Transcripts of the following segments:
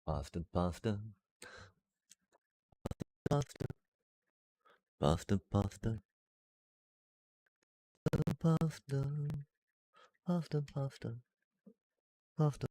Pasta, pasta, pasta, pasta, pasta, pasta, pasta, pasta, pasta.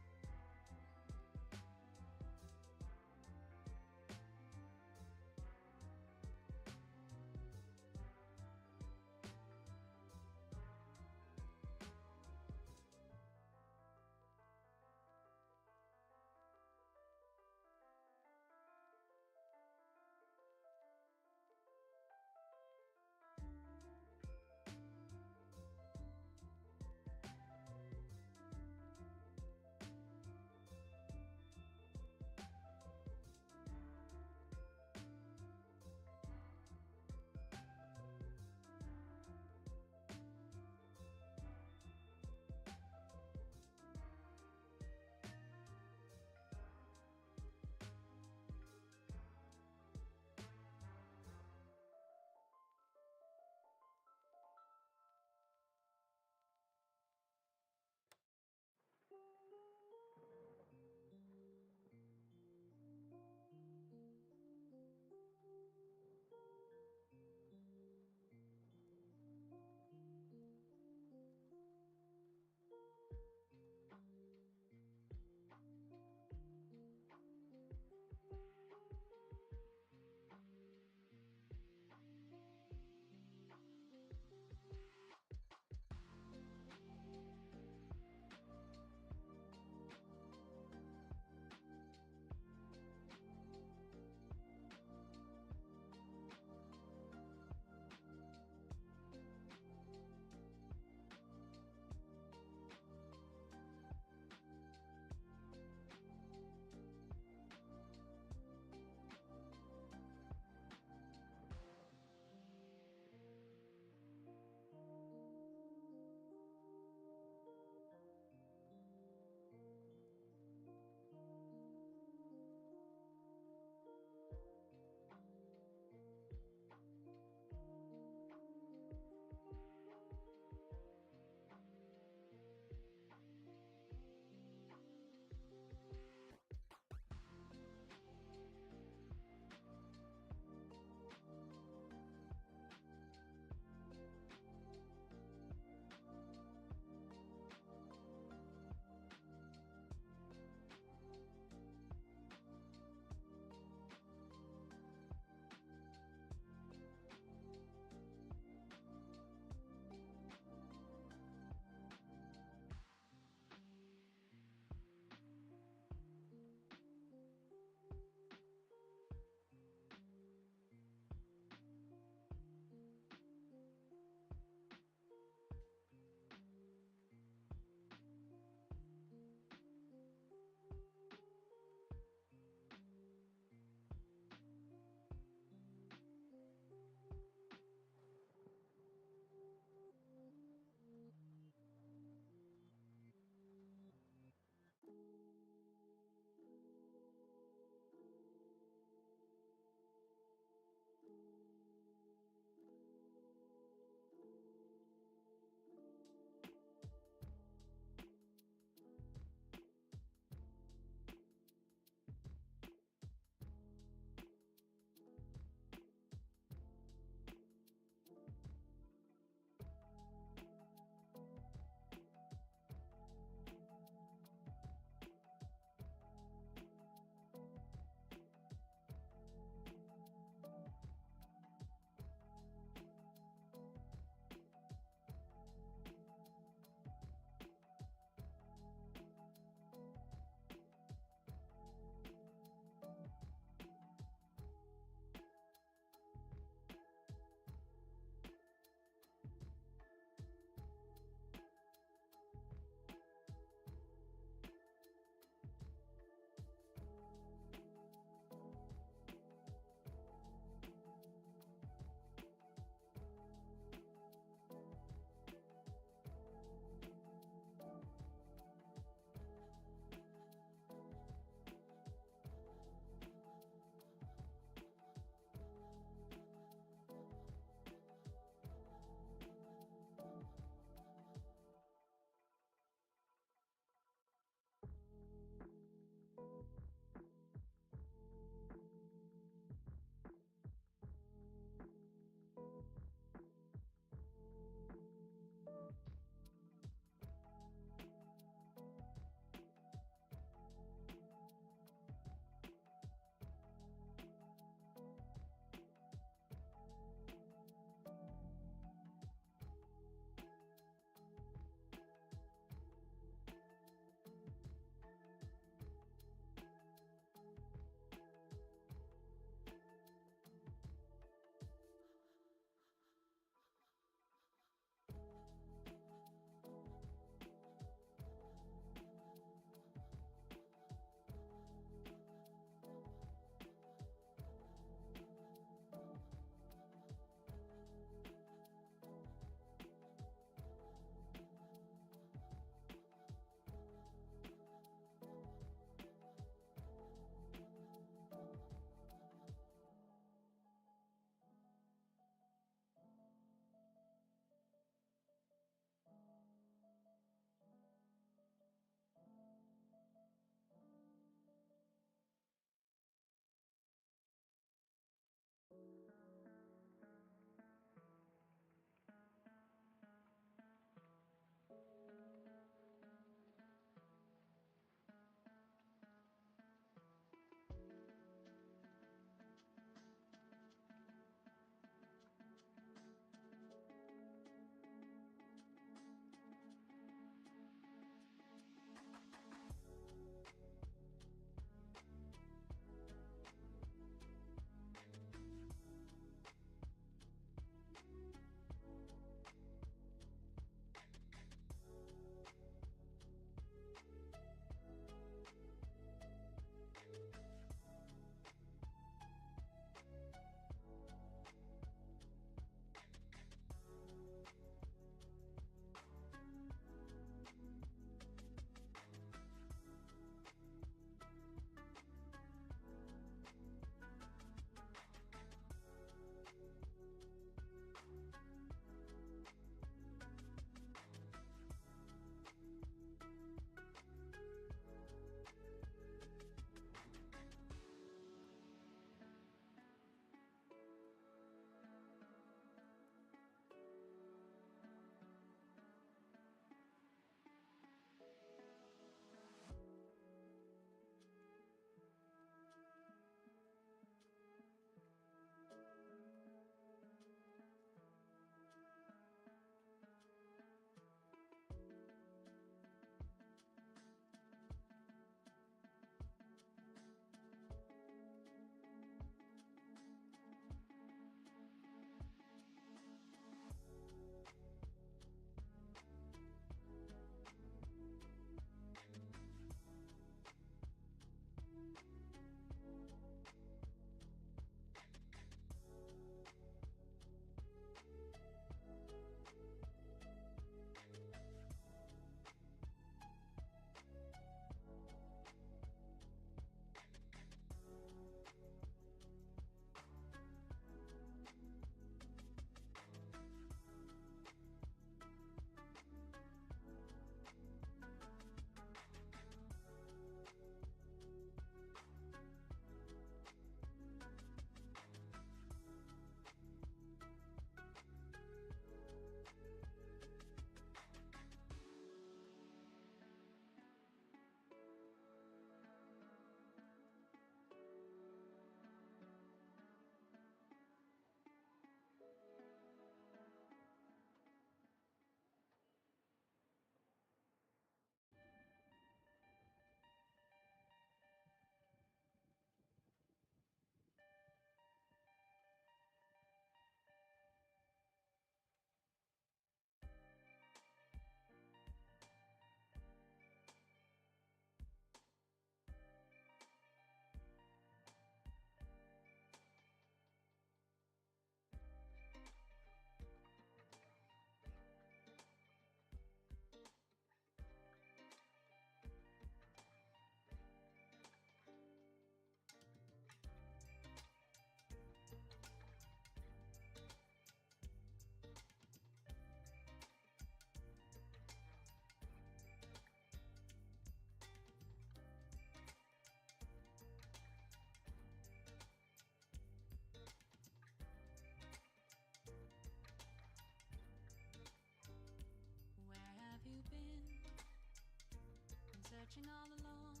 Searching all along,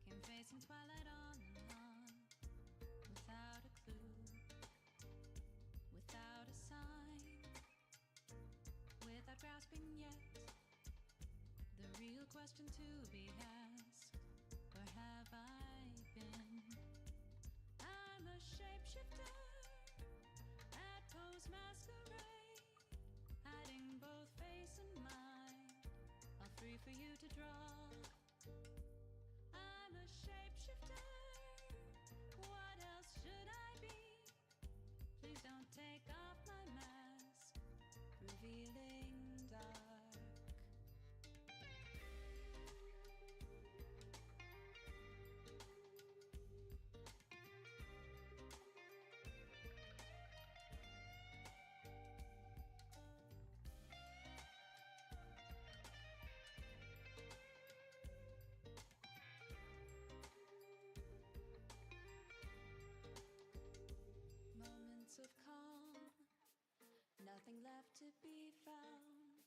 came facing twilight on and on, without a clue, without a sign, without grasping yet the real question to be asked: where have I been? I'm a shapeshifter at Poe's masquerade, hiding both face and mind, all free for you to draw. I'm a shapeshifter, what else should I be? Please don't take off my mask, revealing dark. Moments of calm, nothing left to be found.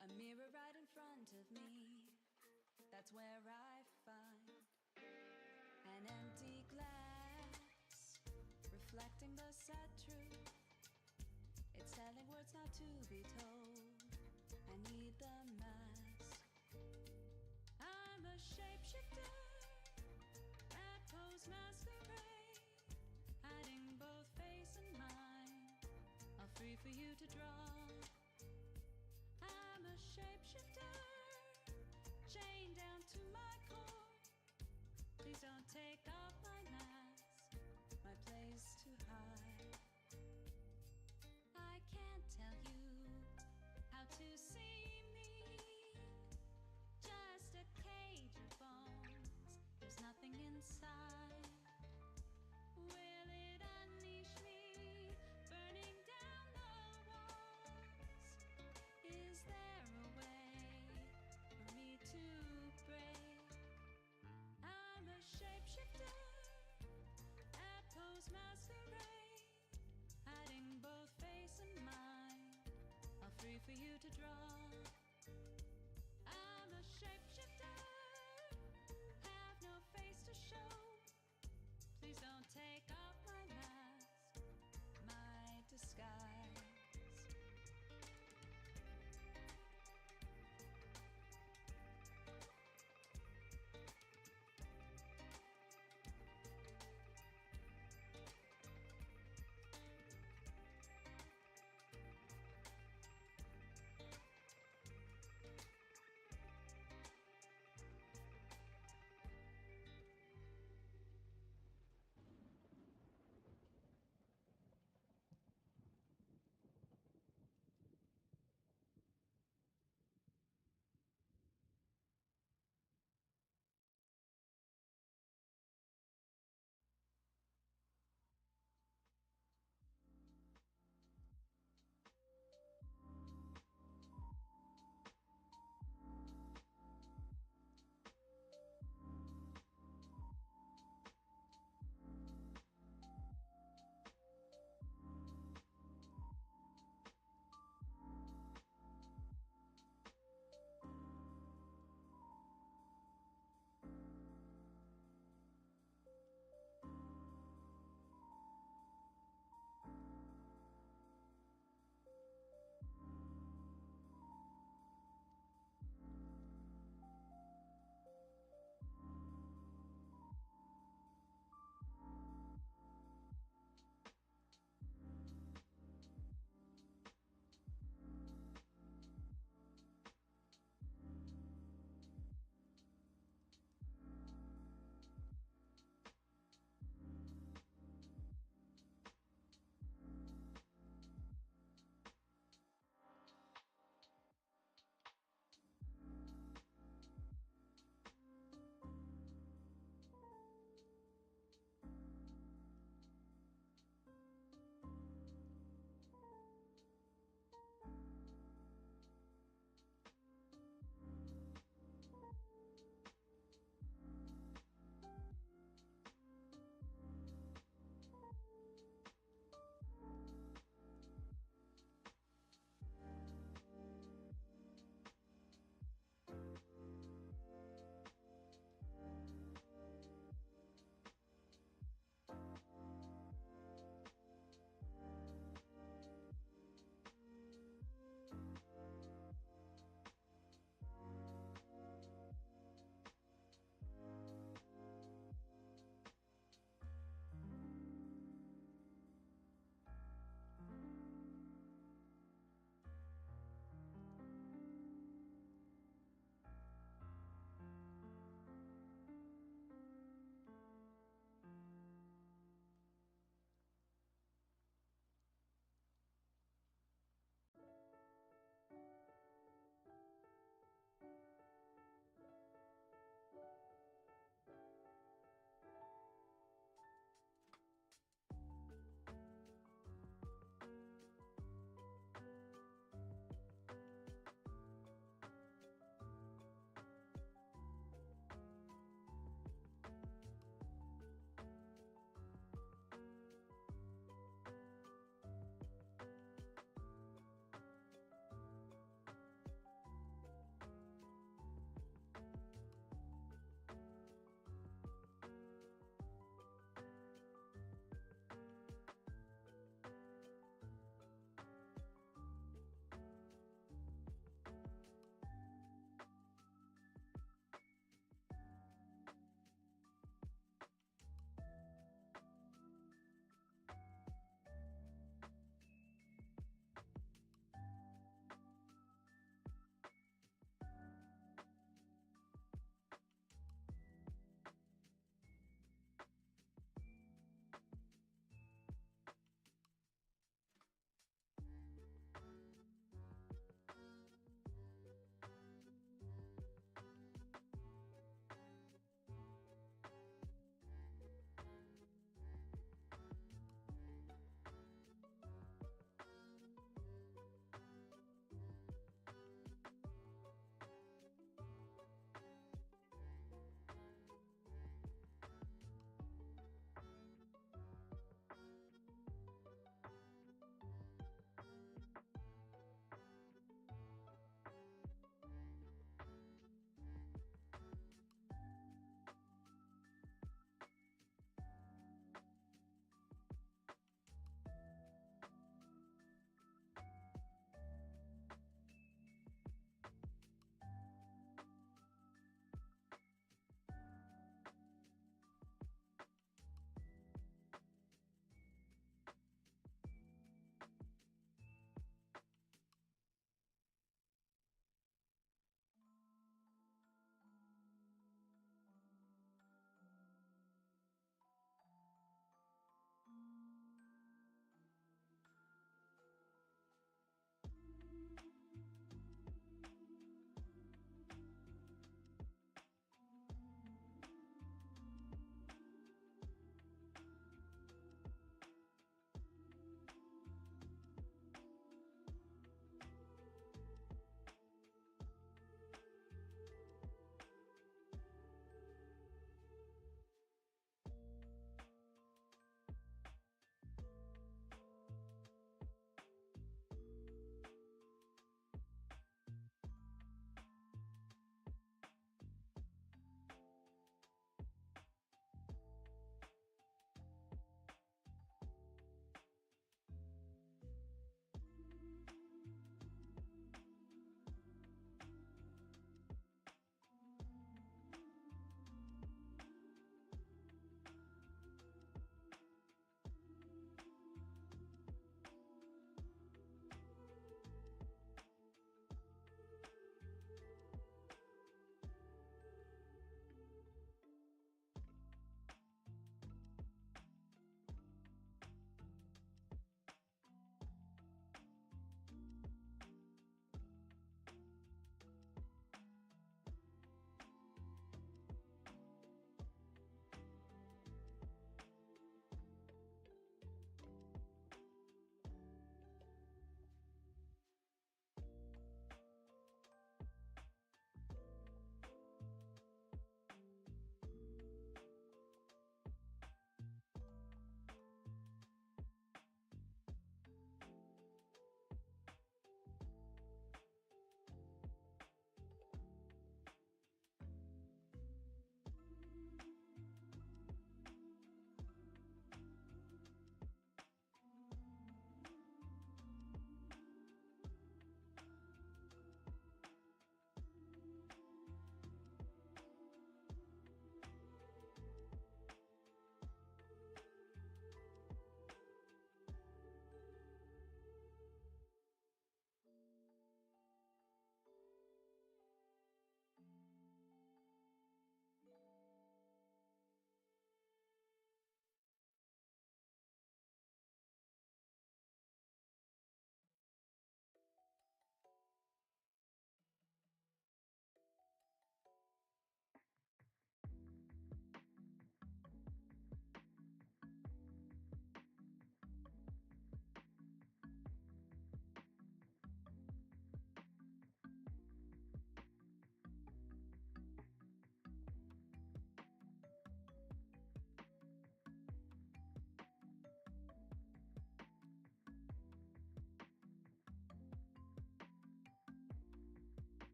A mirror right in front of me, that's where I find an empty glass, reflecting the sad truth. It's telling words not to be told. I need the mask. I'm a shapeshifter at Poe's masquerade, hiding both face and mind, all free for you to draw. I'm a shapeshifter, chained down to my core. Please don't take off my mask, my place to hide. I can't tell you how to see me, just a cage of bones, there's nothing inside. Will it unleash me, burning down the walls? Is there a way for me to break? I'm a shapeshifter at Poe's masquerade, hiding both face and mind, all free for you to draw. I'm a shapeshifter, have no face to show. Please don't take off my mask, my disguise.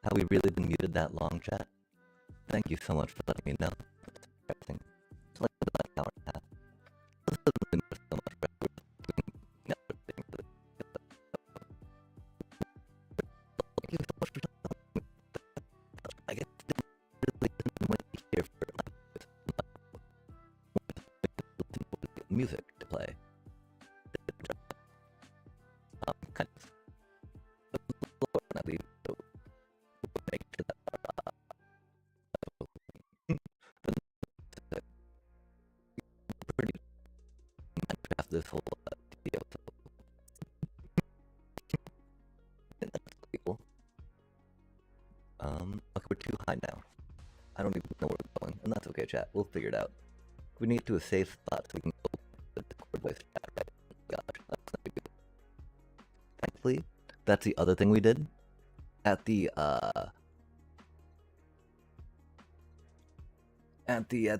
Have we really been muted that long, chat? Thank you so much for letting me know. That's embarrassing. It's like about an hour and a half. This doesn't really matter so much, right? We're just doing network things. Thank you so much for telling me. I guess I didn't really wait here for like this music to play. Kind of. When I leave, so we'll make sure that pretty Minecraft this whole video, so that's pretty cool. Okay, we're too high now. I don't even know where we're going, and that's okay, chat. We'll figure it out. We need to a safe spot so we can go to the Discord voice chat, right? Gosh, that's not good. Thankfully, that's the other thing we did at the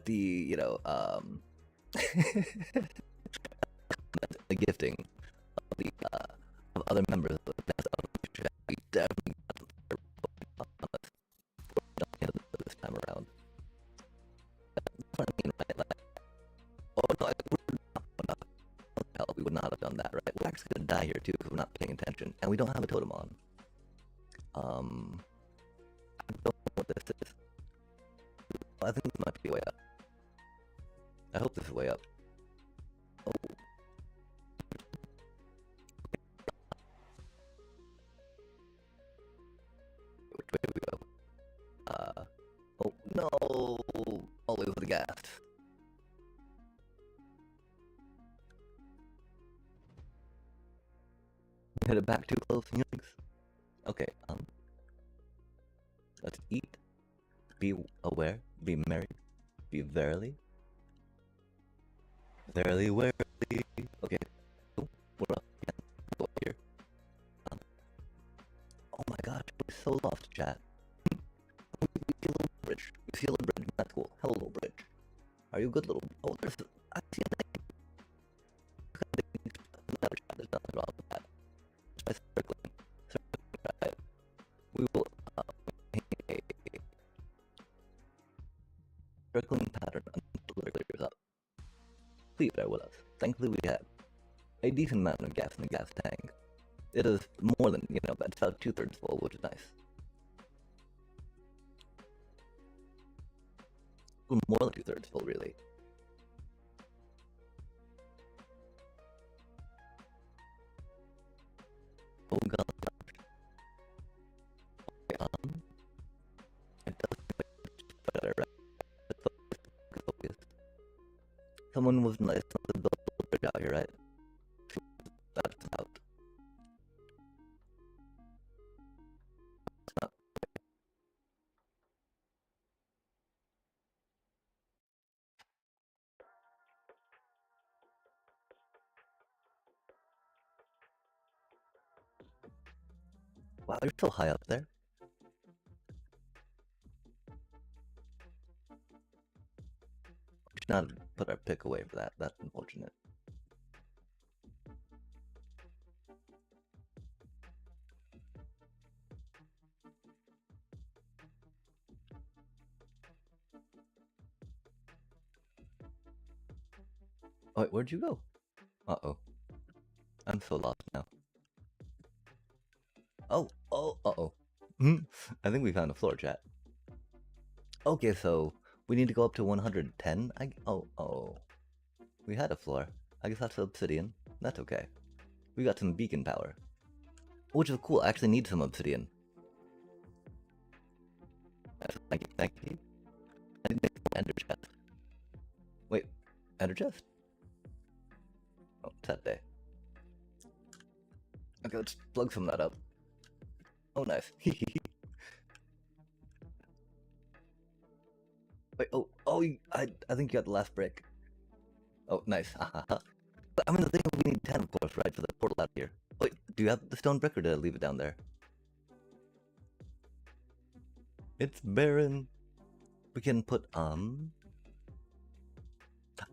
you know the gifting of the of other members of the chat. We definitely got this time around. That's what I mean, right? Like, oh no, we would not have done that, right? We're actually gonna die here too because we're not paying attention, and we don't have a totem on. I don't know what this is. I think this might be way up. I hope this is way up. Oh. Which way do we go? Oh no! All the way over the gas. Hit it back too close, yikes. Okay, let's eat. Be aware. Be merry. Be verily. Verily, warily. Okay. Oh, we're up again. Go up here. Oh my gosh, we're so lost, chat. We see a little bridge. We see a little bridge. That's cool. Hello, little bridge. Are you a good little? Oh, there's. I see a name. There's nothing wrong with that. Try circling. Right. We will paint a circling pattern until it clears up. Please bear with us. Thankfully, we have a decent amount of gas in the gas tank. It is more than, you know, but it's about 2/3 full, which is nice. More than 2/3 full, really. Oh god. Okay, it does better, right? Someone was nice enough to build a bridge out here, right? That's out. Wow, you're so high up there. We should not put our pick away for that. That's unfortunate. Oh, wait, where'd you go? Uh-oh. I'm so lost now. Oh, uh-oh. I think we found a floor, chat. Okay, so we need to go up to 110. Oh. We had a floor. I guess that's obsidian. That's okay. We got some beacon power. Which is cool. I actually need some obsidian. Thank you. I need ender chest. Wait, ender chest? Oh, it's that day. Okay, let's plug some of that up. Oh, nice. Wait, I think you got the last brick. Oh, nice. But I mean, the thing is, we need 10, of course, right, for the portal out here. Wait, do you have the stone brick, or did I leave it down there? It's barren. We can put, I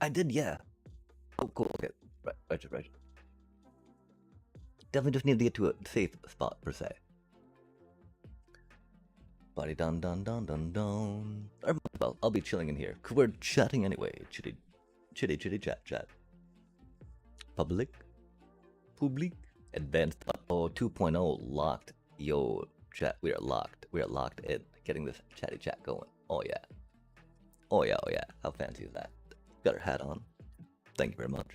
did, yeah. Oh, cool, okay. Right. Definitely just need to get to a safe spot, per se. Body dun dun dun dun dun. Well, I'll be chilling in here, 'cause we're chatting anyway. Chitty, chitty, chitty, chat, chat. Public? Public? Advanced. Oh, 2.0 locked. Yo, chat, we are locked. We are locked in. Getting this chatty chat going. Oh, yeah. Oh, yeah, oh, yeah. How fancy is that? Got our hat on. Thank you very much.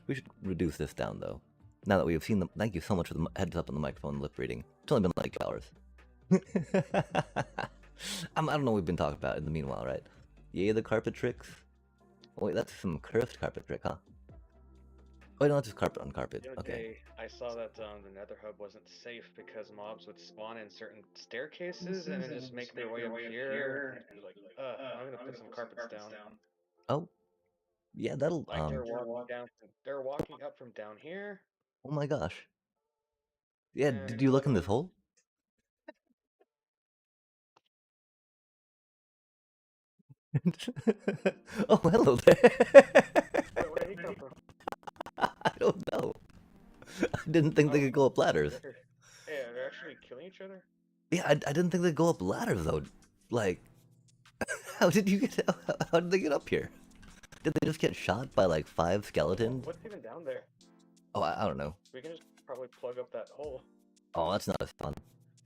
We should reduce this down, though. Now that we have seen them, thank you so much for the heads up on the microphone lip reading. It's only been like 2 hours. I don't know what we've been talking about in the meanwhile, right? Yay, the carpet tricks. Oh, wait, that's some cursed carpet trick, huh? Oh, no, that's just carpet on carpet. The other Okay. day, I saw that the Nether Hub wasn't safe because mobs would spawn in certain staircases and then just make their way up here. And you're like, I'm gonna put some carpets down. Oh, yeah, that'll Like they're walking up from down here. Oh my gosh. Yeah, And did you look in this hole? Oh, hello there. where did he come from? I don't know. I didn't think they could go up ladders. Yeah, they're actually killing each other. Yeah, I didn't think they'd go up ladders though. Like, how did how did they get up here? Did they just get shot by like 5 skeletons? What's even down there? Oh, I don't know. We can just probably plug up that hole. Oh, that's not as fun.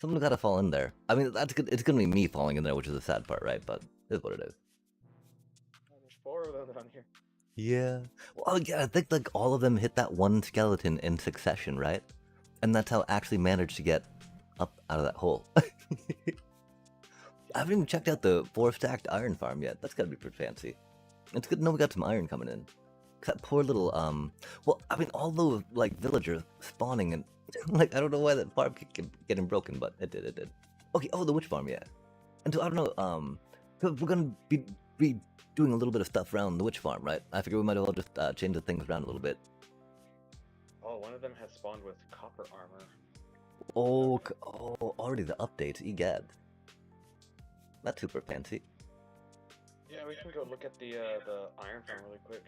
Someone gotta fall in there. I mean, that's good. It's gonna be me falling in there, which is the sad part, right? But it is what it is. Oh, there's 4 of them down here. Yeah. Well, yeah, I think like all of them hit that one skeleton in succession, right? And that's how I actually managed to get up out of that hole. I haven't even checked out the 4-stacked iron farm yet. That's gotta be pretty fancy. It's good to know we got some iron coming in. 'Cause that poor little, well, I mean, all those, like, villagers spawning and, like, I don't know why that farm kept getting broken, but it did. Okay, oh, the witch farm, yeah. And so, I don't know, 'cause we're gonna be doing a little bit of stuff around the witch farm, right? I figure we might as well just change the things around a little bit. Oh, one of them has spawned with copper armor. Oh, already the updates, egad. That's super fancy. Yeah, we can go look at the iron farm really quick.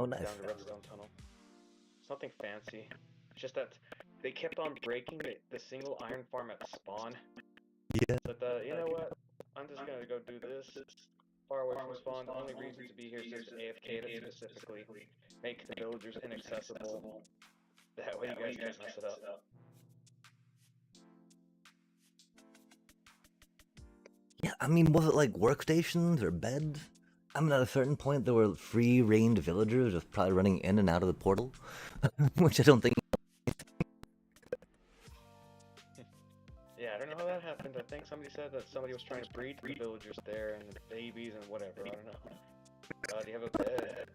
Oh, nice. Down the redstone tunnel. It's nothing fancy. It's just that they kept on breaking the single iron farm at spawn. Yeah. But you know what? I'm just gonna go do this far away from spawn. The only reason to be here is just AFK to specifically make the villagers inaccessible. That way you guys can't mess it up. Yeah, I mean, was it like workstations or beds? I mean, at a certain point, there were free-range villagers just probably running in and out of the portal, which I don't think. Yeah, I don't know how that happened. I think somebody said that somebody was trying to breed the villagers there and the babies and whatever. I don't know. Do you have a bed?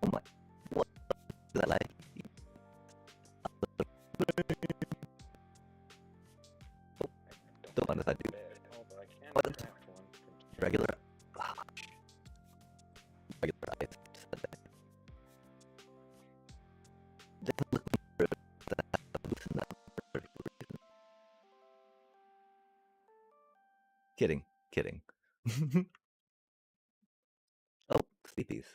Oh my! What is that like? Don't mind if I do. Oh, but I can What? craft one from Regular. Regular ice. Kidding. Oh, sleepies.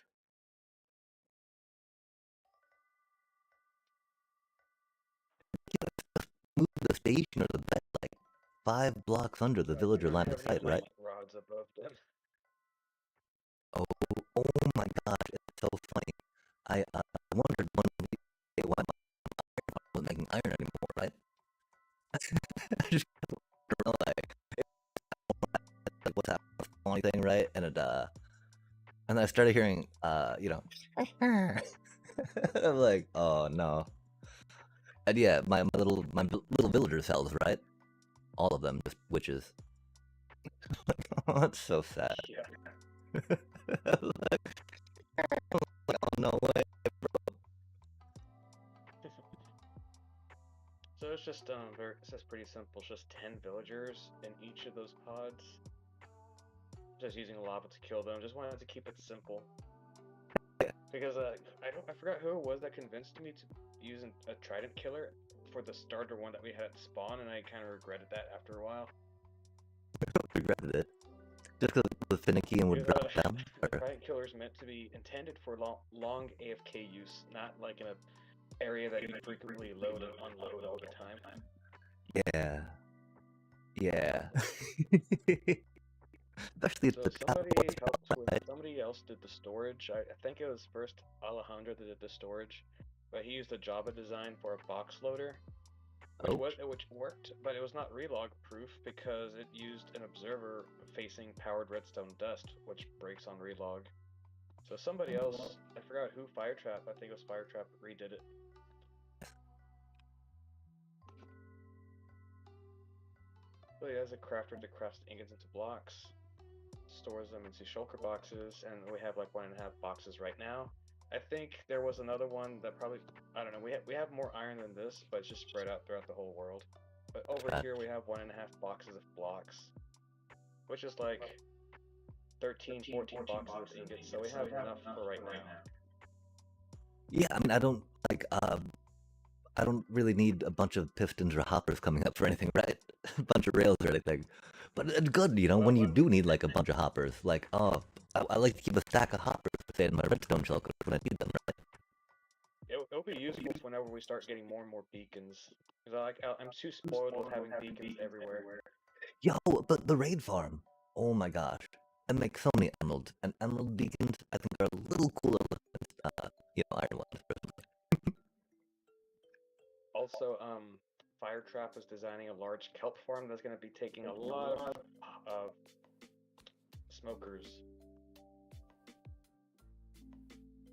Move the station or the bed like 5 blocks under the villager line of sight, right? Rods above them. Oh my gosh, it's so funny. I wondered one day why my iron wasn't making iron anymore, right? I just don't know, like what's happening, funny thing, right? And it and then I started hearing I'm like, oh no. And yeah, my little villager cells, right? All of them just witches. Oh, that's so sad. Yeah. Like, oh no way. So it's just it's just pretty simple. It's just 10 villagers in each of those pods. Just using lava to kill them. Just wanted to keep it simple. Because I forgot who it was that convinced me to use a trident killer for the starter one that we had at spawn, and I kind of regretted that after a while. Regretted it. Just because it was finicky and would Because drop down? the riot killer is meant to be intended for long AFK use, not like in a area that you frequently load and unload all the time. Yeah. Yeah. Especially So the somebody helped with, somebody else did the storage. I think it was first Alejandro that did the storage, but he used a Java design for a box loader, which worked, but it was not relog proof because it used an observer facing powered redstone dust, which breaks on relog. So somebody else, I forgot who, Firetrap, I think it was Firetrap, redid it. So he has a crafter to craft ingots into blocks, stores them into shulker boxes, and we have like 1.5 boxes right now. I think there was another one that probably, I don't know, we have more iron than this, but it's just spread out throughout the whole world. But over here we have 1.5 boxes of blocks, which is like 13, 14 boxes of ingots, so we have enough for right now. Yeah, I mean, I don't really need a bunch of pistons or hoppers coming up for anything, right? A bunch of rails or anything. But it's good, you know, when you do need like a bunch of hoppers. Like, oh, I like to keep a stack of hoppers, say, in my redstone shulker when I need them, right? It'll be useful whenever we start getting more and more beacons. Because I'm too spoiled with having beacons everywhere. Yo, but the raid farm, oh my gosh. I make so many emeralds, and emerald beacons, I think, are a little cooler than, iron ones, personally. Also, Firetrap is designing a large kelp farm that's going to be taking a lot of smokers.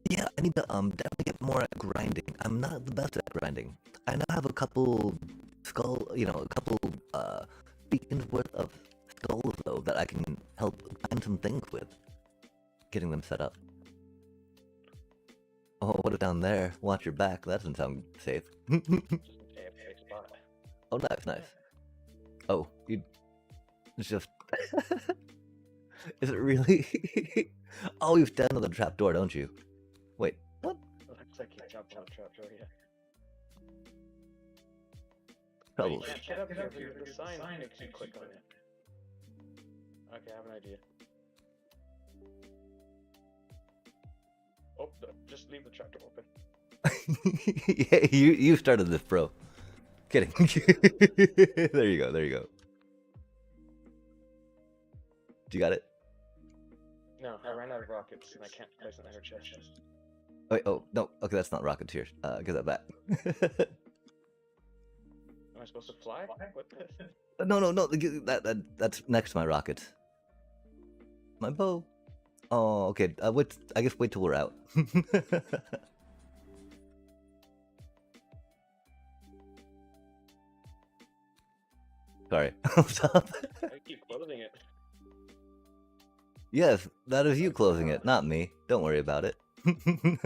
Yeah, I need to definitely get more at grinding. I'm not the best at grinding. I now have a couple beacons worth of skulls though that I can help find some things with. Getting them set up. Oh, what is down there? Watch your back. That doesn't sound safe. Just an AFK spot. Oh, nice. Oh, it's just. Is it really? Oh, you've done another trapdoor, don't you? Wait, what? Looks like you jumped on the trapdoor, yeah. Probably. You can't get up here because the sign makes you click on it. Okay, I have an idea. Oh, just leave the trapdoor open. Yeah, you started this, bro. Kidding. There you go. You got it? No, I ran out of rockets and I can't place an ender chest. Wait, oh, no. Okay, that's not rockets here. Give that back. Am I supposed to fly? What the? No. That's next to my rockets. My bow. Oh, okay. I guess wait till we're out. Sorry. Stop. I keep closing it. Yes, that is you closing it, not me. Don't worry about it. Let me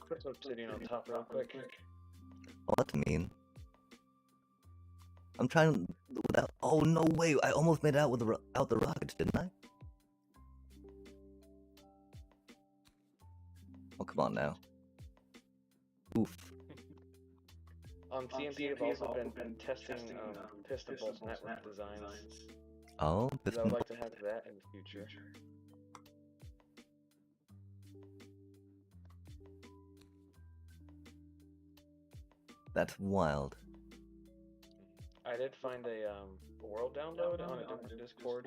put some obsidian on top real quick. Oh, that's mean. I'm trying without. Oh no way! I almost made it out without the rockets, didn't I? Oh, come on now. Oof. TMP have also been testing piston bolt network designs. Oh, I would like to have that in the future. That's wild. I did find a world download on a different Discord.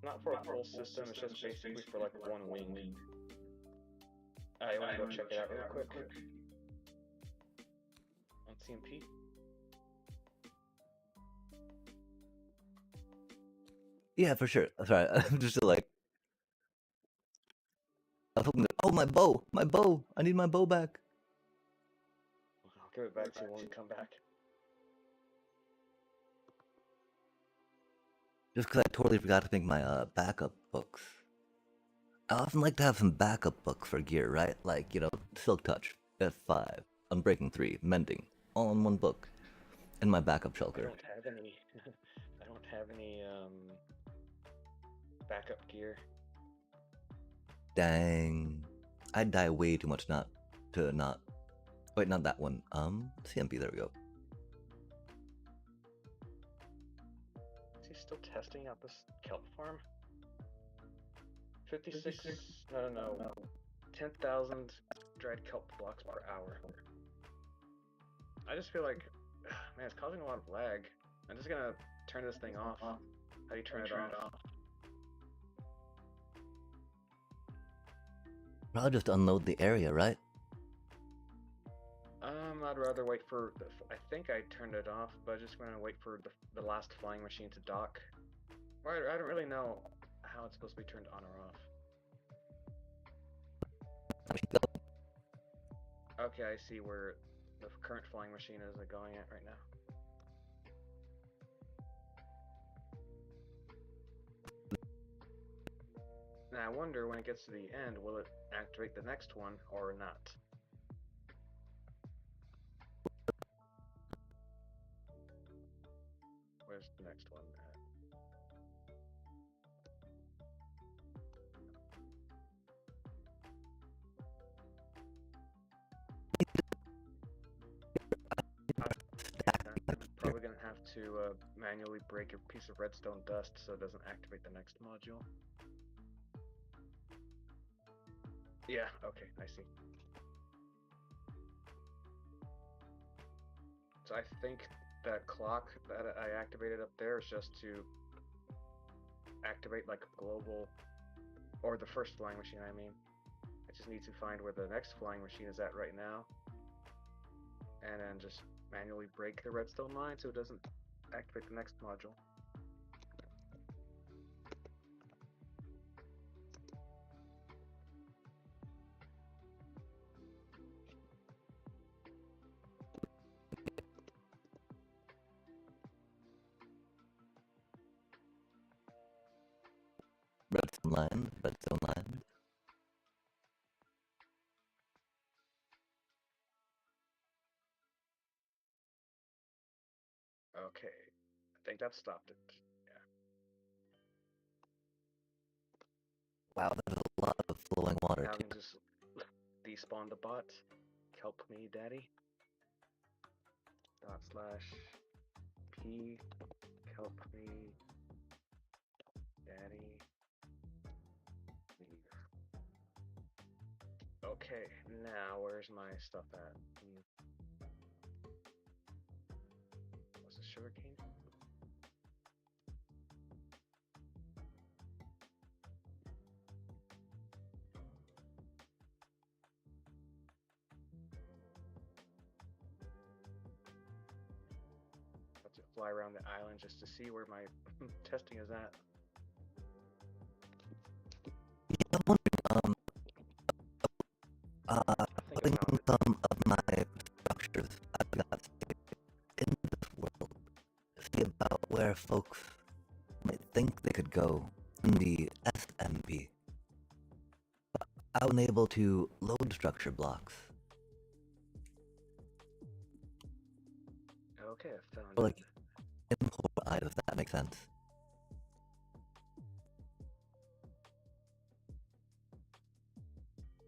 Not for a full system, it's just basically for like one wing. I want to go check it out real quick. On TMP. Yeah, for sure. Sorry, I'm just like. I was hoping that. Oh, my bow! My bow! I need my bow back. I'll give it back to you when we come back. Just because I totally forgot to make my backup books. I often like to have some backup books for gear, right? Like, Silk Touch, F5, Unbreaking 3, Mending, all in one book. In my backup shulker. I don't have any. I don't have any backup gear. Dang. I'd die way too much not. Wait, not that one. CMP, there we go. still testing out this kelp farm? 56, no, 10,000 dried kelp blocks per hour. I just feel like, man, it's causing a lot of lag. I'm just gonna turn this thing off. How do you turn it off? Probably just unload the area, right? I'd rather wait for, I think I turned it off, but I'm just gonna wait for the last flying machine to dock. I don't really know how it's supposed to be turned on or off. Okay, I see where the current flying machine is going at right now. Now I wonder when it gets to the end, will it activate the next one or not? Where's the next one at? I'm probably gonna have to manually break a piece of redstone dust so it doesn't activate the next module. Yeah, okay, I see. So I think that clock that I activated up there is just to activate like global, or the first flying machine, I mean. I just need to find where the next flying machine is at right now, and then just manually break the redstone line so it doesn't activate the next module. Redstone line, redstone line. Okay, I think that stopped it. Yeah. Wow, there's a lot of flowing water Now I too. can just despawn the bot. Help me, daddy. /p help me, daddy. Leave. Okay, now where's my stuff at? What's the sugarcane? Let's fly around the island just to see where my testing is at. I'm wondering, putting some of my structures I've got in this world, see about where folks might think they could go in the SMP. I was able to load structure blocks. Okay, I found Or, like, it. import items, if that makes sense.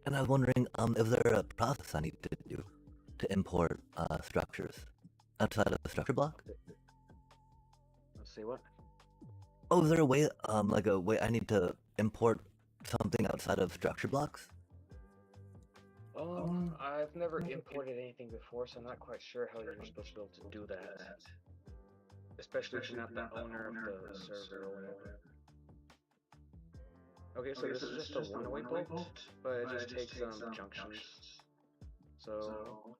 And I was wondering, is there a process I need to do to import structures outside of the structure block? Let's see what? Oh, is there a way, like a way I need to import something outside of structure blocks? I've never imported anything before, so I'm not quite sure how you're supposed to be able to do that. Especially if you're not the owner of the server or whatever. Okay, so this is just a one-way bolt, but it just takes junctions. So,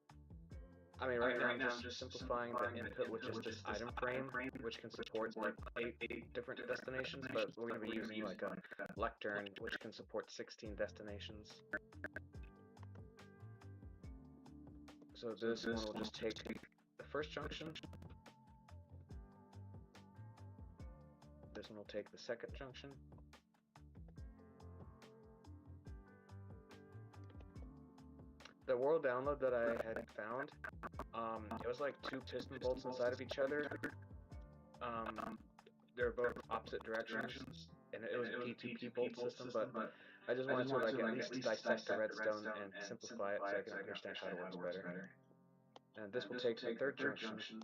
I mean, right now I'm just simplifying the input with just this item frame, which can support like 8 different destinations, but we're going to be using like a lectern, which can support 16 destinations. So this one will just take the first junction. This one will take the second junction. The world download that I had found, it was like 2 piston bolts inside of each other. They're both opposite directions, and it was a P2P bolt system, but I just wanted to like at least dissect the redstone and simplify it so I can understand how it works better. And this will take the third junction.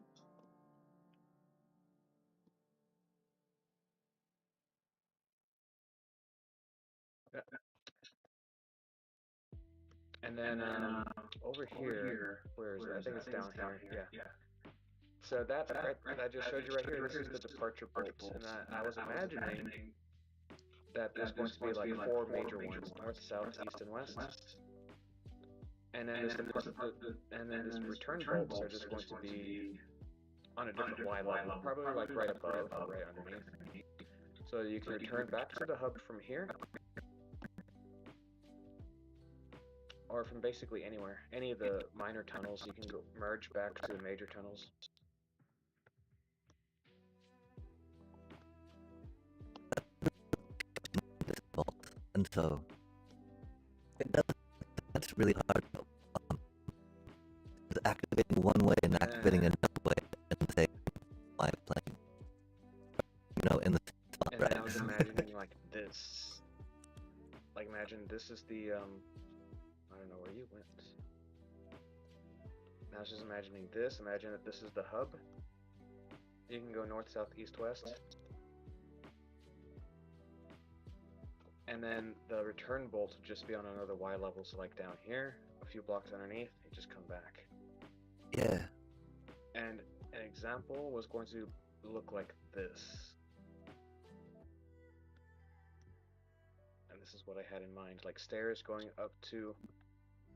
And then over here, where is it? I think it's down here. Yeah. So that right, that I just showed you right here. This is the departure bolts, and I was imagining that there's going to be like four major ones: north, south, east, and west. And then this return bolts are just going to be on a different Y level, probably like right above or right underneath. So you can return back to the hub from here, or from basically anywhere. Any of the minor tunnels, you can go merge back to the major tunnels. And so that's really hard. Activating one way and activating another way and say my plane. In the spot, and right? then I was imagining like this. Like imagine this is the I don't know where you went. Now I was just imagining this. Imagine that this is the hub. You can go north, south, east, west. And then the return bolt would just be on another Y level, so like down here, a few blocks underneath, you just come back. Yeah. And an example was going to look like this. And this is what I had in mind, like stairs going up to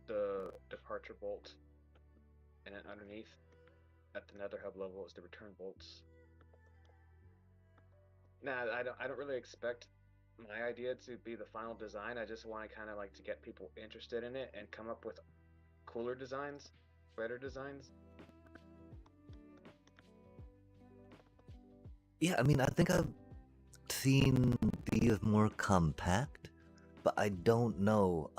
the departure bolt, and then underneath at the nether hub level is the return bolts. Now, I don't really expect my idea to be the final design. I just want to kind of like to get people interested in it and come up with cooler designs, better designs. Yeah, I mean, I think I've seen these more compact, but I don't know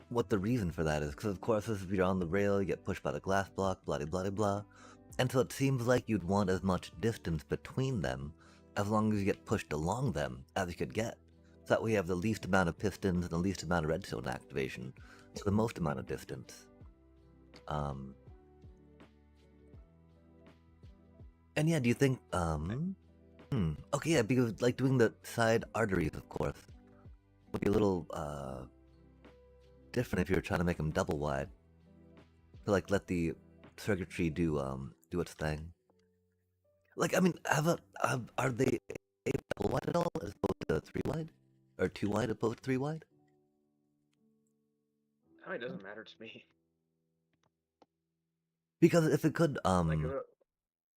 what the reason for that is. Because of course, if you're on the rail, you get pushed by the glass block, blah blah blah, and so it seems like you'd want as much distance between them as long as you get pushed along them as you could get. So that way you have the least amount of pistons and the least amount of redstone activation, so the most amount of distance. And yeah, do you think, okay, yeah, because like doing the side arteries, of course, would be a little, different if you were trying to make them double wide. To like let the circuitry do its thing. Like, I mean, are they double wide at all as opposed to 3 wide? Or 2 wide opposed to 3 wide? I mean, it doesn't matter to me. Because if it could, Like,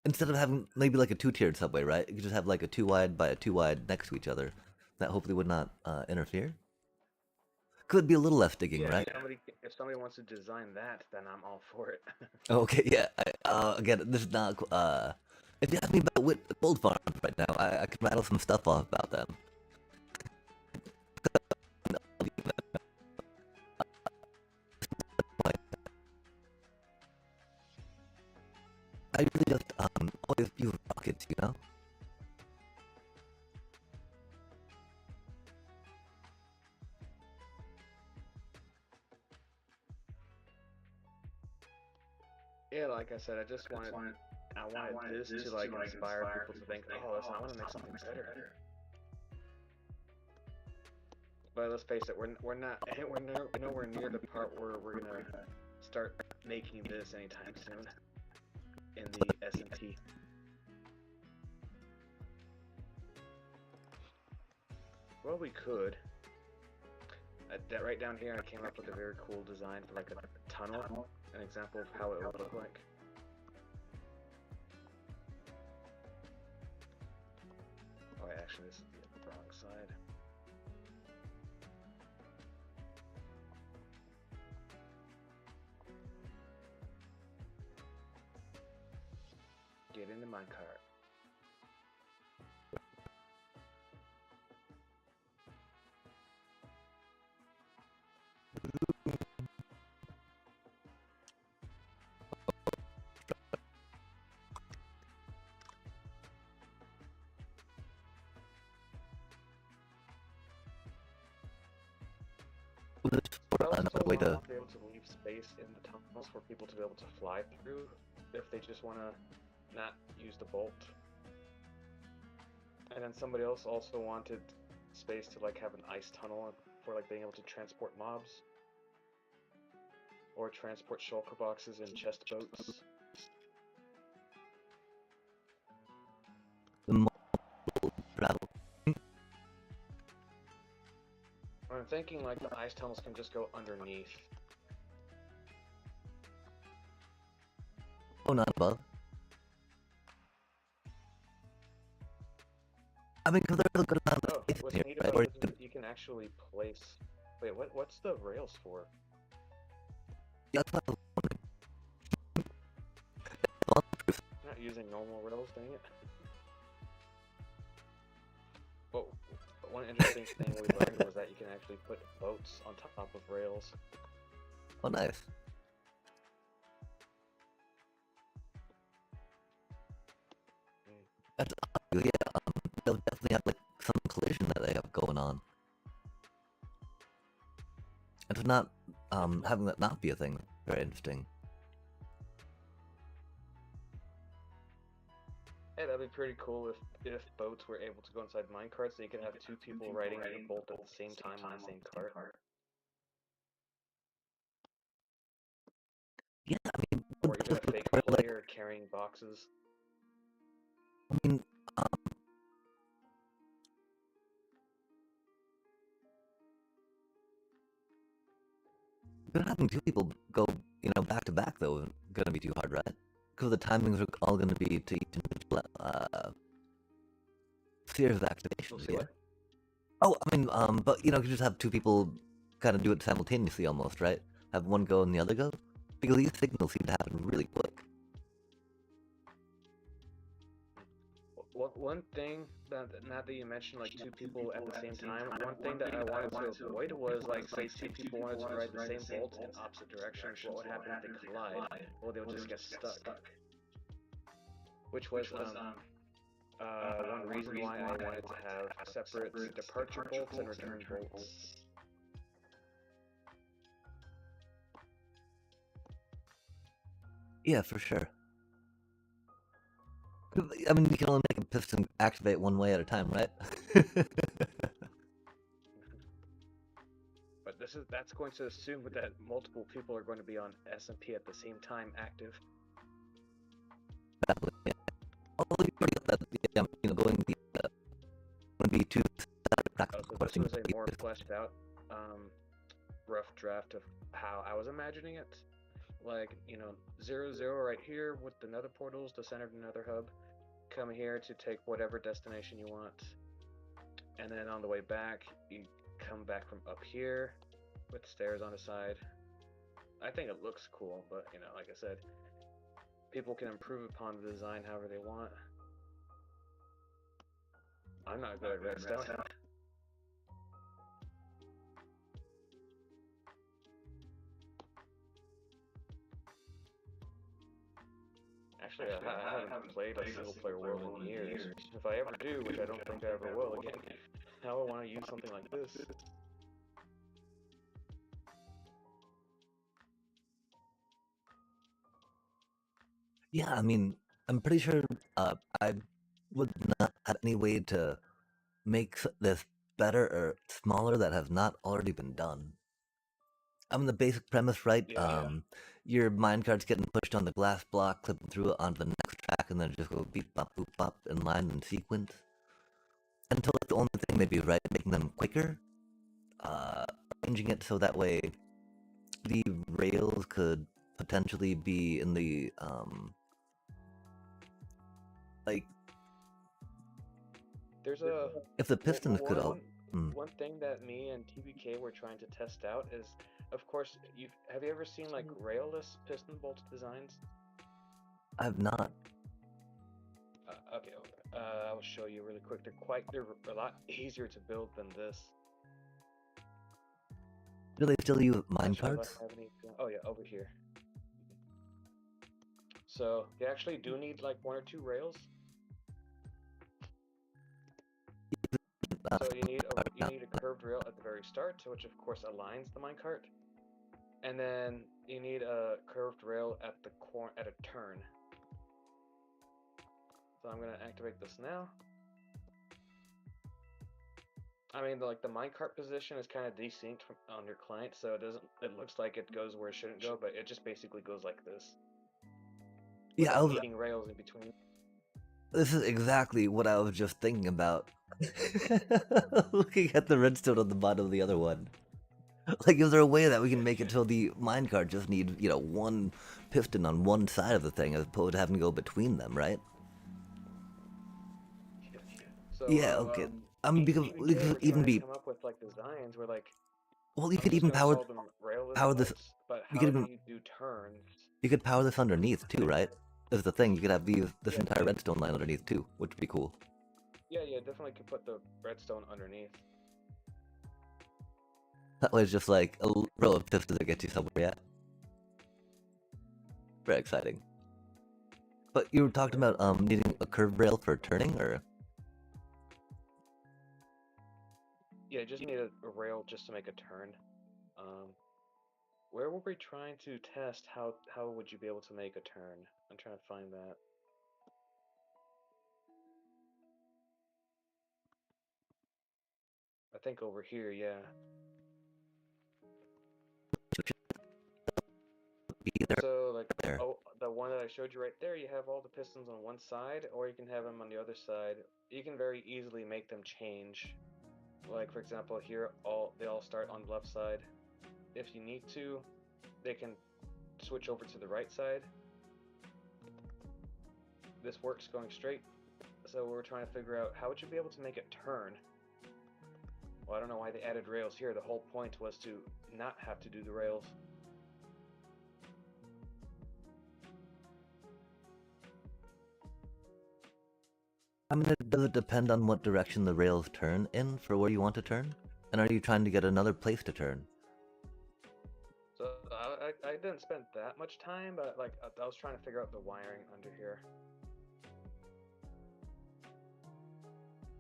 instead of having maybe like a 2-tiered subway, right? You could just have like a 2 wide by a 2 wide next to each other. That hopefully would not interfere. Could be a little less digging, yeah, right? if somebody wants to design that, then I'm all for it. Okay, yeah. Again, this is not. If you ask me about gold farms right now, I can rattle some stuff off about them. I really just always use rockets, you know. Yeah, like I said, I wanted this to like inspire people to think, oh, I want to make something better. But let's face it, we're nowhere near the part where we're gonna start making this anytime soon in the S&T. Well, we could. Right down here, I came up with a very cool design for like a tunnel, an example of how it would look like. Oh, actually, this is the wrong side. Get into my cart. Another way to. Be able to leave space in the tunnels for people to be able to fly through if they just want to not use the bolt. And then somebody else also wanted space to like have an ice tunnel for like being able to transport mobs. or transport shulker boxes in chest boats. Travel. I'm thinking like the ice tunnels can just go underneath. Oh, not above. I mean, because there's a good amount of Oh, space what's here, neat right? about Or this is that you can actually place. Wait, what's the rails for? that's what I was wondering. I'm not using normal rails, dang it. Well, one interesting thing we learned was that you can actually put boats on top of rails. Oh, nice. That's yeah. They'll definitely have like some collision that they have going on. And to not having that not be a thing, very interesting. Hey, that'd be pretty cool if boats were able to go inside minecarts, so you could have two people riding a bolt at the same time on the same cart. Yeah, I mean, Or even a fake player carrying boxes. I mean, having two people go, back to back though isn't gonna be too hard, right? Because the timings are all gonna be to each individual series of activations. Yeah. What? Oh, I mean, but you could just have two people kind of do it simultaneously, almost, right? Have one go and the other go, because these signals seem to happen really quick. One thing that, now that you mentioned like two people at the same time, one thing that I wanted to avoid was like, say two people wanted to ride the same bolt in opposite directions, what would happen if they collide? Well, they would just get stuck. Which was one reason why I wanted to have separate departure bolts and return bolts. Yeah, for sure. I mean, you can only make a piston activate one way at a time, right? But that's going to assume that multiple people are going to be on SMP at the same time active. Exactly. Yeah. Although you already got that, going would be two practical So this was a more fleshed out, rough draft of how I was imagining it. Like, 0, right here with the nether portals, the center of the nether hub. Come here to take whatever destination you want. And then on the way back, you come back from up here with stairs on the side. I think it looks cool, but, like I said, people can improve upon the design however they want. I'm not good at redstone. Actually, I haven't played a single-player world in years. If I ever do, which I don't think I ever will again, now I want to use something like this. Yeah, I mean, I'm pretty sure I would not have any way to make this better or smaller that has not already been done. I mean, the basic premise, right? Yeah. Your minecart's getting pushed on the glass block, clipping through it onto the next track, and then it just go beep, bop, boop, bop in line in sequence. Until it's the only thing maybe, right? Making them quicker, arranging it so that way the rails could potentially be in the, like, There's a... if the pistons could all... One thing that me and TBK were trying to test out is, of course, have you ever seen like railless piston bolt designs? I've not. Okay, I'll show you really quick. They're a lot easier to build than this. Do they still use minecarts? Oh yeah, over here. So you actually do need like one or two rails. So you need a curved rail at the very start, which of course aligns the minecart, and then you need a curved rail at the at a turn. So I'm gonna activate this now. I mean, like the minecart position is kind of desync from, on your client, so it doesn't. It looks like it goes where it shouldn't go, but it just basically goes like this, Yeah, without needing rails in between. this is exactly what I was just thinking about. Looking at the redstone on the bottom of the other one. Like, is there a way that we can make it so the minecart just needs, one piston on one side of the thing as opposed to having to go between them, right? So, Yeah, okay. I mean, because even it we're could even trying to be, come up with like designs where like well, you I'm could just even gonna call them railless power this, bolts, but you could how do even, you do turns? you could power this underneath too, right? That's the thing, you could have this Yeah, entire redstone line underneath too, which would be cool. yeah, definitely could put the redstone underneath. That way it's just like a row of pistons that gets you somewhere, yeah. Very exciting. But you were talking about needing a curved rail for turning, or? Yeah, just need a rail just to make a turn. Where were we trying to test how would you be able to make a turn? I'm trying to find that. I think over here, yeah. Be there. So like, There. oh, the one that I showed you right there, you have all the pistons on one side, or you can have them on the other side. You can very easily make them change. Like for example, here they all start on the left side. If you need to, they can switch over to the right side. This works going straight. So we're trying to figure out how would you be able to make it turn. Well, I don't know why they added rails here. The whole point was to not have to do the rails. I mean, does it depend on what direction the rails turn in for where you want to turn? And are you trying to get another place to turn? So I didn't spend that much time, but like I was trying to figure out the wiring under here.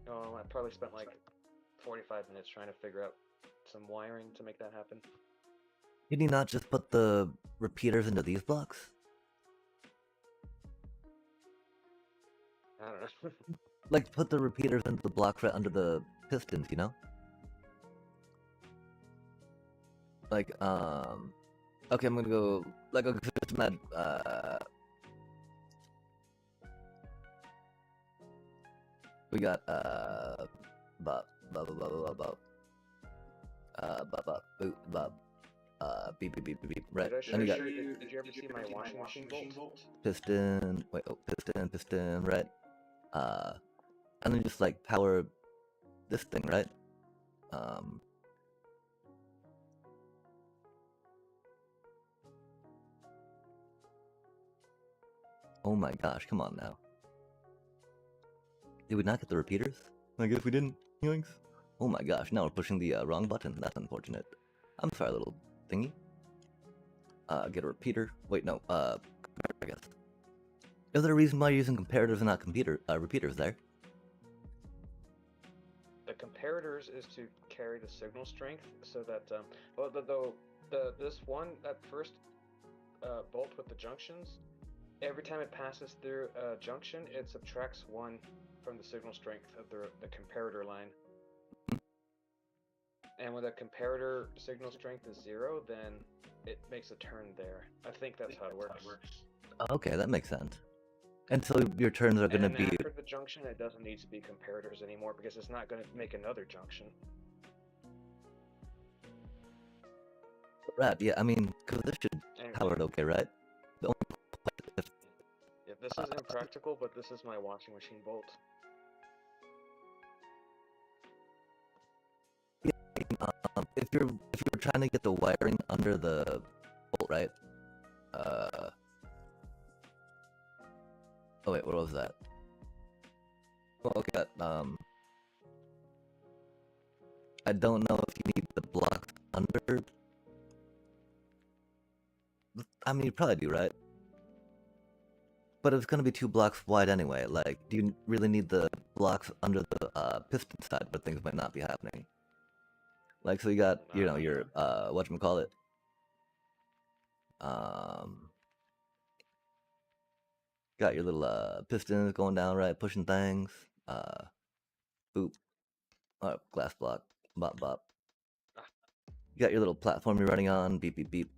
Oh, I probably spent like 45 minutes trying to figure out some wiring to make that happen. Can you not just put the repeaters into these blocks? I don't know. Like, put the repeaters into the blocks right under the pistons, you know? Like, okay, I'm gonna go, like, okay, system had, we got, bop, bop, bop, bop, bop, bop, boop, bop, beep, beep, beep, beep, beep, right, Did and you got you ever see my washing machine bolt? piston, wait, oh, piston, right, and then just, like, power this thing, right, oh my gosh, come on now. Did we not get the repeaters? I guess we didn't. Yoinks. Oh my gosh, now we're pushing the wrong button. That's unfortunate. I'm sorry, little thingy. Get a repeater. Wait, no, I guess. Is there a reason why you're using comparators and not repeaters there? The comparators is to carry the signal strength so that well this one that first bolt with the junctions, every time it passes through a junction, it subtracts 1 from the signal strength of the comparator line. And when the comparator signal strength is 0, then it makes a turn there. I think that's how it works. Okay, that makes sense. And so your turns are going to be... after the junction, it doesn't need to be comparators anymore because it's not going to make another junction. Right, yeah, I mean, because this should power it okay, right? The only... Yeah, this is impractical, but this is my washing machine bolt. If you're trying to get the wiring under the bolt, right? Oh wait, what was that? Well, okay, I don't know if you need the blocks under. I mean, you probably do, right? But it's gonna be 2 blocks wide anyway. Like, do you really need the blocks under the piston side where things might not be happening? Like, so you got, you know, your whatchamacallit, got your little pistons going down, right, pushing things. Boop. Glass block. Bop bop. Ah. You got your little platform you're running on. Beep beep beep.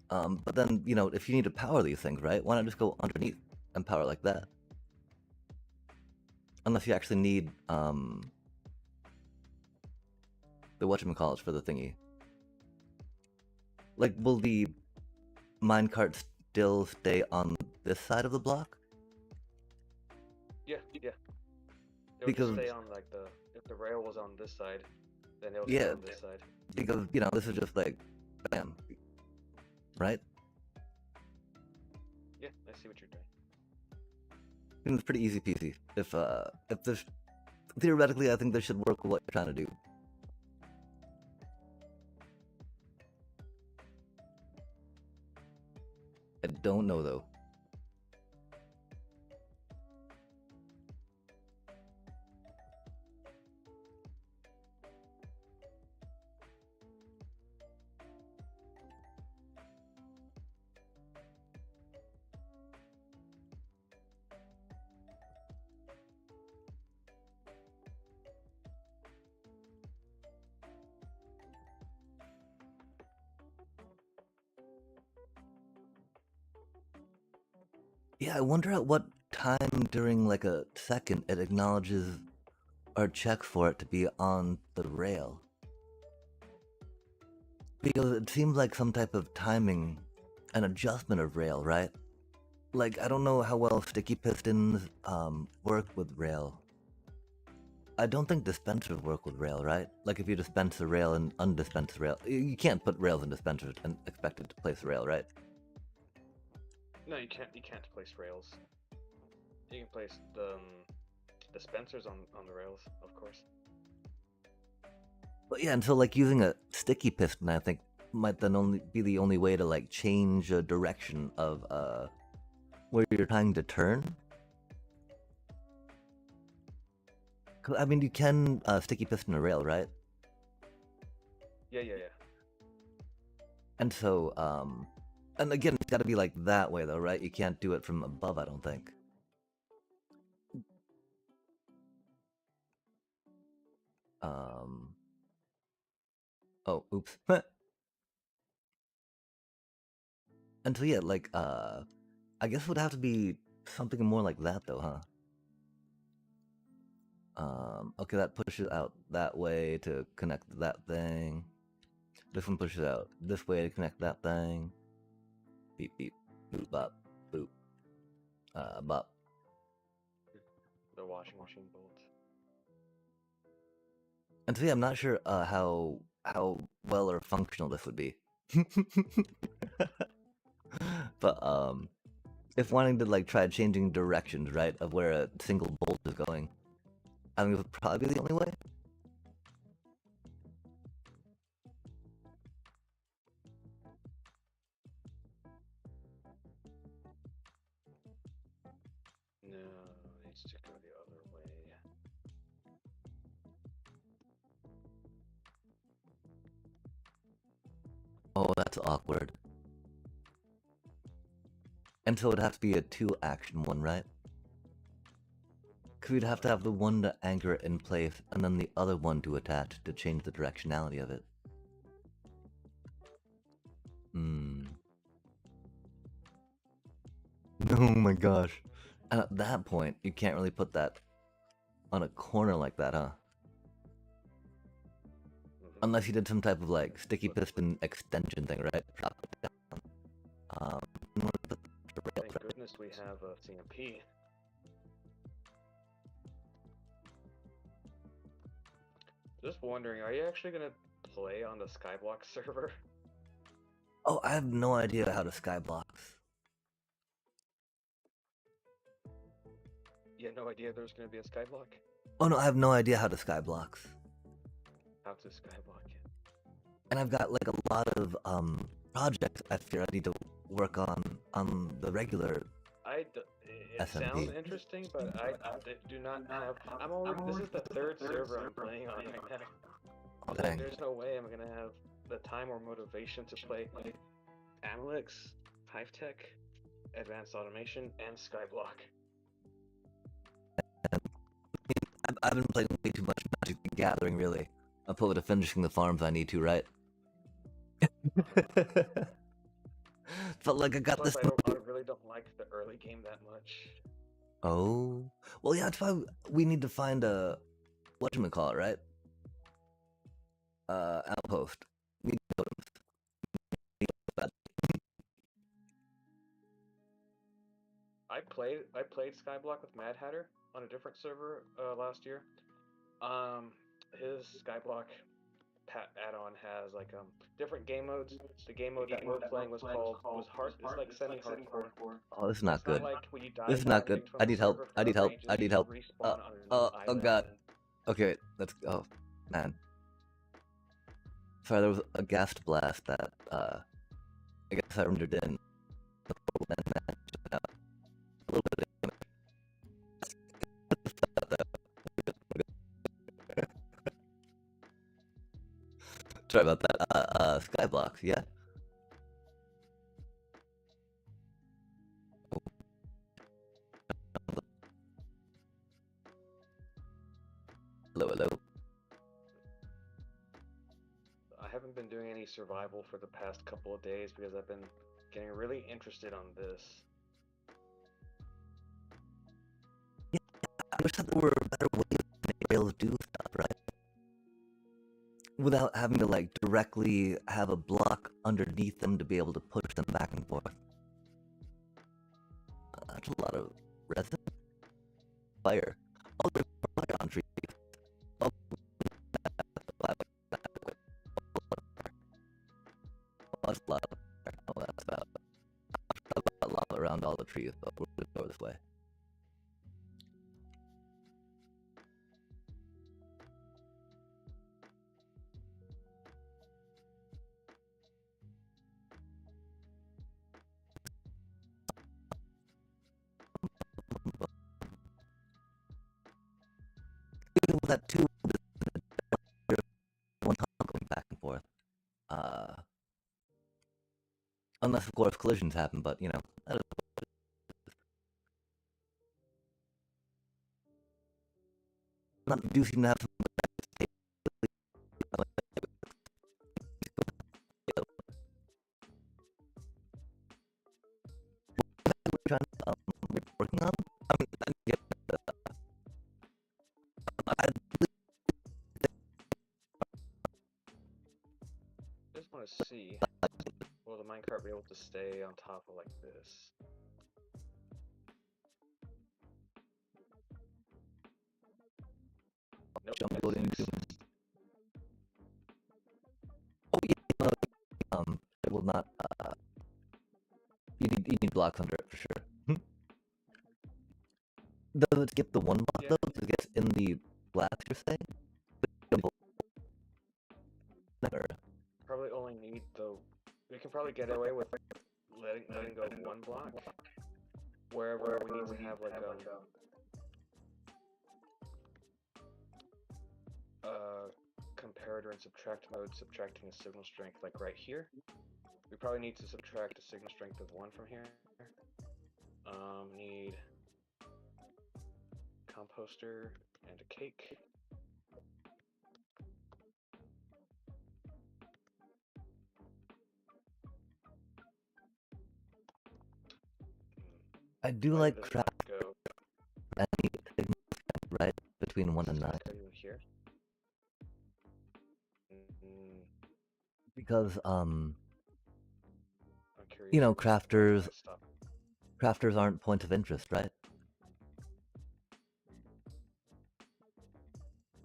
But then, you know, if you need to power these things, right? Why not just go underneath and power like that? Unless you actually need the whatchamacallits for the thingy. Like, will the minecart still stay on this side of the block? Yeah. It would Because- just stay on like if the rail was on this side, then it would Yeah. stay on this side. Because, you know, this is just like, bam, right? Yeah, I see what you're doing. And it's pretty easy peasy. If this, theoretically, I think this should work with what you're trying to do. I don't know though. Yeah, I wonder at what time during like a second it acknowledges or checks for it to be on the rail. Because it seems like some type of timing and adjustment of rail, right? Like, I don't know how well sticky pistons work with rail. I don't think dispensers work with rail, right? Like if you dispense a rail and undispense a rail, you can't put rails in dispensers and expect it to place a rail, right? No, you can't. You can't place rails. You can place the dispensers on the rails, of course. But yeah, and so like using a sticky piston, I think might then only be the only way to like change a direction of where you're trying to turn. 'Cause, I mean, you can sticky piston a rail, right? Yeah. And so and again, it's got to be like that way though, right? You can't do it from above, I don't think. Oh, oops. And so yeah, like I guess it would have to be something more like that though, huh? Okay, that pushes out that way to connect that thing. This one pushes out this way to connect that thing. Beep beep, boop bop, boop, bop. The washing machine bolts. And so yeah, I'm not sure how well or functional this would be. But if wanting to like try changing directions, right, of where a single bolt is going, I think it would probably be the only way. No, it needs to go the other way. Oh, that's awkward. And so it'd have to be a 2-action one, right? Because we'd have to have the one to anchor it in place, and then the other one to attach to change the directionality of it. Oh my gosh. And at that point, you can't really put that on a corner like that, huh? Unless you did some type of like sticky piston extension thing, right? Drop it down. Thank goodness we have a CMP. Just wondering, are you actually gonna play on the Skyblock server? Oh, I have no idea how to skyblocks. You had no idea there was gonna be a Skyblock? Oh no, I have no idea how to skyblocks. How to Skyblock it? And I've got like a lot of projects I fear I need to work on the regular. It sounds interesting, but I do not have. I'm already. This is the third server I'm playing on right now. Oh, dang. There's no way I'm gonna have the time or motivation to play Amalex, HiveTech, Advanced Automation, and Skyblock. I've been playing way too much Magic gathering, really. I'll put it to finishing the farms I need to, right? Felt like I got Plus, this. I really don't like the early game that much. Oh, well, yeah, that's why we need to find a whatchamacallit, right? Outpost. We need totems. I played Skyblock with Mad Hatter on a different server last year. His Skyblock add-on has like different game modes. The game mode that we were playing was hard. It's like semi-hardcore. Oh, this is So not it's good. not like when you die, This is you get not good. kicked from I the need help. server I need forever. help. You I just need help. respawn on a new Oh island. god. Okay, let's. Oh, man. Sorry, there was a gas blast that I guess I rendered in. A little bit. Sorry about that. Skyblocks, yeah. Hello, hello. I haven't been doing any survival for the past couple of days because I've been getting really interested on this. Yeah, I wish that there were better ways to be able to do stuff, right? Without having to, like, directly have a block underneath them to be able to push them back and forth. That's a lot of resin. Fire. Oh, there's fire on trees. Oh, that's a lot of fire. Oh, that's about lava around all the trees, but we're gonna go this way. With that too, one tunnel going back and forth. Unless of course collisions happen, but you know, that is not do seem to have some working on. I mean, I Just want to see, will the minecart be able to stay on top of like this? Nope, jump into. it's Oh yeah, it will not. You need blocks under it for sure. Does it skip the one block Yeah. though? Does it get in the blast? You're saying? Never. Probably only need the. We can probably get away with letting go of one block. Wherever we need to have like comparator and subtract mode, subtracting a signal strength like right here. We probably need to subtract a signal strength of 1 from here. Need composter and a cake. I do Why like does craft not go any signal right between 1 and 9 here? because I'm curious you know, why crafters stop. aren't points of interest, right?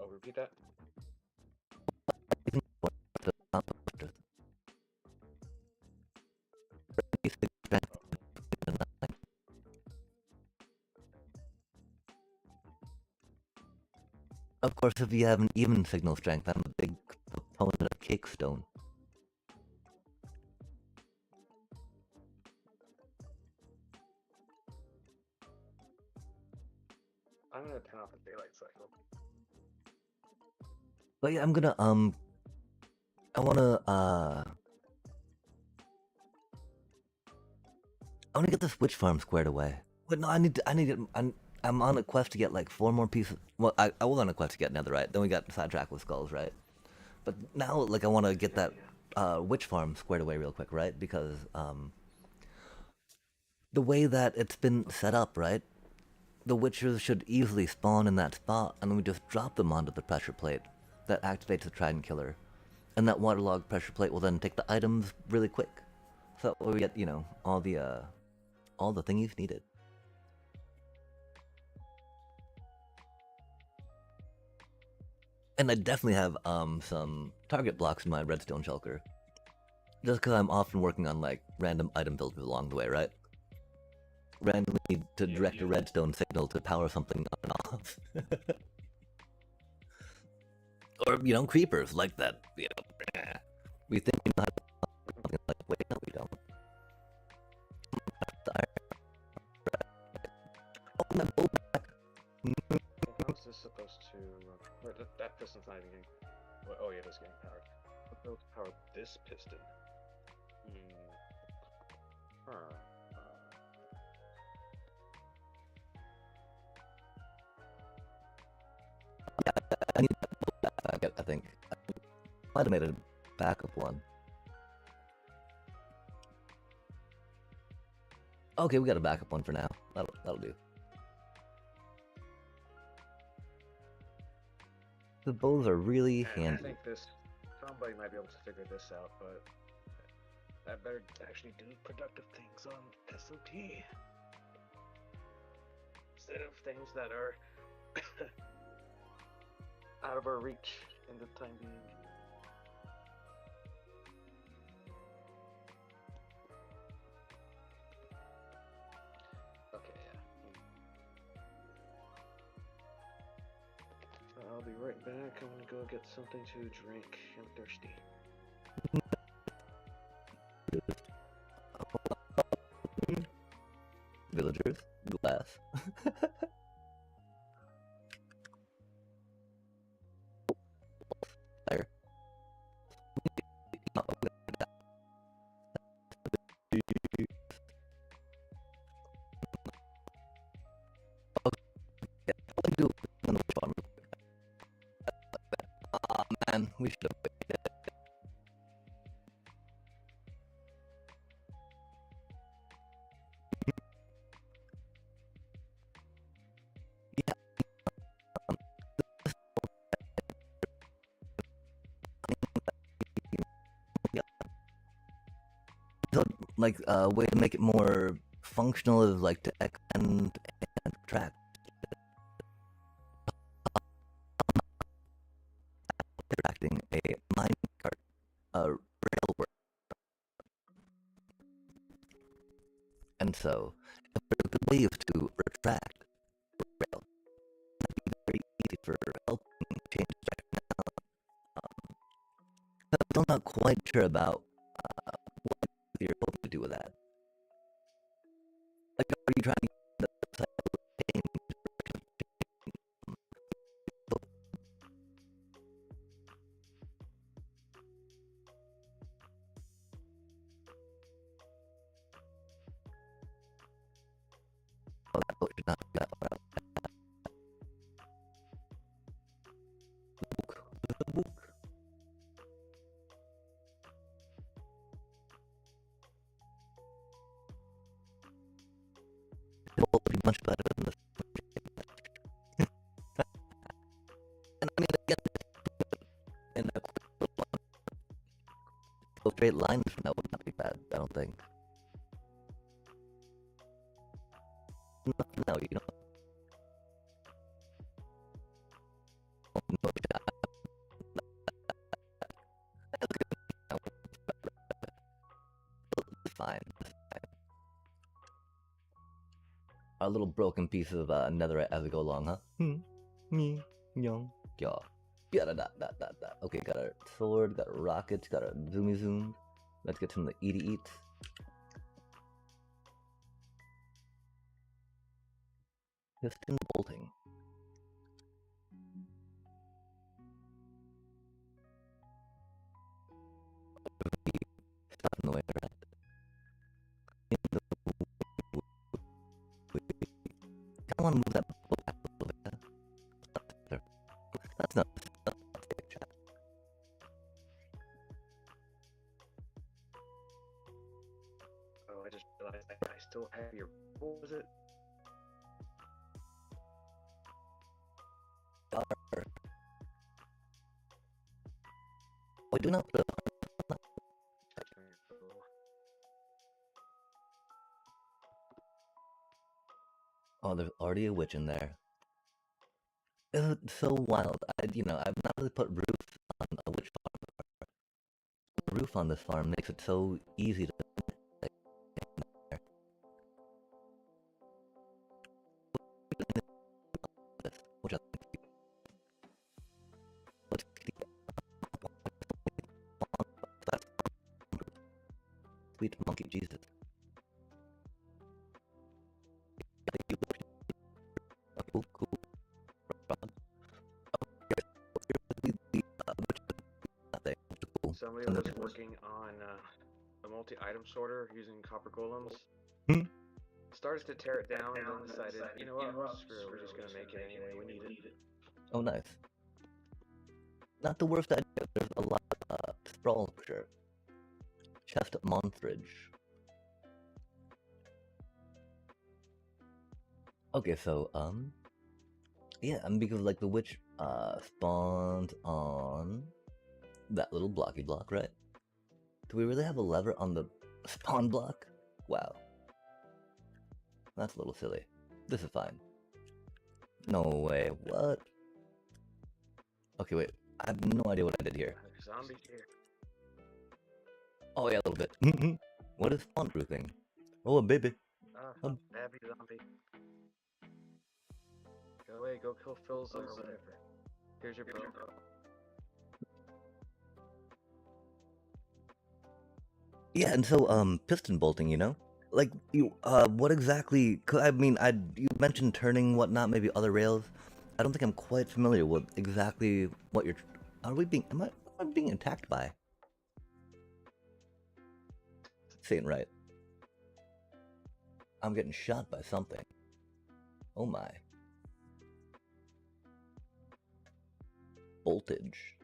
Oh, repeat that. Of course, if you have an even signal strength, I'm a big proponent of cake stone. I'm gonna turn off the daylight cycle. But yeah, I'm gonna I wanna get the switch farm squared away. But no, I need it. I'm on a quest to get like 4 more pieces. Well, I was on a quest to get netherite. Then we got sidetracked with skulls, right? But now, like, I want to get that witch farm squared away real quick, right? Because the way that it's been set up, right? The witchers should easily spawn in that spot, and then we just drop them onto the pressure plate that activates the trident killer, and that waterlogged pressure plate will then take the items really quick, so that we get all the thingies needed. And I definitely have some target blocks in my redstone shulker, just because I'm often working on like random item builds along the way, right? Randomly to direct a redstone signal to power something on and off. Or, creepers like that. We think we know how to do something like, wait, no, we don't. Oh, my bow back. How is this supposed to... Wait, that piston's not even getting... Oh yeah, it is getting powered. What will power this piston? I need that bow back, I think. I might have made a backup one. Okay, we got a backup one for now. That'll do. The bows are really handy. I think somebody might be able to figure this out, but I better actually do productive things on SOT instead of things that are out of our reach in the time being. Okay, yeah. I'll be right back. I'm gonna go get something to drink. I'm thirsty. Villagers, glass. Fire. Oh man, we should have waited. Yeah. So, like a way to make it more functional is like to extend and track. Interacting a minecart, rail work. And so, if there's a way to retract rail, that'd be very easy for helping change direction. I'm still not quite sure about what you're hoping to do with that. Like, are you trying to get the cycle change direction? Oh, that boat should not be that far out. The book. It will be much better than this. And I mean, again, in a quick little one, straight lines from that would not be bad, I don't think. Not for now, Oh, no, it's fine. Our little broken piece of netherite as we go along, huh? Okay, got our sword, got our rockets, got our zoomy zoom. Let's get some of the eaty eats. Piston bolting. Stuff in the way, right? I want to move that boat back a little bit. That's not safe, chat. Oh, I just realized I still have your. What was it? We do not put Oh, there's already a witch in there. It's so wild. I've not really put roofs on a witch farm. The roof on this farm makes it so easy to which I sweet monkey Jesus. Cool, cool. Somebody was working on a multi-item sorter using copper golems. Started to tear it down and then decided, you know what, screw it, we're just gonna make it anyway, we need it. Oh, nice. Not the worst idea. There's a lot of sprawl for sure. Chest at Monthridge. Okay, so, yeah, because, like, the witch, spawns on that little blocky block, right? Do we really have a lever on the spawn block? Wow. That's a little silly. This is fine. No way, what? Okay, wait, I have no idea what I did here. Zombie here. Oh yeah, a little bit. What is spawn proofing? Oh, a baby. Abby zombie. Go away, go kill Phil's or whatever. Here's your bow. Yeah, and so, piston bolting, you know? Like, what exactly, I mean, you mentioned turning whatnot, maybe other rails. I don't think I'm quite familiar with exactly what you're, am I being attacked by? This ain't right. I'm getting shot by something. Oh my. Voltage.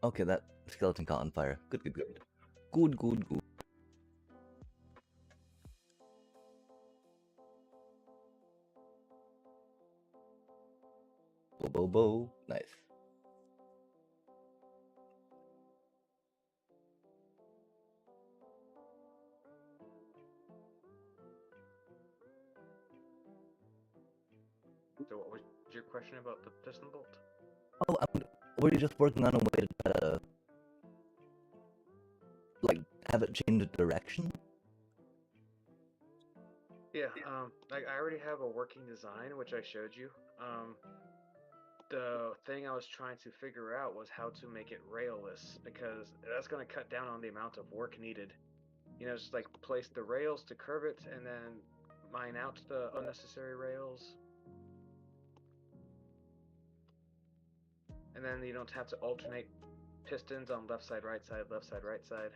Okay, that skeleton caught on fire. Good, good, good. Good, good, good. Bo, bo, bo. Nice. So what was your question about the piston bolt? Oh, were you just working on a way to, like, have it change direction? Yeah, like I already have a working design, which I showed you. The thing I was trying to figure out was how to make it railless, because that's going to cut down on the amount of work needed. You know, just like place the rails to curve it and then mine out the unnecessary rails. And then you don't have to alternate pistons on left side, right side, left side, right side.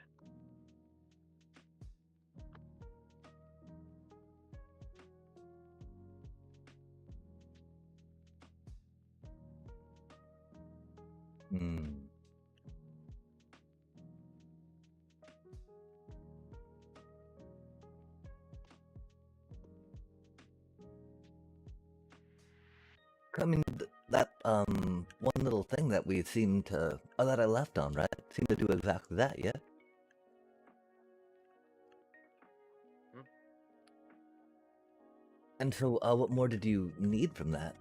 Hmm. I mean, that, one little thing that we seem to, that I left on, right? Seemed to do exactly that, yeah? And so, what more did you need from that?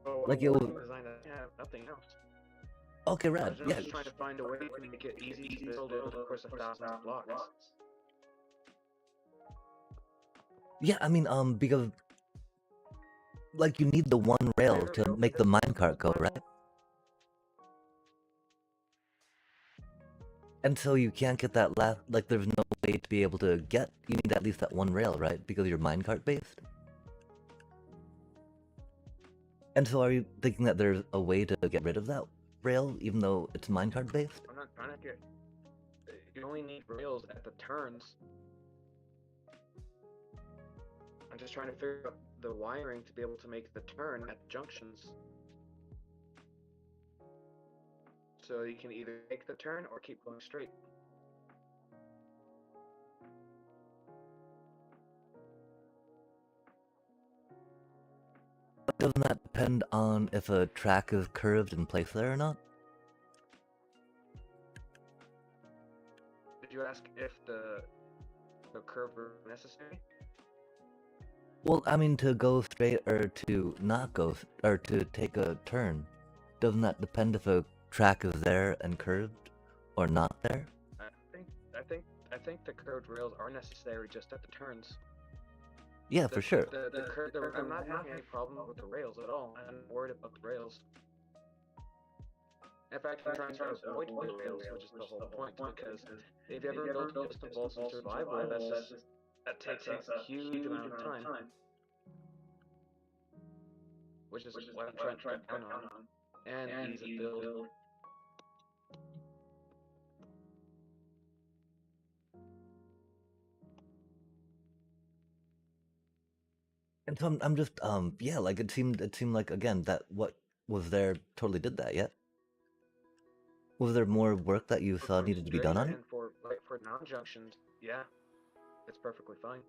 Oh, Like it was design that have nothing else. okay, I rad. was Yeah, just trying to find a way to make it easy to build over the course of thousands of blocks. yeah. I mean, because like you need the one rail to make the minecart go, right? And so you can't get that last. Like, there's no way to be able to get. You need at least that one rail, right? Because you're minecart based. And so, are you thinking that there's a way to get rid of that rail, even though it's minecart based? I'm not trying to get. You only need rails at the turns. I'm just trying to figure out the wiring to be able to make the turn at junctions. So you can either make the turn or keep going straight. Doesn't that depend on if a track is curved and placed there or not? Did you ask if the curve were necessary? Well, I mean, to go straight or to not go, or to take a turn, doesn't that depend if a track is there and curved or not there? I think the curved rails are necessary just at the turns. Yeah, for sure. I'm not having any problem with the rails at all. I'm not worried about the rails. In fact, I'm trying to avoid the rails, which is the whole point. Because if you ever build piston bolts in survival, that takes a huge amount of time. Which is what I'm trying to cut down on. And ease of build. And so I'm just yeah, like it seemed like again that what was there totally did that, yeah? Was there more work that you thought needed to be done on it? And for non-junctions, yeah, it's perfectly fine.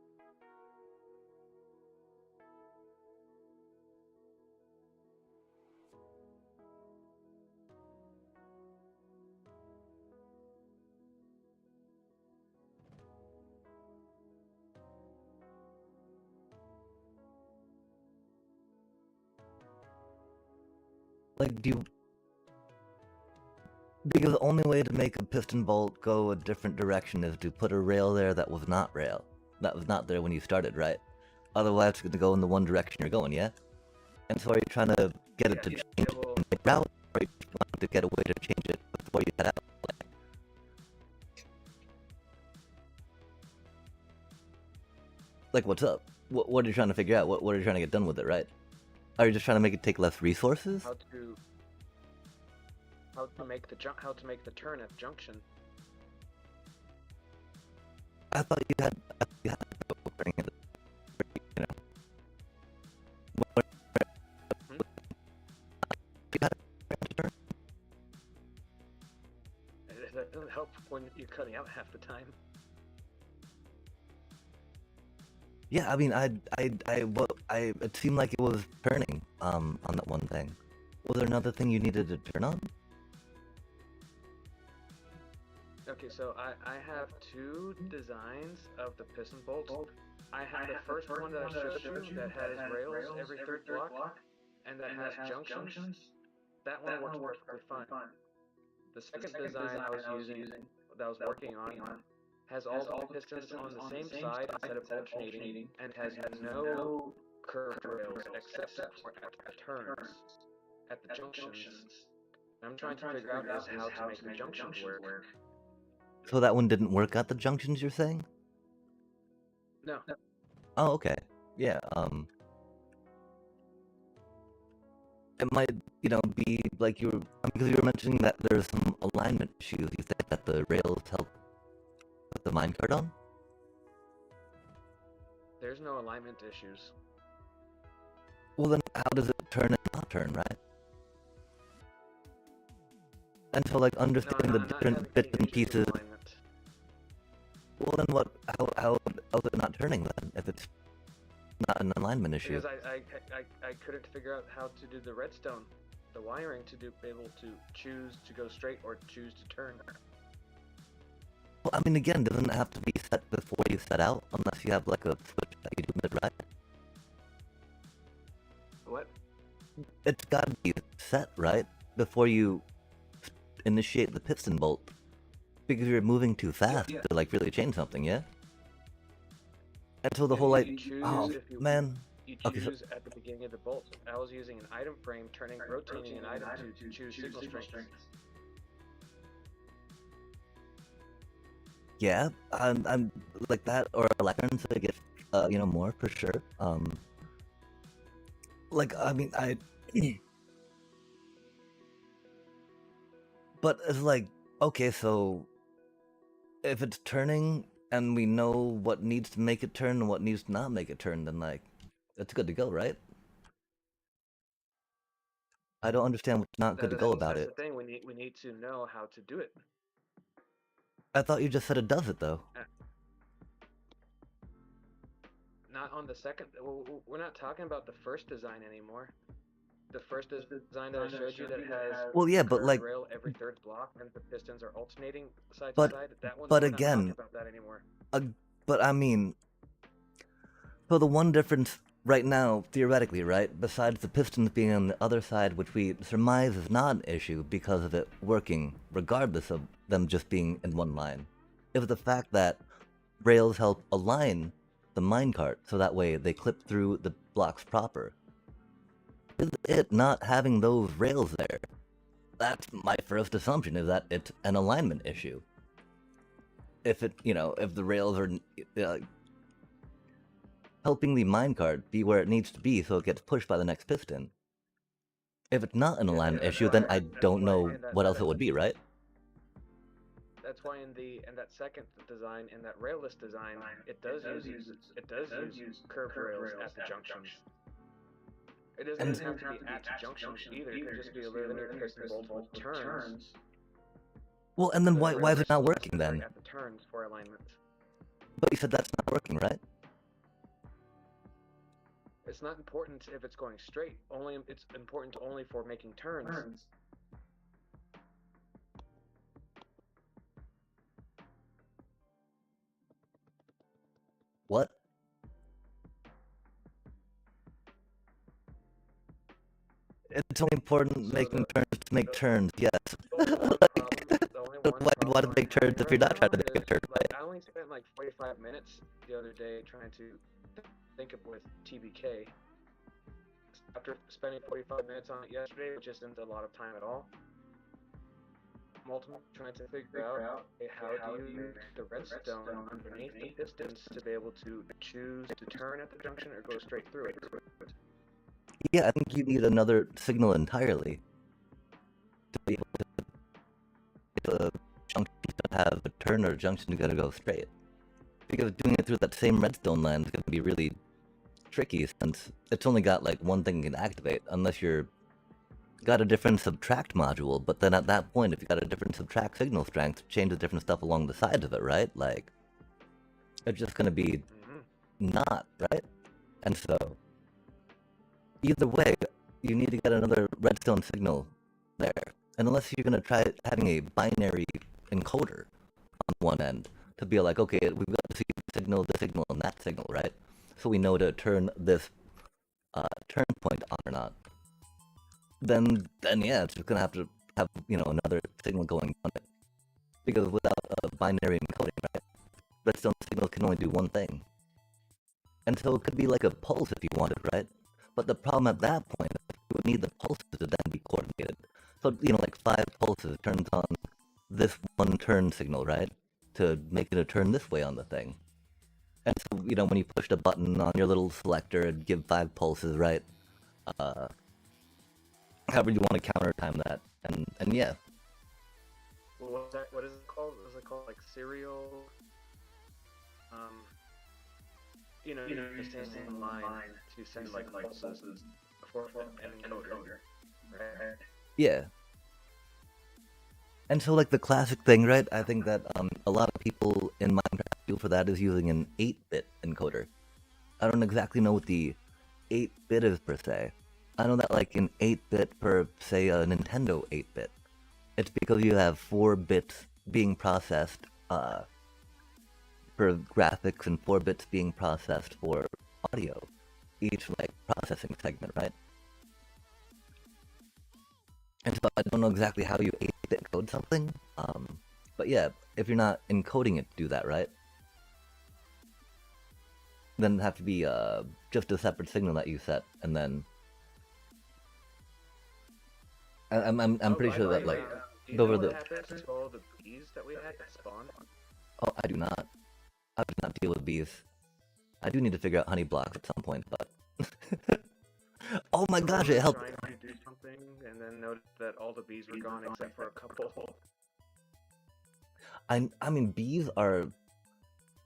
Like, do you... Because the only way to make a piston bolt go a different direction is to put a rail there that was not rail. That was not there when you started, right? Otherwise it's going to go in the one direction you're going, yeah? And so are you trying to get it to change its route, or you want to get a way to change it before you head out? Like, what's up? What are you trying to figure out? What are you trying to get done with it, right? Are you just trying to make it take less resources? How to make the turn at junction. I thought you had to bring it, you know. That doesn't help when you're cutting out half the time. Yeah, I mean, it seemed like it was turning, on that one thing. Was there another thing you needed to turn on? Okay, so I have two designs of the piston bolts. I have the first one that I showed you that has rails every third block, and that has junctions. That one works perfectly fine. The second design I was using, that I was working on, has all the pistons on the same side instead of alternating, and has no curved rails except for at the turns, at the junctions. I'm trying to figure out is how to make the junctions work. So that one didn't work at the junctions, you're saying? No. Oh, okay. Yeah, it might, be like because you were mentioning that there's some alignment issues. You said that the rails help put the minecart on? There's no alignment issues. Well, then how does it turn and not turn, right? And so, like, understanding the different bits and pieces... Well, then what, how is it not turning then, if it's not an alignment issue? Because I couldn't figure out how to do the redstone, the wiring to be able to choose to go straight or choose to turn. Well, I mean, again, doesn't it have to be set before you set out, unless you have, like, a switch that you do mid-right? What? It's gotta be set, right? Before you initiate the piston bolt. Because you're moving too fast to, like, really change something, yeah? And so the whole, like, man. You choose at the beginning of the bolt. I was using an item frame, rotating an item to choose signal strength. Yeah, I'm like that, or electrons to get, more for sure. Like, I mean, But it's like, okay, so if it's turning and we know what needs to make it turn and what needs to not make it turn, then like, it's good to go, right? I don't understand what's not good to go about That's it. the thing. We need to know how to do it. I thought you just said it does it though. Not on the second. We're not talking about the first design anymore. The first design that I showed you that has Well, yeah, but curved like, rail every third block and the pistons are alternating side to but side. That one, but we're not talking again, about that anymore. but I mean, so the one difference right now, theoretically, right, besides the pistons being on the other side, which we surmise is not an issue because of it working, regardless of them just being in one line, is the fact that rails help align the minecart so that way they clip through the blocks proper. Is it not having those rails there? That's my first assumption, is that it's an alignment issue. If it, if the rails are helping the minecart be where it needs to be so it gets pushed by the next piston. If it's not an alignment issue, then I don't know what else it would be, right? That's why in that second design, in that railless design, it does use curved rails at the junctions. It doesn't even have to be at junctions either. It could just be a linear piston bolt with turns. Well, and then why is it not working then? At the turns for alignment. But you said that's not working, right? It's not important if it's going straight. It's important only for making turns. What? It's only important making turns to make turns, yes. Why to make turns if you're not trying to make a turn, right? I only spent like 45 minutes the other day trying to think up with TBK. After spending 45 minutes on it yesterday, which isn't a lot of time at all, I'm ultimately trying to figure out how do you use the redstone underneath the pistons to be able to choose to turn at the junction or go straight through it. Yeah, I think you need another signal entirely to be able to the junction to have a turn or a junction to go straight. Because doing it through that same redstone line is going to be really tricky since it's only got like one thing you can activate unless you're got a different subtract module, but then at that point if you got a different subtract signal strength, change the different stuff along the sides of it, right? Like, it's just gonna be not, right? And so, either way, you need to get another redstone signal there. And unless you're gonna try having a binary encoder on one end to be like, okay, we've got to see this signal, and that signal, right? So we know to turn this turn point on or not. Then yeah, it's just gonna have to have another signal going on it, because without a binary encoding, right, redstone signal can only do one thing, and so it could be like a pulse if you wanted, right? But the problem at that point is you would need the pulses to then be coordinated. So like 5 pulses turns on this one turn signal, right, to make it a turn this way on the thing. And so when you pushed a button on your little selector, it'd give 5 pulses, right? However you want to counter time that, and yeah. What is it called? Is it called like serial? You're standing in line to send like pulses for an encoder, right? Yeah. And so like the classic thing, right? I think that a lot of people in Minecraft do for that is using an 8-bit encoder. I don't exactly know what the 8-bit is per se. I know that like an 8-bit for, say, a Nintendo 8-bit, it's because you have 4 bits being processed for graphics and 4 bits being processed for audio, each like processing segment, right? And so I don't know exactly how you 8-bit code something, but yeah, if you're not encoding it to do that, right? Then it'd have to be just a separate signal that you set, and then I'm pretty sure that like those are the. Happens to all the bees that we had that spawned? Oh, I do not. I do not deal with bees. I do need to figure out honey blocks at some point, but oh my gosh, it helped. thing, and then noticed that all the bees were gone except for a couple. I mean, bees are.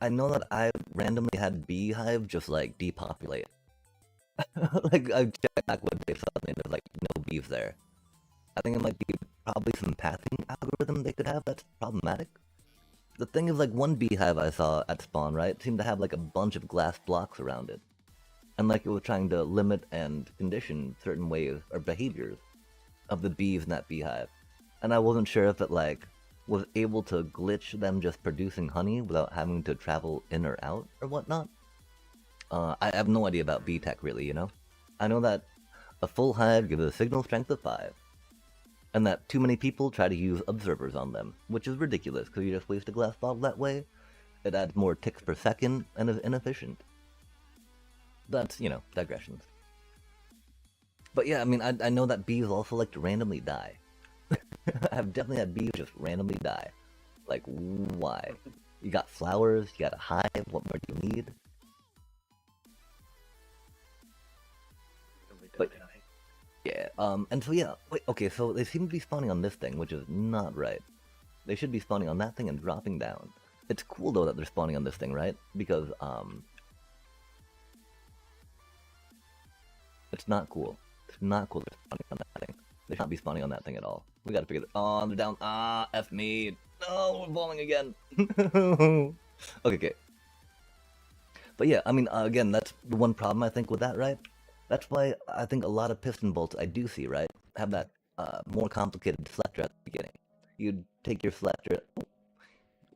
I know that I randomly had beehive just like depopulate. Like I checked back one day suddenly and there's like no bees there. I think it might be probably some pathing algorithm they could have that's problematic. The thing is, like, one beehive I saw at spawn, right, seemed to have like a bunch of glass blocks around it. And like it was trying to limit and condition certain ways or behaviors of the bees in that beehive. And I wasn't sure if it like was able to glitch them just producing honey without having to travel in or out or whatnot. I have no idea about bee tech really, you know? I know that a full hive gives a signal strength of 5. And that too many people try to use observers on them, which is ridiculous because you just waste a glass bottle that way. It adds more ticks per second and is inefficient. That's, you know, digressions. But yeah, I mean, I know that bees also like to randomly die. I've definitely had bees just randomly die. Like, why? You got flowers, you got a hive, what more do you need? But, yeah, and so yeah, wait, okay, so they seem to be spawning on this thing, which is not right. They should be spawning on that thing and dropping down. It's cool though that they're spawning on this thing, right? Because, it's not cool. It's not cool they're spawning on that thing. They should not be spawning on that thing at all. We gotta figure that. Oh, they're down. Ah, F me. No, we're falling again. Okay. But yeah, I mean, again, that's the one problem I think with that, right? That's why I think a lot of piston bolts I do see, right, have that more complicated selector at the beginning. You'd take your selector. Oh,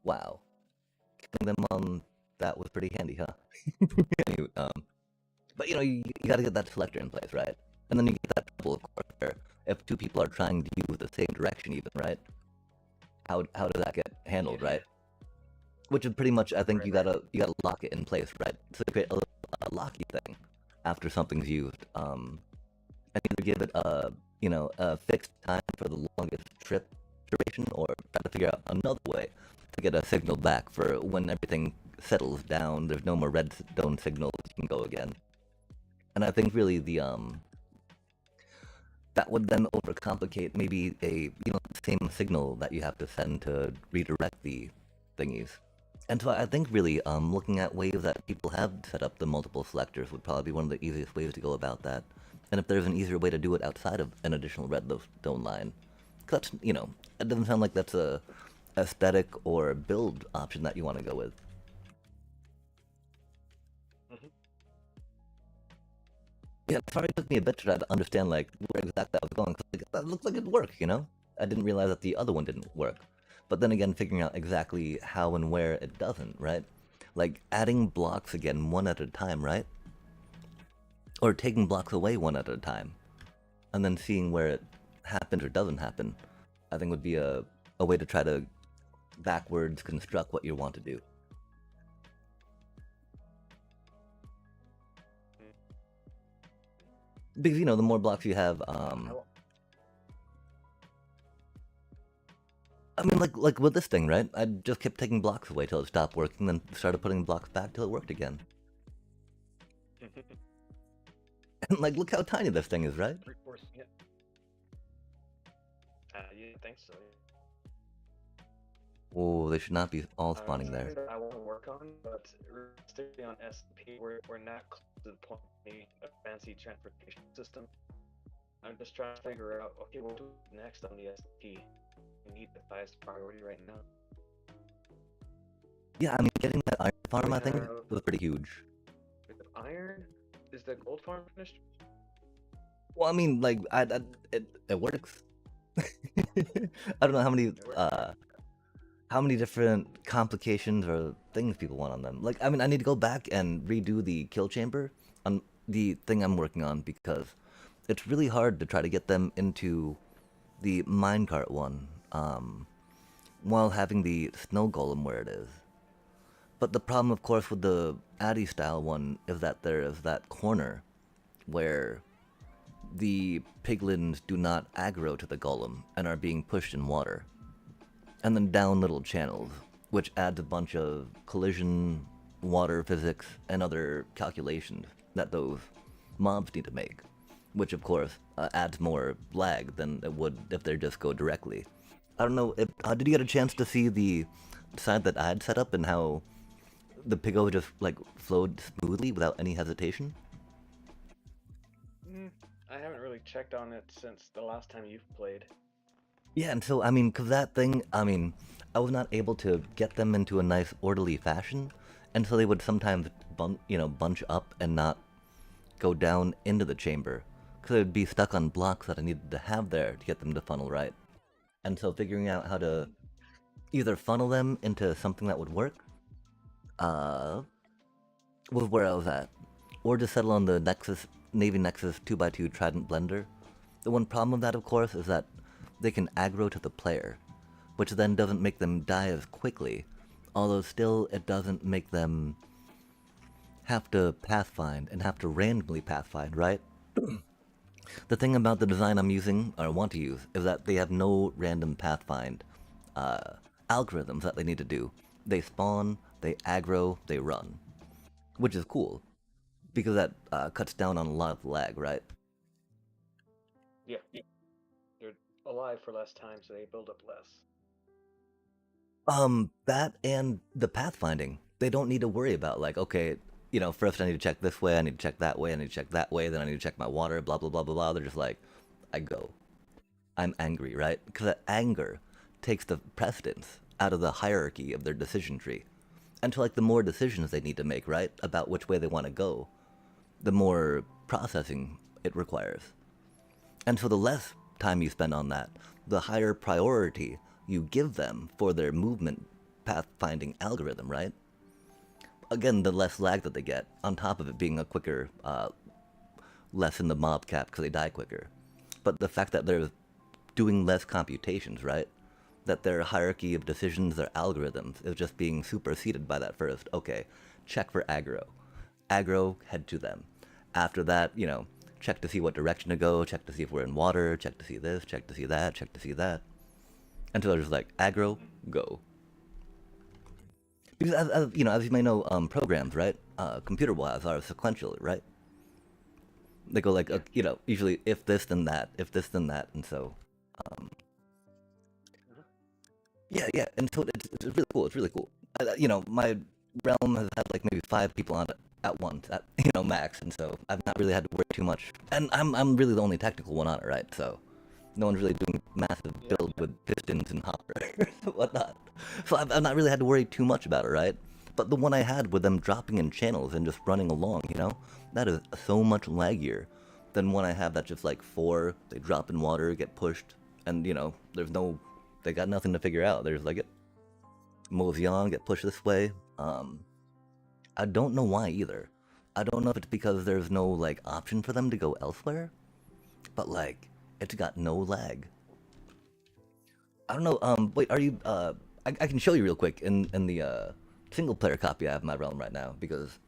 wow. Killing them on that was pretty handy, huh? Anyway, but you know, you gotta get that selector in place, right? And then you get that trouble, of course, where if two people are trying to use the same direction even, right? How does that get handled, right? Which is pretty much, I think, you gotta lock it in place, right? So create a little locky thing after something's used, and either give it a, you know, a fixed time for the longest trip duration, or try to figure out another way to get a signal back for when everything settles down, there's no more redstone signals, you can go again. And I think really the, that would then overcomplicate maybe a, you know, same signal that you have to send to redirect the thingies. And so I think really, looking at ways that people have set up the multiple selectors would probably be one of the easiest ways to go about that. And if there's an easier way to do it outside of an additional redstone line, 'cause that's, you know, it doesn't sound like that's a aesthetic or build option that you want to go with. Yeah, sorry it took me a bit to try to understand like where exactly I was going. 'Cause, like, that looks like it worked, you know? I didn't realize that the other one didn't work. But then again, figuring out exactly how and where it doesn't, right? Like adding blocks again one at a time, right? Or taking blocks away one at a time. And then seeing where it happens or doesn't happen, I think would be a way to try to backwards construct what you want to do. Because, you know, the more blocks you have, I mean, like with this thing, right? I just kept taking blocks away till it stopped working, then started putting blocks back till it worked again. And like, look how tiny this thing is, right? Yeah. You think so? Oh, they should not be all spawning there. That I want to work on, but realistically on SP, we're not close to the point of a fancy transportation system. I'm just trying to figure out, okay, what do we do next on the SP? We need the highest priority right now. Yeah, I mean, getting that iron farm, I think, was pretty huge. Iron? Is the gold farm finished? Well, I mean, like, it works. I don't know how many different complications or things people want on them. Like, I mean, I need to go back and redo the kill chamber on the thing I'm working on because it's really hard to try to get them into the minecart one while having the snow golem where it is. But the problem, of course, with the Addy style one is that there is that corner where the piglins do not aggro to the golem and are being pushed in water. And then down little channels, which adds a bunch of collision, water physics, and other calculations that those mobs need to make. which of course adds more lag than it would if they just go directly. I don't know if did you get a chance to see the side that I had set up and how the Pigo just like flowed smoothly without any hesitation? I haven't really checked on it since the last time you've played. Yeah, and so I mean, cause that thing, I mean, I was not able to get them into a nice orderly fashion, and so they would sometimes bunch up and not go down into the chamber, because they'd be stuck on blocks that I needed to have there to get them to funnel right. And so figuring out how to either funnel them into something that would work, uh, was where I was at, or just settle on the Navy Nexus 2x2 Trident Blender. The one problem with that, of course, is that they can aggro to the player, which then doesn't make them die as quickly, although still it doesn't make them have to pathfind and have to randomly pathfind, right? The thing about the design I'm using, or want to use, is that they have no random pathfind algorithms that they need to do. They spawn, they aggro, they run, which is cool, because that cuts down on a lot of lag, right? Yeah. They're alive for less time, so they build up less. That and the pathfinding. They don't need to worry about, like, okay, first I need to check this way, I need to check that way, I need to check that way, then I need to check my water, blah, blah, blah, blah, blah. They're just like, I go. I'm angry, right? Because that anger takes the precedence out of the hierarchy of their decision tree. And so, like, the more decisions they need to make, right, about which way they want to go, the more processing it requires. And so the less time you spend on that, the higher priority you give them for their movement pathfinding algorithm, right? Again, the less lag that they get, on top of it being a quicker, less in the mob cap because they die quicker. But the fact that they're doing less computations, right? That their hierarchy of decisions, their algorithms, is just being superseded by that first. Okay, check for aggro. Aggro, head to them. After that, check to see what direction to go, check to see if we're in water, check to see this, check to see that, check to see that. Until they're just like, aggro, go. Because as you may know, programs, right? Computer-wise are sequential, right? They go like, usually if this then that, if this then that, and so, yeah, and so it's really cool. It's really cool. My realm has had like maybe 5 people on it at once, at max, and so I've not really had to worry too much. And I'm really the only technical one on it, right? So no one's really doing massive builds with pistons and hoppers and whatnot. So I've not really had to worry too much about it, right? But the one I had with them dropping in channels and just running along, that is so much laggier than one I have that's just like 4, they drop in water, get pushed, and they got nothing to figure out. They're just like, mosey on, get pushed this way. I don't know why either. I don't know if it's because there's no like option for them to go elsewhere, but like it's got no lag. I don't know. Wait, are you? I can show you real quick in the single player copy I have in my realm right now because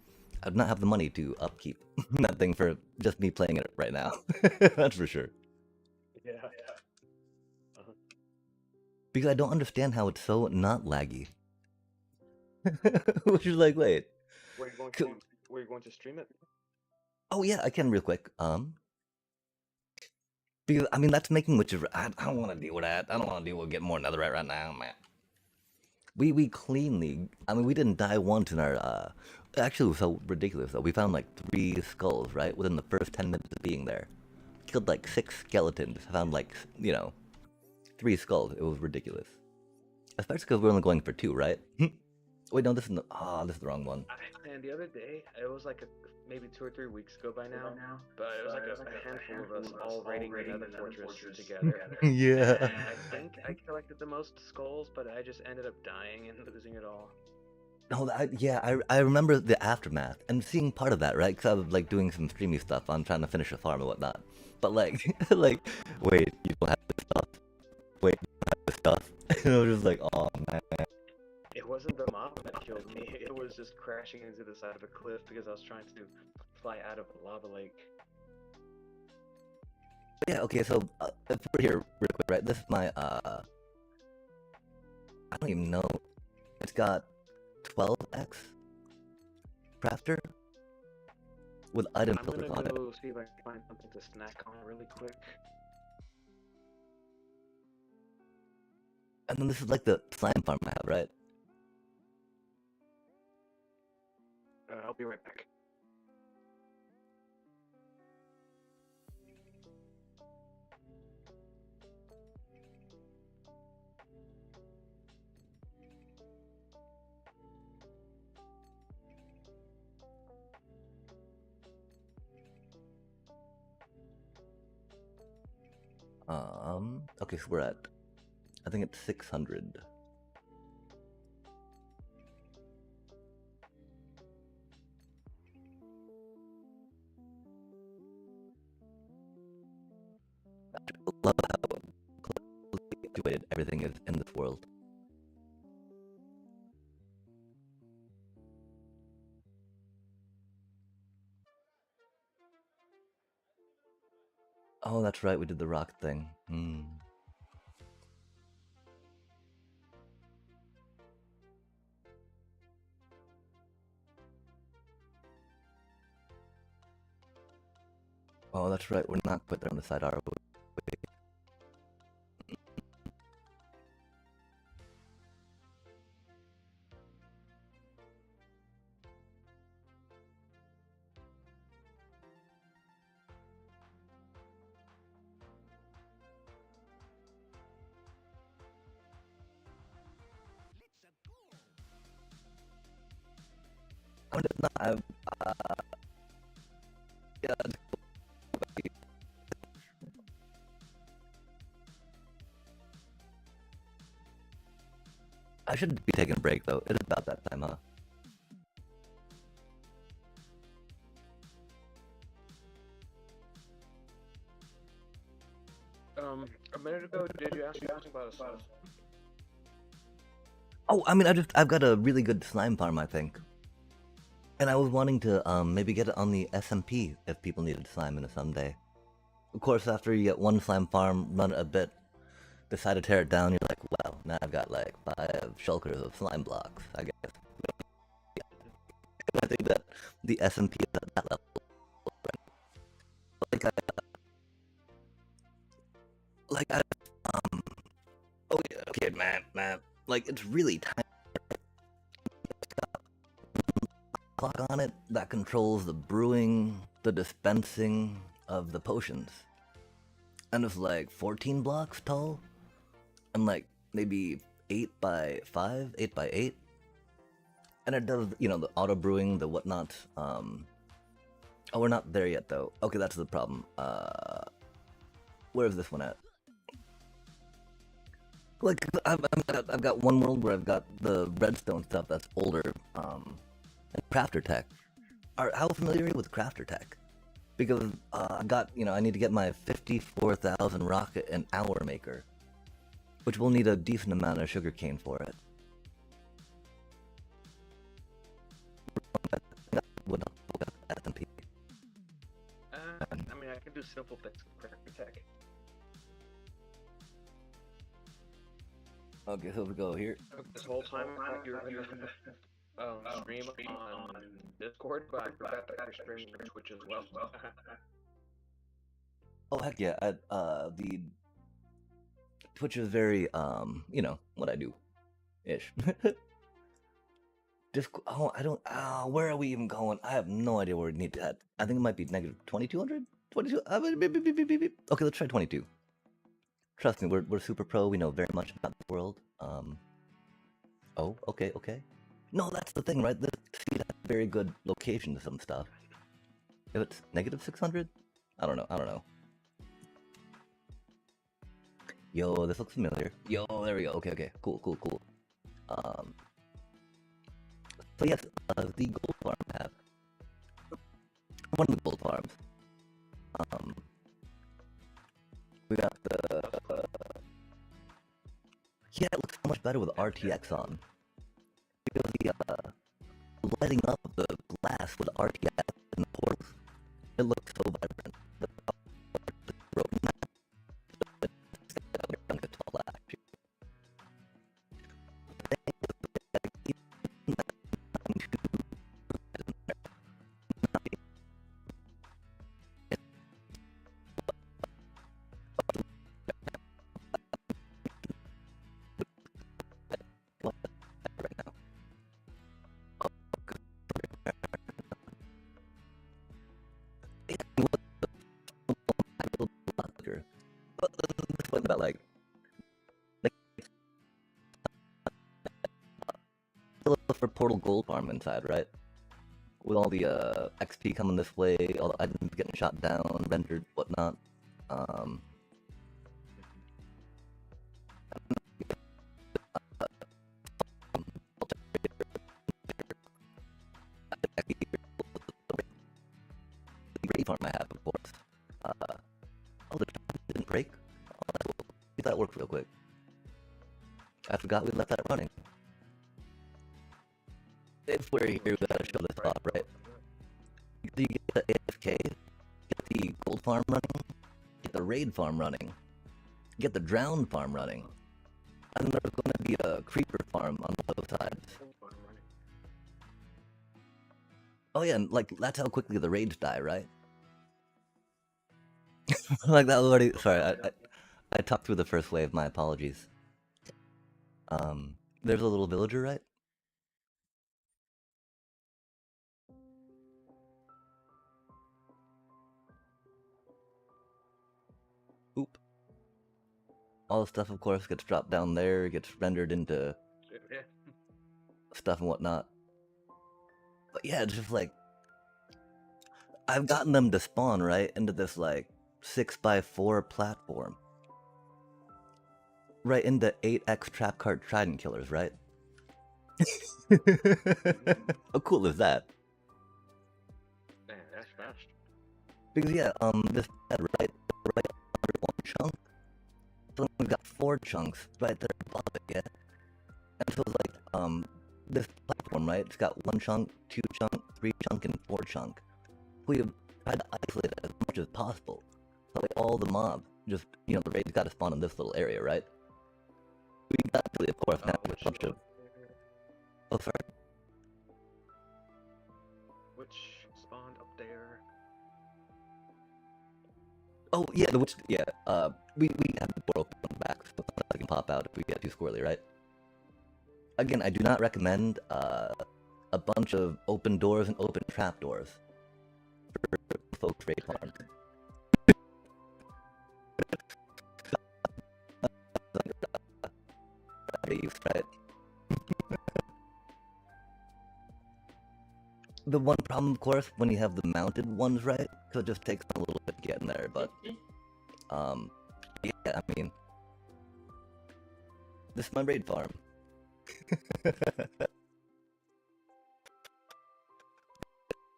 I do not have the money to upkeep that thing for just me playing it right now. That's for sure. Yeah. Because I don't understand how it's so not laggy. Which is like, wait. Were you going to stream it? Oh yeah, I can real quick. Because I mean that's making I don't want to deal with that. I don't want to deal with getting more netherite right now, man. We cleanly. I mean, we didn't die once in our. Actually, it was so ridiculous though. We found like 3 skulls right within the first 10 minutes of being there. Killed like 6 skeletons. Found like 3 skulls. It was ridiculous. Especially because we're only going for 2, right? Wait, no, this is the wrong one. And the other day, it was like maybe 2 or 3 weeks ago by now, but it was like a handful of us all raiding another fortress together. Yeah. And I think I collected the most skulls, but I just ended up dying and losing it all. No, I remember the aftermath and seeing part of that, right? Because I was like doing some streamy stuff on trying to finish a farm and whatnot. But like, wait, you don't have this stuff. Wait, you don't have this stuff. And I was just like, oh man. It wasn't the mob that killed me. It was just crashing into the side of a cliff because I was trying to fly out of a lava lake. Yeah. Okay. So if we're here real quick, right? This is my I don't even know. It's got 12x crafter, with item I'm filters gonna on it. go see if I can find something to snack on really quick. And then this is like the slime farm I have, right? I'll be right back. Okay, so we're at, I think it's 600. I love how situated everything is in this world. Oh, that's right, we did the rock thing. Oh, that's right, we're not quite there on the side, are we? Oh, no, yeah, I should be taking a break though. It is about that time, huh? A minute ago, did you ask me about a slime? Oh, I mean, I've got a really good slime farm, I think. And I was wanting to maybe get it on the SMP if people needed slime in it someday. Of course, after you get one slime farm, run it a bit, decide to tear it down, you're like, well, now I've got like 5 shulkers of slime blocks, I guess. I think that the SMP is at that level. Oh yeah, okay, man. Like, it's really tiny. Clock on it that controls the brewing, the dispensing of the potions. And it's like 14 blocks tall, and like maybe 8 by 5, 8 by 8. And it does, you know, the auto brewing, the whatnot. Oh, we're not there yet though. Okay, that's the problem. Where is this one at? Like, I've got one world where I've got the redstone stuff that's older, and crafter tech. How familiar are you with crafter tech? Because I got, you know, I need to get my 54,000 rocket an hour maker, which will need a decent amount of sugarcane for it. I mean, I can do simple things with crafter tech. Okay, so we go here. This whole time, you're stream on Discord, but I forgot that you're streaming on Twitch as well. Oh heck yeah! The Twitch is very you know what I do, ish. Oh, I don't. Where are we even going? I have no idea where we need to head. I think it might be negative 2200, 22. Okay, let's try 22. Trust me, we're super pro. We know very much about the world. Oh, okay. No, that's the thing, right? This seed has a very good location to some stuff. If it's negative 600, I don't know. Yo, this looks familiar. Yo, there we go. Okay, cool. So yes, the gold farm I have one of the gold farms. We got the yeah, it looks so much better with RTX on. Because the lighting up of the glass with RTX in the portals, it looks so vibrant. talking about like for Portal Gold Farm inside, right? With all the XP coming this way, all the items getting shot down, rendered, whatnot. The great farm I have, of course. Oh, the charm didn't break. Oh, that's cool. See that work real quick. I forgot we left that running. If we're here, we gotta show this off, right? You get the AFK, get the gold farm running, get the raid farm running, get the drowned farm running, and there's gonna be a creeper farm on both sides. Oh yeah, and like that's how quickly the raids die, right? Like that already. Sorry, I talked through the first wave. My apologies. There's a little villager, right? Oop. All the stuff, of course, gets dropped down there, gets rendered into stuff and whatnot. But yeah, it's just like I've gotten them to spawn right into this like 6x4 platform, right into 8x trap card trident killers, right? How cool is that? Man, that's fast. Because yeah, this right under one chunk. So we've got 4 chunks right there above it, yeah. And so it's like this platform, right? It's got 1 chunk, 2 chunk, 3 chunk, and 4 chunk. We've tried to isolate it as much as possible. So like all the mobs, just the raid's got to spawn in this little area, right? We got actually, of course, now a bunch of. Oh, sorry. Which spawned up there? Oh yeah, the witch. Yeah. We have the door open on the back, so I can pop out if we get too squirrely, right? Again, I do not recommend a bunch of open doors and open trapdoors for folks raid farms. Right? The one problem, of course, when you have the mounted ones, right? Because it just takes a little bit to get in there, but yeah, I mean, this is my raid farm.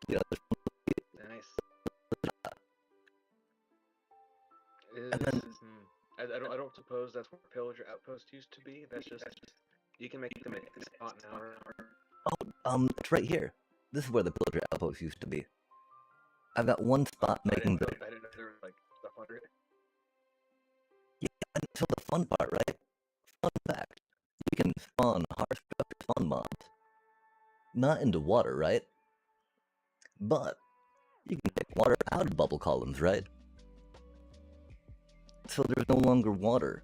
Yeah, Nice. and then I don't suppose that's where Pillager Outpost used to be. That's just you can make them at a spot now. it's right here. This is where the pillager outpost used to be. I've got one spot making the. I didn't know there was like stuff under it. Yeah, until the fun part, right? Fun fact: you can spawn hard structure spawn mobs, not into water, right? But you can take water out of bubble columns, right? So there's no longer water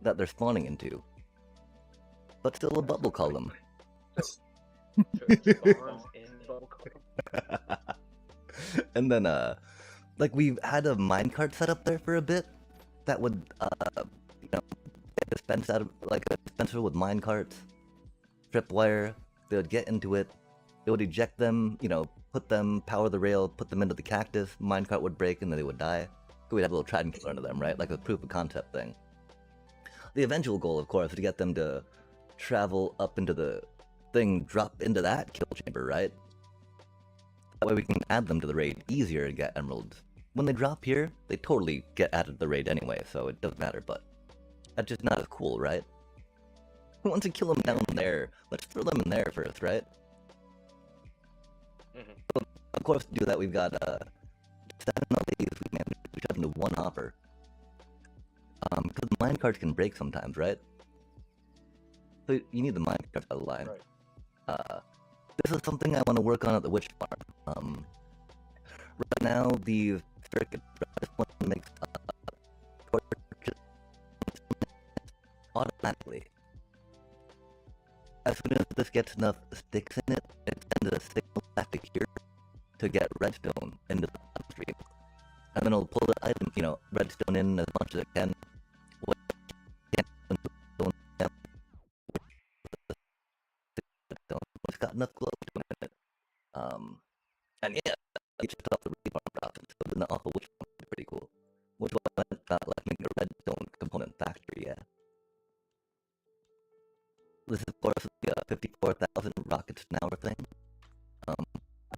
that they're spawning into, but still a bubble column. So it spawns in bubble column. And then, like we've had a minecart set up there for a bit that would, dispense out of like a dispenser with minecarts, tripwire. They would get into it. It would eject them, put them, power the rail, put them into the cactus. Minecart would break and then they would die. We'd have a little trident killer into them, right? Like a proof of concept thing. The eventual goal, of course, is to get them to travel up into the thing, drop into that kill chamber, right? That way we can add them to the raid easier and get emeralds. When they drop here, they totally get added to the raid anyway, so it doesn't matter, but that's just not as cool, right? Once we kill them down there, let's throw them in there first, right? So, of course, to do that, we've got 7 of these we managed to shove into one hopper. Because the minecarts can break sometimes, right? So you need the minecarts out of the line. Right. This is something I want to work on at the witch farm. Right now, the circuit this one makes torches automatically. As soon as this gets enough sticks in it, it sends a signal back to here to get redstone into the upstream. And then it'll pull the item, redstone in as much as it can, got enough glow to it. And yeah, you checked out the refarm process, so the alpha witch farm is pretty cool. Which one got like making a redstone component factory, yeah. This is of course the 54,000 rockets an hour thing. I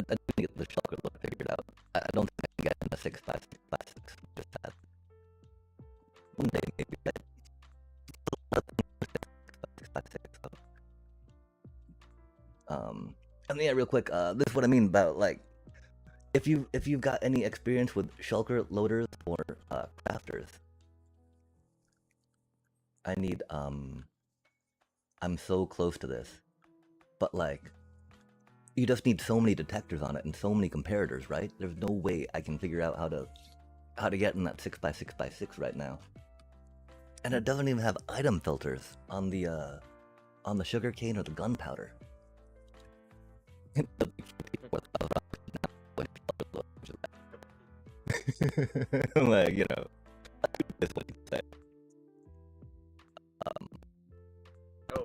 didn't get the shulker look figured out. I don't think I can get in a 6x6x6 just that. One day maybe, but and yeah, real quick, this is what I mean about like if you've got any experience with shulker loaders or crafters. I need I'm so close to this. But like you just need so many detectors on it and so many comparators, right? There's no way I can figure out how to get in that 6x6x6 right now. And it doesn't even have item filters on the sugarcane or the gunpowder. Like, you know, that's what you say. Oh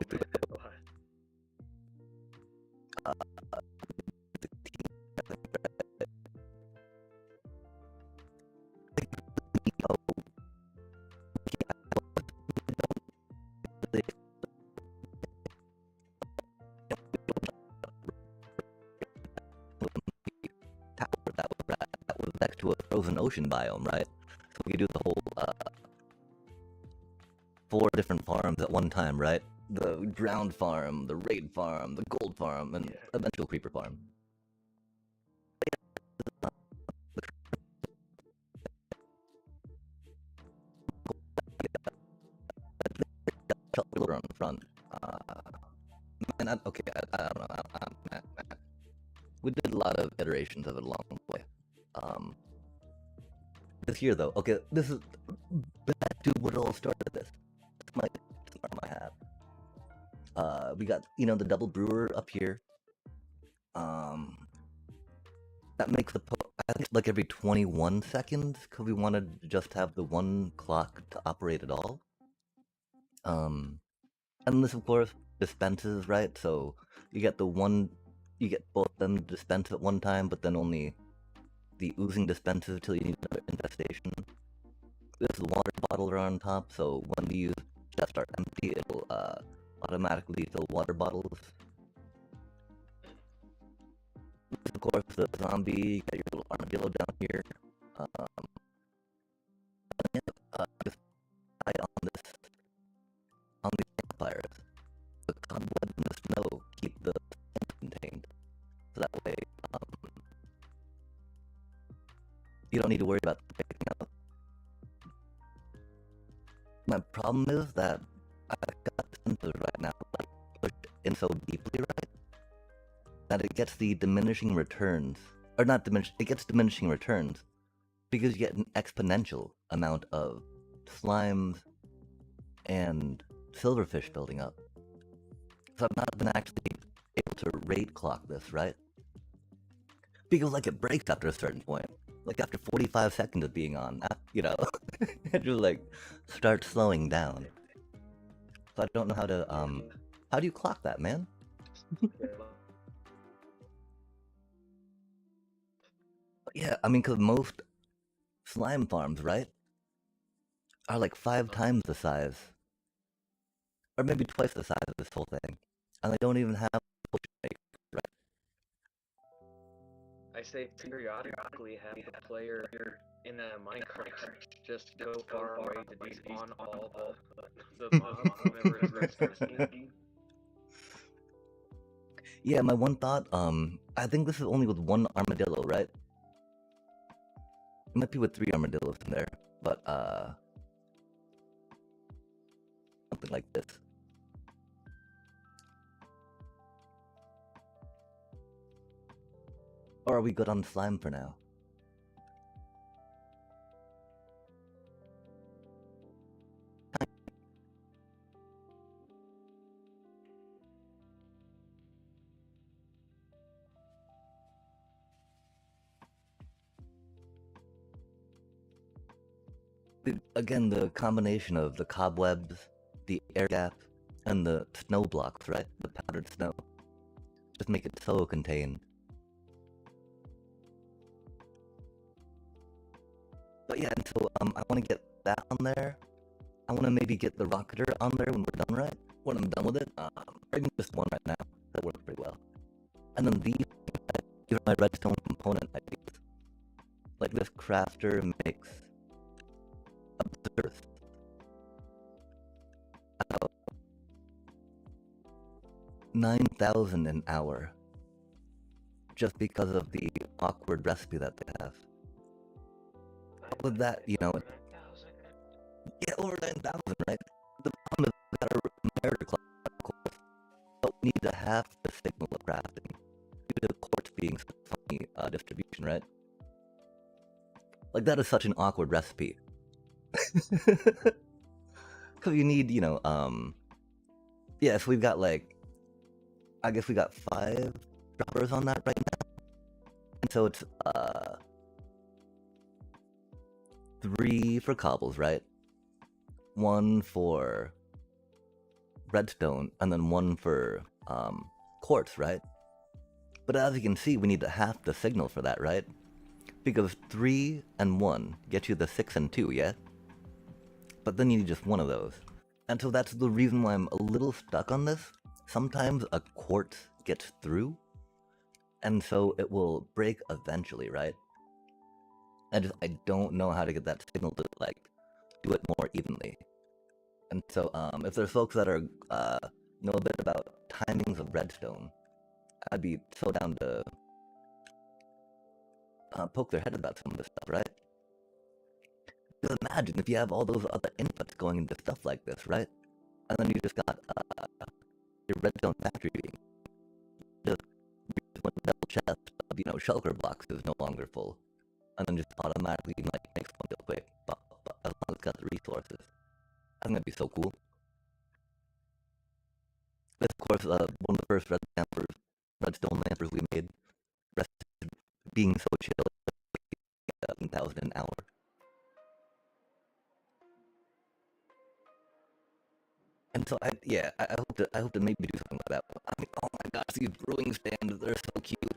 man, what? That was next to a frozen ocean biome, right? So we could do the whole 4 different farms at one time, right? The drowned farm, the raid farm, the gold farm, and eventual creeper farm. On the front. Man, okay, I don't know. We did a lot of iterations of it along the way. This here though, okay, this is back to what it all started. This might arm I have. We got the double brewer up here. That makes the I think like every 21 seconds because we wanted to just have the one clock to operate it all. And this of course dispenses, right? So you get both them dispense at one time, but then only the oozing dispenses till you need another infestation. This water bottle are on top, so when these chests are empty, it'll automatically fill water bottles. This, of course, the zombie, you got your little armadillo down here. Just hide on these campfires. The cobweb and the snow keep the tent contained, so that way you don't need to worry about picking up. My problem is that I've got sensors right now like pushed in so deeply, right, that it gets the diminishing returns, or not diminish. It gets diminishing returns because you get an exponential amount of slimes and silverfish building up. So I've not been actually able to rate clock this, right? Because like it breaks after a certain point. Like after 45 seconds of being on, it just like starts slowing down. So I don't know how to how do you clock that, man? Yeah, I mean, cause most slime farms, right, are like 5 times the size, or maybe twice the size of this whole thing, and they don't even have potion makers, right? I say periodically have the player in a Minecraft just go far away to despawn all the mobs whenever it starts spawning. Yeah, my one thought, I think this is only with 1 armadillo, right? It might be with 3 armadillos in there, but something like this. Or are we good on slime for now? Again, the combination of the cobwebs, the air gap, and the snow blocks, right? The powdered snow. Just make it so contained. But yeah, and so I want to get that on there. I want to maybe get the rocketer on there when we're done, right? When I'm done with it, or even just one right now. That works pretty well. And then these are my redstone component ideas. Like this crafter makes absurd 9,000 an hour, just because of the awkward recipe that they have. With that, you know, yeah, over 9,000, right? The problem is that our meritor clock, of course, but we need to have the signal of crafting due to the quartz being such a funny distribution, right? Like that is such an awkward recipe. Because you need, you know, yeah, so we've got like, I guess we got 5 droppers on that right now. And so it's 3 for cobbles, right? 1 for redstone, and then 1 for quartz, right? But as you can see, we need to half the signal for that, right? Because 3 and 1 get you the 6 and 2, yeah? But then you need just one of those. And so that's the reason why I'm a little stuck on this. Sometimes a quartz gets through, and so it will break eventually, right? I don't know how to get that signal to, like, do it more evenly. And so, if there's folks that are, know a bit about timings of redstone, I'd be so down to poke their head about some of this stuff, right? Because imagine if you have all those other inputs going into stuff like this, right? And then you just got your redstone factory being just one double chest of, you know, shulker blocks is no longer full. And then just automatically, like, makes one real quick, but as long as it's got the resources. I think that'd be so cool. This, of course, one of the first redstone lampers we made, being so chill, 1,000 an hour. And so I hope to maybe do something like that. I mean, oh my gosh, these brewing stands, they're so cute.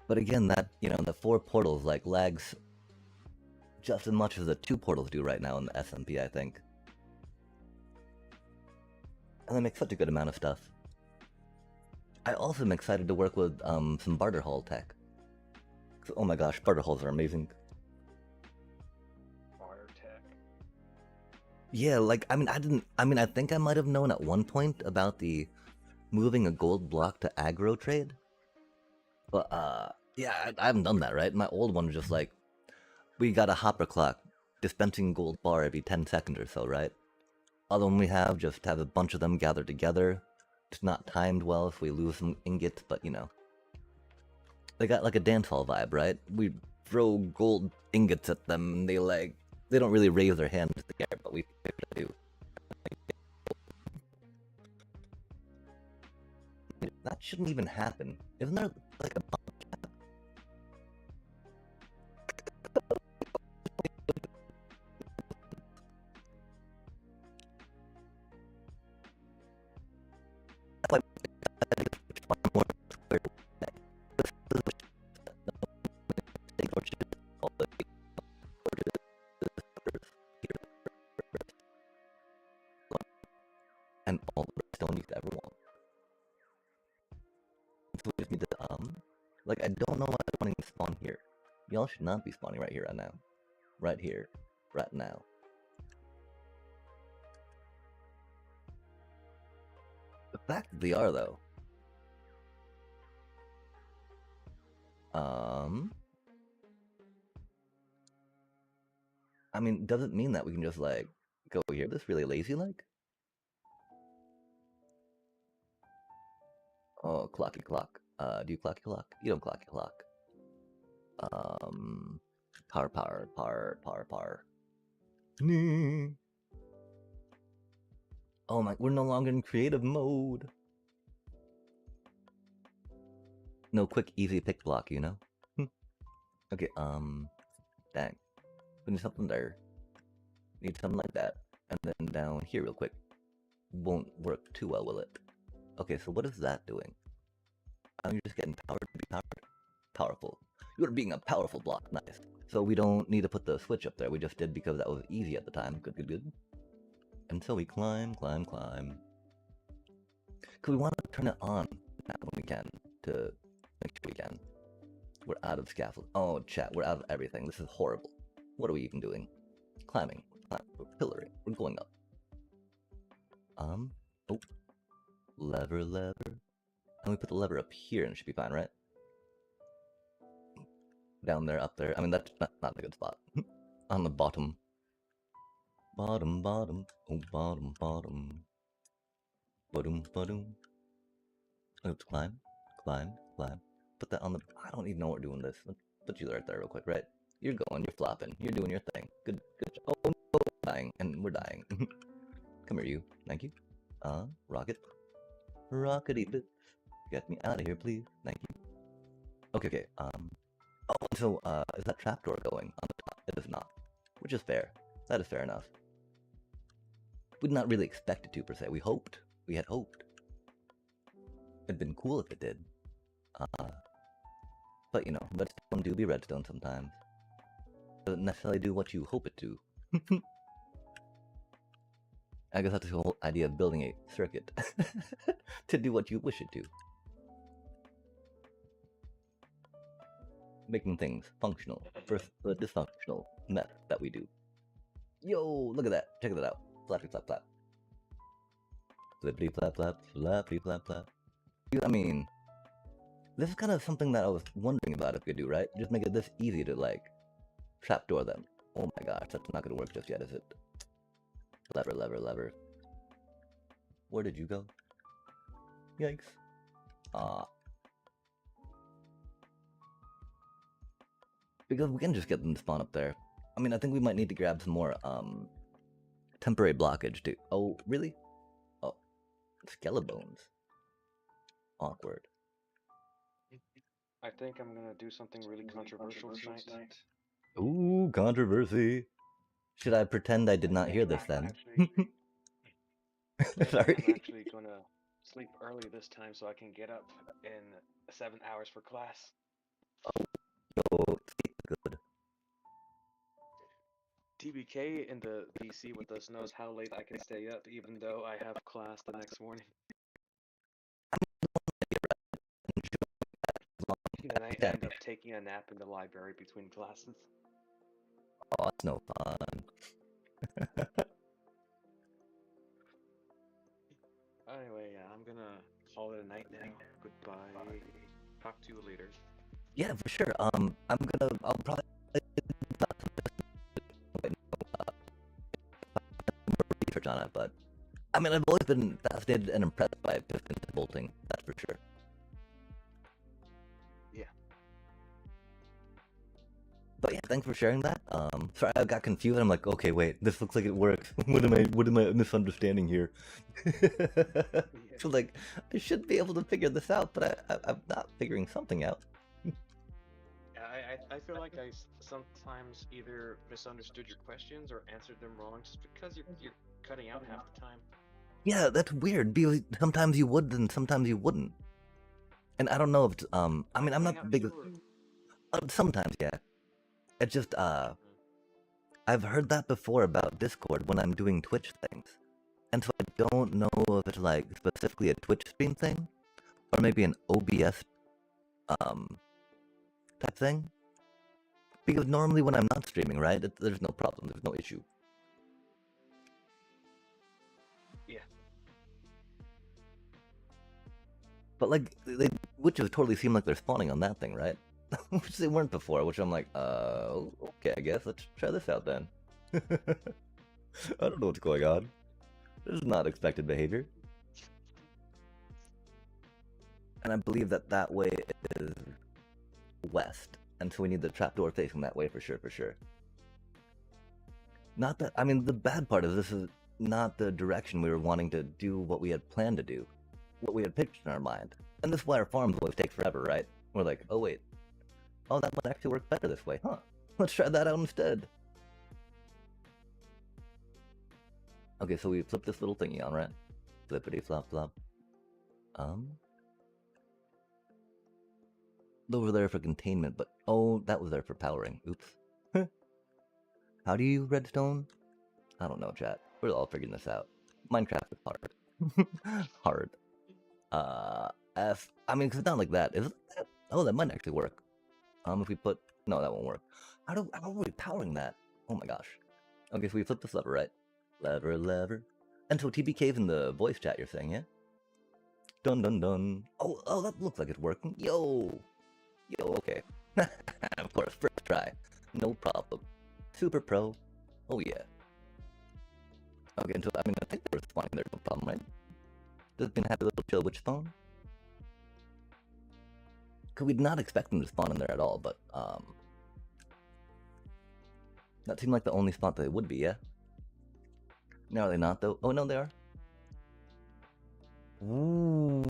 But again, that, you know, the 4 portals like lags just as much as the 2 portals do right now in the SMP, I think. And they make such a good amount of stuff. I also am excited to work with some barter hall tech. Oh my gosh, barter halls are amazing. Barter tech. Yeah, like, I think I might have known at one point about the moving a gold block to aggro trade. But, yeah, I haven't done that, right? My old one was just like, we got a hopper clock dispensing gold bar every 10 seconds or so, right? Other one we have, just have a bunch of them gathered together. It's not timed well if we lose some ingots, but, you know. They got like a dance hall vibe, right? We throw gold ingots at them, and they don't really raise their hands in the air, but we do. That shouldn't even happen. Isn't there like a and all the redstone you could ever want. So we just need to, like, I don't know why I'm wanting to spawn here. Y'all should not be spawning right here, right now. Right here. Right now. The fact that they are, though. I mean, does it mean that we can just, like, go here? This really lazy-like? Oh, clocky clock. Do you clocky clock? You don't clocky clock. Power. Oh my, we're no longer in creative mode. No quick, easy pick block, you know? Okay, dang. Finish something there. Need something like that. And then down here real quick. Won't work too well, will it? Okay, so what is that doing? Oh, you're just getting powered to be powered. Powerful. You're being a powerful block. Nice. So we don't need to put the switch up there. We just did because that was easy at the time. Good, good, good. And so we climb, climb, climb. Because we want to turn it on now when we can. To make sure we can. We're out of scaffold. Oh, chat. We're out of everything. This is horrible. What are we even doing? Climbing. We're pillaring. We're going up. Oh. Lever, lever. And we put the lever up here and it should be fine, right? Down there, up there. I mean, that's not a good spot. On the bottom. Bottom, bottom. Oh, bottom, bottom. Bottom, bottom. Let's climb, climb, climb. Put that on the... I don't even know what we're doing this. Let's put you right there real quick, right? You're going, you're flopping. You're doing your thing. Good, good. Oh, no, we're dying. And we're dying. Come here, you. Thank you. Rocket. Rockety bits. Get me out of here, please. Thank you. Okay. Oh, so, is that trapdoor going on the top? It is not. Which is fair. That is fair enough. We did not really expect it to, per se. We hoped. We had hoped. It'd been cool if it did. But, you know, redstone do be redstone sometimes. Doesn't necessarily do what you hope it to. I guess that's the whole idea of building a circuit. To do what you wish it to. Making things functional versus the dysfunctional method that we do. Yo, look at that. Check that out. Flappy flap flap. Flippity flap flap. Flappity flap flap. I mean, this is kind of something that I was wondering about if we could do, right? Just make it this easy to, like, trapdoor them. Oh my gosh, that's not gonna work just yet, is it? Lever, lever, lever. Where did you go? Yikes. Because we can just get them to spawn up there. I mean, I think we might need to grab some more, temporary blockage too. Oh, really? Oh, skelebones. Awkward. I think I'm gonna do something really controversial tonight. Ooh, controversy. Should I pretend I did not hear this then? Sorry. I'm actually gonna sleep early this time so I can get up in 7 hours for class. Yo, sleep good. TBK in the DC with us knows how late I can stay up even though I have class the next morning. And I end up taking a nap in the library between classes. Oh, that's no fun. Anyway, I'm gonna call it a night now. Goodbye. Talk to you later. Yeah, for sure. I'll probably research on it, but I mean, I've always been fascinated and impressed by piston bolting. That's for sure. Yeah. But yeah, thanks for sharing that. Sorry, I got confused. I'm like, okay, wait, this looks like it works. What am I misunderstanding here? So like, I should be able to figure this out, but I'm not figuring something out. I feel like I sometimes either misunderstood your questions or answered them wrong just because you're cutting out half the time. Yeah, that's weird, because sometimes you would and sometimes you wouldn't. And I don't know if it's, I mean, I'm not big... Sure. Sometimes, yeah. It's just, I've heard that before about Discord when I'm doing Twitch things. And so I don't know if it's, like, specifically a Twitch stream thing, or maybe an OBS, type thing. Because normally when I'm not streaming, right, there's no problem, there's no issue. Yeah. But, like, witches totally seem like they're spawning on that thing, right? Which they weren't before, which I'm like, okay, I guess, let's try this out then. I don't know what's going on. This is not expected behavior. And I believe that way is west. And so we need the trapdoor facing that way for sure, for sure. Not that, I mean, the bad part of this is not the direction we were wanting to do what we had planned to do. What we had pictured in our mind. And this is why our farms always take forever, right? We're like, oh wait. Oh, that might actually work better this way, huh? Let's try that out instead. Okay, so we flip this little thingy on, right? Flippity flop flop. Those were there for containment, but oh, that was there for powering. Oops. How do you redstone? I don't know, chat. We're all figuring this out. Minecraft is hard. Hard. I mean, 'cause it's not like that. Is it? Oh, that might actually work. If we put... No, that won't work. How are we powering that? Oh my gosh. Okay, so we flip this lever, right? Lever, lever. And so TBK's in the voice chat, you're saying, yeah? Dun dun dun. Oh, that looks like it's working. Yo, okay. Of course, first try. No problem. Super pro. Oh yeah. Okay, and so I mean, I think they were spawning there, no problem, right? Just been happy little chill witch spawn. Cause we'd not expect them to spawn in there at all, but that seemed like the only spot that it would be, yeah? No, are they not though? Oh no, they are. Ooh.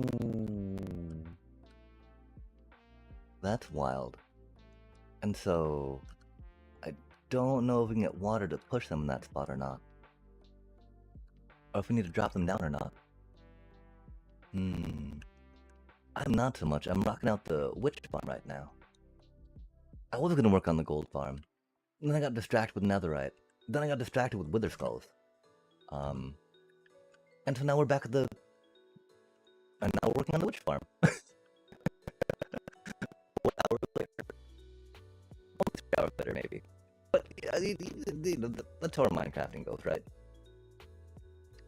That's wild. And so, I don't know if we can get water to push them in that spot or not. Or if we need to drop them down or not. I'm not so much. I'm rocking out the witch farm right now. I was gonna work on the gold farm. Then I got distracted with netherite. Then I got distracted with wither skulls. And so now we're back at the... And now we're working on the witch farm. 4 hours later. Only 3 hours later, maybe. But that's how our Minecrafting goes, right?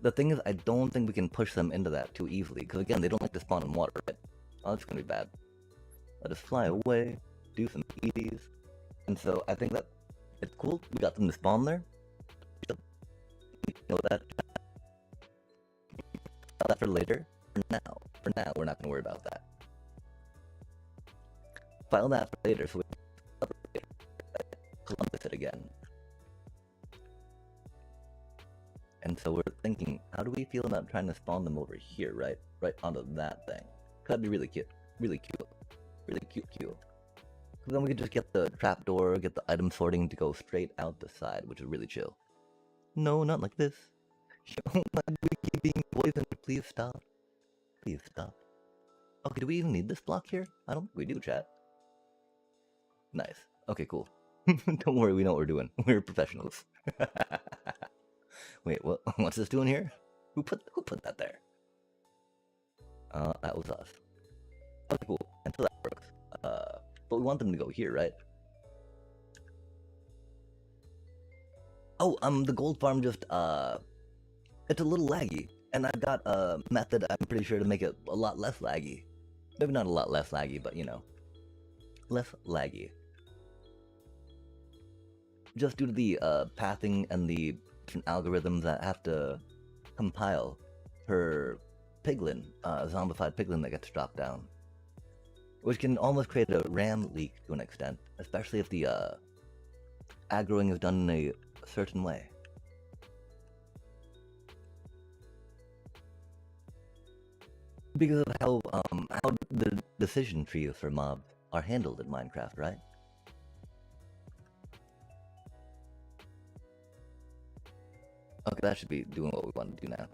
The thing is, I don't think we can push them into that too easily, because again, they don't like to spawn in water, right? Oh, that's gonna be bad. Let us fly away, do some EDs. And so I think that it's cool, we got them to spawn there. You know that. That for later. For now, we're not gonna worry about that. File that for later, so we Columbus it again. And so we're thinking, how do we feel about trying to spawn them over here, right? Right onto that thing. That'd be really cute. Really cute. Really cute. So then we could just get the trapdoor, get the item sorting to go straight out the side, which is really chill. No, not like this. We keep being poisoned. Please stop. Please stop. Okay, do we even need this block here? I don't think we do, chat. Nice. Okay, cool. Don't worry, we know what we're doing. We're professionals. Wait, what's this doing here? Who put that there? That was us. Okay, cool. And so that works. But we want them to go here, right? Oh, the gold farm just, it's a little laggy. And I've got a method, I'm pretty sure, to make it a lot less laggy. Maybe not a lot less laggy, but, you know. Less laggy. Just due to the, pathing and the different algorithms that have to compile per piglin, zombified piglin that gets dropped down. Which can almost create a RAM leak to an extent, especially if the aggroing is done in a certain way. Because of how the decision trees for mobs are handled in Minecraft, right? Okay, that should be doing what we want to do now.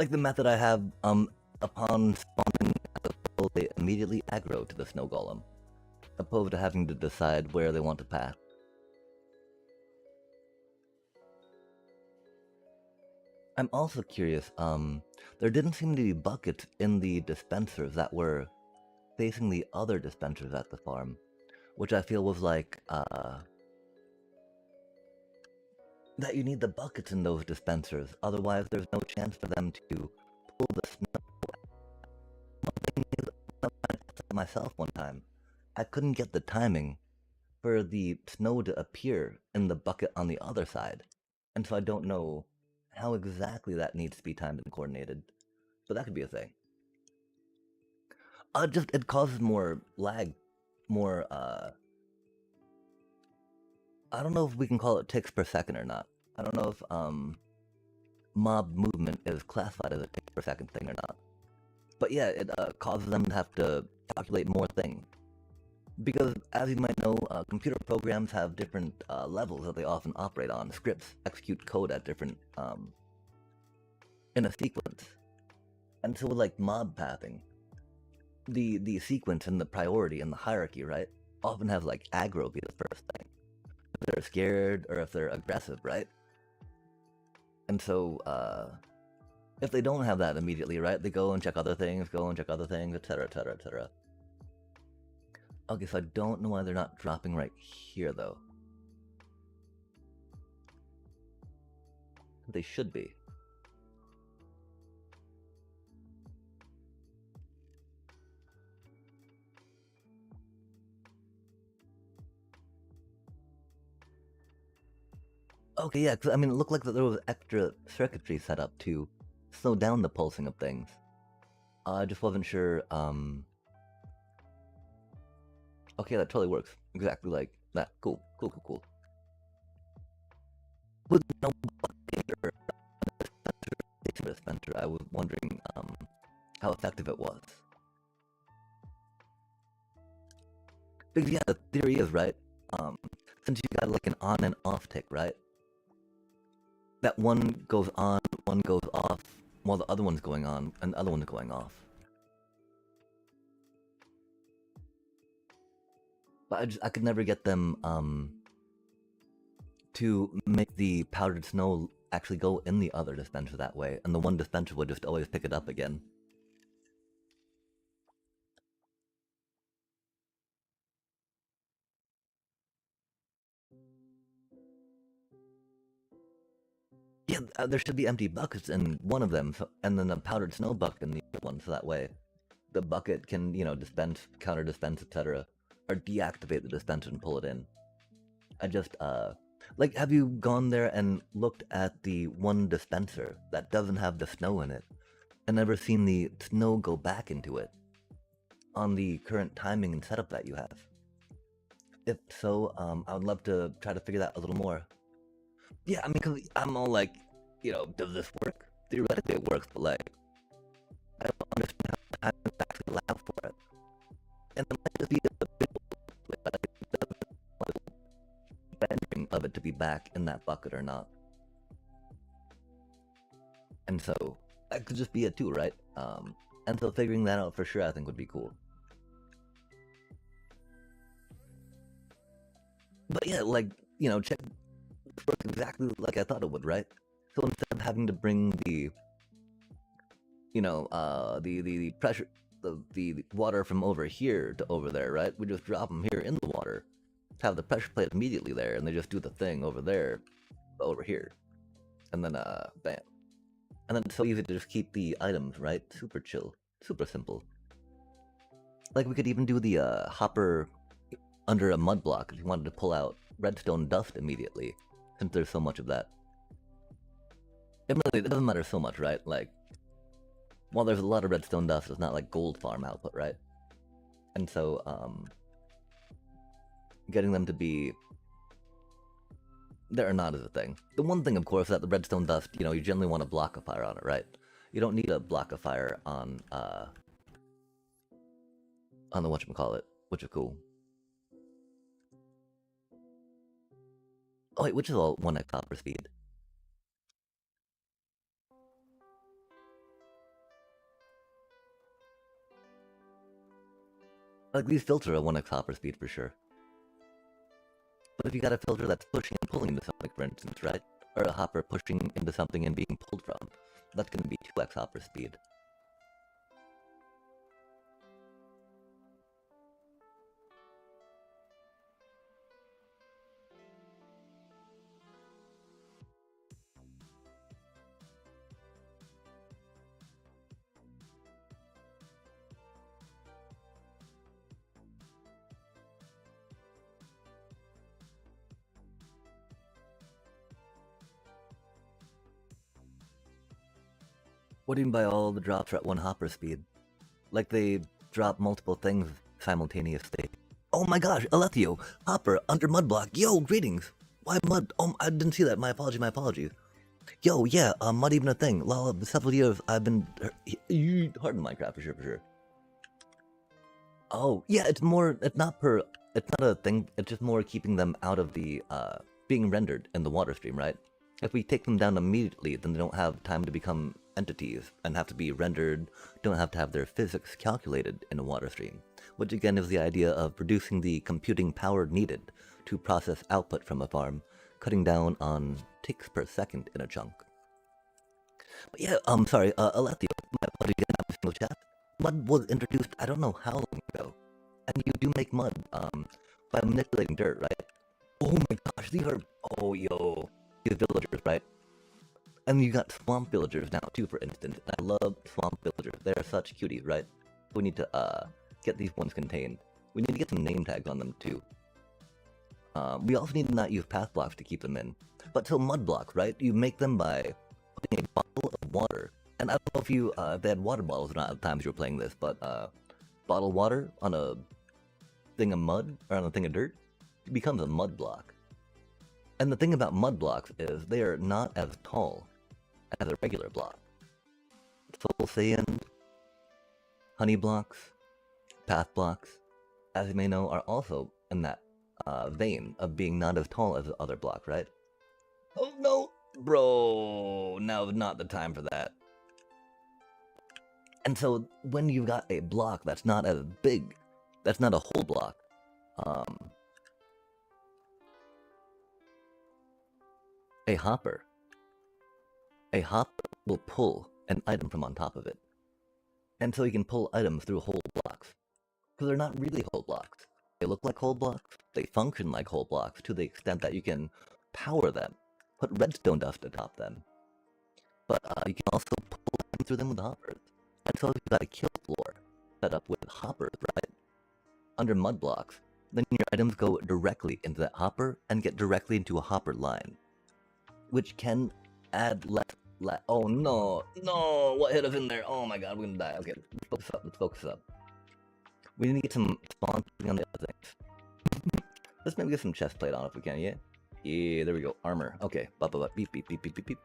Like the method I have, upon spawning they immediately aggro to the snow golem, opposed to having to decide where they want to path. I'm also curious, there didn't seem to be buckets in the dispensers that were facing the other dispensers at the farm, which I feel was like, that you need the buckets in those dispensers, otherwise there's no chance for them to pull the snow. One thing is, I said myself one time, I couldn't get the timing for the snow to appear in the bucket on the other side, and so I don't know how exactly that needs to be timed and coordinated, but that could be a thing. It causes more lag, more, I don't know if we can call it ticks per second or not. I don't know if, mob movement is classified as a tick per second thing or not. But yeah, it, causes them to have to calculate more things. Because, as you might know, computer programs have different levels that they often operate on. Scripts execute code at different, in a sequence. And so with, like, mob pathing, the sequence and the priority and the hierarchy, right, often have, like, aggro be the first thing. If they're scared or if they're aggressive, right? And so, if they don't have that immediately, right, they go and check other things, etc., etc., etc. Okay, so I don't know why they're not dropping right here, though. They should be. Okay, yeah, because, I mean, it looked like that there was extra circuitry set up to slow down the pulsing of things. I just wasn't sure, Okay, that totally works. Exactly like that. Cool, cool, cool, cool. With no dispenser, I was wondering, how effective it was. Because, yeah, the theory is, right, since you got, like, an on and off tick, right? That one goes on, one goes off, while the other one's going on, and the other one's going off. But I could never get them, to make the powdered snow actually go in the other dispenser that way, and the one dispenser would just always pick it up again. Yeah, there should be empty buckets in one of them, so, and then a powdered snow bucket in the other one, so that way the bucket can, you know, dispense, counter dispense, etc., or deactivate the dispenser and pull it in. I just, like, have you gone there and looked at the one dispenser that doesn't have the snow in it, and never seen the snow go back into it on the current timing and setup that you have? If so, I would love to try to figure that a little more. Yeah, I mean, cause I'm all like, you know, does this work? Theoretically it works, but like, I don't understand how to actually allow for it. And it might just be a bit like, it doesn't like rendering of it to be back in that bucket or not. And so, that could just be it too, right? And so figuring that out for sure I think would be cool. But yeah, like, you know, check works exactly like I thought it would, right? So instead of having to bring the, you know, the pressure, the water from over here to over there, right? We just drop them here in the water, have the pressure plate immediately there, and they just do the thing over there, over here, and then bam, and then it's so easy to just keep the items, right? Super chill, super simple. Like we could even do the hopper under a mud block if you wanted to pull out redstone dust immediately, since there's so much of that. It doesn't matter so much, right? Like, while there's a lot of redstone dust, it's not like gold farm output, right? And so, getting them to be there or not is a thing. The one thing, of course, that the redstone dust, you know, you generally want to block a fire on it, right? You don't need a block of fire on the whatchamacallit, which is cool. Oh wait, which is all 1x copper speed. Like, these filter a 1x hopper speed for sure. But if you got a filter that's pushing and pulling into something, for instance, right? Or a hopper pushing into something and being pulled from, that's going to be 2x hopper speed. What do you mean by all the drops are at 1 hopper speed? Like they drop multiple things simultaneously. Oh my gosh, Alethio! Hopper, under mud block, yo, greetings! Why mud? Oh, I didn't see that, my apologies. Yo, yeah, mud even a thing. Lol, several years I've been hard in Minecraft, for sure. Oh, yeah, it's more, it's not a thing, it's just more keeping them out of the, being rendered in the water stream, right? If we take them down immediately, then they don't have time to become entities and have to be rendered, don't have to have their physics calculated in a water stream, which again is the idea of producing the computing power needed to process output from a farm, cutting down on ticks per second in a chunk. But yeah, sorry, Alethio, my apologies again, I'm single chat. Mud was introduced I don't know how long ago, and you do make mud, by manipulating dirt, right? Oh my gosh, these are, oh yo, these villagers, right? And you got swamp villagers now too, for instance. I love swamp villagers, they're such cuties, right? We need to, get these ones contained. We need to get some name tags on them too. We also need to not use path blocks to keep them in. But so mud blocks, right? You make them by putting a bottle of water. And I don't know if you, they had water bottles or not at the times you were playing this, but, bottled water on a thing of mud, or on a thing of dirt, it becomes a mud block. And the thing about mud blocks is they are not as tall as a regular block. Soul Sand, honey blocks, path blocks, as you may know, are also in that vein of being not as tall as the other block, right? Oh no! Bro, now's not the time for that. And so, when you've got a block that's not as big, that's not a whole block, a hopper will pull an item from on top of it. And so you can pull items through whole blocks. Because they're not really whole blocks. They look like whole blocks, they function like whole blocks to the extent that you can power them, put redstone dust atop them. But you can also pull items through them with hoppers. And so if you've got a kill floor set up with hoppers, right? Under mud blocks, then your items go directly into that hopper and get directly into a hopper line. Which can add less. Oh no, no, what hit us in there? Oh my god, we're gonna die. Okay, let's focus up. We need to get some spawn on the other things. Let's maybe get some chest plate on if we can, yeah? Yeah, there we go, armor. Okay, beep, beep, beep, beep, beep, beep.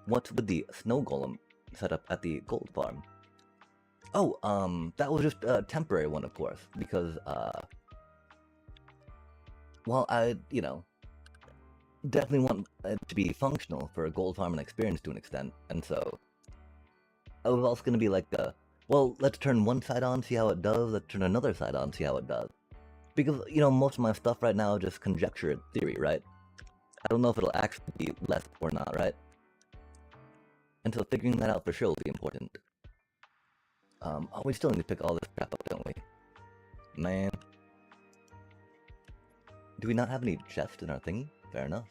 What's with the snow golem set up at the gold farm? Oh, that was just a temporary one, of course, because, well, I, you know, definitely want it to be functional for a gold farm and experience to an extent, and so I was also going to be like, well, let's turn one side on, see how it does, let's turn another side on, see how it does. Because, you know, most of my stuff right now is just conjecture and theory, right? I don't know if it'll actually be left or not, right? And so figuring that out for sure will be important. Oh, we still need to pick all this crap up, don't we? Man. Do we not have any chests in our thingy? Fair enough.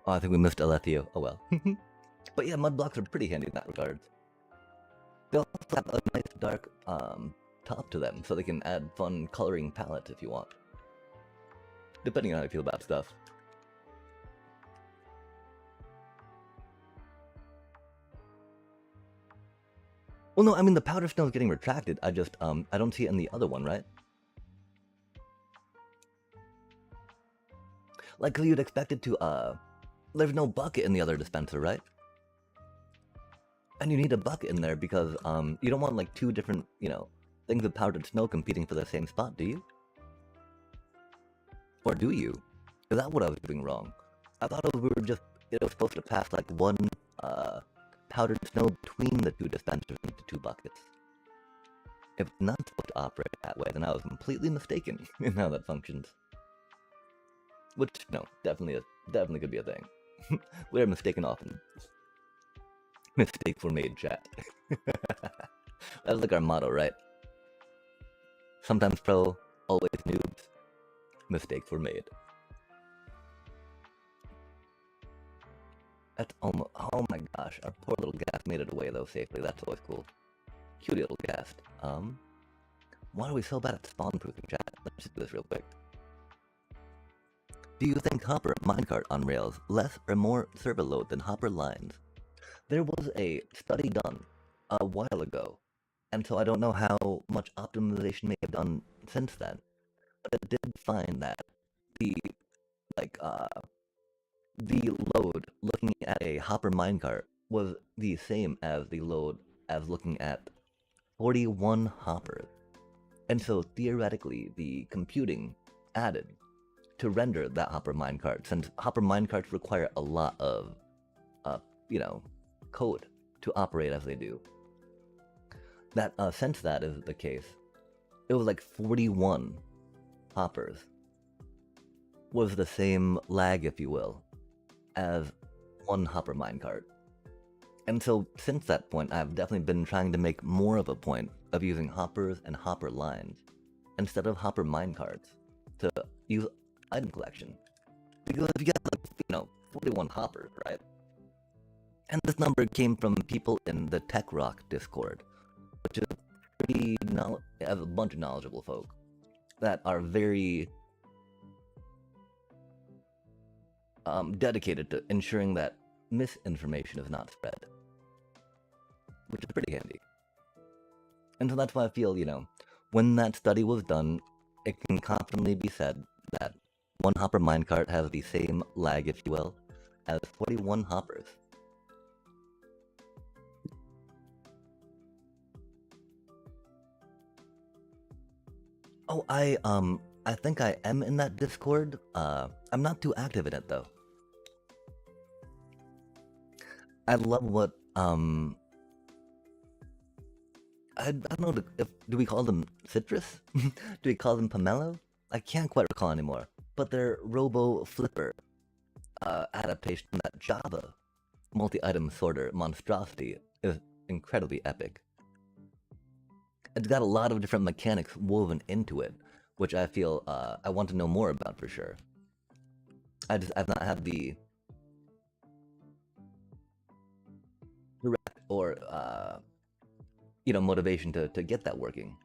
Oh, I think we missed Alethio. Oh well. But yeah, mud blocks are pretty handy in that regard. They also have a nice dark top to them, so they can add fun coloring palettes if you want. Depending on how you feel about stuff. Well, no, I mean the powder snow is getting retracted. I just I don't see it in the other one, right? Like, 'cause you'd expect it to there's no bucket in the other dispenser, right? And you need a bucket in there because you don't want like two different, you know, things of powdered snow competing for the same spot, do you? Or do you? Is that what I was doing wrong? I thought we were just, it was supposed to pass like one powdered snow between the two dispensers into two buckets. If it's not supposed to operate that way, then I was completely mistaken in how that functions. Which, no, definitely could be a thing. We are mistaken often. Mistakes were made, chat. That's like our motto, right? Sometimes pro, always noobs. Mistakes were made. That's almost, oh my gosh, our poor little ghast made it away though safely, that's always cool. Cute little ghast. Why are we so bad at spawn proofing, chat? Let's just do this real quick. Do you think Hopper minecart on Rails less or more server load than Hopper lines? There was a study done a while ago, And so I don't know how much optimization they have done since then. But it did find that the like the load looking at a Hopper minecart was the same as the load as looking at 41 hoppers. And so theoretically, the computing added to render that Hopper minecart, since Hopper minecarts require a lot of, code to operate as they do. That since that is the case, it was like 41 hoppers was the same lag, if you will, as one Hopper minecart. And so since that point, I've definitely been trying to make more of a point of using hoppers and hopper lines instead of hopper minecarts to use item collection. Because if you got 41 hoppers, right? And this number came from people in the Tech Rock Discord, which is pretty has a bunch of knowledgeable folk that are very dedicated to ensuring that misinformation is not spread, which is pretty handy. And so that's why I feel, when that study was done, it can confidently be said that one hopper minecart has the same lag, if you will, as 41 hoppers. Oh, I think I am in that Discord. I'm not too active in it though. I love what I don't know do we call them citrus? Do we call them pomelo? I can't quite recall anymore. But their Robo Flipper adaptation of that Java multi-item sorter monstrosity is incredibly epic. It's got a lot of different mechanics woven into it, which I feel I want to know more about for sure. I've not had the direct or motivation to get that working.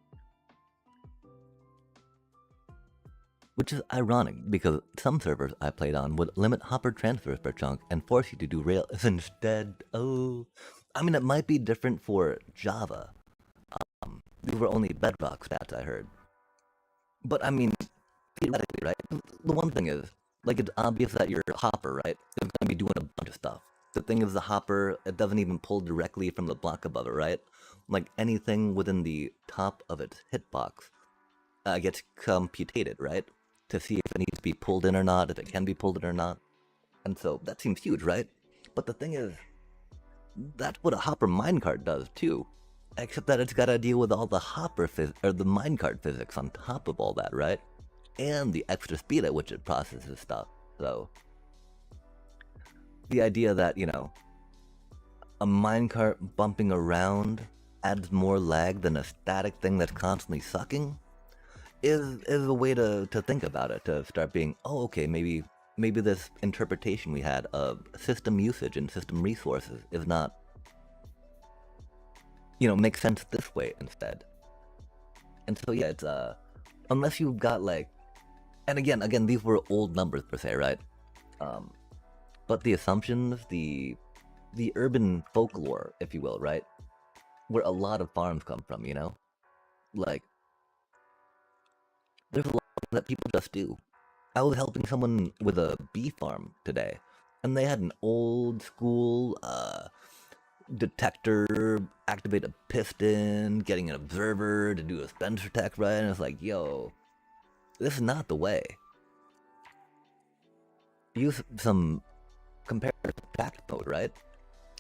Which is ironic, because some servers I played on would limit hopper transfers per chunk and force you to do Rails instead. Oh, I mean, it might be different for Java. These were only bedrock stats I heard. But I mean, theoretically, right? The one thing is, it's obvious that your hopper, right, is going to be doing a bunch of stuff. The thing is, the hopper, it doesn't even pull directly from the block above it, right? Like, anything within the top of its hitbox gets computated, right? To see if it needs to be pulled in or not, if it can be pulled in or not. And so, that seems huge, right? But the thing is, that's what a hopper minecart does, too. Except that it's got to deal with all the the minecart physics on top of all that, right? And the extra speed at which it processes stuff. So, the idea that, a minecart bumping around adds more lag than a static thing that's constantly sucking is a way to think about it, to start being, oh, okay, maybe this interpretation we had of system usage and system resources is not, makes sense this way instead. And so, yeah, it's, unless you've got, and again, these were old numbers per se, right? But the assumptions, the urban folklore, if you will, right? Where a lot of farms come from, there's a lot that people just do. I was helping someone with a bee farm today, and they had an old school, detector, activate a piston, getting an observer to do a Spencer tech, right? And it's like, yo, this is not the way. Use some comparative fact mode, right?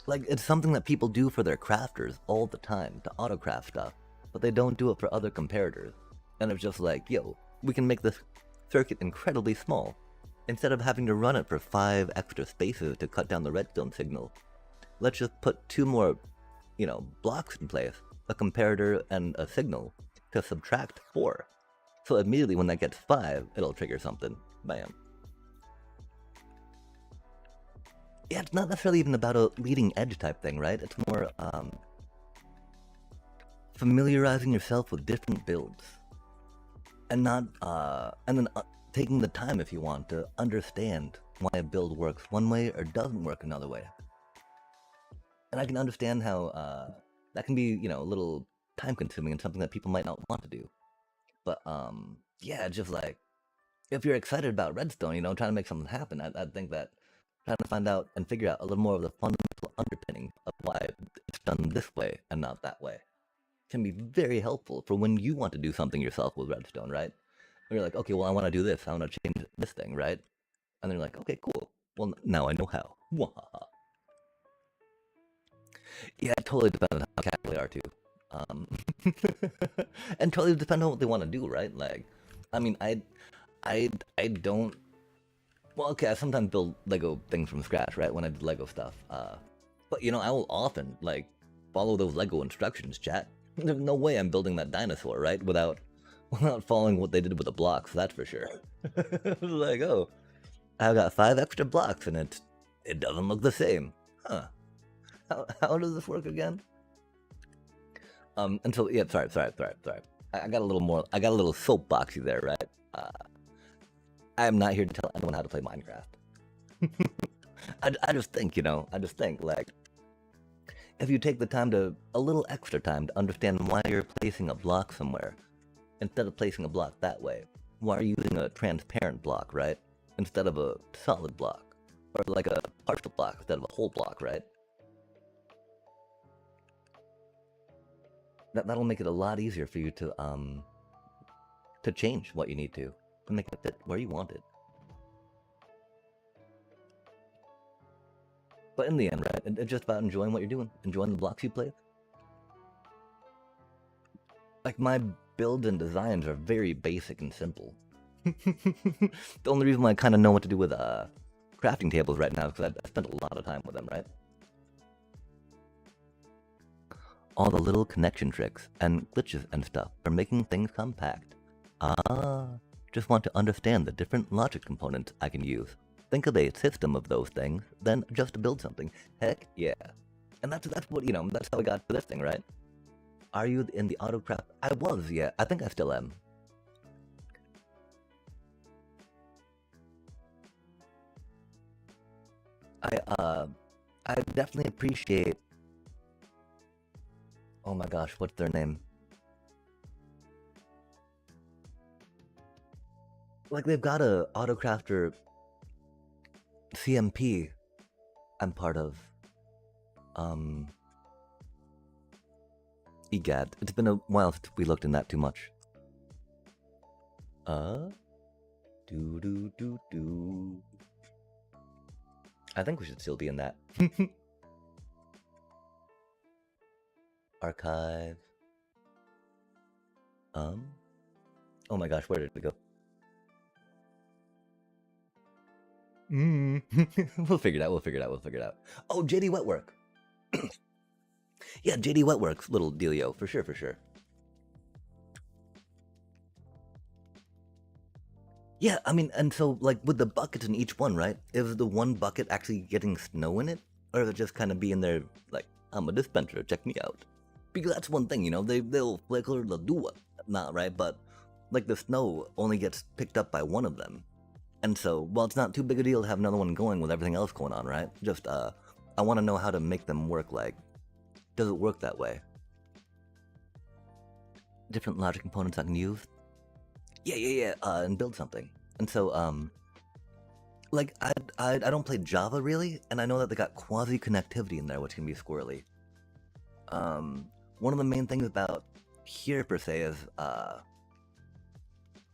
It's something that people do for their crafters all the time, to autocraft stuff, but they don't do it for other comparators. And it's just like, yo, we can make this circuit incredibly small. Instead of having to run it for 5 extra spaces to cut down the redstone signal, let's just put 2 more, blocks in place, a comparator and a signal, to subtract 4. So immediately when that gets 5, it'll trigger something. Bam. Yeah, it's not necessarily even about a leading edge type thing, right? It's more, familiarizing yourself with different builds. And not, and then taking the time, if you want, to understand why a build works one way or doesn't work another way. And I can understand how that can be, a little time consuming and something that people might not want to do. But yeah, just like if you're excited about redstone, you know, trying to make something happen, I think that trying to find out and figure out a little more of the fundamental underpinning of why it's done this way and not that way can be very helpful for when you want to do something yourself with redstone, right? Where you're like, okay, well, I want to do this, I want to change this thing, right? And then you're like, okay, cool. Well, now I know how. Wahaha. Yeah, it totally depends on how casual they are too. Um, and totally depends on what they want to do, right? Like, I mean, I don't. Well, okay, I sometimes build Lego things from scratch, right? When I do Lego stuff. But you know, I will often like follow those Lego instructions, chat. There's no way I'm building that dinosaur, right? Without following what they did with the blocks, that's for sure. Like, oh, I've got 5 extra blocks and it doesn't look the same. Huh. How does this work again? And so, yeah, sorry. I got a little more, I got a little soapboxy there, right? I am not here to tell anyone how to play Minecraft. I just think, you know, like, if you take the time to, a little extra time to understand why you're placing a block somewhere, instead of placing a block that way, why are you using a transparent block, right? Instead of a solid block, or like a partial block instead of a whole block, right? That'll make it a lot easier for you to change what you need to make it fit where you want it. But in the end, right, it's just about enjoying what you're doing, enjoying the blocks you play. Like, my builds and designs are very basic and simple. The only reason why I kind of know what to do with crafting tables right now is because I spent a lot of time with them, right? All the little connection tricks and glitches and stuff are making things compact. Just want to understand the different logic components I can use. Think of a system of those things, then just build something. Heck yeah. And that's what, you know, that's how I got to this thing, right? Are you in the autocraft? I was, yeah. I think I still am. I definitely appreciate... Oh my gosh, what's their name? Like, they've got a autocrafter CMP I'm part of. Egad, it's been a while since we looked in that too much. Do. I think we should still be in that. Archive. Oh my gosh, where did it go? We'll figure it out. Oh, JD Wetwork. Yeah, JD Wetwork's little dealio, for sure. Yeah, I mean, and so, like, with the buckets in each one, right? Is the one bucket actually getting snow in it? Or is it just kind of being there, like, I'm a dispenser, check me out? Because that's one thing, you know, they'll flicker, they'll do what not, right? But, like, the snow only gets picked up by one of them. And so, well, it's not too big a deal to have another one going with everything else going on, right? Just, I want to know how to make them work, like, does it work that way? Different logic components I can use? Yeah, and build something. And so, like, I don't play Java, really, and I know that they got quasi-connectivity in there, which can be squirrely. One of the main things about here, per se, is,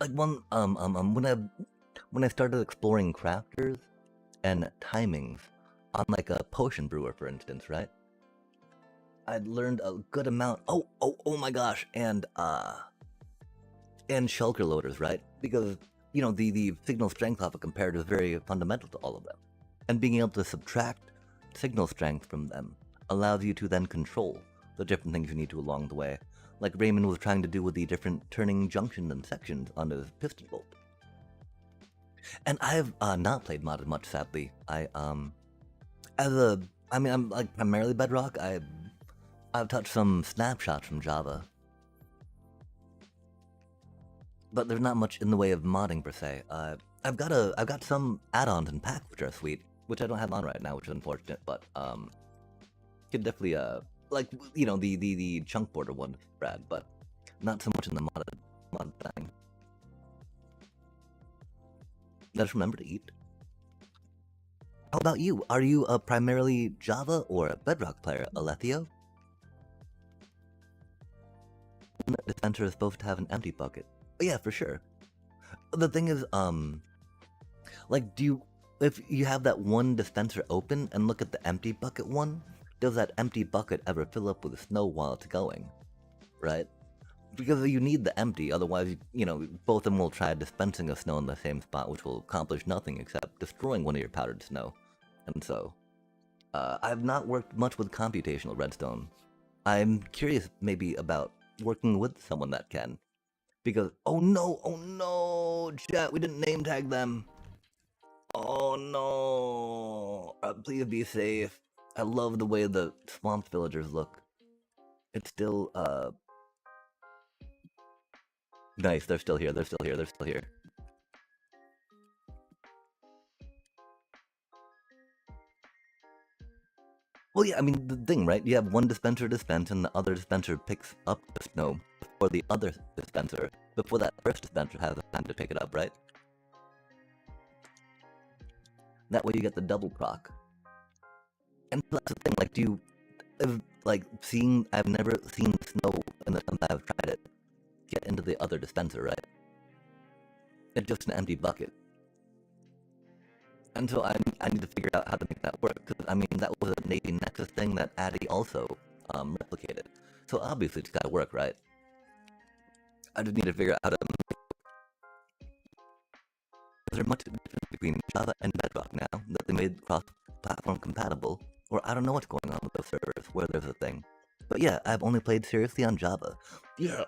like, when I started exploring crafters and timings on, like, a potion brewer, for instance, right? I'd learned a good amount. Oh my gosh, and shulker loaders, right? Because, you know, the signal strength off a comparator is very fundamental to all of them. And being able to subtract signal strength from them allows you to then control the different things you need to along the way. Like Raymond was trying to do with the different turning junctions and sections on his piston bolt. And I've not played modded much, sadly. I'm like primarily Bedrock. I've touched some snapshots from Java. But there's not much in the way of modding per se. I've got some add-ons and packs which are sweet, which I don't have on right now, which is unfortunate, but could definitely like you know the chunk border one, Brad, but not so much in the mod thing. Just remember to eat. How about you? Are you a primarily Java or a Bedrock player, Alethio? The dispenser is supposed to have an empty bucket. Oh, yeah, for sure. The thing is, like, if you have that one dispenser open and look at the empty bucket one, does that empty bucket ever fill up with snow while it's going? Right? Because you need the empty, otherwise, you know, both of them will try dispensing of snow in the same spot, which will accomplish nothing except destroying one of your powdered snow. And so, I've not worked much with computational redstone. I'm curious maybe about working with someone that can. Because, oh no, chat, we didn't name tag them. Oh no, please be safe. I love the way the swamp villagers look. It's still, nice, they're still here. Well, yeah, I mean, the thing, right? You have one dispenser dispense, and the other dispenser picks up the snow before the other dispenser, before that first dispenser has time to pick it up, right? That way you get the double proc. And that's the thing, like, I've never seen snow in the time that I've tried it get into the other dispenser, right? It's just an empty bucket. And so I need to figure out how to make that work, because, I mean, that was a Navy Nexus thing that Addy also replicated. So obviously it's gotta work, right? I just need to figure out how to make it. Is there much difference between Java and Bedrock now that they made cross-platform compatible? Or I don't know what's going on with those servers, where there's a thing. But yeah, I've only played seriously on Java. Yeah,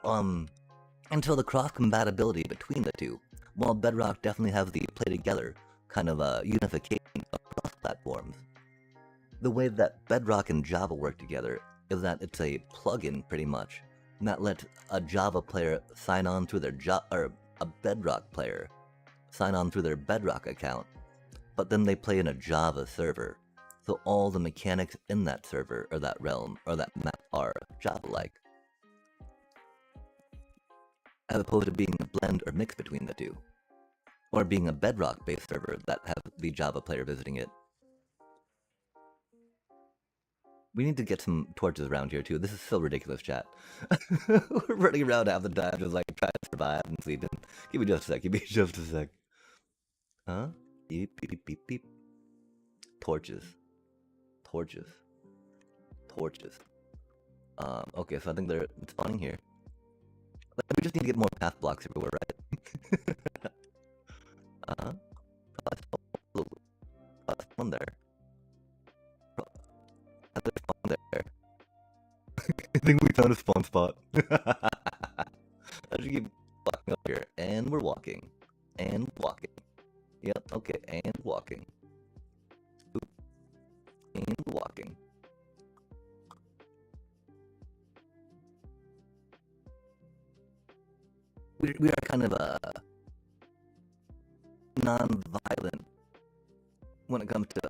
until the cross-compatibility between the two, while Bedrock definitely has the play together kind of unification across platforms. The way that Bedrock and Java work together is that it's a plugin, pretty much, that lets a Java player sign on through their or a Bedrock player sign on through their Bedrock account, but then they play in a Java server, so all the mechanics in that server or that realm or that map are Java-like, as opposed to being a blend or mix between the two, or being a Bedrock-based server that has the Java player visiting it. We need to get some torches around here too. This is so ridiculous, chat. We're running around half the time just like trying to survive and sleeping. Give me just a sec. Huh? Beep, beep, beep, beep, beep. Torches. Okay, so I think they're spawning here. We just need to get more path blocks everywhere, right? Uh-huh. Spawn there. Spawn there. I think we found a spawn spot. I should keep walking up here. And we're walking. And walking. Yep, okay, and walking. Oop. And walking. We are kind of non-violent when it comes to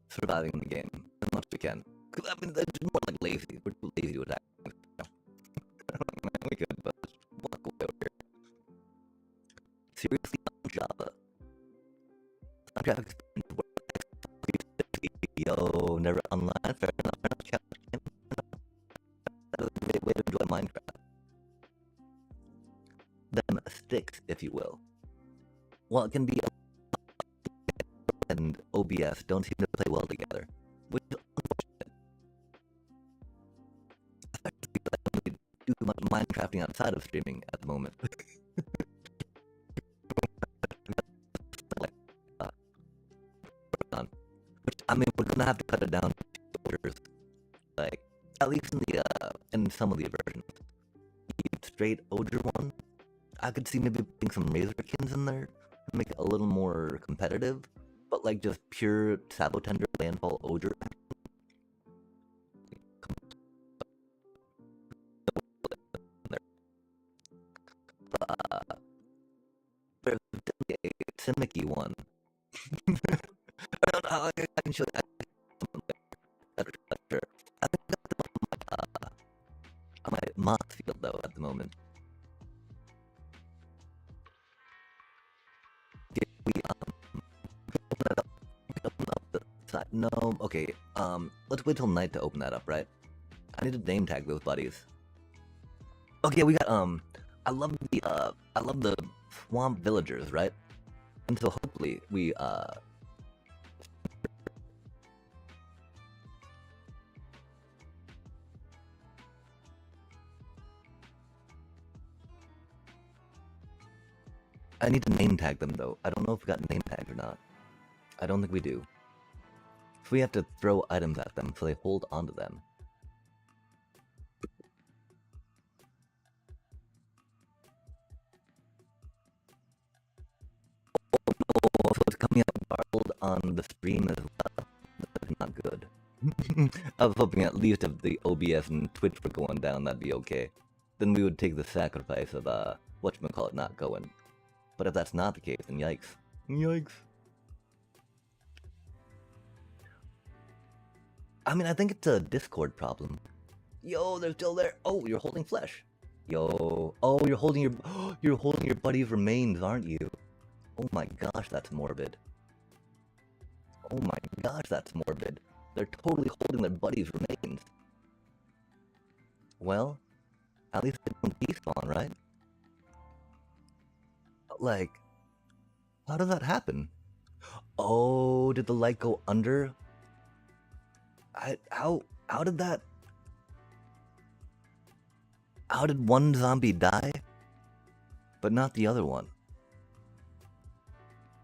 surviving in the game as much as we can. Cause I mean, it's more like lazy. We're too lazy to attack. We could, but walk away over here. Seriously, on Java. Some traffic experience. Yo, never online. Fair enough. That is a great way to enjoy Minecraft. Them sticks, if you will. Well, it can be and OBS don't seem to play well together, which is unfortunate. Especially because I don't really do much Minecrafting outside of streaming at the moment. Which, I mean, we're gonna have to cut it down to orders. Like, at least in some of the versions. The straight Odger one, I could see maybe putting some Razorkins in there to make it a little more competitive. But like just pure Sabotender Landfall Odger. There's definitely a Simicky one. I can show you. I think side. No, okay. Let's wait till night to open that up, right? I need to name tag those buddies. Okay, we got I love the swamp villagers, right? And so hopefully we I need to name tag them though. I don't know if we got name tagged or not. I don't think we do. So we have to throw items at them so they hold onto them. Oh, so it's coming up garbled on the stream as well. That's not good. I was hoping at least if the OBS and Twitch were going down, that'd be okay. Then we would take the sacrifice of, whatchamacallit not going. But if that's not the case, then yikes. Yikes. I mean, I think it's a Discord problem. Yo, they're still there. Oh, you're holding flesh. Yo. Oh, you're holding your buddy's remains, aren't you? Oh my gosh, that's morbid. Oh my gosh, that's morbid. They're totally holding their buddy's remains. Well, at least they don't despawn, right? Like, how does that happen? Oh, did the light go under? How did that? How did one zombie die, but not the other one?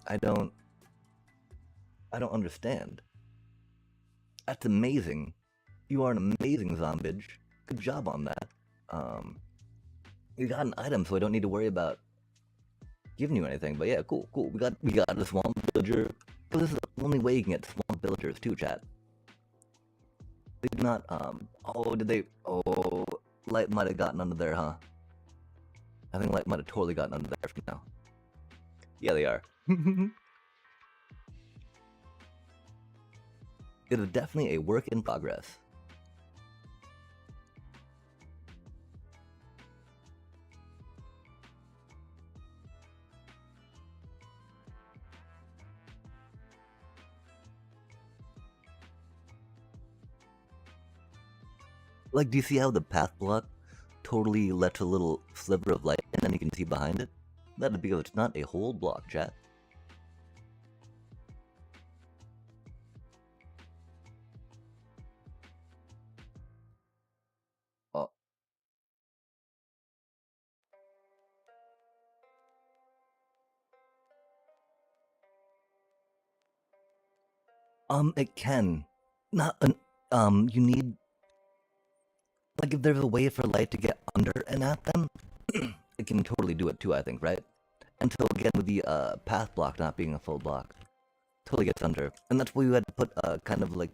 I don't understand. That's amazing. You are an amazing zombie. Good job on that. We got an item, so I don't need to worry about giving you anything. But yeah, cool. We got a swamp villager. This is the only way you can get swamp villagers too, chat. They did not. Oh, did they? Oh, light might have gotten under there, huh? I think light might have totally gotten under there for now. Yeah, they are. It is definitely a work in progress. Like, do you see how the path block totally lets a little sliver of light in and you can see behind it? That is because it's not a whole block, chat. Oh. It can. Not an, you need, like, if there's a way for light to get under and at them, it can totally do it too, I think, right? And so again, with the path block not being a full block, totally gets under. And that's why you had to put kind of like,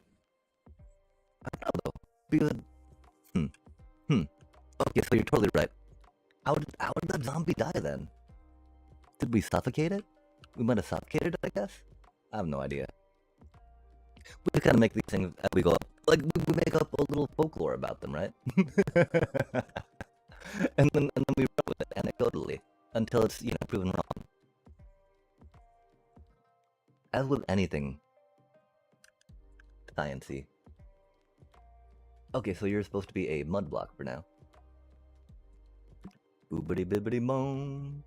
I don't know though, because, okay, so you're totally right. How did that zombie die then? Did we suffocate it? We might have suffocated it, I guess? I have no idea. We just kind of make these things as we go up. Like, we make up a little folklore about them, right? and then we run with it anecdotally until it's, proven wrong. As with anything, science-y. Okay, so you're supposed to be a mud block for now. Boobity bibbity boom.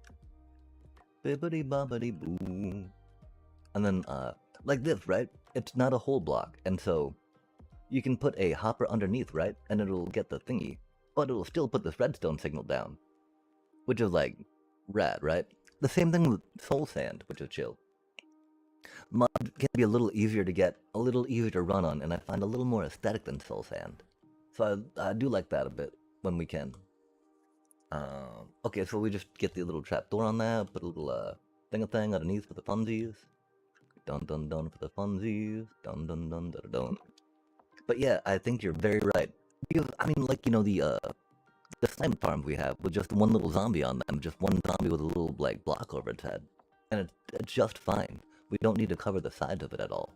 Bibbity bobbity boo. And then, like this, right? It's not a whole block, and so you can put a hopper underneath, right? And it'll get the thingy, but it'll still put this redstone signal down, which is like rad, right? The same thing with soul sand, which is chill. Mud can be a little easier to get, a little easier to run on, and I find a little more aesthetic than soul sand. So I do like that a bit when we can. Okay, so we just get the little trapdoor on that, put a little thing underneath for the funsies. Dun dun dun for the funsies. Dun dun dun dun dun. But yeah, I think you're very right. Because I mean, like, the slime farms we have with just one little zombie on them, just one zombie with a little like block over its head, and it's just fine. We don't need to cover the sides of it at all.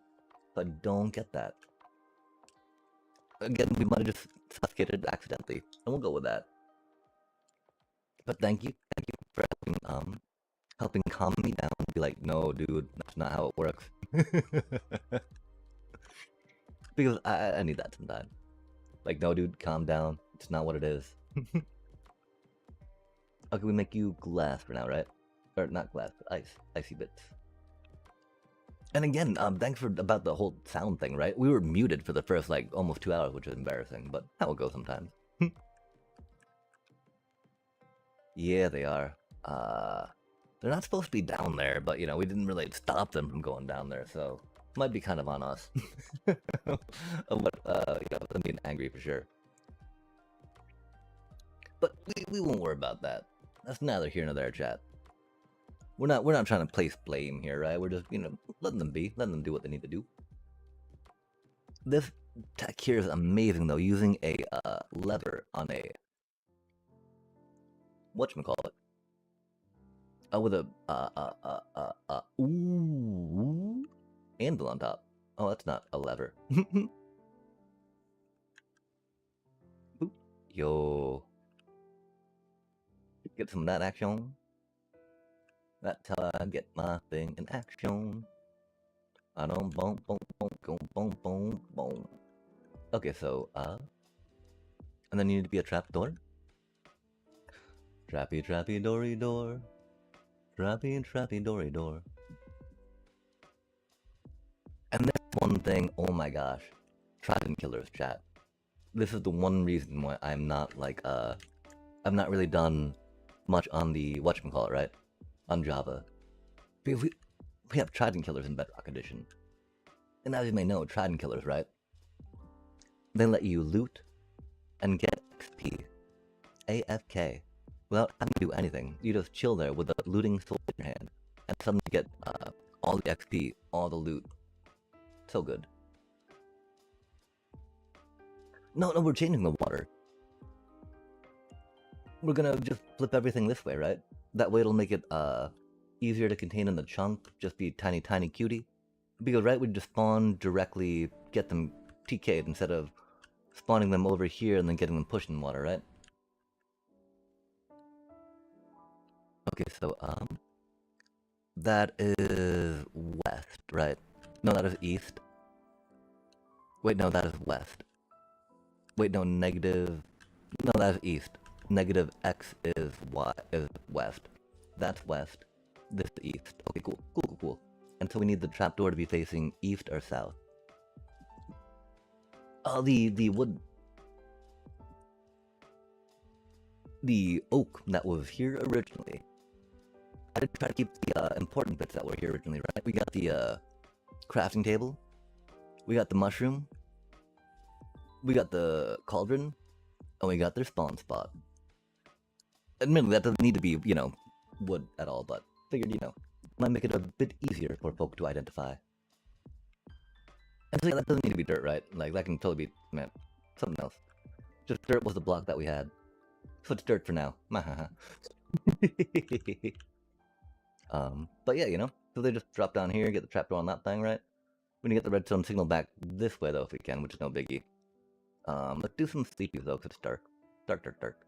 So I don't get that. Again, we might have just suffocated accidentally, and we'll go with that. But thank you for helping calm me down. Be like, no, dude, that's not how it works. Because I need that sometimes. Like, no, dude, calm down. It's not what it is. Okay, we make you glass for now, right? Or not glass, but ice. Icy bits. And again, thanks for about the whole sound thing, right? We were muted for the first, like, almost 2 hours, which is embarrassing, but that will go sometimes. Yeah, they are. They're not supposed to be down there, but, you know, we didn't really stop them from going down there, so might be kind of on us. But, you know, them being angry for sure. But we won't worry about that. That's neither here nor there, chat. We're not trying to place blame here, right? We're just, you know, letting them be, letting them do what they need to do. This tech here is amazing though, using a lever on a whatchamacallit. With a ooh anvil on top. Oh, that's not a lever. Ooh, yo. Get some of that action. That's how I get my thing in action. I don't boom boom boom boom boom boom boom. Okay, so and then you need to be a trap door. Trappy trappy dory door. Trappy trappy dory door. And there's one thing, oh my gosh. Trident killers, chat. This is the one reason why I'm not like I've not really done much on the whatchamacallit, right? On Java. Because we have Trident killers in Bedrock Edition. And as you may know, Trident killers, right? They let you loot and get XP. AFK. Without having to do anything. You just chill there with a looting sword in your hand. And suddenly get all the XP, all the loot. So good. No, we're changing the water. We're gonna just flip everything this way, right? That way it'll make it easier to contain in the chunk, just be tiny cutie. Because right, we just spawn directly, get them TK'd instead of spawning them over here and then getting them pushed in water, right? Okay, so that is west, right? No, that is east. Wait, no, that is west. Wait, no, negative. No, that is east. Negative X is west. That's west. This is east. Okay, cool. And so we need the trapdoor to be facing east or south. Oh, the wood. The oak that was here originally. I did try to keep the important bits that were here originally, right? We got the crafting table. We got the mushroom. We got the cauldron. And we got their spawn spot. Admittedly, that doesn't need to be, you know, wood at all, but figured, you know, might make it a bit easier for folk to identify. And so yeah, that doesn't need to be dirt, right? Like, that can totally be, man, something else. Just dirt was the block that we had. So it's dirt for now. But yeah, you know, so they just drop down here, get the trapdoor on that thing, right? We're gonna get the redstone signal back this way, though, if we can, which is no biggie. Let's do some sleepies, though, because it's dark. Dark.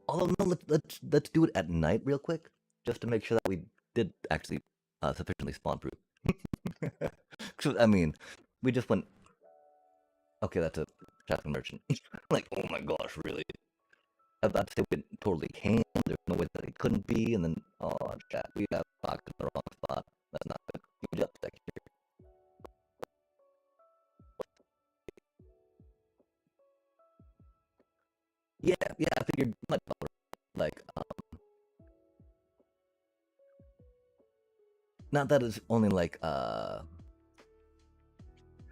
Although, no, let's do it at night real quick, just to make sure that we did actually sufficiently spawn-proof. Because, I mean, we just went... Okay, that's a traffic merchant. Like, oh my gosh, really? I was about to say we totally can, there's no way that it couldn't be, and then, oh, chat, we got locked in the wrong spot. That's not good. You just check here. Yeah, I figured, like, not that it's only like,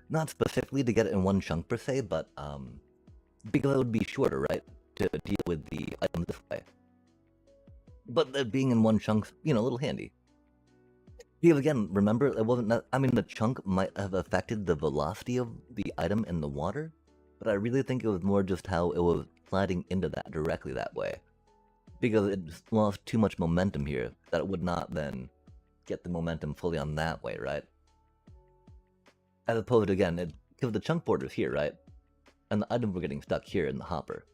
not specifically to get it in one chunk per se, but, because it would be shorter, right, to deal with the item this way. But that being in one chunk's, you know, a little handy. Because again, remember, it wasn't that, I mean, the chunk might have affected the velocity of the item in the water, but I really think it was more just how it was sliding into that directly that way. Because it lost too much momentum here, that it would not then get the momentum fully on that way, right? As opposed to, again, because the chunk border's here, right? And the items were getting stuck here in the hopper.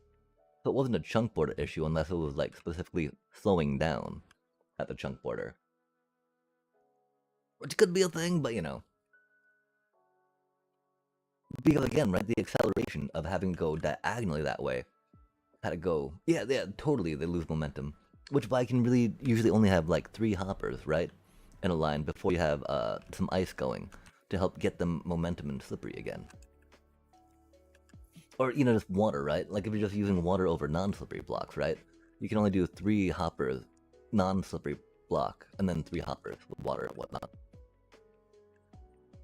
So it wasn't a chunk border issue unless it was, like, specifically slowing down at the chunk border. Which could be a thing, but, you know. Because again, right, the acceleration of having to go diagonally that way, had to go, yeah, totally, they lose momentum. Which bike can really usually only have like 3 hoppers, right, in a line before you have some ice going to help get them momentum and slippery again. Or, you know, just water, right? Like if you're just using water over non-slippery blocks, right? You can only do 3 hoppers, non-slippery block, and then 3 hoppers with water and whatnot.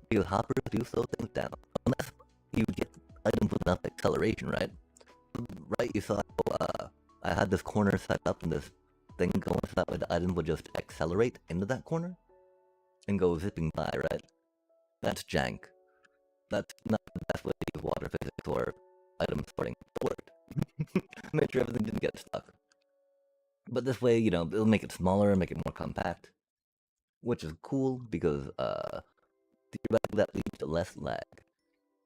Because hoppers do slow things down, unless you get items with enough acceleration, right? Right, you saw how, I had this corner set up and this thing going so that way the item would just accelerate into that corner and go zipping by, right? That's jank. That's not the best way to use water physics or item sorting. It worked. Make sure everything didn't get stuck. But this way, you know, it'll make it smaller, make it more compact, which is cool because theoretically that leads to less lag.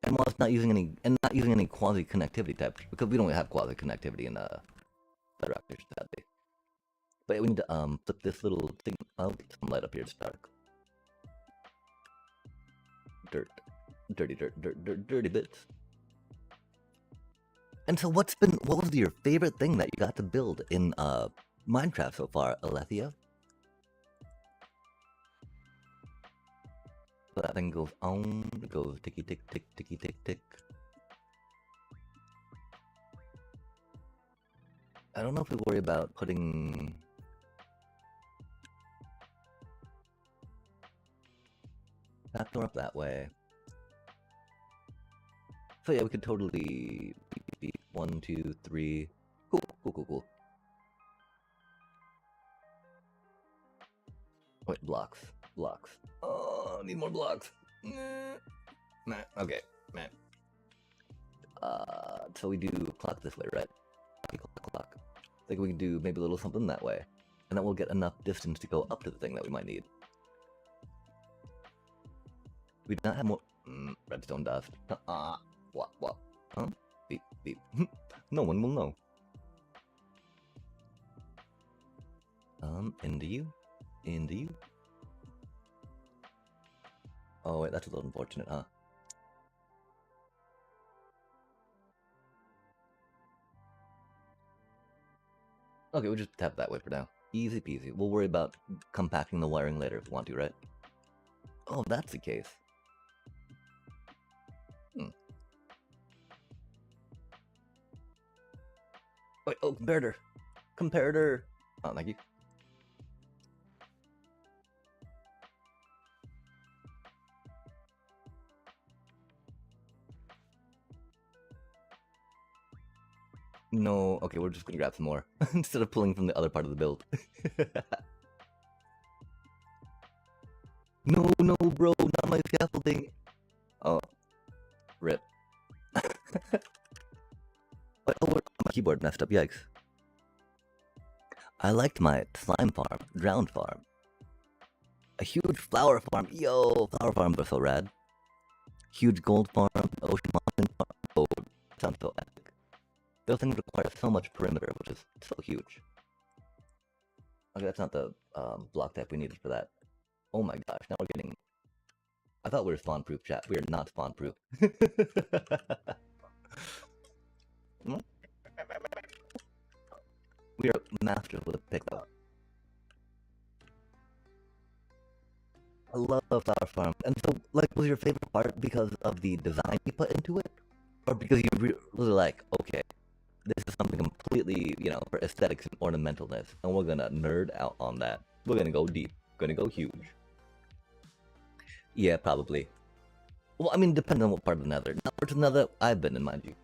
And while it's not using any quasi connectivity types, because we don't have quasi connectivity in Bedrock, sadly. But we need to flip this little thing. I'll get some light up here to start. Dirty bits. And so what was your favorite thing that you got to build in Minecraft so far, Alethea? So that thing goes on, it goes ticky tick tick ticky tick tick. I don't know if we worry about putting that door up that way. So yeah, we could totally beep, 1, 2, 3. Cool. Wait, blocks. Oh, need more blocks. Nah. Okay, man. So we do clock this way, right? Clock. I think we can do maybe a little something that way, and that will get enough distance to go up to the thing that we might need. We do not have more redstone dust. What? Huh? Beep. No one will know. Into you. Oh wait, that's a little unfortunate, huh? Okay, we'll just tap that way for now. Easy peasy. We'll worry about compacting the wiring later if we want to, right? Oh, that's the case. Wait, oh, comparator. Oh, thank you. No, okay, we're just gonna grab some more instead of pulling from the other part of the build. No, bro, not my scaffolding. Oh, rip. Oh, my keyboard messed up, yikes. I liked my slime farm, drowned farm. A huge flower farm, yo, flower farms are so rad. Huge gold farm, ocean mountain farm, oh, sounds so epic. Those things require so much perimeter, which is so huge. Okay, that's not the block type we needed for that. Oh my gosh, now we're getting... I thought we were spawn-proof, chat. We are not spawn-proof. We are masters with a pick, though. I love Flower Farm. And so, like, was your favorite part because of the design you put into it? Or because you really like, okay, this is something completely, you know, for aesthetics and ornamentalness, and we're gonna nerd out on that. We're gonna go deep. Gonna go huge. Yeah, probably. Well, I mean, depending on what part of the nether. Not part of the nether I've been in, mind you.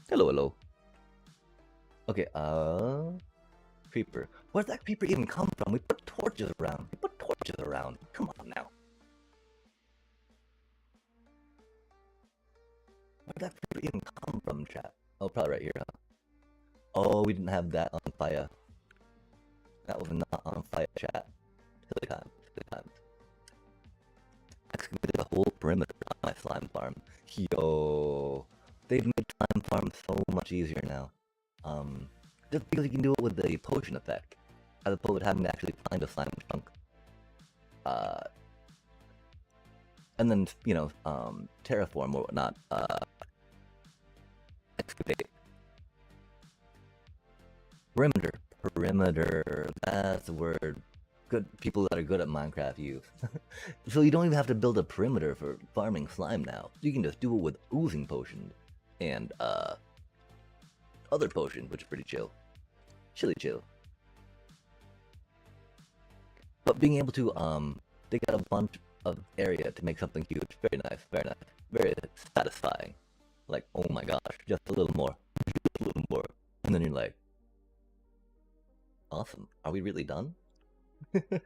Hello. Okay, creeper. Where'd that creeper even come from? We put torches around. Come on now. Where'd that creeper even come from, chat? Oh, probably right here, huh? Oh, we didn't have that on fire. That was not on fire, chat. Silly times. Excavated the whole perimeter on my slime farm. Yo, they've made slime farms so much easier now. Just because you can do it with the potion effect, as opposed to having to actually find a slime chunk. and then, you know, terraform or whatnot, excavate. Perimeter, that's the word good people that are good at Minecraft use. So you don't even have to build a perimeter for farming slime now. You can just do it with oozing potion and other potions, which is pretty chill. Chilly chill. But being able to dig out a bunch of area to make something huge, very nice, very satisfying. Like, oh my gosh, just a little more, just a little more, and then you're like, awesome. Are we really done?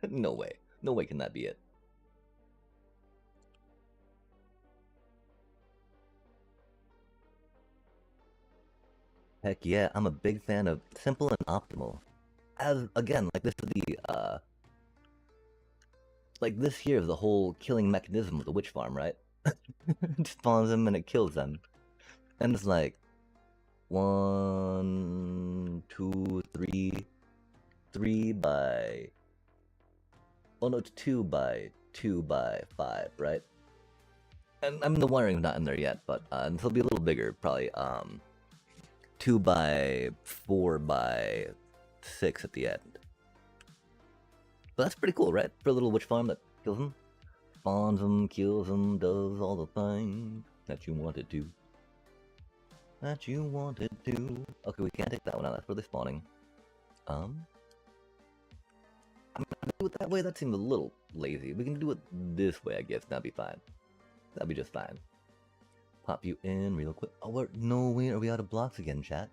No way. No way can that be it. Heck yeah, I'm a big fan of simple and optimal. As, again, like this is the, like this here is the whole killing mechanism of the witch farm, right? It spawns them and it kills them. And it's like, 1, 2, 3, 3 by... Oh no, it's 2 by 2 by 5, right? And I mean, the wiring's not in there yet, but this will be a little bigger, probably 2 by 4 by 6 at the end. But that's pretty cool, right? For a little witch farm that kills them. Spawns them, kills them, does all the things that you wanted to. That you wanted to. Okay, we can't take that one out, that's where they're spawning. I'm gonna do it that way, that seems a little lazy. We can do it this way, I guess, that'd be fine. That'd be just fine. Pop you in real quick. Oh, no, wait, are we out of blocks again, chat?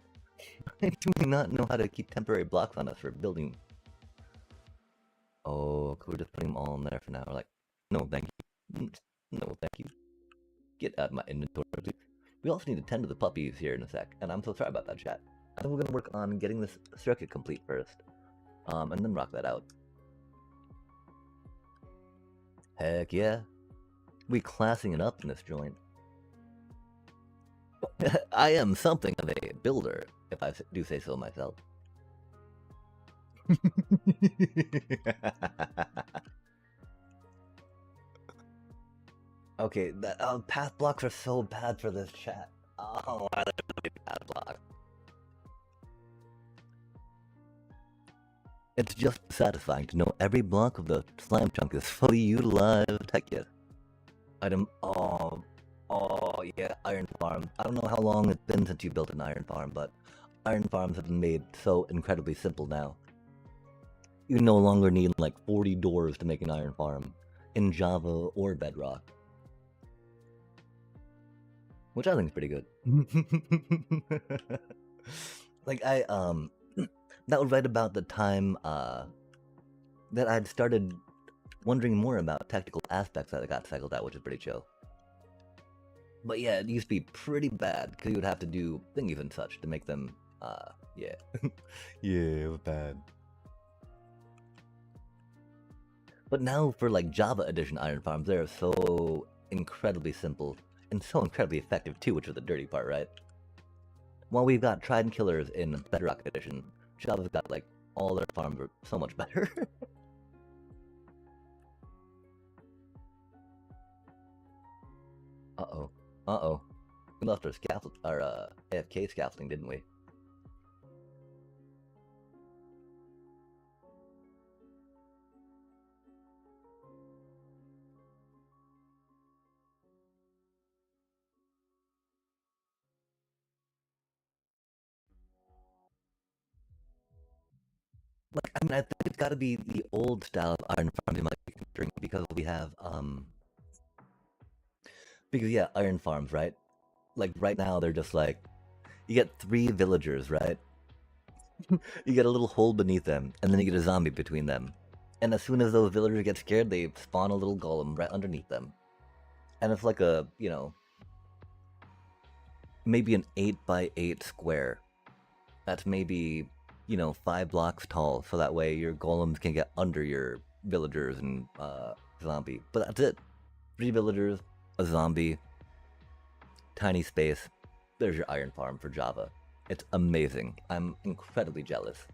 Do we not know how to keep temporary blocks on us for building? Oh, we're just putting them all in there for now. We're like, no, thank you. No, thank you. Get out of my inventory, please. We also need to tend to the puppies here in a sec, and I'm so sorry about that, chat. I think we're gonna work on getting this circuit complete first, and then rock that out. Heck yeah. We classing it up in this joint. I am something of a builder, if I do say so myself. Okay, that path blocks are so bad for this chat. Oh, why are there so many path blocks? It's just satisfying to know every block of the slime chunk is fully utilized. Heck yes. Item. Oh, yeah, iron farm. I don't know how long it's been since you built an iron farm, but iron farms have been made so incredibly simple now. You no longer need like 40 doors to make an iron farm in Java or Bedrock. Which I think is pretty good. Like, that was right about the time, that I'd started wondering more about technical aspects that I got cycled out, which is pretty chill. But yeah, it used to be pretty bad, because you would have to do thingies and such to make them, yeah. Yeah, it was bad. But now for like Java Edition iron farms, they're so incredibly simple, and so incredibly effective too, which is the dirty part, right? While we've got Trident Killers in Bedrock Edition, Java's got like, all their farms are so much better. Uh-oh. We lost our AFK scaffolding, didn't we? Like, I mean, I think it's gotta be the old style of iron farms you might be considering, because we have, because yeah, iron farms, right? Like, right now, they're just like, you get 3 villagers, right? You get a little hole beneath them, and then you get a zombie between them. And as soon as those villagers get scared, they spawn a little golem right underneath them. And it's like a, you know, maybe an 8 by 8 square. That's maybe, you know, 5 blocks tall, so that way your golems can get under your villagers and zombie. But that's it. 3 villagers, a zombie, tiny space. There's your iron farm for Java. It's amazing. I'm incredibly jealous.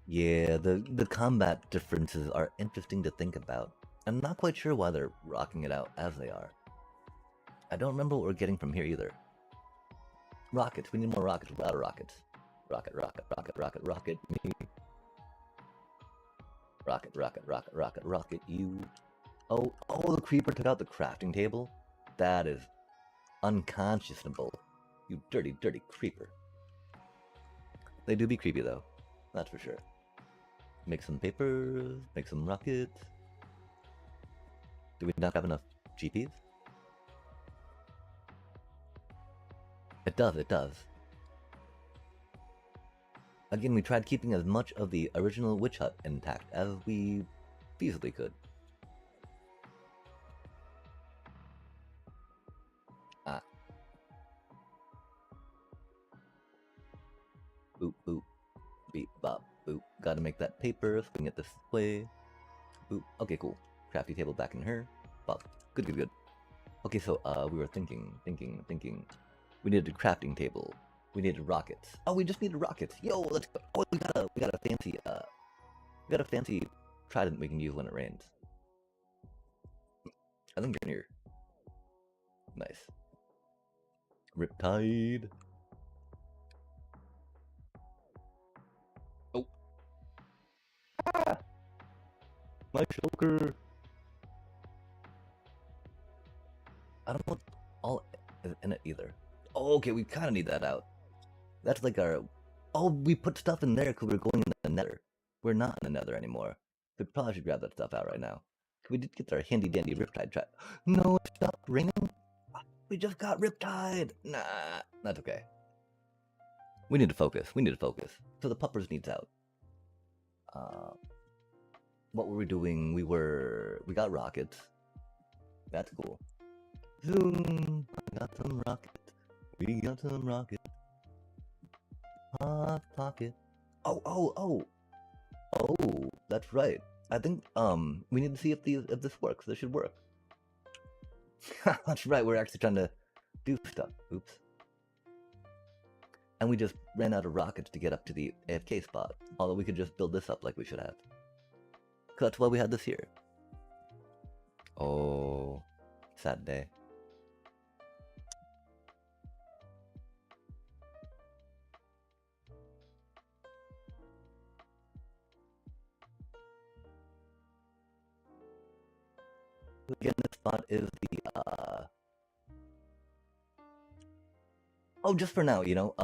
Yeah, the combat differences are interesting to think about. I'm not quite sure why they're rocking it out as they are. I don't remember what we're getting from here either. Rockets. We need more rockets. We're out of rockets. Rocket, rocket, rocket, rocket, rocket me. Rocket, rocket, rocket, rocket, rocket you. Oh, the creeper took out the crafting table? That is unconscionable. You dirty, dirty creeper. They do be creepy though. That's for sure. Make some papers, make some rockets. Do we not have enough GPs? It does, it does. Again, we tried keeping as much of the original witch hut intact as we feasibly could. Ah. Boop, boop. Beep, bop, boop. Gotta make that paper, swing it this way. Boop. Okay, cool. Crafty table back in her. Bop. Good, good, good. Okay, so, we were thinking. We needed a crafting table. We needed rockets. Oh, we just needed rockets. Yo, let's go. Oh, we got a fancy trident we can use when it rains. I think you're near. Nice. Riptide. Oh. Ah! My shulker. I don't know all is in it either. Oh, okay, we kind of need that out. That's like our... Oh, we put stuff in there because we're going in the nether. We're not in the nether anymore. We probably should grab that stuff out right now. We did get our handy-dandy Riptide trap. No, it stopped raining? We just got Riptide! Nah, that's okay. We need to focus. So the puppers needs out. What were we doing? We got rockets. That's cool. Zoom! I got some rockets. We got some rockets. Hot pocket. Oh, that's right. I think we need to see if this works. This should work. That's right. We're actually trying to do stuff. Oops. And we just ran out of rockets to get up to the AFK spot. Although we could just build this up like we should have. Cause that's why we had this here. Oh, sad day. Again, this spot is the oh, just for now, you know,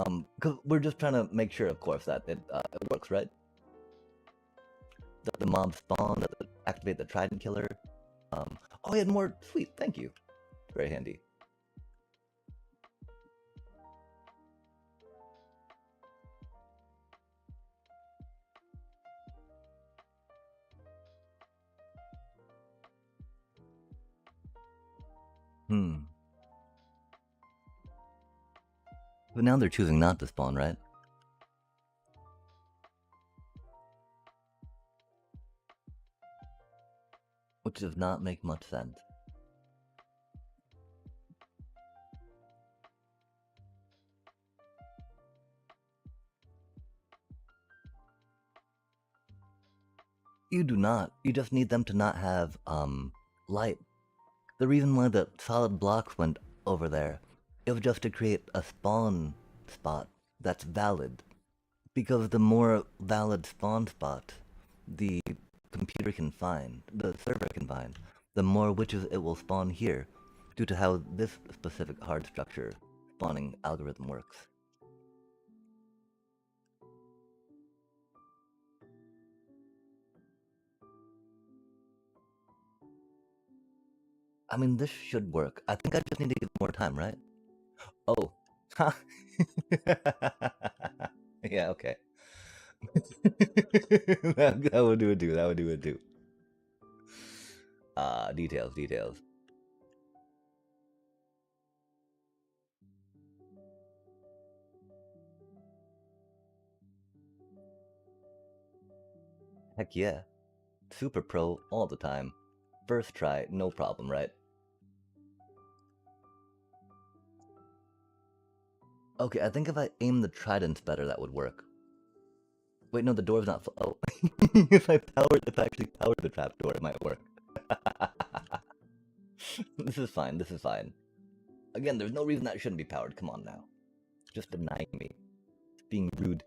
cause we're just trying to make sure, of course, that it works, right? That the mob spawn, that activate the trident killer. Oh, I had more. Sweet, thank you. Very handy. But now they're choosing not to spawn, right? Which does not make much sense. You do not. You just need them to not have, light. The reason why the solid blocks went over there, it was just to create a spawn spot that's valid. Because the more valid spawn spot the computer can find, the server can find, the more witches it will spawn here, due to how this specific hard structure spawning algorithm works. I mean, this should work. I think I just need to give more time, right? Oh. Yeah, okay. that would do it too. That would do it too. Details. Heck yeah. Super pro all the time. First try, no problem, right? Okay, I think if I aim the tridents better, that would work. Wait, no, the door's not. Oh, if I actually powered the trapdoor, it might work. This is fine. This is fine. Again, there's no reason that shouldn't be powered. Come on now. Just denying me. It's being rude.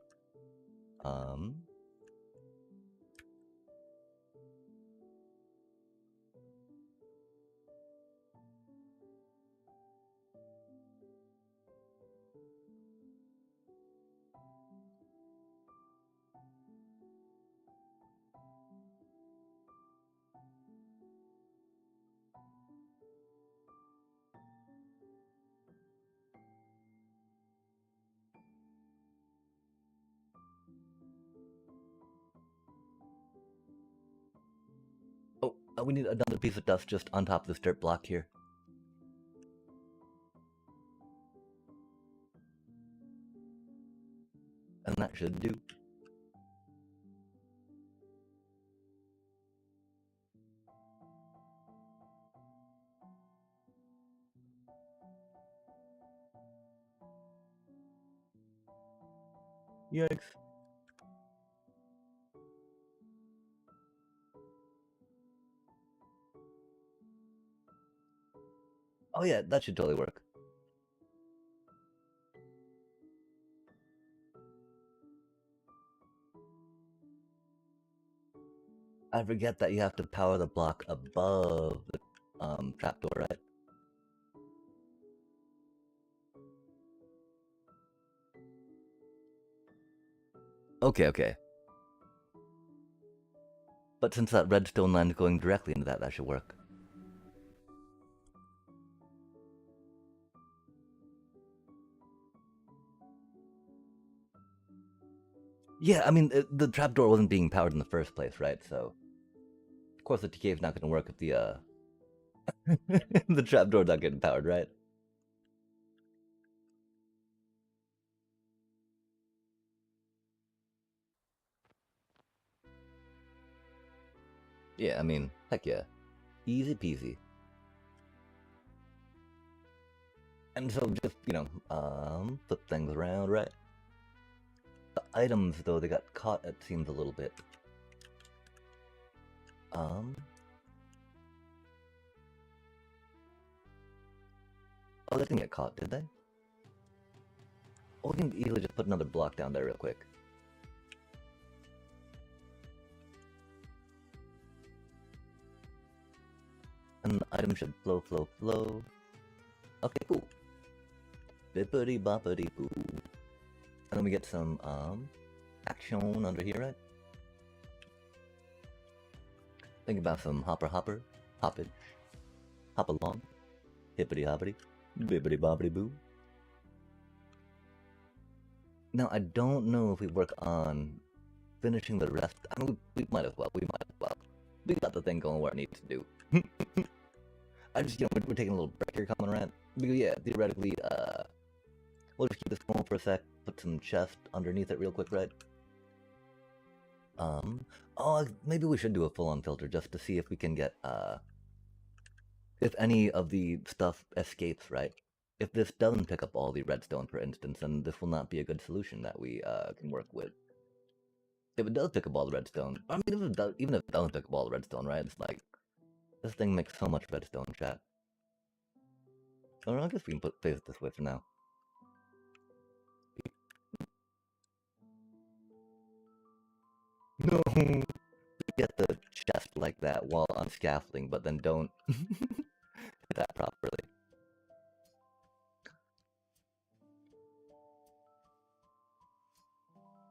Oh, we need another piece of dust just on top of this dirt block here. And that should do. Yikes. Oh yeah, that should totally work. I forget that you have to power the block above the trapdoor, right? Okay, okay. But since that redstone line is going directly into that, that should work. Yeah, I mean, the trapdoor wasn't being powered in the first place, right? So, of course, the TK is not going to work if the the trapdoor's not getting powered, right? Yeah, I mean, heck yeah. Easy peasy. And so just, flip things around, right? The items, though, they got caught, it seems a little bit. Oh, they didn't get caught, did they? Oh, we can easily just put another block down there real quick. And the item should flow, flow, flow. Okay, cool. Bippity boppity boo. And then we get some, action under here, right? Think about some hoppage, hop along, hippity hoppity, bippity boppity boo. Now, I don't know if we work on finishing the rest. I mean, we might as well, We got the thing going where it needs to do. I just, we're taking a little break here, coming around. Because, yeah, theoretically, we'll just keep this going for a sec, put some chest underneath it real quick, right? Oh, maybe we should do a full-on filter just to see if we can get, if any of the stuff escapes, right? If this doesn't pick up all the redstone, for instance, then this will not be a good solution that we can work with. If it does pick up all the redstone, I mean, even if it doesn't pick up all the redstone, right? It's like, this thing makes so much redstone, chat. Or I guess we can phase it this way for now. No! Get the chest like that while on scaffolding, but then don't hit that properly.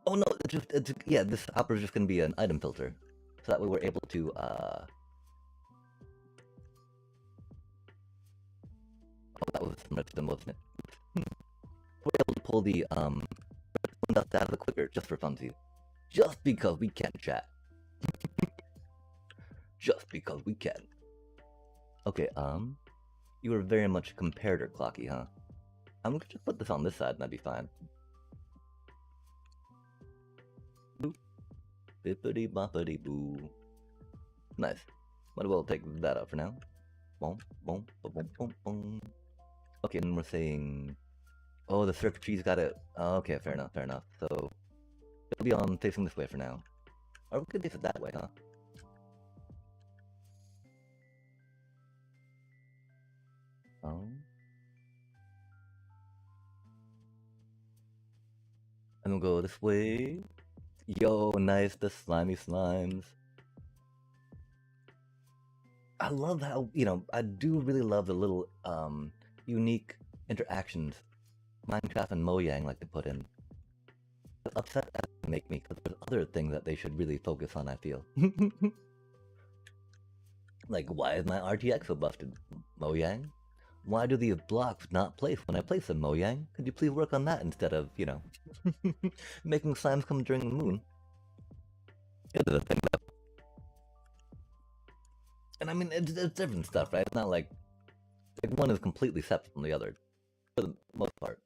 Oh no, yeah, this hopper is just gonna be an item filter. So that way we're able to, oh, that was some redstone, wasn't it? We're able to pull the, redstone dust out of the quicker, just for funsies. Just because we can, chat. Just because we can. Okay, you were very much a comparator, Clocky, huh? I'm gonna just put this on this side and that'd be fine. Boop. Bippity boppity boo. Nice. Might as well take that out for now. Boom, boom, boom, boom, boom, boom. Okay, and we're saying... Oh, the circuitry's got it. Oh, okay, fair enough, fair enough. So, It'll be on facing this way for now. Or we could face it that way, huh? Oh. And we'll go this way. Yo, nice, the slimy slimes. I love how, you know, I do really love the little, unique interactions Minecraft and Mojang like to put in. Upset as they make me, because there's other things that they should really focus on, I feel. Like, why is my RTX so busted, Mojang? Why do these blocks not place when I place them, Mojang? Could you please work on that instead of, you know, making slimes come during the moon? It's a thing, though. And I mean, it's different stuff, right? It's not like one is completely separate from the other, for the most part.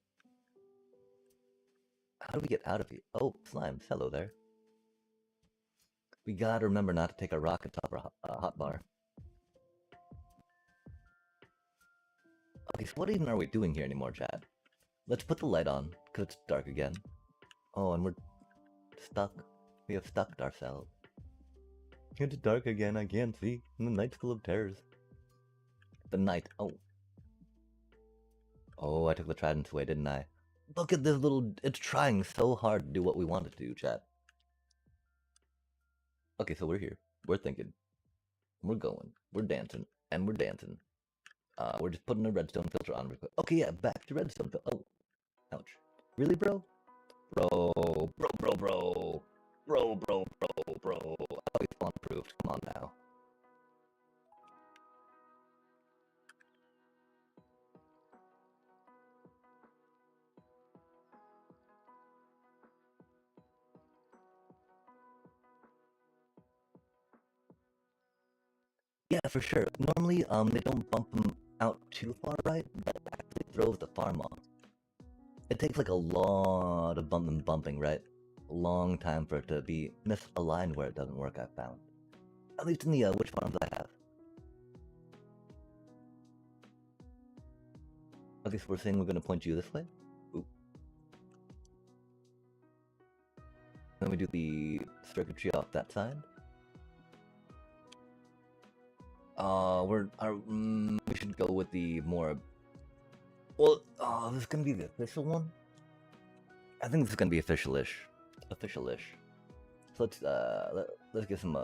How do we get out of here? Oh, slimes, hello there. We gotta remember not to take a rocket top or hotbar. Okay, so what even are we doing here anymore, Chad? Let's put the light on, because it's dark again. Oh, and we're stuck. We have stuck ourselves. It's dark again, I can't see. And the night's full of terrors. The night, oh. Oh, I took the trident away, didn't I? Look at this little... It's trying so hard to do what we want it to do, chat. Okay, so we're here. We're thinking. We're going. We're dancing. And we're dancing. We're just putting a redstone filter on real quick. Okay, yeah, back to redstone filter. Oh. Ouch. Really, bro? Bro. Oh, he's spawn approved. Come on now. Yeah, for sure. Normally, they don't bump them out too far right, but it actually throws the farm off. It takes like a lot of bumping, right? A long time for it to be misaligned where it doesn't work, I've found. At least in the witch farms I have. Okay, so we're saying we're gonna point you this way? Oop. Then we do the circuitry off that side. We should go with the more... Well, this is gonna be the official one? I think this is gonna be official-ish. Official-ish. So let's get some,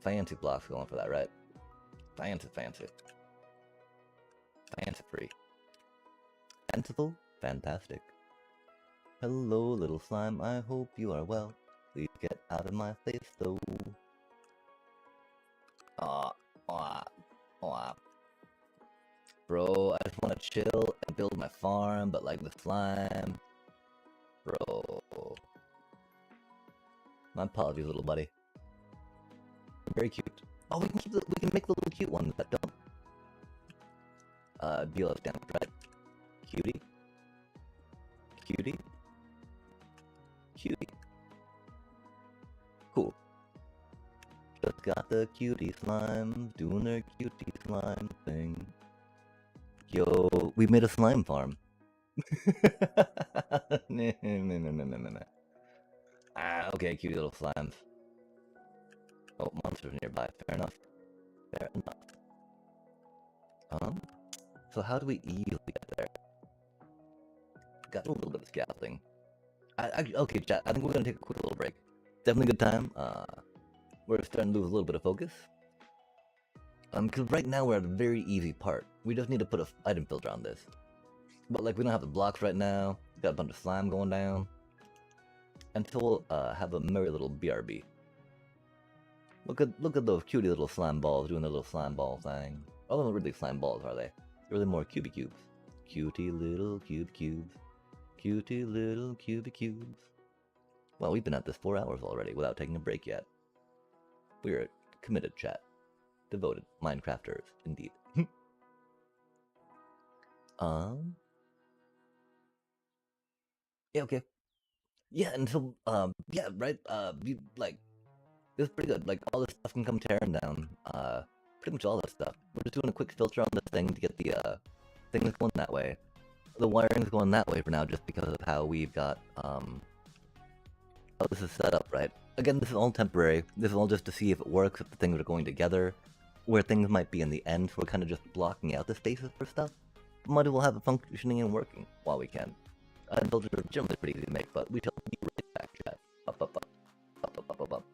fancy blocks going for that, right? Fancy. Fancy-free. Fanciful? Fantastic. Hello, little slime, I hope you are well. Please get out of my face, though. Bro, I just want to chill and build my farm, but like the slime. Bro. My apologies, little buddy. Very cute. Oh, we can make the little cute ones that don't deal us damage, right? Cutie. Cool. Just got the cutie slime doing their cutie slime thing. Yo, we made a slime farm. No. Okay, cutie little slimes. Oh, monsters nearby. Fair enough. So how do we easily get there? Got a little bit of scaffolding. Okay, chat, I think we're gonna take a quick little break. Definitely a good time. We're starting to lose a little bit of focus. Because right now we're at a very easy part. We just need to put an item filter on this. But like, we don't have the blocks right now. Got a bunch of slime going down. Until we'll have a merry little BRB. Look at those cutie little slime balls doing their little slime ball thing. Oh, they're not really slime balls, are they? They're really more cubey cubes. Cutie little cubes. Cutie little cubes. Well, we've been at this 4 hours already without taking a break yet. We're committed, chat. Devoted Minecrafters, indeed. Yeah, okay. Yeah, and so, yeah, right, like, it's pretty good. Like, all this stuff can come tearing down. Pretty much all that stuff. We're just doing a quick filter on this thing to get the, thing that's going that way. The wiring's going that way for now just because of how we've got, how this is set up, right? Again, this is all temporary. This is all just to see if it works, if the things are going together, where things might be in the end, so we're kind of just blocking out the spaces for stuff. But might as well have it functioning and working while we can. Builders are generally pretty easy to make, but we shall be right back, chat. Up, up, up. Up, up, up, up, up.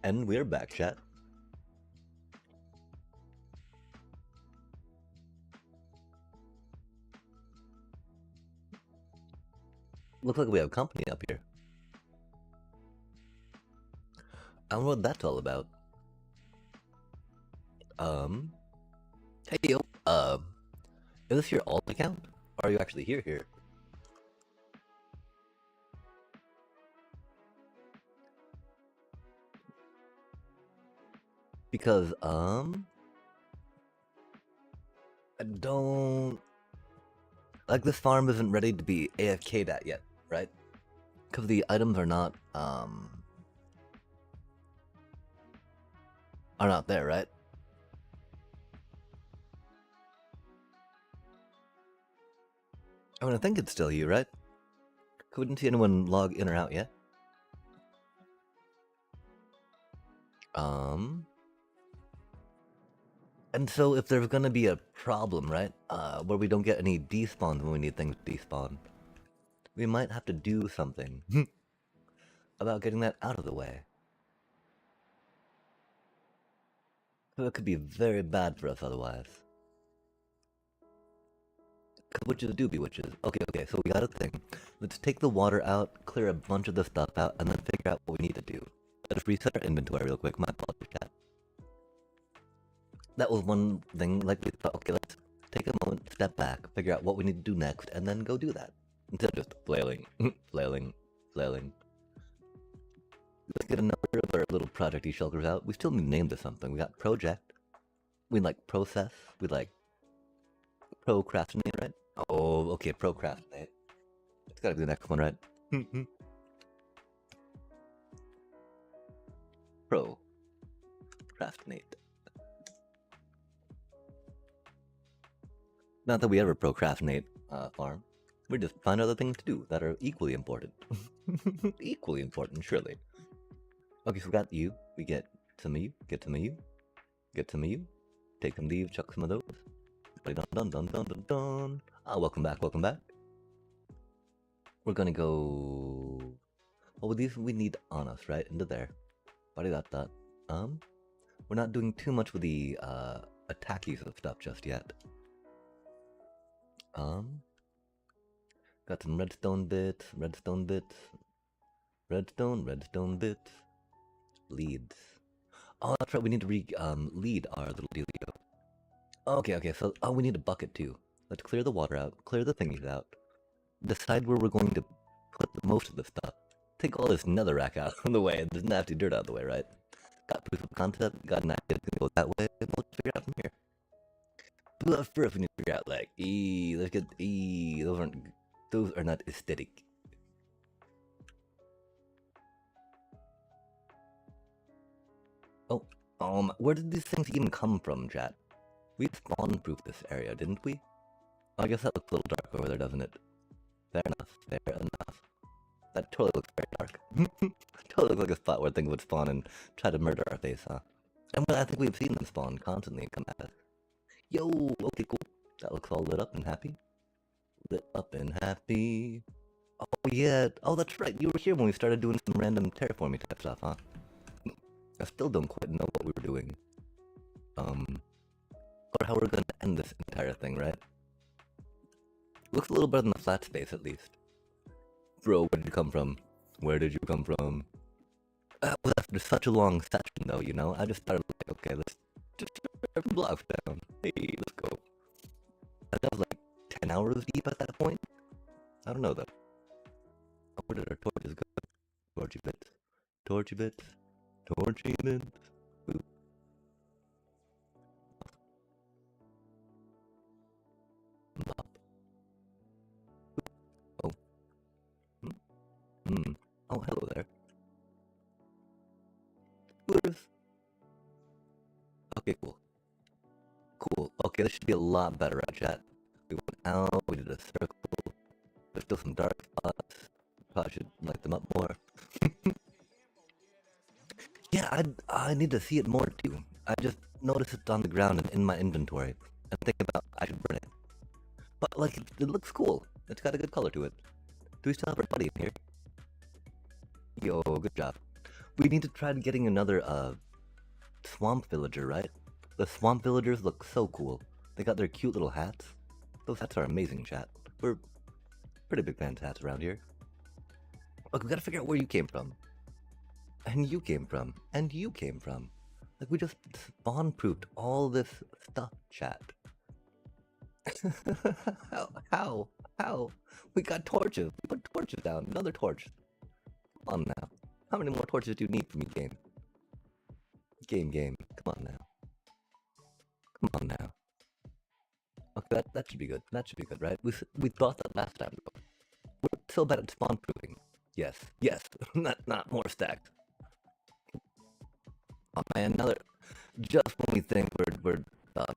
And we're back, chat. Looks like we have company up here. I don't know what that's all about. Hey yo, is this your alt account? Or are you actually here? Because, I don't... Like, this farm isn't ready to be AFK'd at yet, right? Because the items are not there, right? I mean, I think it's still you, right? Couldn't see anyone log in or out yet. And so if there's gonna be a problem, right, where we don't get any despawns when we need things to despawn, we might have to do something about getting that out of the way. So it could be very bad for us otherwise. Witches do be witches. Okay, so we got a thing. Let's take the water out, clear a bunch of the stuff out, and then figure out what we need to do. Let's reset our inventory real quick. My apologies, chat. That was one thing, like we thought, okay, let's take a moment, step back, figure out what we need to do next, and then go do that. Instead of just flailing. Flailing. Let's get another of our little project-y shulkers out. We still need to name this something. We got project. We like process. We like procrastinate, right? Oh, okay, procrastinate. It's gotta be the next one, right? Procrastinate. Not that we ever procrastinate, farm. We just find other things to do that are equally important. Equally important, surely. Okay, so we got you. We get some of you. Get some of you. Get some of you. Take some of these. Chuck some of those. Dun. Ah, welcome back. We're gonna go... Oh, these we need on us, right? Into there. Body that. We're not doing too much with the, attackies of stuff just yet. Got some redstone bits. Redstone bits. Leads. Oh, that's right, we need to lead our little dealio. Okay, so, we need a bucket too. Let's clear the water out, clear the thingies out. Decide where we're going to put most of the stuff. Take all this netherrack out of the way, and this nasty dirt out of the way, right? Got proof of concept, got an idea to go that way, and we'll figure it out from here. But first we need to figure out, like, let's get, those are not aesthetic. Oh, where did these things even come from, chat? We spawn-proofed this area, didn't we? Oh, I guess that looks a little dark over there, doesn't it? Fair enough. That totally looks very dark. Totally looks like a spot where things would spawn and try to murder our face, huh? And I think we've seen them spawn constantly and come at us. Yo, okay, cool. That looks all lit up and happy. Oh, yeah. Oh, that's right. You were here when we started doing some random terraforming type stuff, huh? I still don't quite know what we were doing. Or how we're gonna end this entire thing, right? Looks a little better than the flat space, at least. Bro, where did you come from? Well, after such a long session, though, you know, I just started like, okay, let's just tear some blocks down. Hey, let's go. And that was like 10 hours deep at that point? I don't know, though. Oh, where did our torches go? Torchy bits. Ooh. Mop. Oh. Oh, hello there. Scooters. Okay, cool. Okay, this should be a lot better, right, chat? We went out, we did a circle. There's still some dark spots. Probably should light them up more. Yeah, I need to see it more too. I just noticed it on the ground and in my inventory, and think about I should burn it. But like, it looks cool. It's got a good color to it. Do we still have our buddy in here? Yo, good job. We need to try getting another swamp villager, right? The swamp villagers look so cool. They got their cute little hats. Those hats are amazing, chat. We're pretty big fans of hats around here. Look, we gotta figure out where you came from. And you came from. And you came from. Like, we just spawn-proofed all this stuff, chat. How? We got torches. We put torches down. Another torch. Come on now. How many more torches do you need from me, game? Game. Come on now. Come on now. Okay, that should be good. That should be good, right? We thought that last time. We're so bad at spawn-proofing. Yes. not more stacked. Oh man, another. Just when we think we're done,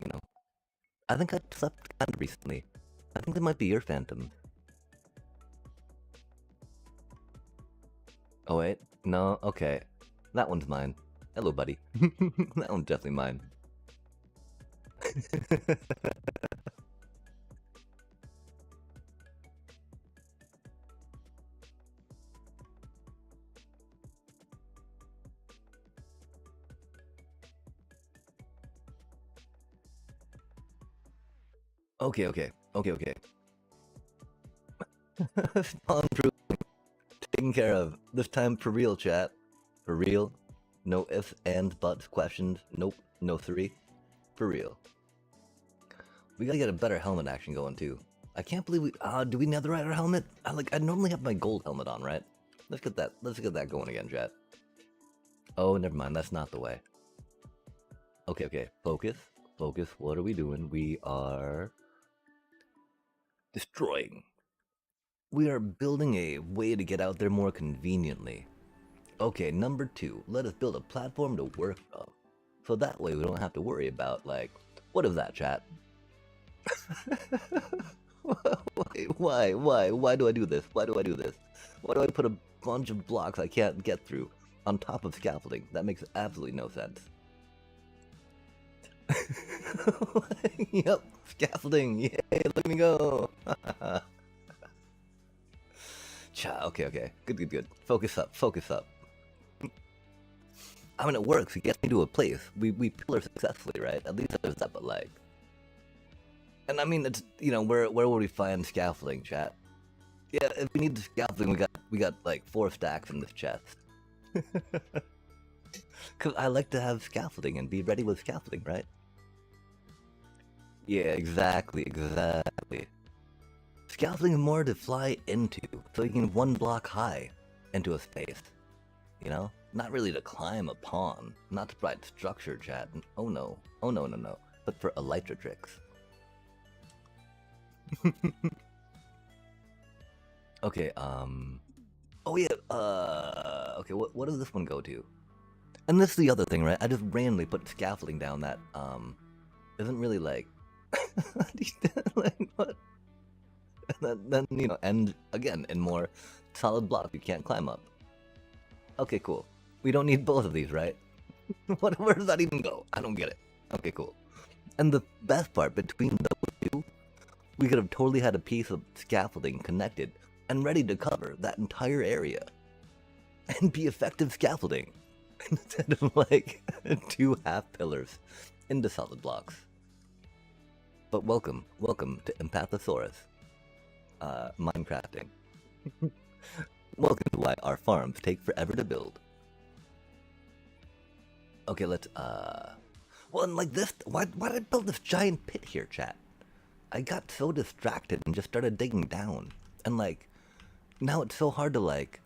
you know. I think I slept kind of recently. I think that might be your phantom. Oh wait, no, okay. That one's mine. Hello, buddy. That one's definitely mine. Okay. Spawn proof. Taken care of. This time for real, chat. For real. No ifs, ands, buts, questions. Nope. No three. For real. We gotta get a better helmet action going too. I can't believe we. Do we netherite our helmet? I normally have my gold helmet on, right? Let's get that going again, chat. Oh, never mind. That's not the way. Okay. Focus. What are we doing? We are destroying. We are building a way to get out there more conveniently. Okay, number 2. Let us build a platform to work from. So that way we don't have to worry about, like, what is that, chat? Why? Why do I do this? Why do I put a bunch of blocks I can't get through on top of scaffolding? That makes absolutely no sense. Yep, scaffolding. Yay, look at me go. Okay. Good. Focus up. I mean, it works. It gets me to a place. We pillar successfully, right? At least there's that, but like. And I mean, it's, you know, where would we find scaffolding, chat? Yeah, if we need the scaffolding, we got like 4 stacks in this chest. Cause I like to have scaffolding and be ready with scaffolding, right? Yeah, exactly. Scaffolding is more to fly into, so you can 1 block high into a space. You know? Not really to climb upon. Not to provide structure, chat. Oh no. But for elytra tricks. Okay, oh yeah, okay, what does this one go to? And this is the other thing, right? I just randomly put scaffolding down that, isn't really like, like, what? And then, you know, and again, in more solid blocks you can't climb up. Okay, cool. We don't need both of these, right? Where does that even go? I don't get it. Okay, cool. And the best part, between those two, we could have totally had a piece of scaffolding connected and ready to cover that entire area. And be effective scaffolding. Instead of like 2 half pillars into solid blocks. But welcome to Empathosaurus. Minecrafting. Welcome to why our farms take forever to build. Okay, let's, well, and like this, why did I build this giant pit here, chat? I got so distracted and just started digging down. And like, now it's so hard to like,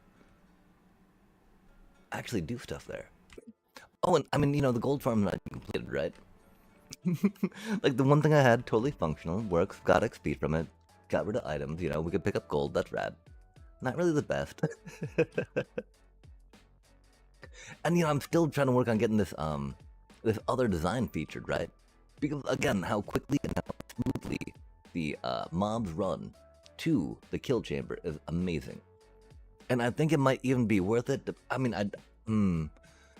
actually do stuff there. Oh, and I mean, you know, the gold farm's not completed, right? Like, the one thing I had, totally functional, works, got XP from it, got rid of items, you know, we could pick up gold, that's rad. Not really the best. And, you know, I'm still trying to work on getting this, this other design featured, right? Because, again, how quickly and how smoothly the, mobs run to the kill chamber is amazing. And I think it might even be worth it to, I mean,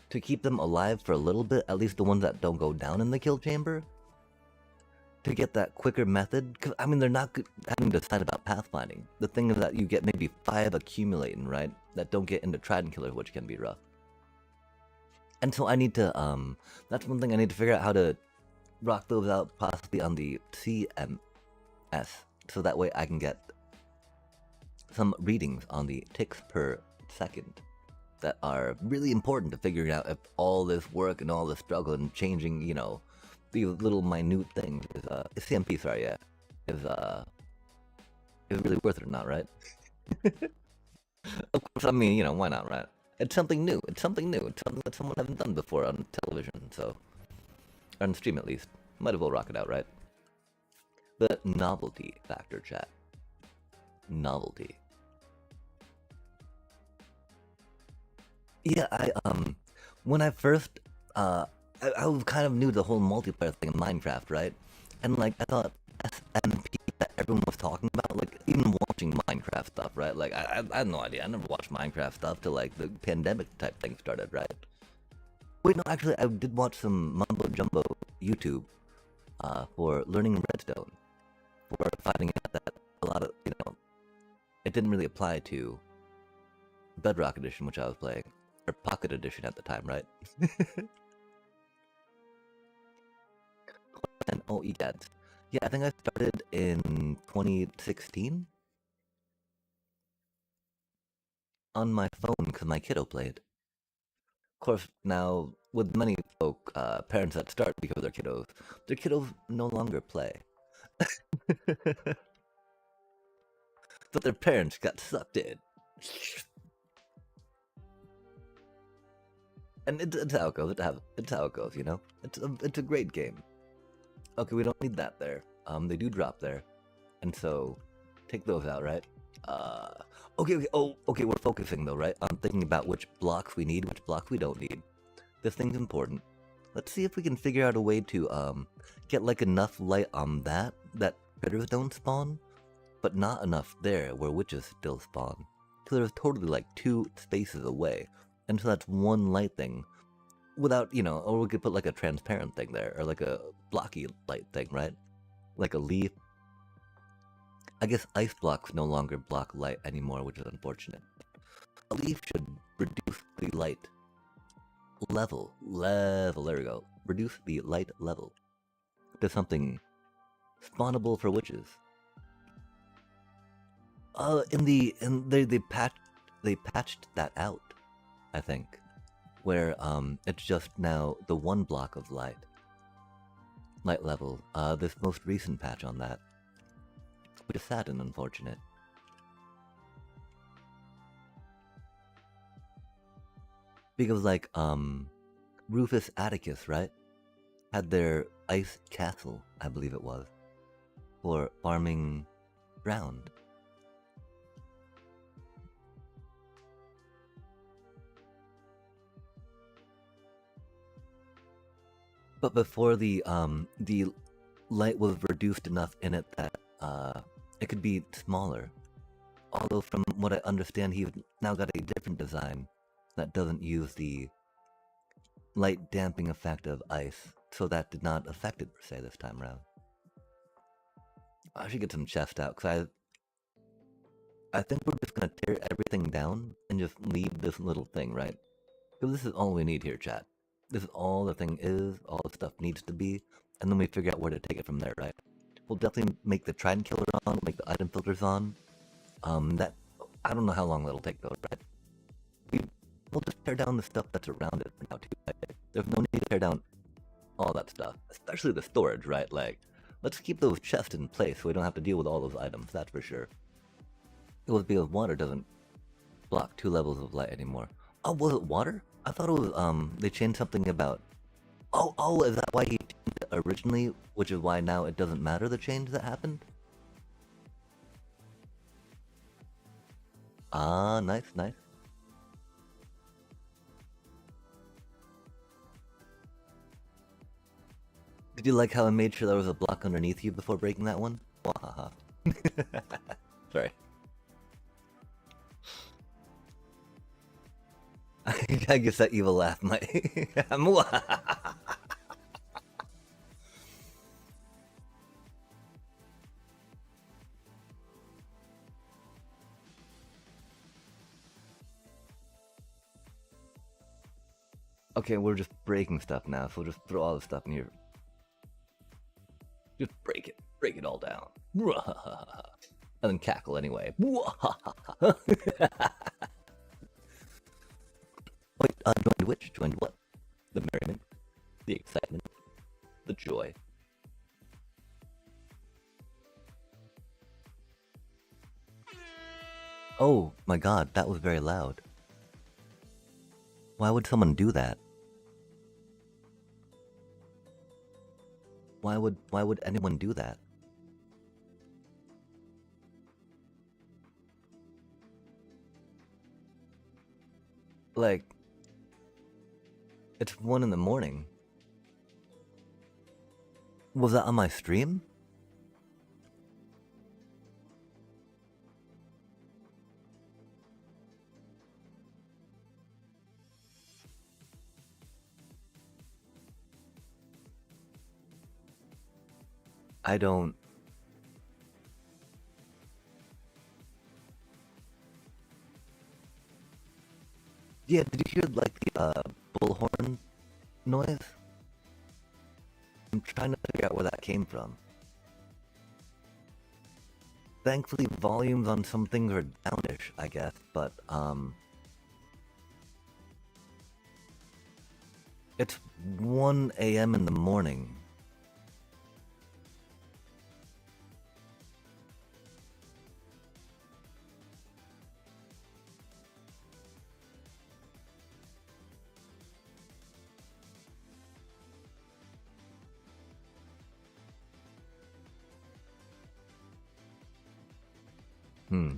to keep them alive for a little bit, at least the ones that don't go down in the kill chamber. to get that quicker method, because I mean they're not having to decide about pathfinding. The thing is that you get maybe 5 accumulating, right? That don't get into Trident Killer, which can be rough. And so I need to that's one thing I need to figure out how to rock those out possibly on the CMS, so that way I can get some readings on the ticks per second that are really important to figuring out if all this work and all this struggle and changing, you know, these little minute things is CMP, sorry, yeah, is really worth it or not, right? Of course, I mean, you know, why not, right? It's something new. It's something new. It's something that someone hasn't done before on television, so, or on stream at least. Might as well rock it out, right? The novelty factor, chat. Novelty. Yeah, when I first, I was kind of new to the whole multiplayer thing in Minecraft, right? And like, I thought SMP that everyone was talking about, like, even watching Minecraft stuff, right? Like, I had no idea. I never watched Minecraft stuff till like the pandemic type thing started, right? Wait, no, actually, I did watch some mumbo jumbo YouTube, for learning redstone, for finding out that a lot of, you know, it didn't really apply to Bedrock Edition, which I was playing, or Pocket Edition at the time, right? And oh, egads. Yeah, I think I started in 2016 on my phone because my kiddo played. Of course, now with many folk, parents that start because of their kiddos no longer play. So their parents got sucked in. And it's how it goes. It's how it goes, you know? It's a great game. Okay, we don't need that there. They do drop there. And so, take those out, right? Okay, oh, okay, we're focusing though, right? On thinking about which blocks we need, which blocks we don't need. This thing's important. Let's see if we can figure out a way to, get like enough light on that critters don't spawn, but not enough there where witches still spawn. So there's totally like 2 spaces away. And so that's one light thing. Without, you know, or we could put like a transparent thing there, or like a blocky light thing, right? Like a leaf. I guess ice blocks no longer block light anymore, which is unfortunate. A leaf should reduce the light level, there we go. Reduce the light level to something spawnable for witches. They patched that out, I think, where it's just now the 1 block of light level. This most recent patch on that, which is sad and unfortunate. Because like Rufus Atticus, right, had their ice castle, I believe it was, for farming ground. But before the light was reduced enough in it that it could be smaller. Although from what I understand, he's now got a different design that doesn't use the light damping effect of ice, so that did not affect it per se this time around. I should get some chest out, because I think we're just gonna tear everything down and just leave this little thing, right? Because this is all we need here, chat. This is all the thing is, all the stuff needs to be, and then we figure out where to take it from there, right? We'll definitely make the Trident Killer on, make the item filters on. That, I don't know how long that'll take though, right? We'll just tear down the stuff that's around it for now too, right? There's no need to tear down all that stuff, especially the storage, right? Like, let's keep those chests in place so we don't have to deal with all those items, that's for sure. It was because water doesn't block 2 levels of light anymore. Oh, was it water? I thought it was, they changed something about... Oh, is that why he changed it originally? Which is why now it doesn't matter the change that happened? Ah, nice. Did you like how I made sure there was a block underneath you before breaking that one? Wahaha. Sorry. I guess that evil laugh might... Okay, we're just breaking stuff now, so we'll just throw all the stuff in here. Just break it all down. And then cackle anyway. Wait, joined which? Joined what? The merriment, the excitement, the joy. Oh my god, that was very loud. Why would someone do that? Why would anyone do that? Like, it's 1 in the morning. Was that on my stream? I don't... Yeah, did you hear, like, the, bullhorn noise? I'm trying to figure out where that came from. Thankfully, volumes on some things are downish, I guess, but, it's 1 a.m. in the morning. Hmm.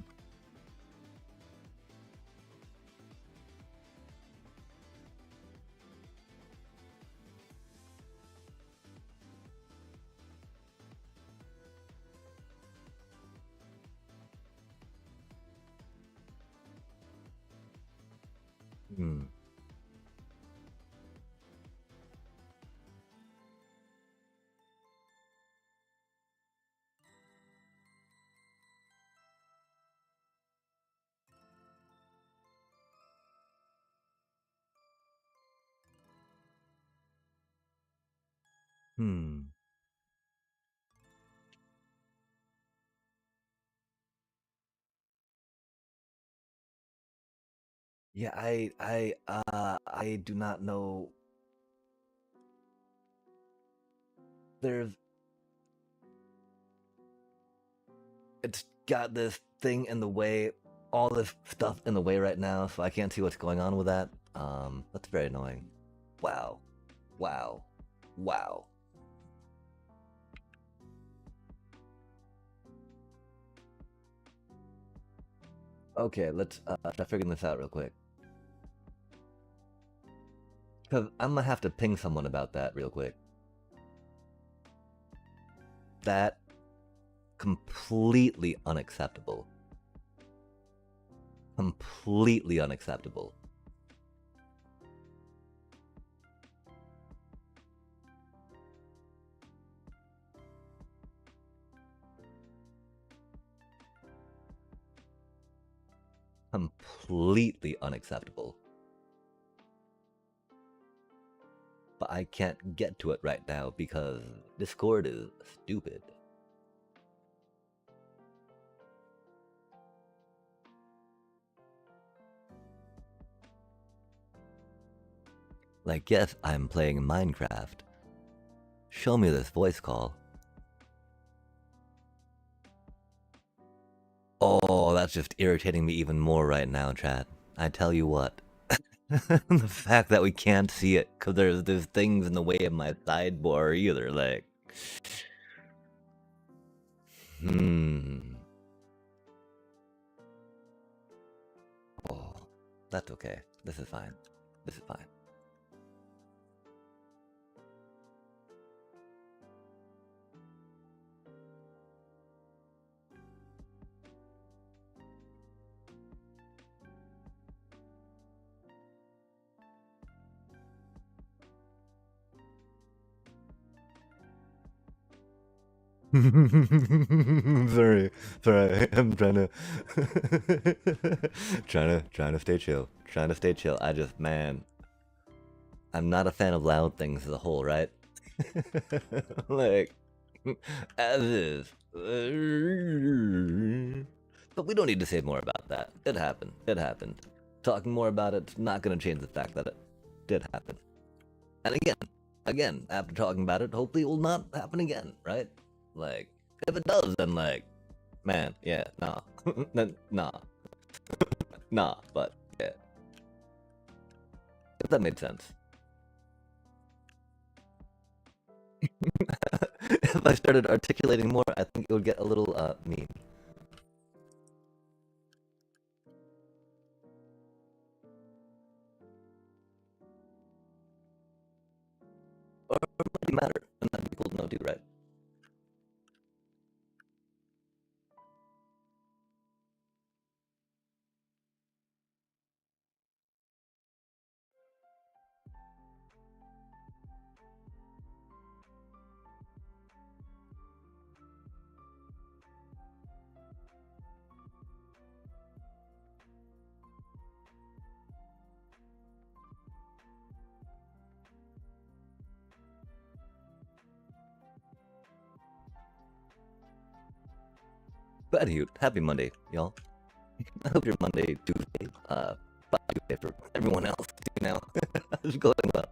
Hmm. Hmm. Yeah, I do not know. There's... It's got this thing in the way, all this stuff in the way right now, so I can't see what's going on with that. That's very annoying. Wow. Wow. Wow. Okay, let's try figuring this out real quick. Because I'm gonna have to ping someone about that real quick. That... completely unacceptable. Completely unacceptable. Completely unacceptable. But I can't get to it right now because Discord is stupid. Like, yes, I'm playing Minecraft. Show me this voice call. Oh, that's just irritating me even more right now, chat. I tell you what. The fact that we can't see it, because there's things in the way of my sidebar either, like... Oh, that's okay. This is fine. This is fine. sorry, I'm trying to, trying to stay chill. Trying to stay chill. I just, man, I'm not a fan of loud things as a whole, right? Like, as is. But we don't need to say more about that. It happened. It happened. Talking more about it's not going to change the fact that it did happen. And again, after talking about it, hopefully it will not happen again, right? Like, if it does, then like, man, yeah, nah, nah, nah, but yeah, if that made sense. If I started articulating more, I think it would get a little mean. Or it might matter, and that'd be cool to know too, right? But anywho, happy Monday, y'all. I hope your Monday, Tuesday, Tuesday for everyone else too now. It's going well.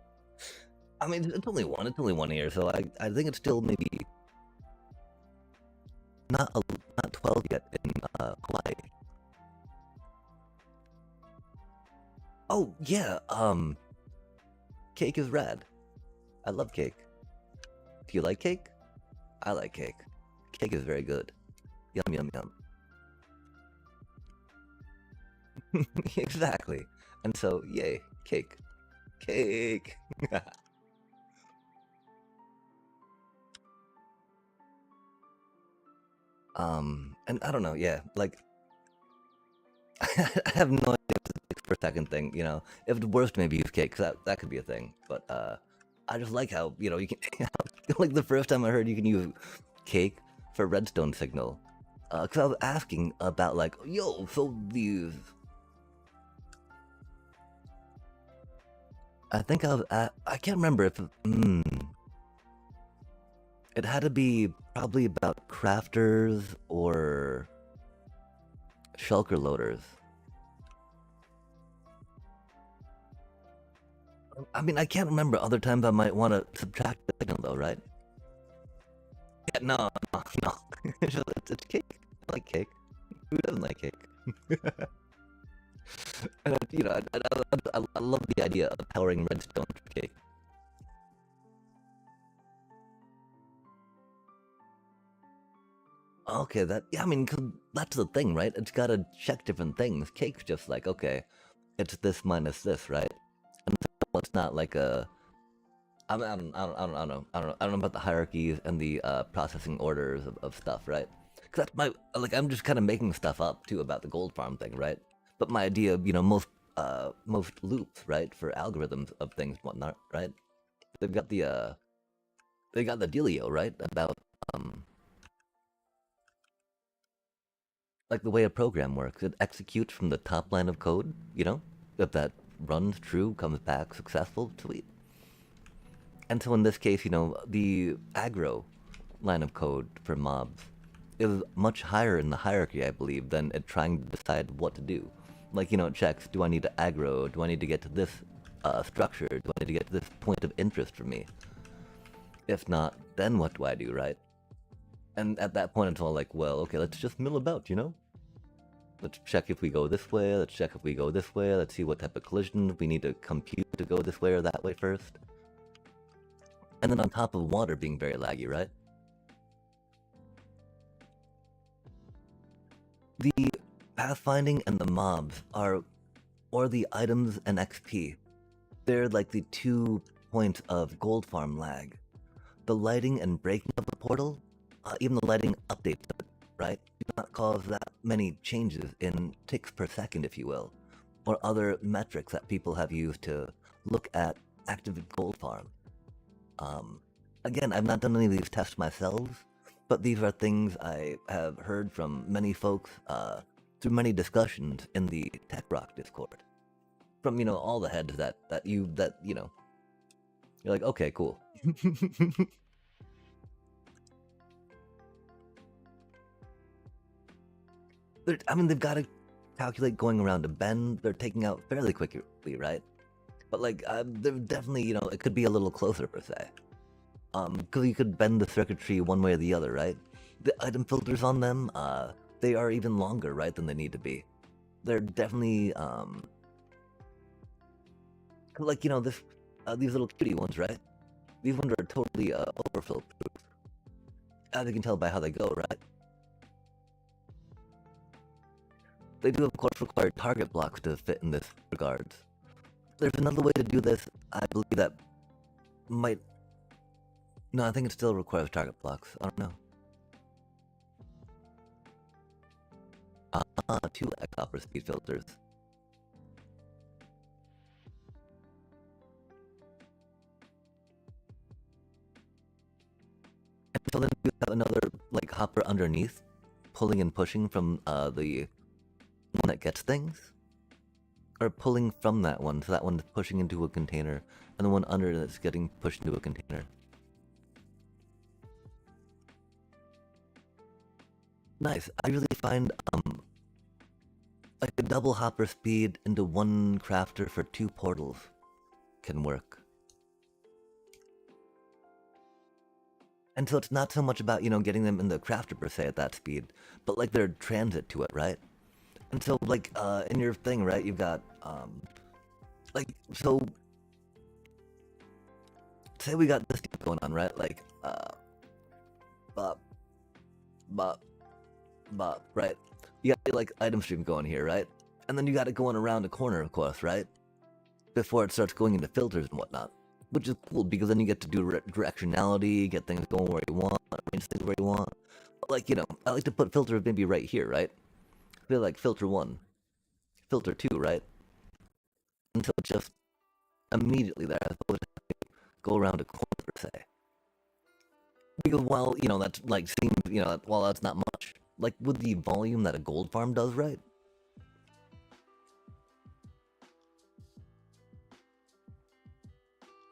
I mean, it's only one here, so I think it's still maybe not 12 yet in Hawaii. Oh yeah, cake is rad. I love cake. Do you like cake? I like cake. Cake is very good. Yum yum yum. Exactly. And so, yay, cake. Cake. And I don't know, yeah, like I have no idea if it's a per second thing, you know. If it's worse, maybe use cake, 'cause that could be a thing. But I just like how, you know, you can like the first time I heard you can use cake for redstone signal. Cause I was asking about like, yo, so these I think I can't remember if it had to be probably about crafters or shulker loaders. I mean, I can't remember other times I might want to subtract the signal though, right? Yeah, no. It's cake. I like cake. Who doesn't like cake? And you know, I love the idea of powering redstone for cake. Okay, yeah, I mean, 'cause that's the thing, right? It's gotta check different things. Cake's just like, okay, it's this minus this, right? And so it's not like a. I don't know about the hierarchies and the processing orders of stuff, right? Because that's I'm just kind of making stuff up too about the gold farm thing, right? But my idea, you know, most loops, right, for algorithms of things and whatnot, right? They've got they got the dealio, right, about like the way a program works. It executes from the top line of code, you know? If that runs true, comes back successful, sweet. And so in this case, you know, the aggro line of code for mobs is much higher in the hierarchy, I believe, than it trying to decide what to do. Like, you know, it checks, do I need to aggro? Do I need to get to this structure? Do I need to get to this point of interest for me? If not, then what do I do, right? And at that point, it's all like, well, okay, let's just mill about, you know? Let's check if we go this way, let's check if we go this way, let's see what type of collision we need to compute to go this way or that way first. And then on top of water being very laggy, right? The pathfinding and the mobs or the items and XP, they're like the 2 points of gold farm lag. The lighting and breaking of the portal, even the lighting updates, right, do not cause that many changes in ticks per second, if you will, or other metrics that people have used to look at active gold farm. Again, I've not done any of these tests myself, but these are things I have heard from many folks through many discussions in the Tech Rock Discord. From, you know, all the heads that you know, You're like, okay, cool. I mean, they've got to calculate going around a bend. They're taking out fairly quickly, right? But like, they're definitely, you know, it could be a little closer per se. Because you could bend the circuitry one way or the other, right? The item filters on them, they are even longer, right, than they need to be. They're definitely, like, you know, these little cutie ones, right? These ones are totally overfill proof. As you can tell by how they go, right? They do, of course, require target blocks to fit in this regards. There's another way to do this, I believe, that might... No, I think it still requires target blocks. I don't know. 2x copper speed filters. And so then you have another, like, hopper underneath, pulling and pushing from the one that gets things. Or pulling from that one, so that one's pushing into a container, and the one under that's getting pushed into a container. Nice. I usually find like a double hopper speed into one crafter for 2 portals can work. And so it's not so much about, you know, getting them in the crafter per se at that speed, but like their transit to it, right? And so like in your thing, right, you've got like, so say we got this going on, right? Like bop, bop, bop, right? You got your, like, item stream going here, right? And then you got it going around a corner, of course, right? Before it starts going into filters and whatnot. Which is cool, because then you get to do directionality, get things going where you want, arrange things where you want. But like, you know, I like to put filters maybe right here, right? I feel like filter 1, filter 2, right? Until it's just immediately there, as opposed to go around a corner, per se. Because while, you know, that's like seems, you know, while that's not much, like with the volume that a gold farm does, right?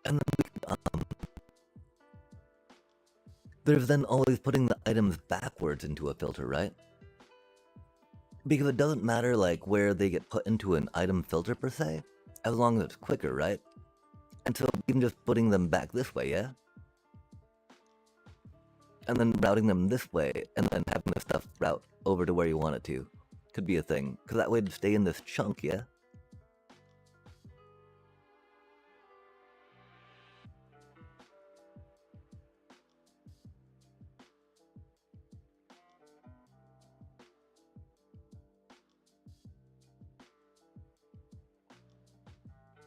And then there's then always putting the items backwards into a filter, right? Because it doesn't matter like where they get put into an item filter per se, as long as it's quicker, right? And so even just putting them back this way, yeah? And then routing them this way, and then having the stuff route over to where you want it to. Could be a thing, because that way it'd stay in this chunk, yeah?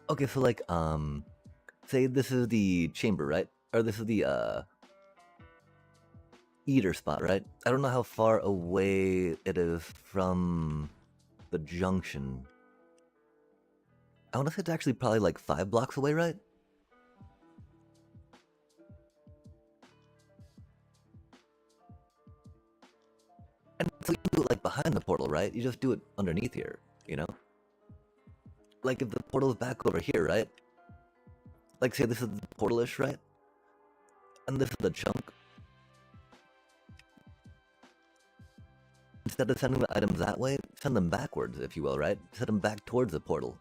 Okay, so like, say this is the chamber, right? Or this is the, eater spot, right? I don't know how far away it is from the junction. I want to say it's actually probably like 5 blocks away, right? And so you do it like behind the portal, right? You just do it underneath here, you know? Like if the portal is back over here, right? Like say this is the portal-ish, right? And this is the chunk. Instead of sending the items that way, send them backwards, if you will, right? Send them back towards the portal.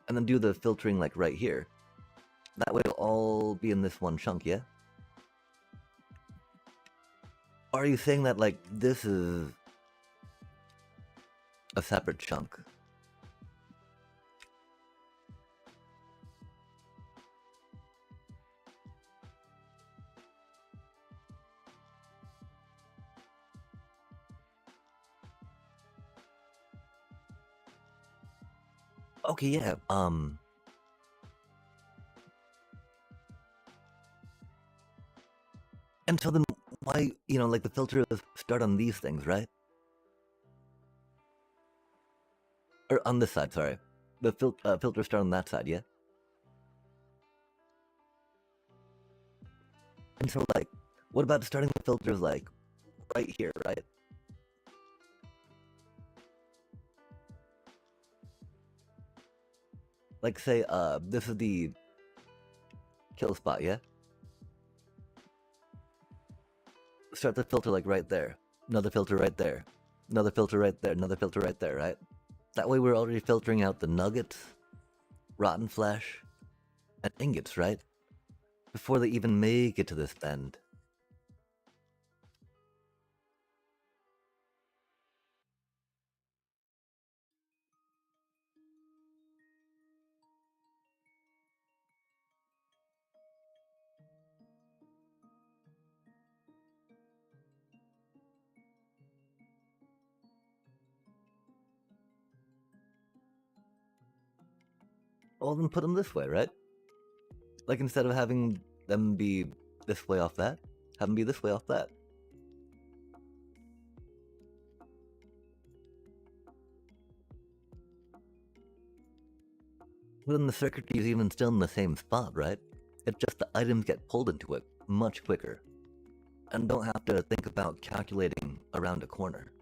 And then do the filtering like right here. That way it'll all be in this one chunk, yeah? Or are you saying that like this is a separate chunk? Okay, yeah, and so then why, you know, like the filters start on these things, right? Or on this side, sorry. The filters start on that side, yeah? And so like, what about starting the filters like right here, right? Like say, this is the kill spot, yeah? Start the filter like right there. Another filter right there. Another filter right there. Another filter right there, right? That way we're already filtering out the nuggets, rotten flesh, and ingots, right? Before they even make it to this bend. Well, then put them this way, right? Like instead of having them be this way off that, have them be this way off that. But then the circuitry is even still in the same spot, right? It's just the items get pulled into it much quicker, and don't have to think about calculating around a corner.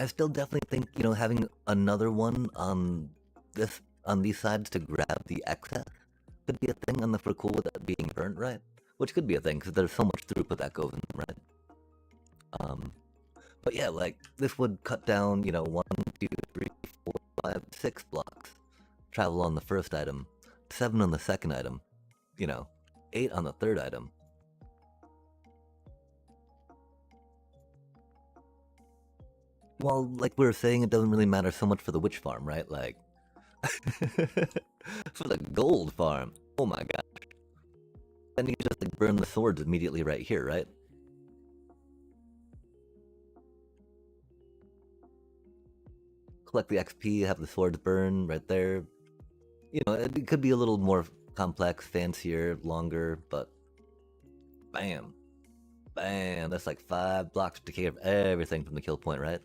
I still definitely think, you know, having another one on these sides to grab the excess could be a thing, unless we're cool with it being burnt, right? Which could be a thing, because there's so much throughput that goes in, right? But yeah, like, this would cut down, you know, 1, 2, 3, 4, 5, 6 blocks. Travel on the first item, 7 on the second item, you know, 8 on the third item. Well, like we were saying, it doesn't really matter so much for the witch farm, right? Like, for the gold farm, oh my gosh. Then you just like burn the swords immediately right here, right? Collect the XP, have the swords burn right there. You know, it could be a little more complex, fancier, longer, but bam. Bam, that's like 5 blocks to care of everything from the kill point, right?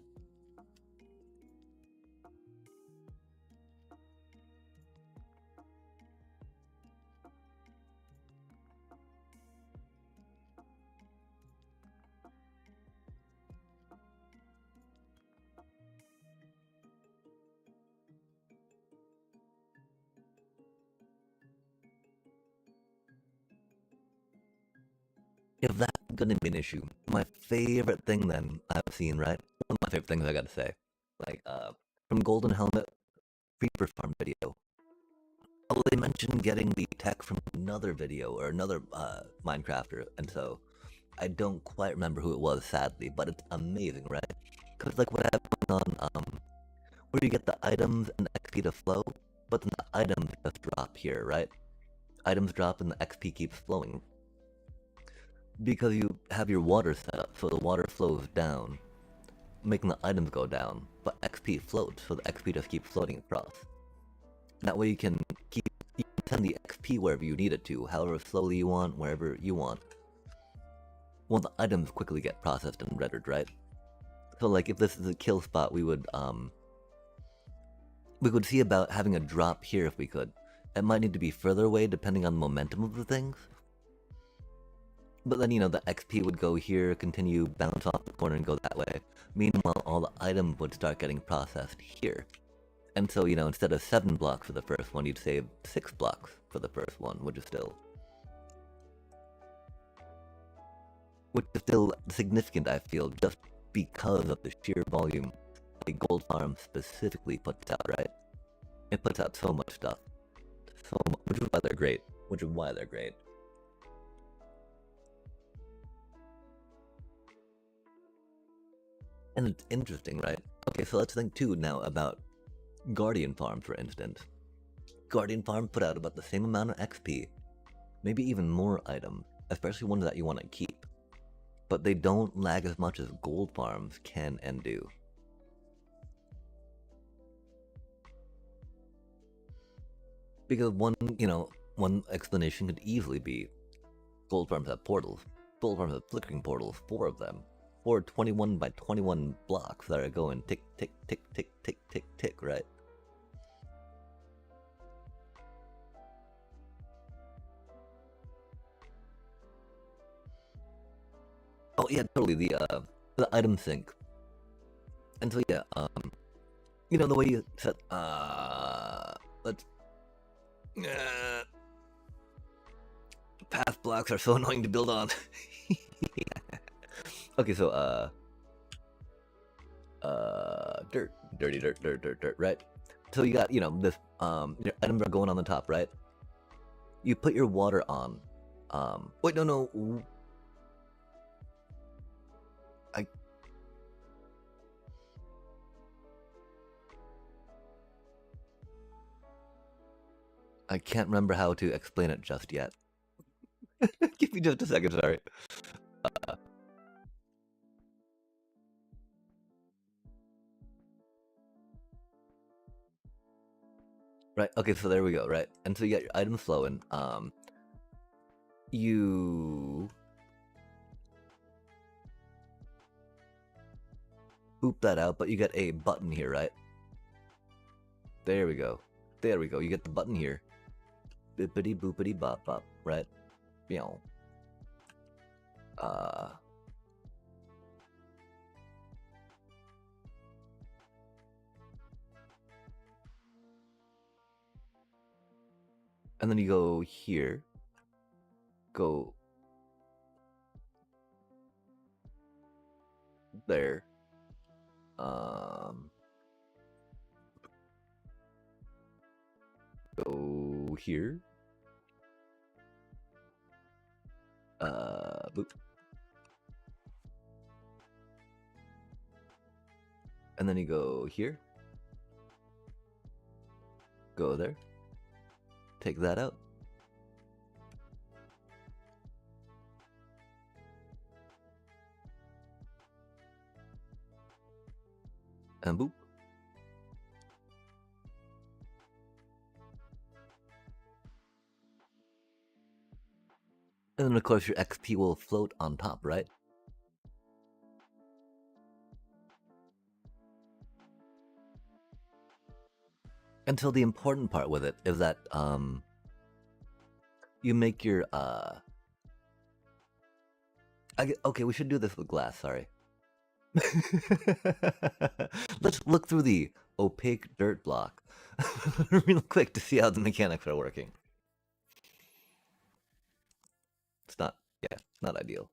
If that's gonna be an issue, my favorite thing then I've seen, right? One of my favorite things I gotta say. Like, from Golden Helmet Reaper Farm video. Oh, they mentioned getting the tech from another video or another Minecrafter, and so I don't quite remember who it was, sadly, but it's amazing, right? Because like what happened on where you get the items and the XP to flow, but then the items just drop here, right? Items drop and the XP keeps flowing. Because you have your water set up, so the water flows down, making the items go down, but XP floats, so the XP just keeps floating across. That way you can send the XP wherever you need it to, however slowly you want, wherever you want. Well, the items quickly get processed and rendered, right? So like if this is a kill spot, we would see about having a drop here if we could. It might need to be further away depending on the momentum of the things. But then, you know, the XP would go here, continue, bounce off the corner and go that way. Meanwhile, all the items would start getting processed here. And so, you know, instead of 7 blocks for the first one, you'd save 6 blocks for the first one, which is still significant, I feel, just because of the sheer volume a gold farm specifically puts out, right? It puts out so much stuff. So much, which is why they're great. And it's interesting, right? Okay, so let's think too now about Guardian Farm, for instance. Guardian Farm put out about the same amount of XP, maybe even more items, especially ones that you want to keep. But they don't lag as much as gold farms can and do. Because one explanation could easily be gold farms have portals. Gold farms have flickering portals, 4 of them. 4 21 by 21 blocks that are going tick, tick, tick, tick, tick, tick, tick, right? Oh yeah, totally. The item sync. And so yeah, you know the way you set. Let's. Path blocks are so annoying to build on. Okay, so dirt, dirty dirt, right? So you got, you know, this your items are going on the top, right? You put your water on. Wait, no. I can't remember how to explain it just yet. Give me just a second, sorry. Right, okay, so there we go, right? And so you got your items flowing. You boop that out, but you get a button here, right? There we go. There we go. You get the button here. Bippity boopity bop bop, right? Meow. And then you go here. Go there. Go here. Boop. And then you go here. Go there. Take that out. And boop. And then of course your XP will float on top, right? Until the important part with it is that you make your okay, we should do this with glass, sorry. Let's look through the opaque dirt block real quick to see how the mechanics are working. It's not, yeah, not ideal.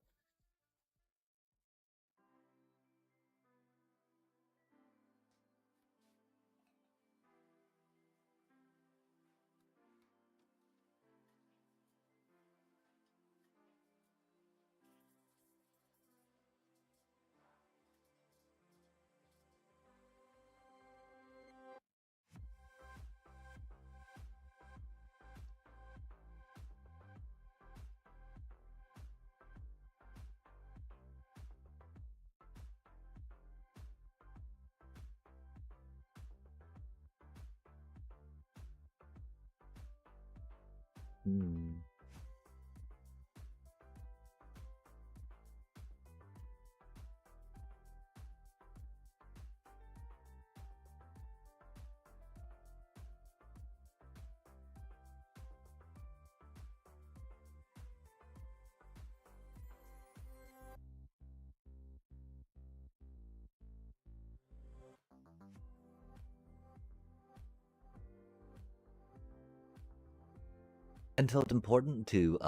And so it's important to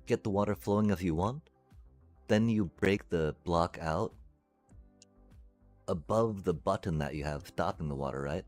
get the water flowing as you want. Then you break the block out above the button that you have stopping the water, right?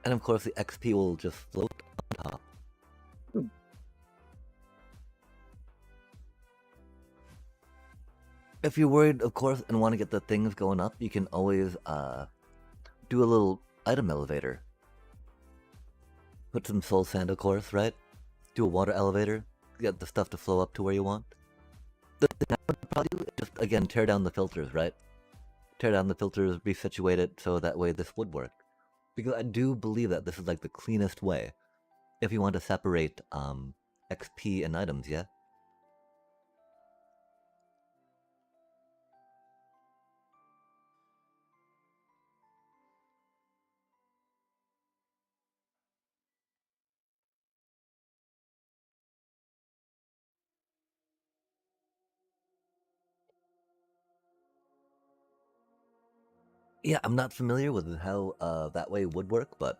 And of course the XP will just float on top. If you're worried, of course, and want to get the things going up, you can always do a little item elevator. Put some soul sand, of course, right? Do a water elevator. Get the stuff to flow up to where you want. The I'd probably do? Just again tear down the filters, right? Tear down the filters, resituate it so that way this would work. Because I do believe that this is like the cleanest way if you want to separate XP and items, yeah? Yeah, I'm not familiar with how that way would work, but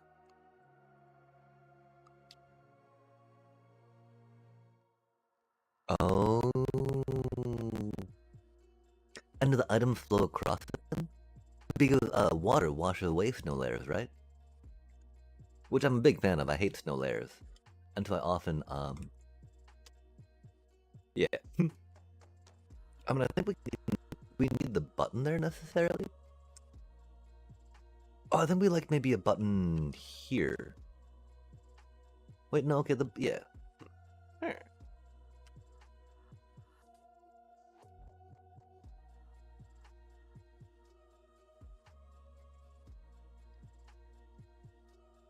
oh, and do the items flow across it then? Because water washes away snow layers, right? Which I'm a big fan of. I hate snow layers, and so I often yeah. I mean, I think we need the button there necessarily. Oh, I think we like maybe a button here. Wait, no, okay, yeah.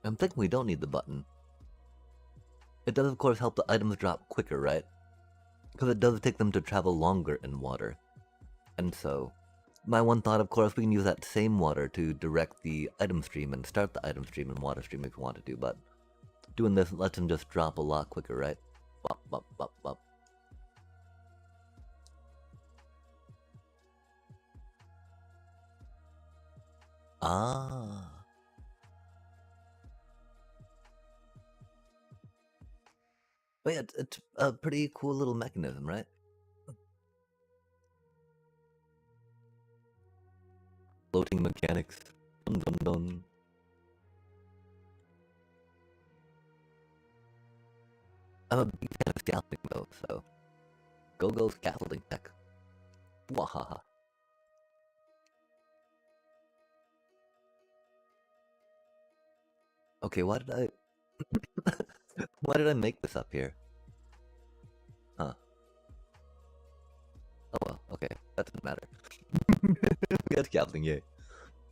I'm thinking we don't need the button. It does, of course, help the items drop quicker, right? Because it does take them to travel longer in water. And so, my one thought, of course, we can use that same water to direct the item stream and start the item stream and water stream if we want to, but doing this lets them just drop a lot quicker, right? Bop, bop, bop, bop. Ah. But yeah, it's a pretty cool little mechanism, right? Floating mechanics. Dun dun dun. I'm a big fan of scaffolding though, so go scaffolding tech. Wahaha. Okay, why did I why did I make this up here? Huh. Oh well, okay. That doesn't matter. We got scaffolding, yay.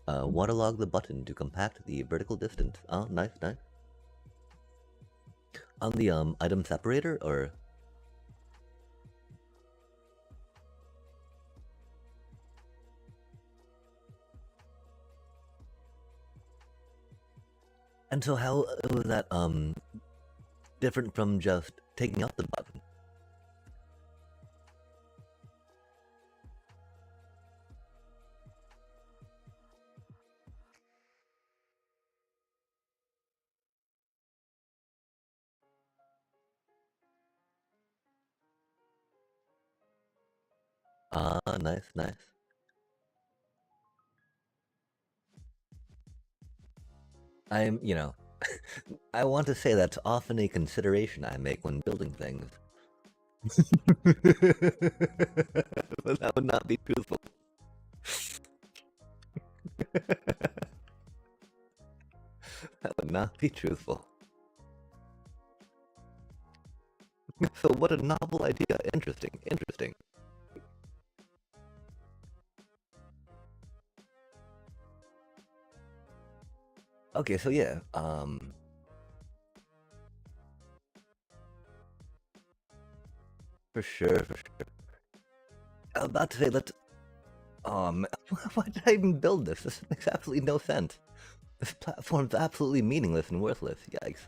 Waterlog the button to compact the vertical distance. Oh, nice, nice. On the item separator, or and so how was that different from just taking out the button? Ah, nice, nice. I'm, I want to say that's often a consideration I make when building things. But that would not be truthful. That would not be truthful. So what a novel idea. Interesting, interesting. Okay, so yeah, for sure, for sure. I was about to say, let's, why did I even build this? This makes absolutely no sense. This platform's absolutely meaningless and worthless. Yikes.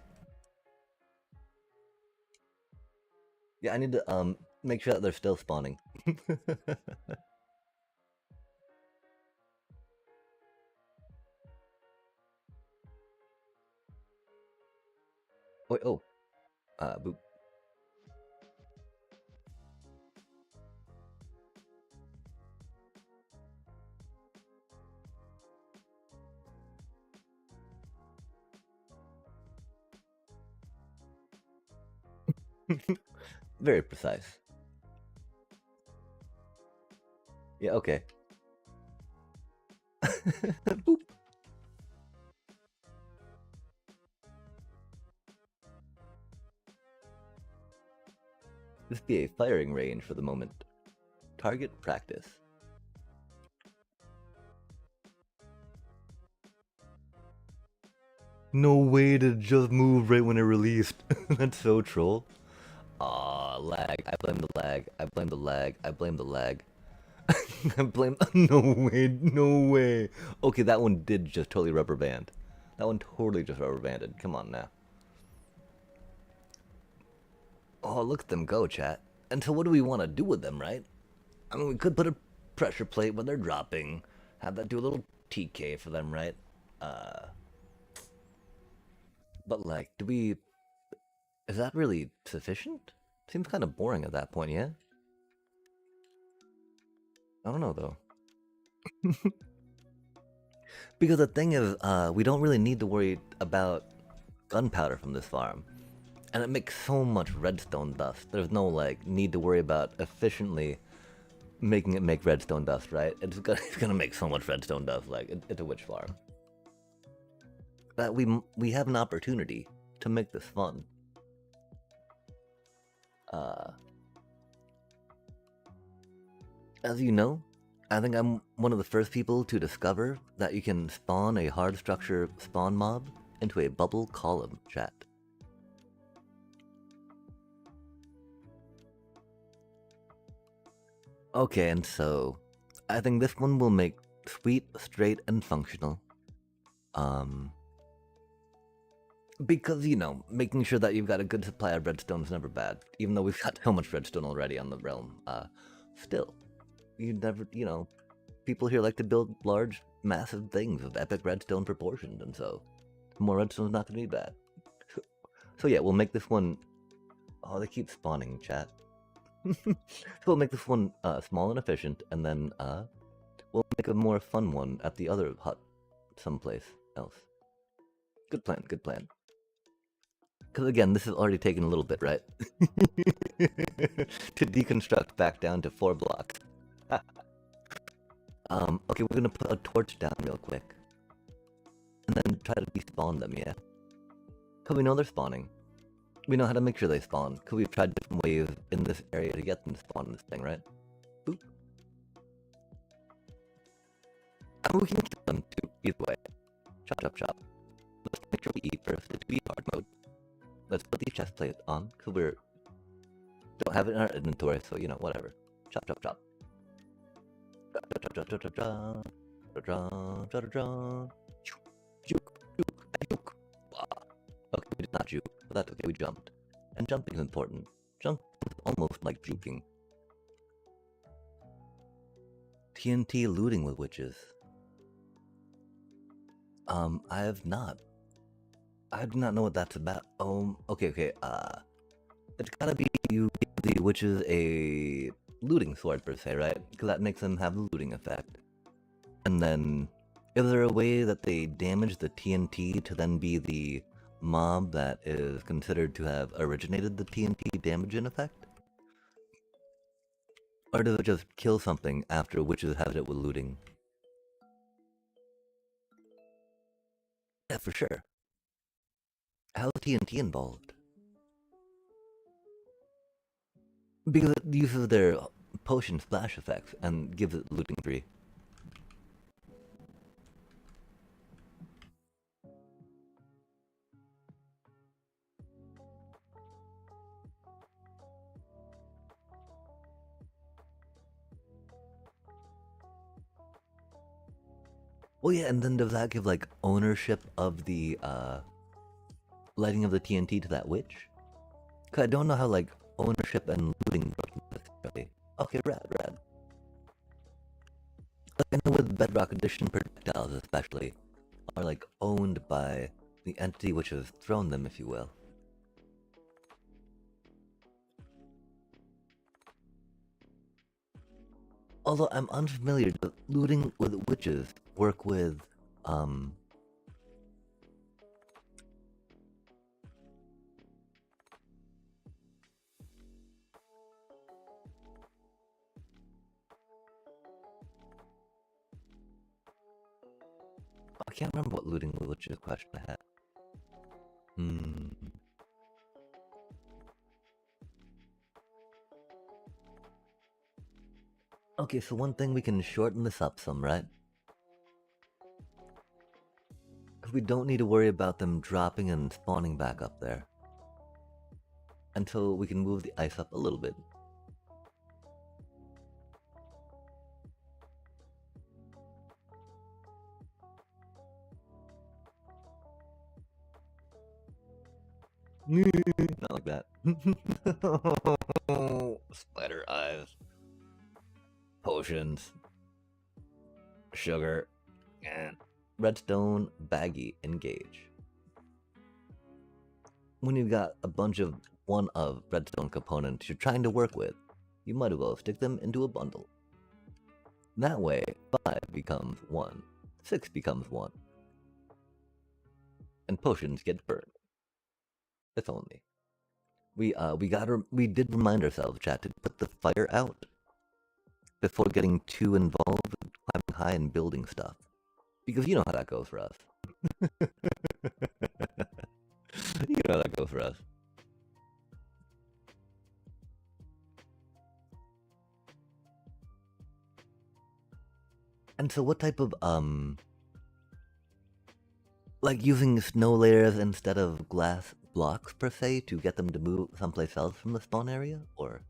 Yeah, I need to, make sure that they're still spawning. Wait, oh, boop. Very precise. Yeah, okay. Boop. This be a firing range for the moment. Target practice. No way to just move right when it released. That's so troll. Aw, lag. I blame the lag. I blame the lag. I blame the lag. I blame. No way. No way. Okay, that one did just totally rubber band. That one totally just rubber banded. Come on now. Oh, look at them go, chat. And so what do we want to do with them, right? I mean, we could put a pressure plate when they're dropping. Have that do a little TK for them, right? But like, do we... Is that really sufficient? Seems kind of boring at that point, yeah? I don't know, though. Because the thing is, we don't really need to worry about gunpowder from this farm. And it makes so much redstone dust. There's no, like, need to worry about efficiently making it make redstone dust, right? It's gonna make so much redstone dust, like, it's a witch farm. That we have an opportunity to make this fun. As you know, I think I'm one of the first people to discover that you can spawn a hard structure spawn mob into a bubble column, chat. Okay, and so I think this one will make sweet, straight, and functional. Because, you know, making sure that you've got a good supply of redstone is never bad. Even though we've got so much redstone already on the realm. Still, you never, you know, people here like to build large, massive things with epic redstone proportions, and so more redstone's not going to be bad. So yeah, we'll make this one... Oh, they keep spawning, chat. So we'll make this one small and efficient, and then we'll make a more fun one at the other hut someplace else. Good plan, good plan. Because again, this has already taken a little bit, right? To deconstruct back down to 4 blocks. Okay, we're gonna put a torch down real quick. And then try to despawn them, yeah? Because we know they're spawning. We know how to make sure they spawn, because we've tried different ways in this area to get them to spawn in this thing, right? Boop. And we can kill them too, either way. Chop, chop, chop. Let's make sure we eat first. It's be hard mode. Let's put these chest plates on, because we don't have it in our inventory, so, you know, whatever. Chop, chop, chop. Chop, chop, chop, chop, chop, chop. Chop, chop, chop, chop. Juke, juke, juke. Okay, we did not juke, but that's okay, we jumped. And jumping is important. Jumping is almost like juking. TNT looting with witches. I have not. I do not know what that's about. Okay, it's gotta be you give the witches a looting sword per se, right? Because that makes them have the looting effect. And then, is there a way that they damage the TNT to then be the mob that is considered to have originated the TNT damaging effect? Or does it just kill something after witches have it with looting? Yeah, for sure. How's TNT involved? Because it uses their potion splash effects and gives it looting 3. Well, yeah, and then does that give, like, ownership of the, lighting of the TNT to that witch? Because I don't know how, like, ownership and looting work necessarily. Okay, rad. Like, I know with Bedrock Edition projectiles especially, are, like, owned by the entity which has thrown them, if you will. Although I'm unfamiliar, does looting with witches work with, I can't remember what looting with witches question I had. Okay, so one thing we can shorten this up some, right? Because we don't need to worry about them dropping and spawning back up there. Until we can move the ice up a little bit. Not like that. Spider eyes. Potions. Sugar. And redstone baggy engage. When you've got a bunch of one of redstone components you're trying to work with, you might as well stick them into a bundle. That way, 5 becomes 1, 6 becomes 1, and potions get burned. If only. We did remind ourselves, chat, to put the fire out before getting too involved with climbing high and building stuff. Because you know how that goes for us. You know how that goes for us. And so what type of, like using snow layers instead of glass blocks, per se, to get them to move someplace else from the spawn area? Or...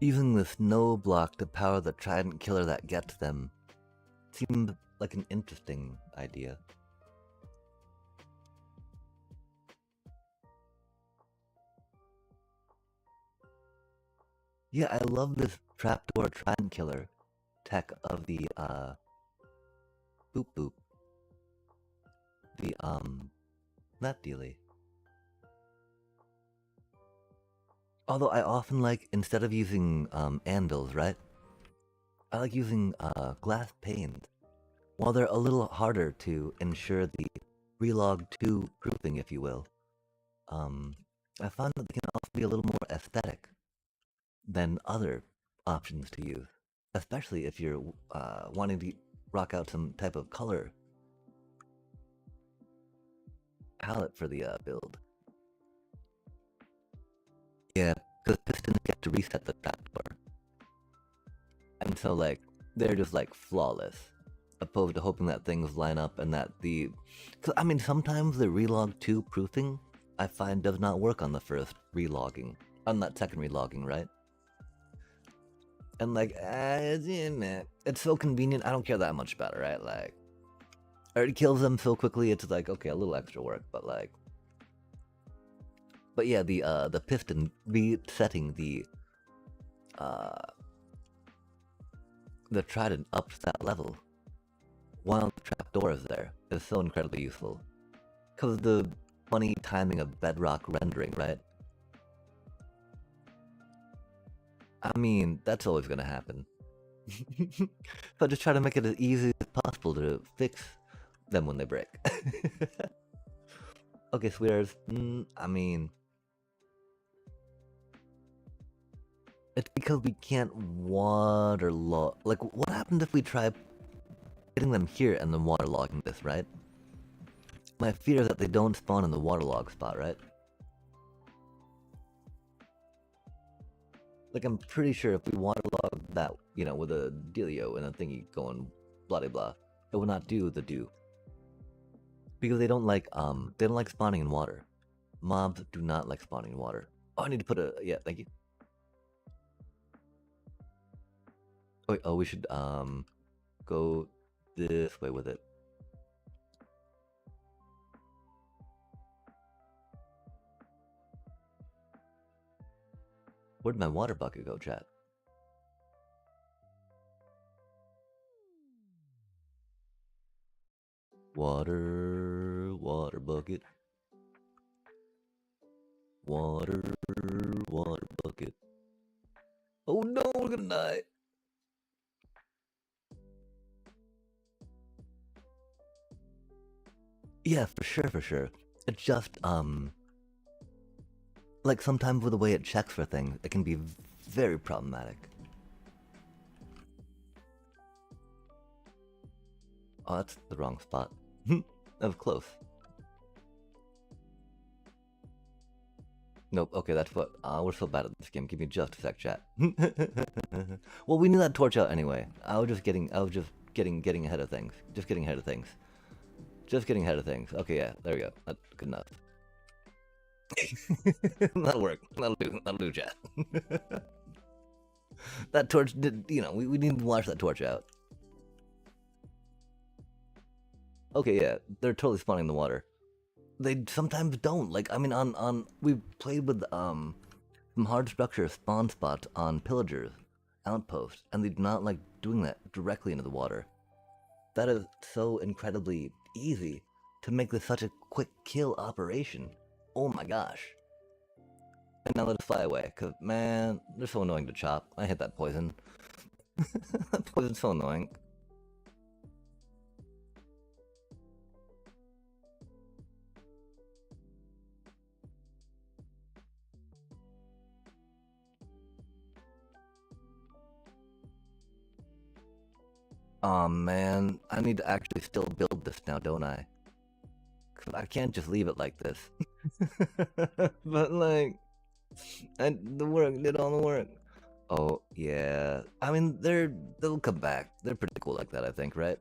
using the snow block to power the trident killer that gets them seemed like an interesting idea. Yeah, I love this trapdoor trident killer tech of the, boop boop. The, that dealy. Although I often like, instead of using, anvils, right? I like using, glass panes. While they're a little harder to ensure the relog 2 proofing, if you will, I find that they can also be a little more aesthetic than other options to use. Especially if you're, wanting to rock out some type of color palette for the, build. Yeah, because pistons get to reset the trapdoor. And so, like, they're just, like, flawless. Opposed to hoping that things line up and that the... Cause, I mean, sometimes the relog 2 proofing, I find, does not work on the first relogging. On that second relogging, right? And, like, it's so convenient, I don't care that much about it, right? Like, it already kills them so quickly, it's like, okay, a little extra work, but, like... But yeah, the piston resetting the trident up to that level while the trapdoor is there is so incredibly useful. Because the funny timing of bedrock rendering, right? I mean, that's always gonna happen. So just try to make it as easy as possible to fix them when they break. Okay, sweethearts, I mean... It's because we can't waterlog... Like, what happens if we try getting them here and then waterlogging this, right? My fear is that they don't spawn in the waterlog spot, right? Like, I'm pretty sure if we waterlog that, you know, with a dealio and a thingy going blah blah, it will not do the do. Because they don't like spawning in water. Mobs do not like spawning in water. Oh, I need to put a... Yeah, thank you. Oh, wait, we should, go this way with it. Where'd my water bucket go, chat? Water, water bucket. Water, water bucket. Oh no, we're gonna die. Yeah, for sure, for sure. It's just, like sometimes with the way it checks for things, it can be very problematic. Oh, that's the wrong spot. That was close. Nope, okay, that's what, we're so bad at this game. Give me just a sec, chat. Well, we knew that torch out anyway. I was just getting ahead of things. Just getting ahead of things. Just getting ahead of things. Okay, yeah, there we go. That's good enough. That'll work. That'll do, chat. That torch did, you know, we need to wash that torch out. Okay, yeah, they're totally spawning in the water. They sometimes don't. Like, I mean, we've played with, some hard structure spawn spots on pillagers, outposts, and they do not like doing that directly into the water. That is so incredibly easy to make this such a quick kill operation. Oh my gosh. And now let us fly away, cause man, they're so annoying to chop. I hate that poison. That poison's so annoying. Aw man, I need to actually still build this now, don't I? Cause I can't just leave it like this. But like, the work did all the work. Oh yeah, I mean they'll come back. They're pretty cool like that, I think, right?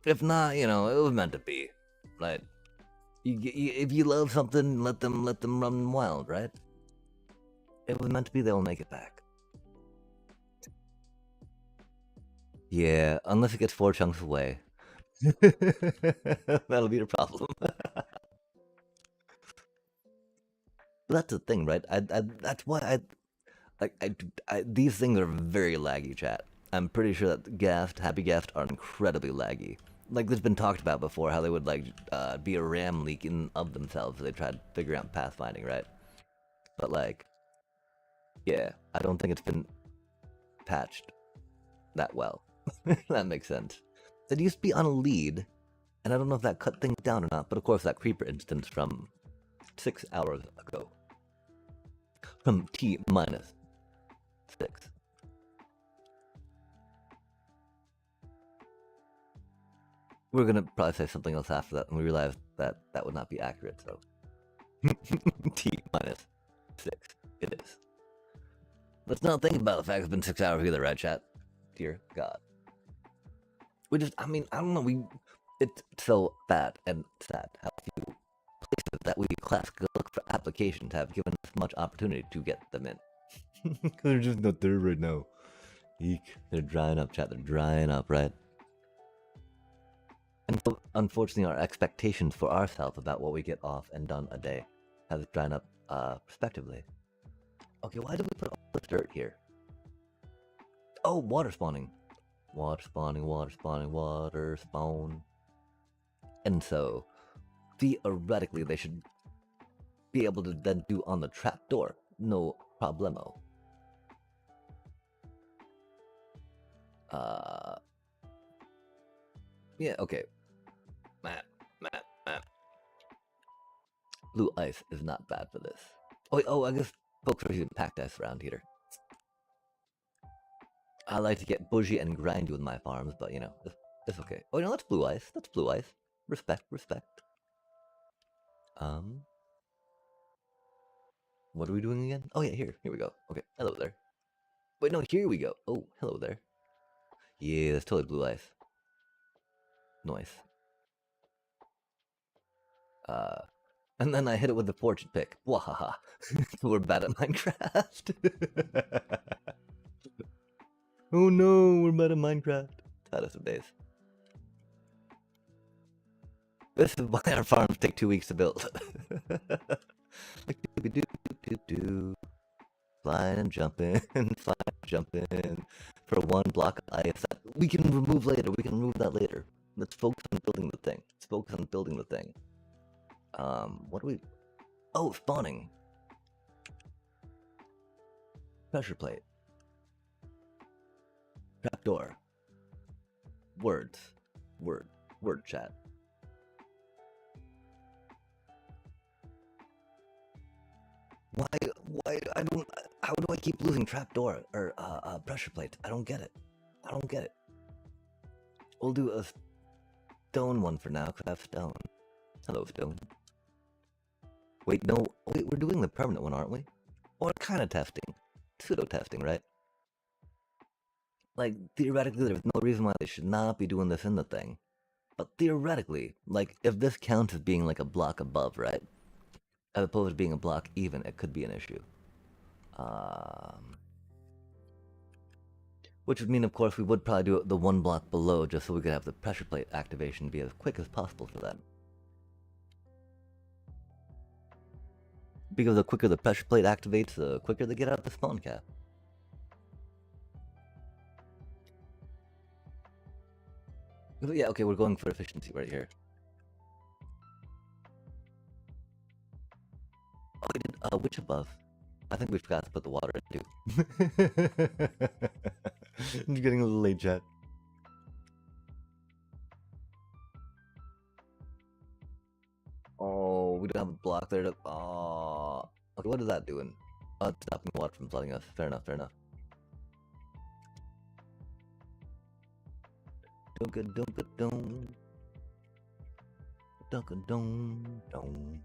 If not, you know, it was meant to be, right? If you love something, let them run wild, right? It was meant to be. They'll make it back. Yeah, unless it gets 4 chunks away. That'll be the problem. But that's the thing, right? That's why these things are very laggy, chat. I'm pretty sure that Happy Gaffed are incredibly laggy. Like, there's been talked about before how they would, like, be a RAM leak in of themselves if they tried figuring out pathfinding, right? But, like, yeah, I don't think it's been patched that well. That makes sense. It used to be on a lead, and I don't know if that cut things down or not, but of course that creeper instance from 6 hours ago. From T-6. We're gonna probably say something else after that, and we realized that that would not be accurate, so... T-6. It is. Let's not think about the fact it's been 6 hours either, right, chat? Dear God. We just, I mean, I don't know, it's so bad and sad how few places that we classically look for applications have given us much opportunity to get them in. They're just not there right now. Eek. They're drying up, chat. They're drying up, right? And so, unfortunately, our expectations for ourselves about what we get off and done a day has dried up, respectively. Okay, why did we put all this dirt here? Oh, water spawning. Water spawning, water spawning, water spawn. And so, theoretically, they should be able to then do on the trapdoor. No problemo. Yeah, okay. Map. Blue ice is not bad for this. Oh, I guess folks are using packed ice around here. I like to get bougie and grindy with my farms, but you know, it's okay. Oh, you know, that's blue ice. That's blue ice. Respect. What are we doing again? Oh yeah, here we go. Okay, hello there. Wait, no, here we go. Oh, hello there. Yeah, that's totally blue ice. Nice. And then I hit it with the fortune pick. Wahaha. We're bad at Minecraft. Oh no, we're bad at Minecraft. Saddest of days. This is why our farms take 2 weeks to build. Like do flying and jumping, flying and jumping for 1 block of ice that we can remove later. We can remove that later. Let's focus on building the thing. Let's focus on building the thing. What do we... Oh, spawning. Pressure plate. Trapdoor. Words. Word chat. Why, I don't, how do I keep losing trapdoor, or, pressure plate? I don't get it. I don't get it. We'll do a stone one for now, because I have stone. Hello, stone. Wait, no, wait, we're doing the permanent one, aren't we? Or kind of testing. Pseudo-testing, right? Like, theoretically, there's no reason why they should not be doing this in the thing. But theoretically, like, if this counts as being like a block above, right? As opposed to being a block even, it could be an issue. Which would mean, of course, we would probably do it the one block below just so we could have the pressure plate activation be as quick as possible for them. Because the quicker the pressure plate activates, the quicker they get out of the spawn cap. Yeah, okay, we're going for efficiency right here. Oh, we did, which above? I think we forgot to put the water in too. I'm getting a little late, chat. Oh, we don't have a block there to... Oh. Okay, what is that doing? Oh, it's stopping the water from flooding us. Fair enough, fair enough. Dunk-a-dunk-a-dunk. Dunk-a-dunk-dunk.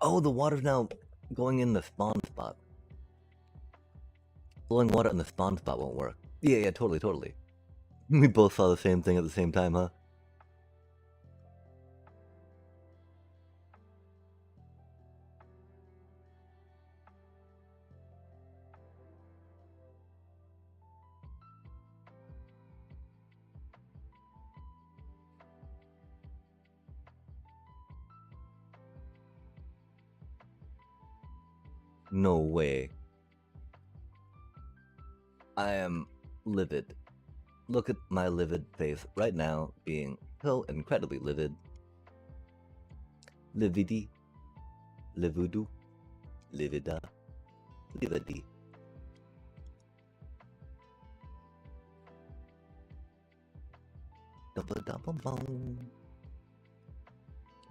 Oh, the water's now going in the spawn spot. Blowing water in the spawn spot won't work. Yeah, totally. We both saw the same thing at the same time, huh? No way. I am livid. Look at my livid face right now, being so incredibly livid. Lividi. Livudu. Livida. Lividi. Double-double-boom.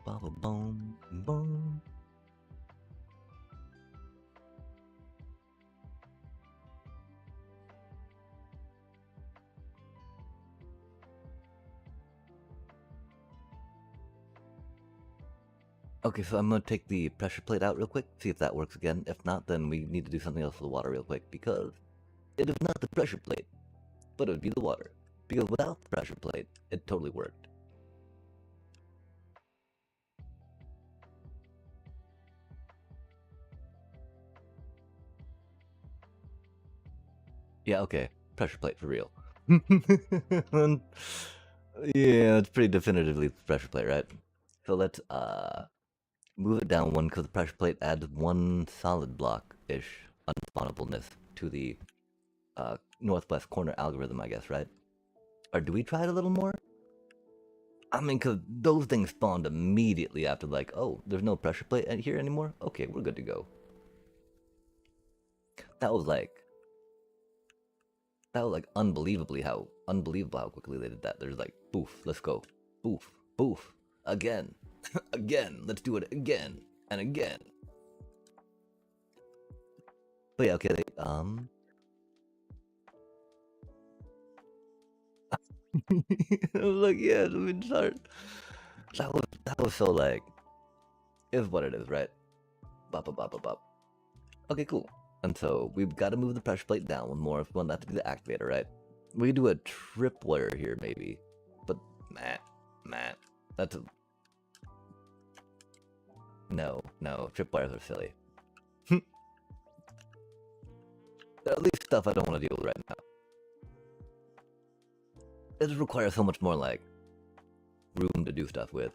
Baba-boom. Boom. Okay, so I'm gonna take the pressure plate out real quick, see if that works again. If not, then we need to do something else with the water real quick, because it is not the pressure plate, but it would be the water. Because without the pressure plate, it totally worked. Yeah, okay, pressure plate for real. Yeah, it's pretty definitively pressure plate, right? So let's move it down one, because the pressure plate adds one solid block-ish unspawnableness to the northwest corner algorithm, I guess, right? Or do we try it a little more? I mean, because those things spawned immediately after, like, oh, there's no pressure plate here anymore? Okay, we're good to go. That was like unbelievable how quickly they did that. There's like, boof, let's go. Boof, boof, again, again, let's do it again, and again. But yeah, okay, I was like, yeah, let me start. That was so like, is what it is, right? Bop, bop, bop, bop, bop. Okay, cool. And so we've got to move the pressure plate down one more if we want that to be the activator, right? We could do a tripwire here maybe, but man, that's a... No, tripwires are silly. At least stuff I don't want to deal with right now. It just requires so much more, like, room to do stuff with.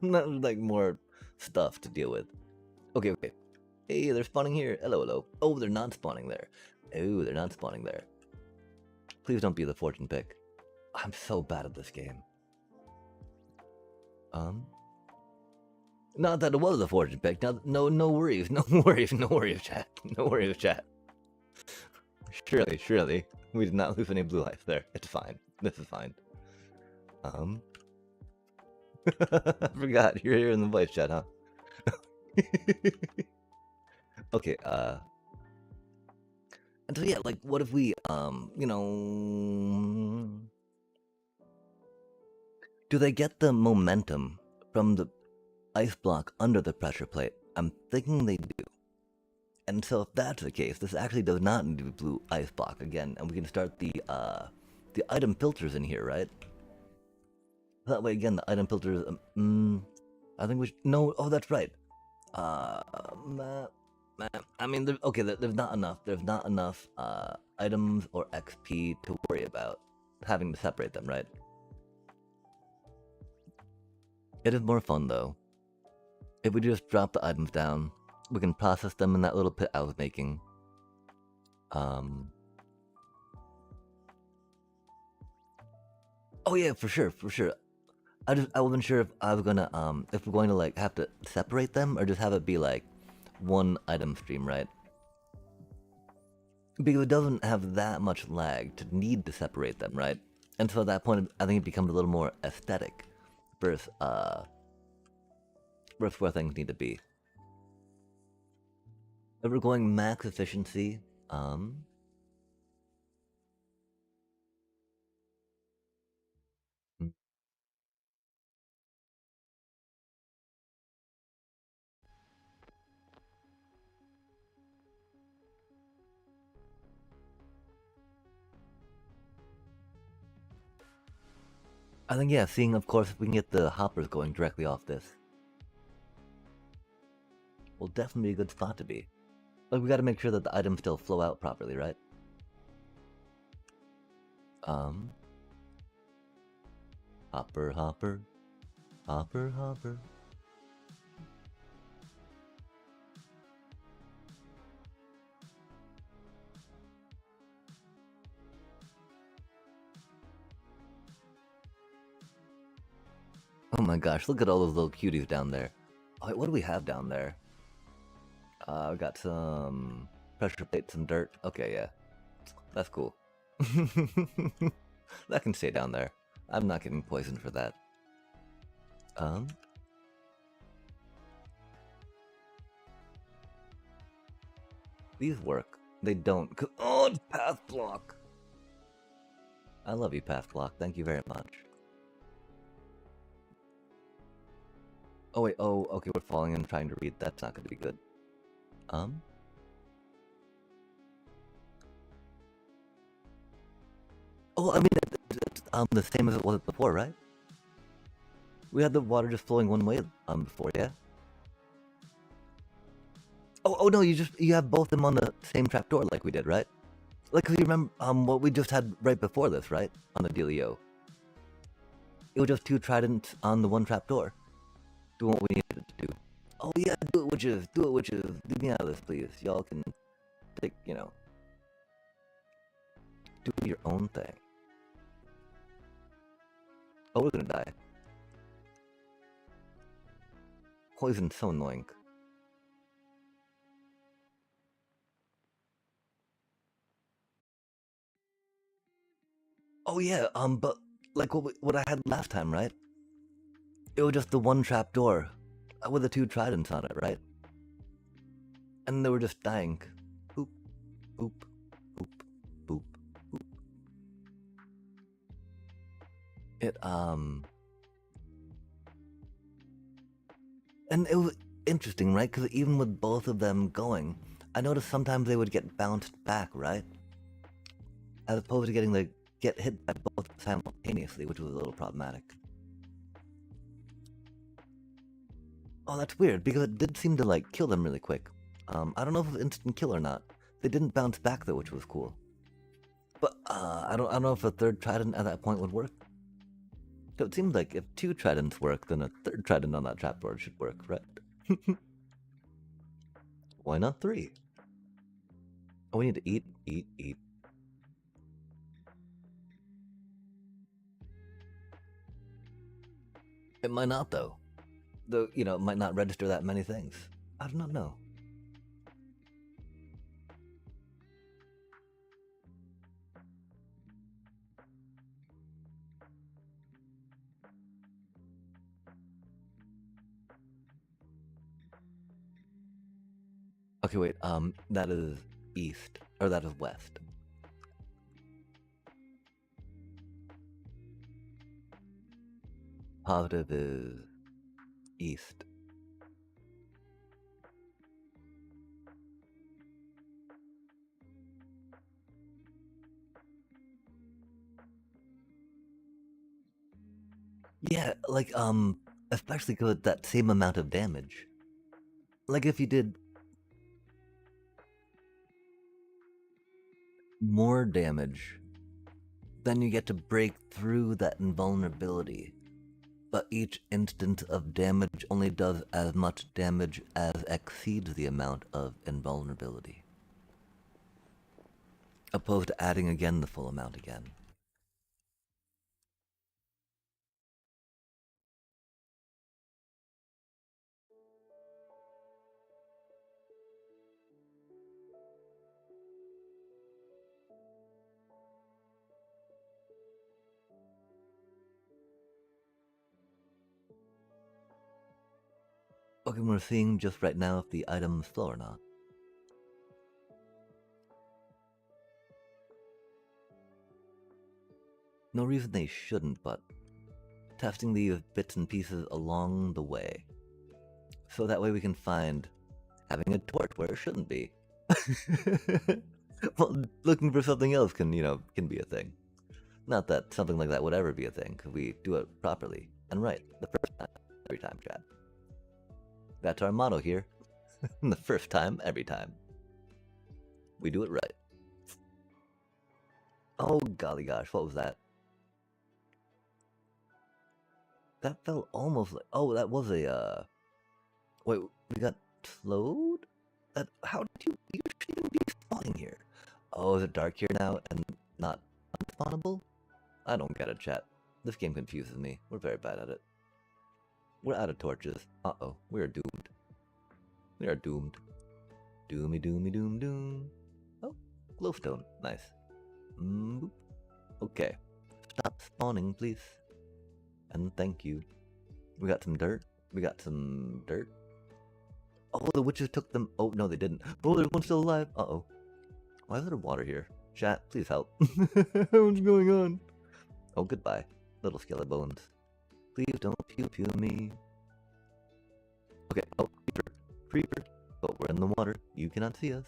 Not, like, more stuff to deal with. Okay. Hey, they're spawning here. Hello. Oh, they're not spawning there. Oh, they're not spawning there. Please don't be the fortune pick. I'm so bad at this game. Not that it was a fortune pick. No worries. No worries, chat. No worries, chat. Surely. We did not lose any blue life there. It's fine. This is fine. I forgot. You're here in the voice chat, huh? Okay, and so yeah, like, what if we, you know... Do they get the momentum from the ice block under the pressure plate? I'm thinking they do. And so if that's the case, this actually does not need to be blue ice block again, and we can start the item filters in here, right? That way, again, the item filters, I think we should, no, oh, that's right. I mean, there's not enough items or XP to worry about having to separate them, right? It is more fun, though. If we just drop the items down, we can process them in that little pit I was making. Oh yeah, for sure. I wasn't sure if I was gonna, if we're going to, like, have to separate them, or just have it be, like, one item stream, right? Because it doesn't have that much lag to need to separate them, right? And so at that point, I think it becomes a little more aesthetic versus where things need to be. If we're going max efficiency, I think, yeah, seeing, of course, if we can get the hoppers going directly off this will definitely be a good spot to be. Like, we gotta make sure that the items still flow out properly, right? Hopper. Oh my gosh, look at all those little cuties down there. Oh, wait, what do we have down there? We got some pressure plate, some dirt. Okay, yeah. That's cool. That can stay down there. I'm not getting poisoned for that. These work. They don't. Oh, it's path block. I love you, path block. Thank you very much. Oh wait, okay, we're falling and trying to read. That's not gonna be good. Oh, I mean, it's the same as it was before, right? We had the water just flowing one way, before, yeah? Oh no, you have both of them on the same trapdoor like we did, right? Like, 'cause you remember, what we just had right before this, right? On the dealio. It was just two tridents on the one trapdoor. Doing what we needed to do. Oh yeah, do it, witches. Leave me out of this, please. Y'all can take, you know, do your own thing. Oh, we're gonna die. Poison's so annoying. Oh yeah, but like what I had last time, right? It was just the one trapdoor with the two tridents on it, right? And they were just dying. Boop, boop, boop, boop, boop. It and it was interesting, right? Because even with both of them going, I noticed sometimes they would get bounced back, right? As opposed to getting get hit by both simultaneously, which was a little problematic. Oh, that's weird, because it did seem to, like, kill them really quick. I don't know if it was instant kill or not. They didn't bounce back, though, which was cool. But, I don't know if a third trident at that point would work. So it seemed like if 2 tridents work, then a third trident on that trapdoor should work, right? Why not 3? Oh, we need to eat. It might not, though. Though, you know, it might not register that many things. I do not know. Okay, wait, that is east. Or that is west. Positive is east. Yeah, like, especially with that same amount of damage. Like, if you did more damage, then you get to break through that invulnerability. But each instance of damage only does as much damage as exceeds the amount of invulnerability. Opposed to adding again the full amount again. Okay, we're seeing just right now if the item's slow or not. No reason they shouldn't, but testing these bits and pieces along the way. So that way we can find having a torch where it shouldn't be. Well, looking for something else can, you know, can be a thing. Not that something like that would ever be a thing, because we do it properly and right the first time, every time, Chad. That's our motto here. The first time, every time. We do it right. Oh, golly gosh, what was that? That felt almost like... Oh, that was a, Wait, we got slowed? How did you... You shouldn't be spawning here. Oh, is it dark here now and not unspawnable? I don't get it, chat. This game confuses me. We're very bad at it. We're out of torches. Uh-oh, we are doomed. We are doomed. Doomy, doomy, doom, doom. Oh, glowstone. Nice. Boop. Okay. Stop spawning, please. And thank you. We got some dirt. We got some dirt. Oh, the witches took them. Oh, no, they didn't. Oh, there's one still alive. Uh-oh. Why is there water here? Chat, please help. What's going on? Oh, goodbye, little skeleton bones. Please don't pew-pew me. Okay, oh, creeper. But we're in the water. You cannot see us.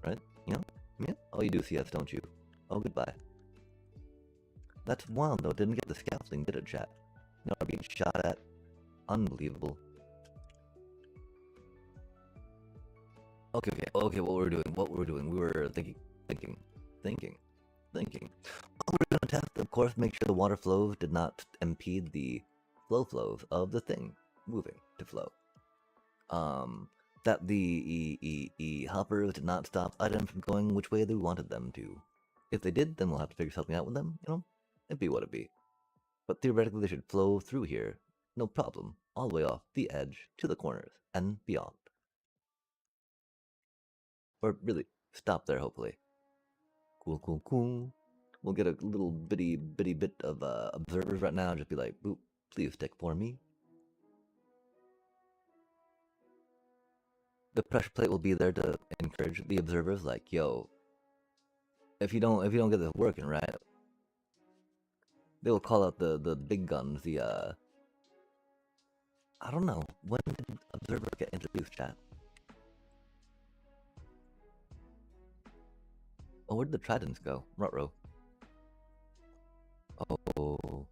Right? Yeah? Yeah? Oh, you do see us, don't you? Oh, goodbye. That's wild, though. Didn't get the scaffolding, did it, chat? No, we're being shot at. Unbelievable. Okay, what we're doing. We were thinking. Oh, we're gonna test, of course, make sure the water flows did not impede the flows of the thing moving to flow. That the hoppers did not stop items from going which way they wanted them to. If they did, then we'll have to figure something out with them, you know? It'd be what it be. But theoretically, they should flow through here, no problem, all the way off the edge to the corners and beyond. Or really, stop there, hopefully. Cool. We'll get a little bitty bit of observers right now, just be like, boop, please stick for me. The pressure plate will be there to encourage the observers, like, yo, if you don't get this working right, they will call out the big guns, I don't know, when did observer get introduced, chat? Oh, where did the tridents go? Ruh-roh. Oh.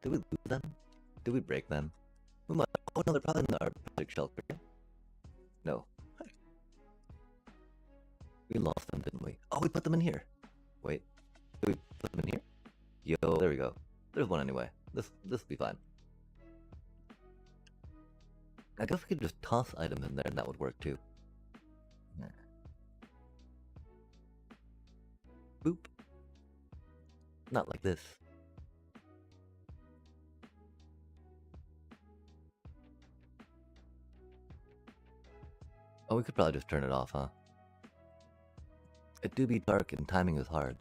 Did we lose them? Did we break them? We might have Oh no, they're probably in our project shelter. No. We lost them, didn't we? Oh, we put them in here. Wait. Did we put them in here? Yo, there we go. There's one anyway. This will be fine. I guess we could just toss items in there and that would work too. Boop. Not like this. Oh, we could probably just turn it off, huh? It do be dark and timing is hard.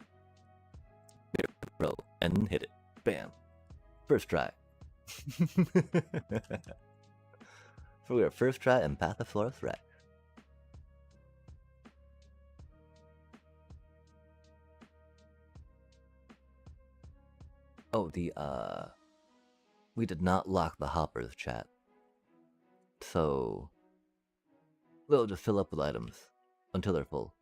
Here, bro, and hit it. Bam. First try. So we are first try and Pathosaurus Rex. Oh, we did not lock the hoppers, chat. So, they'll just fill up with items until they're full.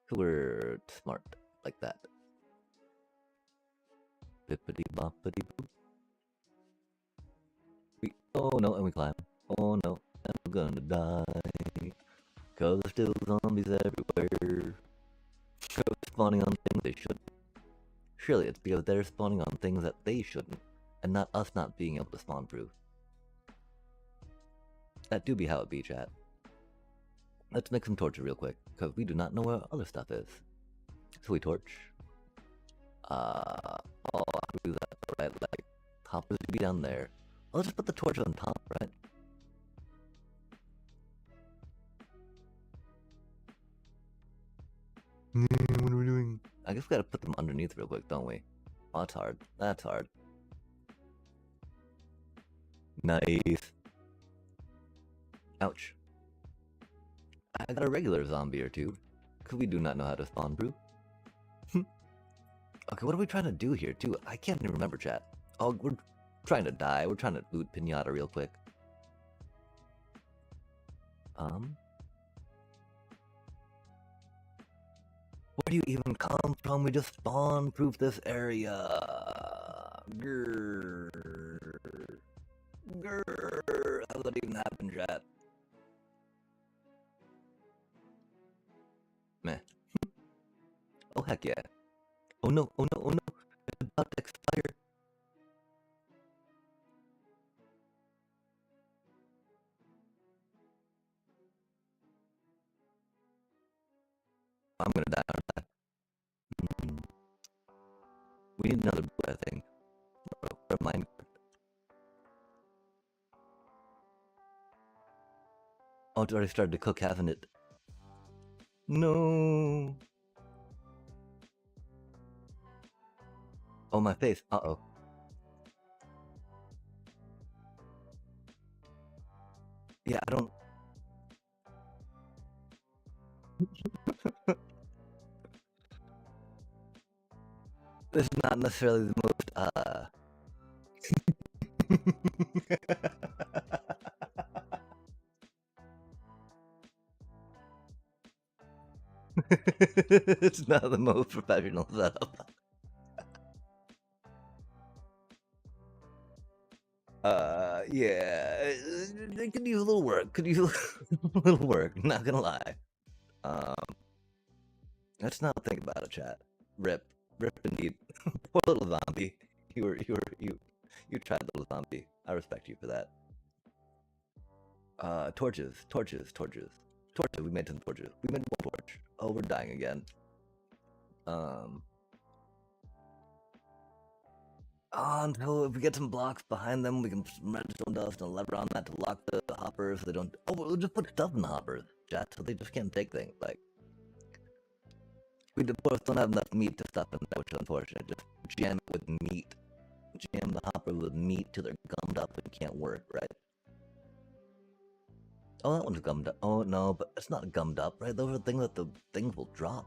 So we're smart like that. Bippity boppity boop. Oh no, and we climb. Oh no, and I'm gonna die. Cause there's still zombies everywhere. Cause spawning on things they shouldn't. Surely it's because they're spawning on things that they shouldn't, and not us not being able to spawn proof. That do be how it be, chat. Let's make some torches real quick, because we do not know where other stuff is. So we torch. Oh, how do we do that, right? Like, hoppers would be down there. Let's just put the torch on top, right? What are we doing? I guess we gotta put them underneath real quick, don't we? Oh, that's hard. That's hard. Nice. Ouch. I got a regular zombie or two, because we do not know how to spawn proof. Okay, what are we trying to do here, too? I can't even remember, chat. Oh, we're trying to die. We're trying to loot Pinata real quick. Where do you even come from? We just spawn-proof this area. Grrr. Grrr. How did that even happen, chat? Meh. Oh, heck yeah. Oh no, oh no, oh no. It's about to expire. I'm gonna die, aren't I? We need another boy, I think. Or a mine. Oh, it's already started to cook, hasn't it? No. Oh, my face. Uh-oh. Yeah, I don't... This is not necessarily the most, It's not the most professional setup. Yeah, it could use a little work. Could use a little work. Not gonna lie. Let's not think about it, chat. Rip indeed. Poor little zombie. You tried, little zombie. I respect you for that. Torches. We made some torches. We made one torch. Oh, we're dying again. Until if we get some blocks behind them, we can put some redstone dust and a lever on that to lock the hoppers so they don't... Oh, we'll just put stuff in the hoppers, chat, so they just can't take things, like... We, of course, don't have enough meat to stuff in there, which is unfortunate. Just jam it with meat. Jam the hopper with meat till they're gummed up and can't work, right? Oh, that one's gummed up. Oh, no, but it's not gummed up, right? Those are the things that the things will drop.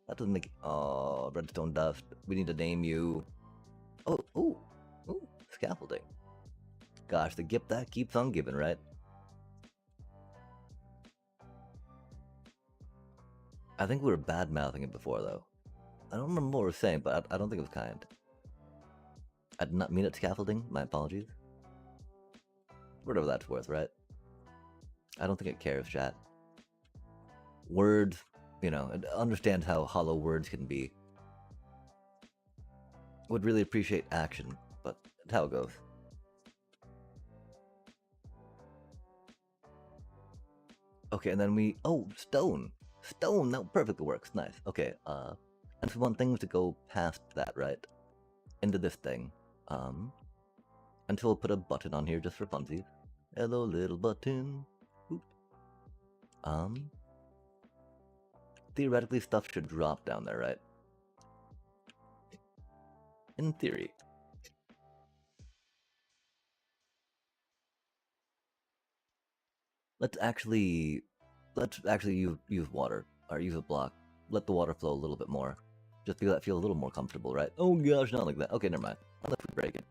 That doesn't make... Oh, redstone dust. We need to name you... Oh, ooh, scaffolding. Gosh, the gift that keeps on giving, right? I think we were bad-mouthing it before, though. I don't remember what we were saying, but I don't think it was kind. I did not mean it scaffolding. My apologies. Whatever that's worth, right? I don't think it cares, chat. Words, you know, it understands how hollow words can be. Would really appreciate action, but that's how it goes. Okay, and then stone. Stone, that perfectly works. Nice. Okay, and we want things to go past that, right? Into this thing. Until we'll put a button on here just for funsies. Hello, little button. Oop. Theoretically, stuff should drop down there, right? In theory. Let's actually use water, or use a block. Let the water flow a little bit more. Just feel that feel a little more comfortable, right? Oh gosh, not like that. Okay, never mind. Unless we break it.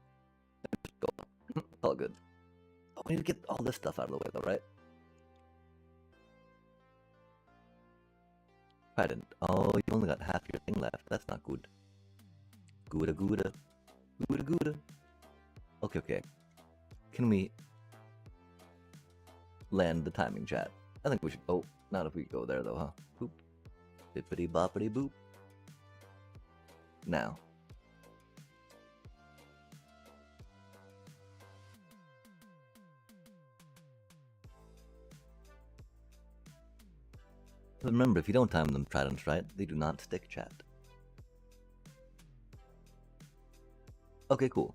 Just go. It's all good. Oh, we need to get all this stuff out of the way though, right? I didn't. Oh, you only got half your thing left. That's not good. Gouda gouda. Gouda gouda. Okay, okay. Can we land the timing, chat? I think we should. Oh, not if we go there though, huh? Boop. Bippity boppity boop. Now. Remember, if you don't time them tridents right, they do not stick, chat. Okay, cool.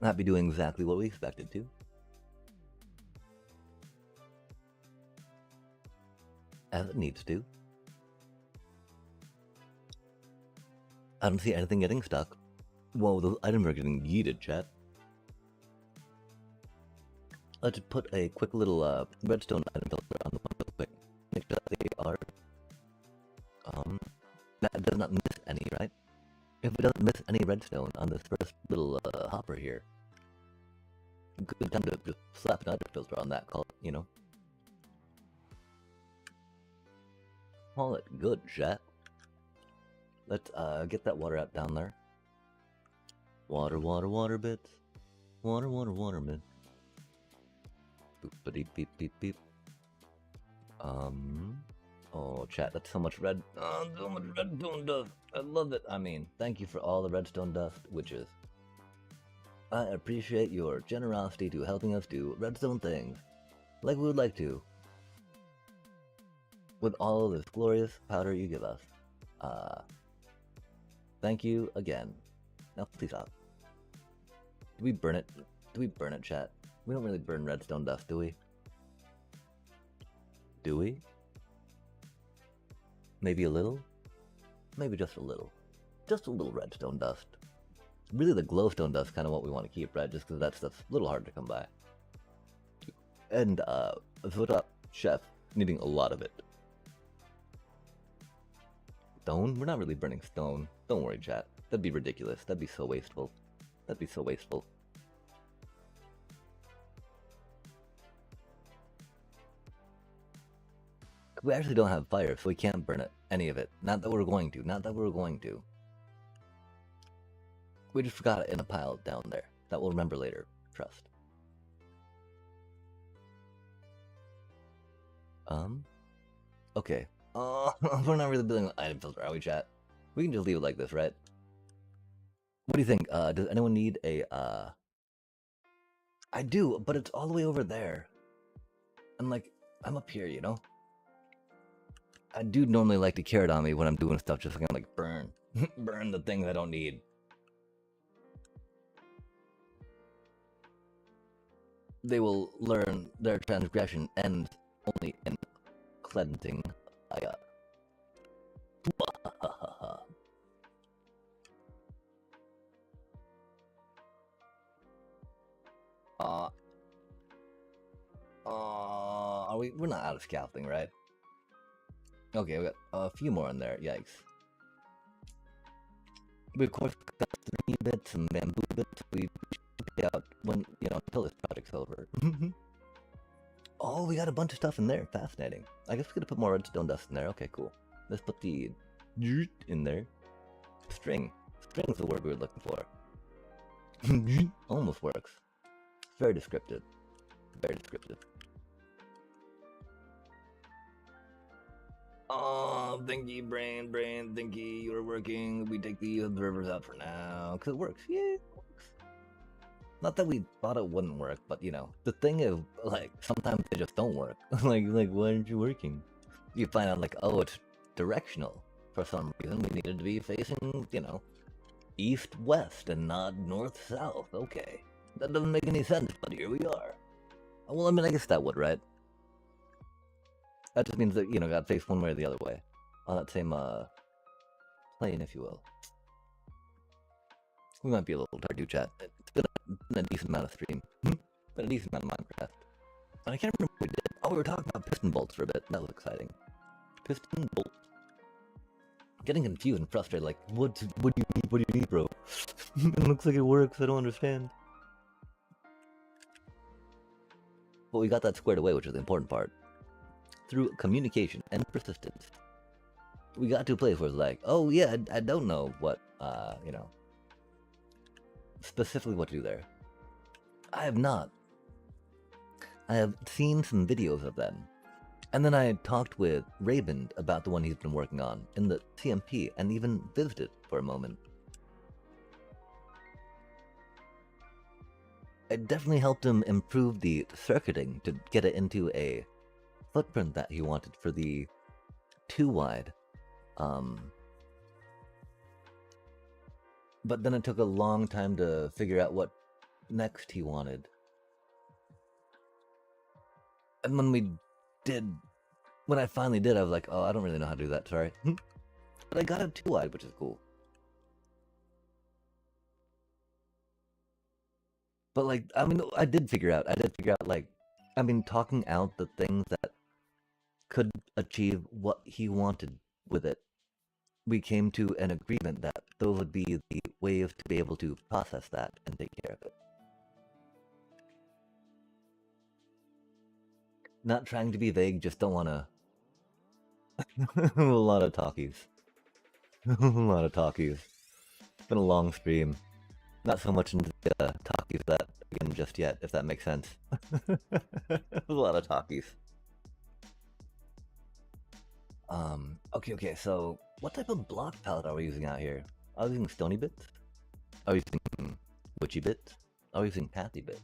Not be doing exactly what we expected to. As it needs to. I don't see anything getting stuck. Whoa, those items are getting yeeted, chat. Let's put a quick little redstone item filter on the one real quick. Make sure that they are that does not miss any, right? If it doesn't miss any redstone on this first little hopper here, good time to just slap an item filter on that, call it, you know. Call it good, chat. Let's get that water out down there. Water, water, water bits. Water, water, water bits. Boop, beep, beep, beep, beep. Oh, chat, that's so much red. Oh, so much redstone dust. I love it. I mean, thank you for all the redstone dust, witches. I appreciate your generosity to helping us do redstone things, like we would like to, with all of this glorious powder you give us. Thank you again. Now, please stop. Do we burn it? Do we burn it, chat? We don't really burn redstone dust, do we? Do we? Maybe a little? Maybe just a little. Just a little redstone dust. Really, the glowstone dust kind of what we want to keep, right? Just because that stuff's a little hard to come by. And, foot up, chef, needing a lot of it. Stone? We're not really burning stone. Don't worry, chat. That'd be ridiculous. That'd be so wasteful. That'd be so wasteful. We actually don't have fire, so we can't burn it. Any of it. Not that we're going to. Not that we're going to. We just forgot it in a pile down there. That we'll remember later. Trust. Okay. We're not really building an item filter, are we, chat? We can just leave it like this, right? What do you think? Does anyone need a, I do, but it's all the way over there. I'm up here, you know? I do normally like to carry it on me when I'm doing stuff, just kind of like burn. Burn the things I don't need. They will learn their transgression ends only in cleansing. We're not out of scaffolding, right? Okay, we got a few more in there. Yikes. We of course got 3 bits and bamboo bits. We should pay out when, you know, until this project's over. Oh, we got a bunch of stuff in there. Fascinating. I guess we're gonna put more redstone dust in there. Okay, cool. Let's put the in there. String. String's the word we were looking for. Almost works. Very descriptive. Very descriptive. Oh, thinky, brain, thinky, you're working. We take the observers out for now. Because it works. Yeah, it works. Not that we thought it wouldn't work, but you know, the thing is, like, sometimes they just don't work. like, why aren't you working? You find out, like, oh, it's directional. For some reason, we needed to be facing, you know, east-west and not north-south. Okay. That doesn't make any sense, but here we are. Well, I mean, I guess that would, right? That just means that, you know, got faced one way or the other way. On that same, plane, if you will. We might be a little tired, chat. It's been a decent amount of stream. Been a decent amount of Minecraft. And I can't remember what we did. Oh, we were talking about piston bolts for a bit. That was exciting. Piston bolt. Getting confused and frustrated, like, what do you need? What do you need, bro? It looks like it works, I don't understand. But we got that squared away, which is the important part. Through communication and persistence. We got to a place where it's like, oh yeah, I don't know what, you know, specifically what to do there. I have not. I have seen some videos of them. And then I talked with Raven about the one he's been working on in the CMP and even visited for a moment. It definitely helped him improve the circuiting to get it into a footprint that he wanted for the 2-wide. But then it took a long time to figure out what next he wanted. And when I finally did, I was like, oh, I don't really know how to do that, sorry. But I got a 2-wide, which is cool. But like, I mean, I did figure out, like, I mean, talking out the things that could achieve what he wanted with it. We came to an agreement that those would be the ways to be able to process that and take care of it. Not trying to be vague, just don't want to... a lot of talkies. a lot of talkies. It's been a long stream. Not so much into the talkies that begin just yet, if that makes sense. a lot of talkies. Okay, so what type of block palette are we using out here? Are we using stony bits? Are we using witchy bits? Are we using pathy bits?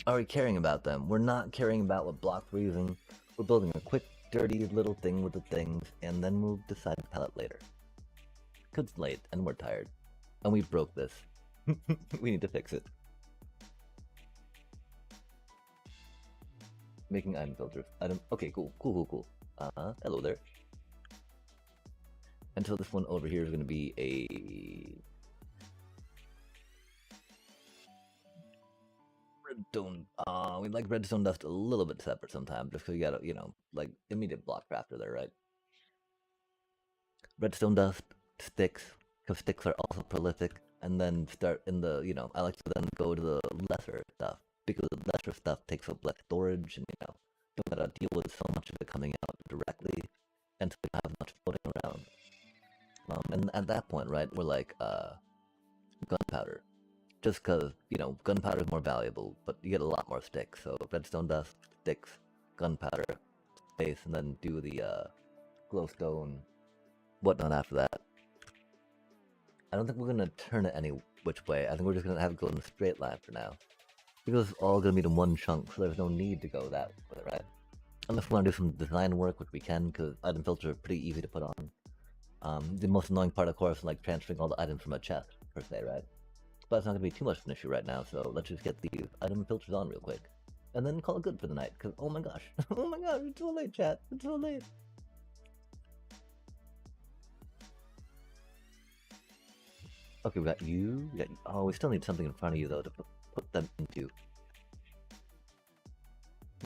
Are we caring about them? We're not caring about what blocks we're using. We're building a quick, dirty little thing with the things, and then we'll decide the palette later. Cause it's late, and we're tired. And we broke this. We need to fix it. Making item filters. Okay, cool. Hello there. And so this one over here is going to be a redstone. We like redstone dust a little bit separate sometimes, just because you gotta, you know, like immediate block crafter there, right? Redstone dust, sticks, because sticks are also prolific, and then start in the, you know, I like to then go to the lesser stuff, because the lesser stuff takes up less storage, and, you know, you don't gotta deal with so much of it coming out directly, and so you don't have much floating around. And at that point, right, we're like, gunpowder. Just because, you know, gunpowder is more valuable, but you get a lot more sticks, so redstone dust, sticks, gunpowder, space, and then do the, glowstone, whatnot after that. I don't think we're gonna turn it any which way. I think we're just gonna have it go in a straight line for now. Because it's all gonna be in one chunk, so there's no need to go that way, right? Unless we want to do some design work, which we can, because item filters are pretty easy to put on. The most annoying part, of course, is like transferring all the items from a chest, per se, right? But it's not gonna be too much of an issue right now, so let's just get the item filters on real quick. And then call it good for the night, because, oh my gosh, oh my gosh, it's so late, chat, it's so late. Okay, we got you, oh, we still need something in front of you, though, to put them into.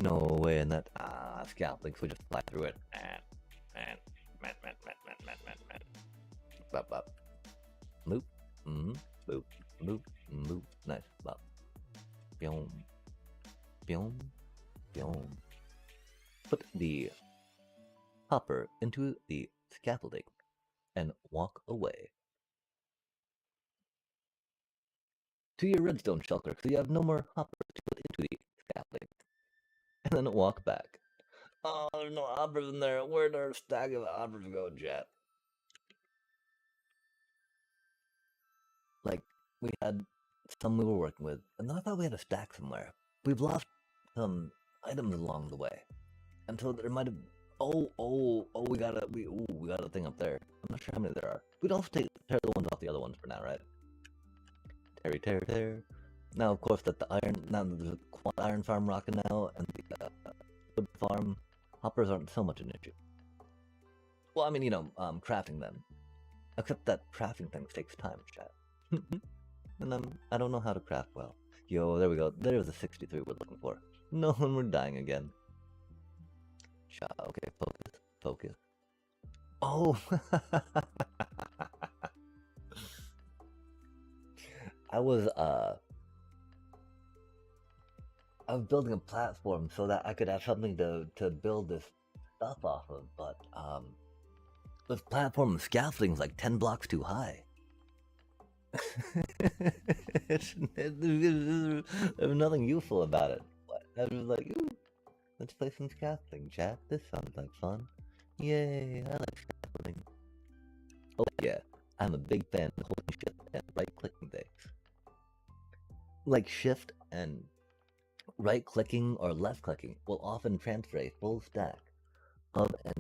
No way, and that, scalping, so we just fly through it. Man. Bop, bop. Loop, loop, loop, loop, nice, bop. Boom, boom, boom. Put the hopper into the scaffolding and walk away. to your redstone shelter, so you have no more hoppers to put into the scaffolding. And then walk back. Oh, there's no hoppers in there. Where'd our stack of hoppers go, Jet? Like, we had some we were working with, and then I thought we had a stack somewhere. We've lost some items along the way. And so there might have. We got a thing up there. I'm not sure how many there are. We'd also tear the ones off the other ones for now, right? Tear. Now, of course, that now that there's a quad iron farm rocking now, and the wood farm, hoppers aren't so much an issue. Well, I mean, crafting them. Except that crafting things takes time, chat. And I don't know how to craft well. Yo, there we go. There's the 63 we're looking for. No, and we're dying again. Okay, focus. Oh! I was building a platform so that I could have something to build this stuff off of, but this platform scaffolding is like 10 blocks too high. There's nothing useful about it. I was like, ooh, let's play some scaffolding, chat. This sounds like fun. Yay, I like scaffolding. Oh yeah, I'm a big fan of holding shift and right-clicking things. Like shift and right-clicking or left-clicking will often transfer a full stack of an,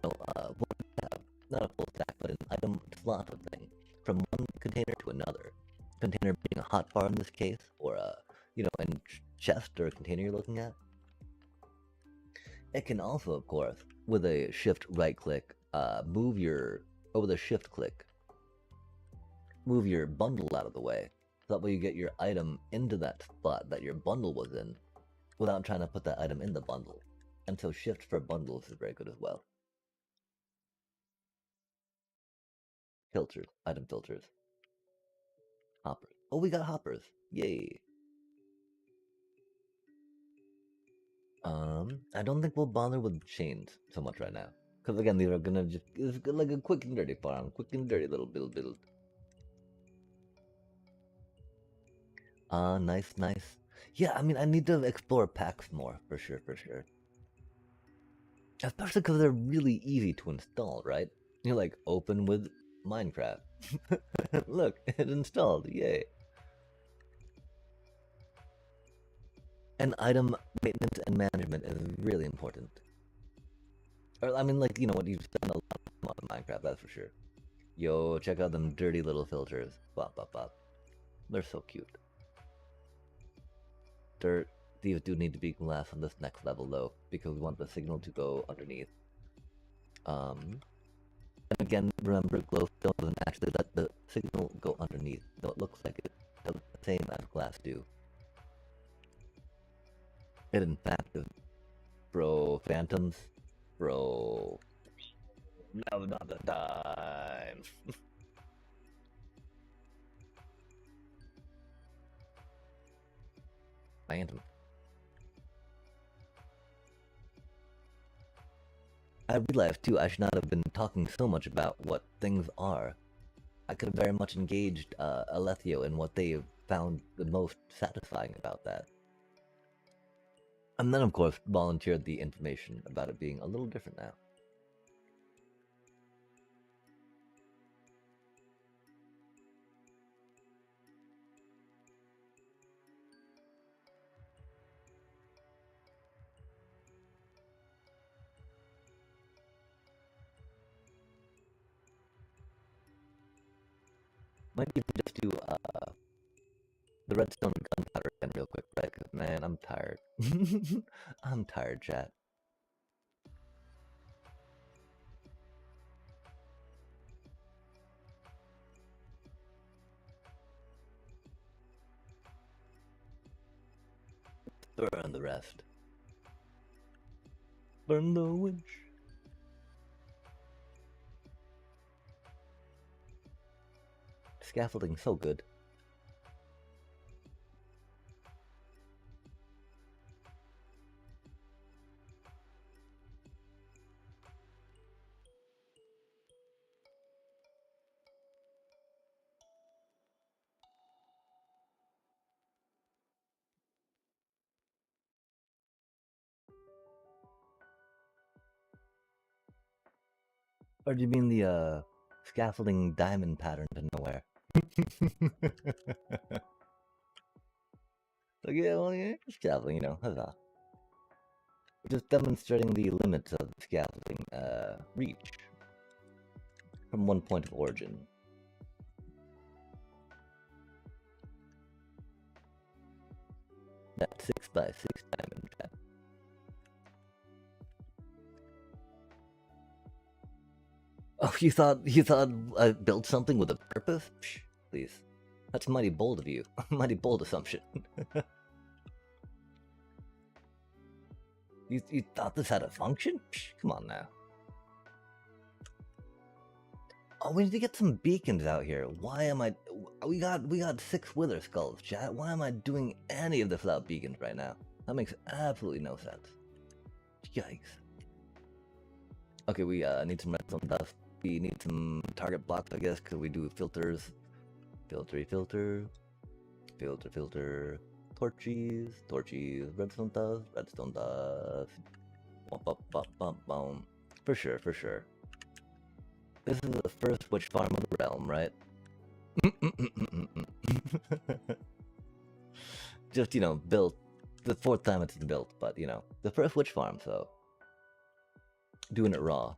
not a full stack, but an item slot of thing from one container to another. Container being a hotbar in this case, or a, in chest or a container you're looking at. It can also, of course, with a shift right click, with a shift click, move your bundle out of the way. So that way you get your item into that spot that your bundle was in, without trying to put that item in the bundle. And so shift for bundles is very good as well. Filters, item filters. Hoppers. Oh, we got hoppers. Yay. I don't think we'll bother with chains so much right now. Because again, these are gonna it's like a quick and dirty farm. Quick and dirty little build. Nice. Yeah, I mean, I need to explore packs more, for sure. Especially because they're really easy to install, right? You're like, open with Minecraft. Look, it installed, yay. And item maintenance and management is really important. Or, I mean, like, what you spend a lot of time on Minecraft, that's for sure. Yo, check out them dirty little filters. Bop. They're so cute. These do need to be glass on this next level, though, because we want the signal to go underneath. And again, remember, glowstone doesn't actually let the signal go underneath, though it looks like it does the same as glass do. It in fact is. Bro, phantoms. Bro. Now's not the time. Phantom. I realized too I should not have been talking so much about what things are. I could have very much engaged Alethio in what they found the most satisfying about that. And then of course volunteered the information about it being a little different now. Might even just do the redstone gunpowder again real quick, right? Because man, I'm tired. I'm tired, chat. Burn the rest. Burn the witch. Scaffolding so good. Or do you mean the scaffolding diamond pattern to nowhere? Like, yeah, well, yeah, scaffolding, you know, huzzah. Just demonstrating the limits of scaffolding reach from one point of origin. That 6x6 diamond pattern. Oh, you thought I built something with a purpose? Psh, please. That's mighty bold of you. Mighty bold assumption. You thought this had a function? Psh, come on now. Oh, we need to get some beacons out here. Why am I... We got 6 wither skulls, chat. Why am I doing any of this without beacons right now? That makes absolutely no sense. Yikes. Okay, we need some redstone dust. We need some target blocks, I guess, because we do filters. Filter. Torches. Redstone dust. Bum. For sure. This is the first witch farm of the realm, right? Just, you know, built. The 4th time it's been built, but, you know, the first witch farm, so. Doing it raw.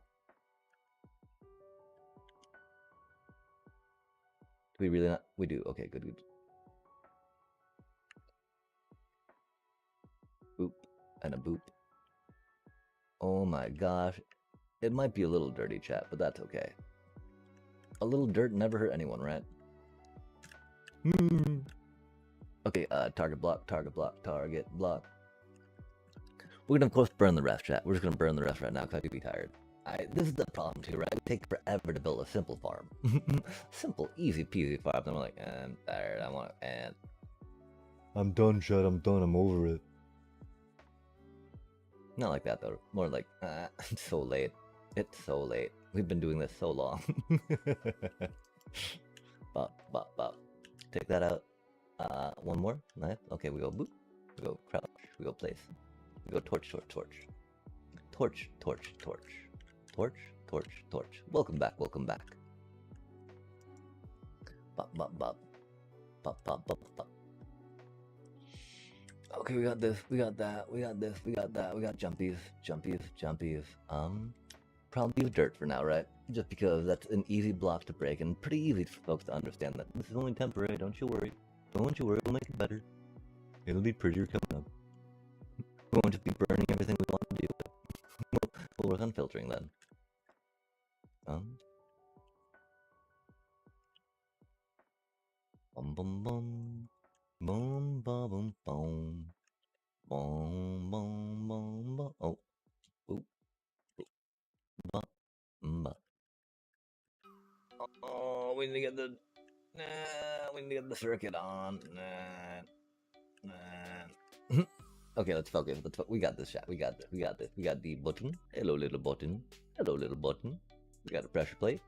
Do we really not? We do. Okay, good. Boop. And a boop. Oh my gosh. It might be a little dirty, chat, but that's okay. A little dirt never hurt anyone, right? Okay, target block. We're gonna, of course, burn the rest, chat. We're just gonna burn the rest right now because I do be tired. This is the problem too, right? It takes forever to build a simple farm. Simple, easy peasy farm. Then I'm like, I'm tired, I want to, and... I'm done, chat, I'm done, I'm over it. Not like that, though. More like, it's so late. It's so late. We've been doing this so long. Bop. Take that out. One more. Nice. Okay, we go boop. We go crouch. We go place. We go torch. Torch. Welcome back. Bop. Okay, we got this. We got that. We got this. We got that. We got jumpies. Probably use dirt for now, right? Just because that's an easy block to break and pretty easy for folks to understand that this is only temporary. Don't you worry. We'll make it better. It'll be prettier coming up. We won't just be burning everything we want to deal with. We'll work on filtering then. Bum. Oh. Ooh. Oh, we need to get the... we need to get the circuit on. Okay, let's focus. We got this, chat. We got this. We got the button. Hello, little button. We got a pressure plate.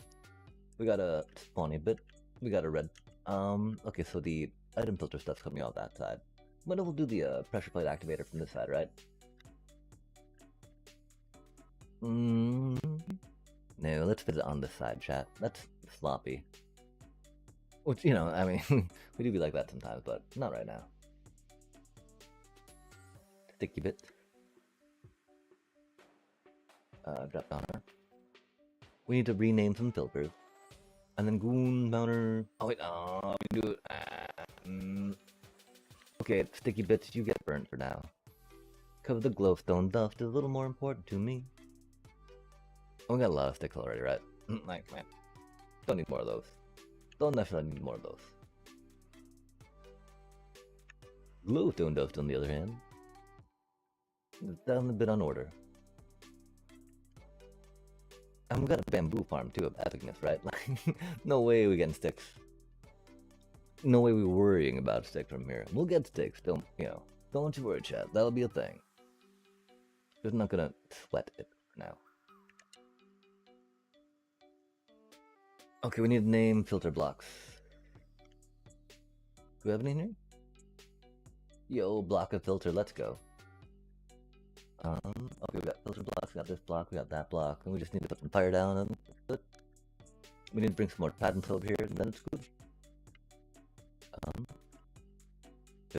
We got a spawny bit. We got a red... okay, so the item filter stuff's coming out that side. But we'll do the pressure plate activator from this side, right? No, let's fit it on this side, chat. That's sloppy. Which, you know, I mean, we do be like that sometimes, but not right now. Sticky bit. Drop downer. We need to rename some filters. And then goon downer. Oh wait, we do it. Okay, sticky bits, you get burnt for now. Cause the glowstone dust is a little more important to me. Oh, we got a lot of sticks already, right? Like, man, don't need more of those. Don't necessarily need more of those. Glowstone dust, on the other hand, is down a bit on order. And we got a bamboo farm too of epicness, right? Like, no way we getting sticks. No way we worrying about sticks from here. We'll get sticks. Don't you worry, chat. That'll be a thing. Just not gonna sweat it for now. Okay, we need to name filter blocks. Do we have any in here? Yo, block of filter, let's go. Okay, we got filter blocks, we got this block, we got that block, and we just need to put some fire down, and good. We need to bring some more patents over here, and then it's good.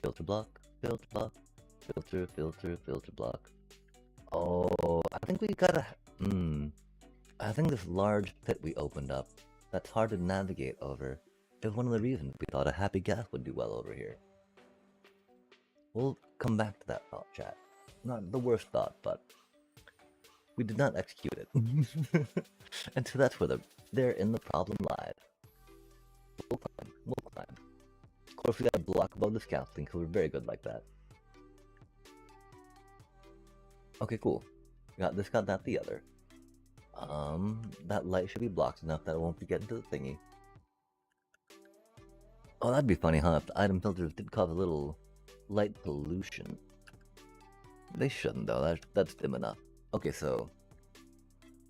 Filter block, filter block, filter block. Oh, I think we gotta. I think this large pit we opened up, that's hard to navigate over, is one of the reasons we thought a happy gas would do well over here. We'll come back to that thought, chat. Not the worst thought, but we did not execute it. And so that's where therein the problem lies. We'll climb. Of course, we got a block above the scaffolding, because we're very good like that. Okay, cool. Got this, got that, the other. That light should be blocked enough that it won't be getting to the thingy. Oh, that'd be funny, huh? If the item filters did cause a little light pollution. They shouldn't, though. That's dim enough. Okay, so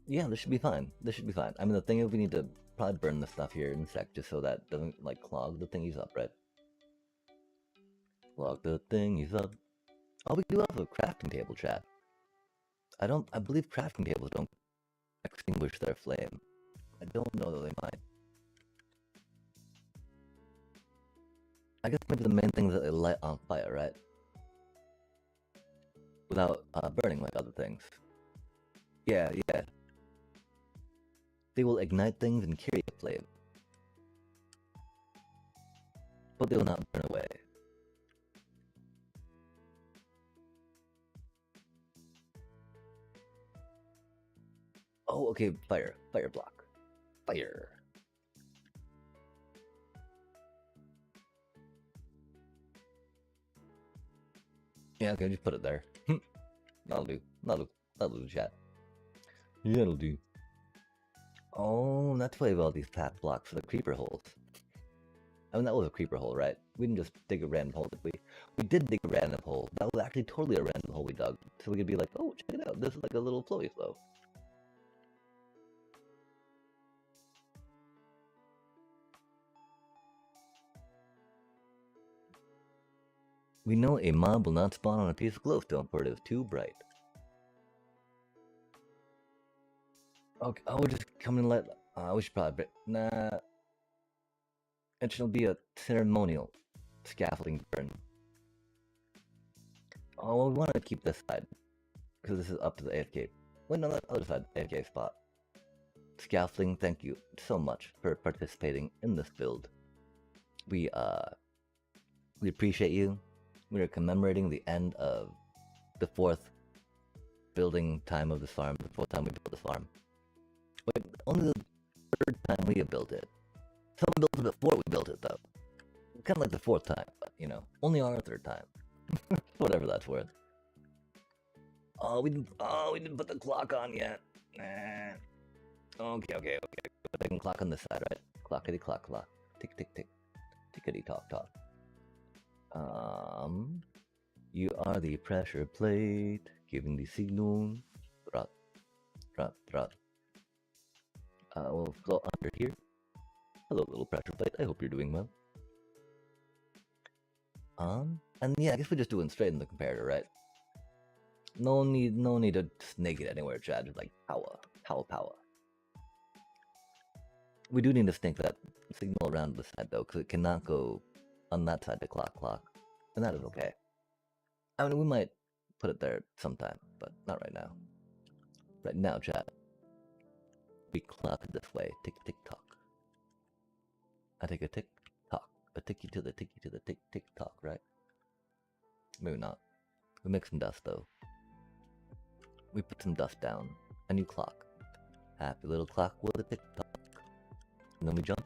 yeah, this should be fine. This should be fine. I mean, the thing is, we need to probably burn the stuff here in a sec, just so that doesn't like clog the thingies up, right? Clog the thingies up. Oh, we do have a crafting table, chat. I believe crafting tables don't extinguish their flame. I don't know that they might. I guess maybe the main thing is that they light on fire, right? Without burning like other things. Yeah. They will ignite things and carry a flame. But they will not burn away. Oh, okay, fire block. Fire. Yeah, okay, just put it there. That'll do, chat. Yeah, it'll do. Oh, that's why we have all these path blocks for the creeper holes. I mean, that was a creeper hole, right? We didn't just dig a random hole, did we? We did dig a random hole. That was actually totally a random hole we dug. So we could be like, oh, check it out. This is like a little flowy flow. We know a mob will not spawn on a piece of glowstone, for it is too bright. Okay, oh, we're just coming to let... we should probably... Nah. It shall be a ceremonial scaffolding burn. Oh, well, we want to keep this side, because this is up to the AFK. Wait, no, that other side, AFK spot. Scaffolding, thank you so much for participating in this build. We appreciate you. We are commemorating the end of the 4th building time of this farm, the 4th time we built this farm. Wait, only the 3rd time we have built it. Someone built it before we built it, though. Kind of like the 4th time, but, you know, only our 3rd time. Whatever that's worth. Oh, we didn't put the clock on yet. Nah. Okay. But I can clock on this side, right? Clockity clock. Tick tick tick. Tickety tock tock. You are the pressure plate, giving the signal. Trot. We'll go under here. Hello, little pressure plate. I hope you're doing well. And yeah, I guess we're just doing straight in the comparator, right? No need to snake it anywhere, Chad. Just like power. We do need to snake that signal around the side though, because it cannot go on that side to clock, and that is okay. I mean, we might put it there sometime, but not right now. Right now, chat. We clock it this way. Tick tick tock. I take a tick tock, a ticky to the tick tick tock, right? Maybe not. We make some dust though. We put some dust down. A new clock. Happy little clock with a tick tock. And then we jump.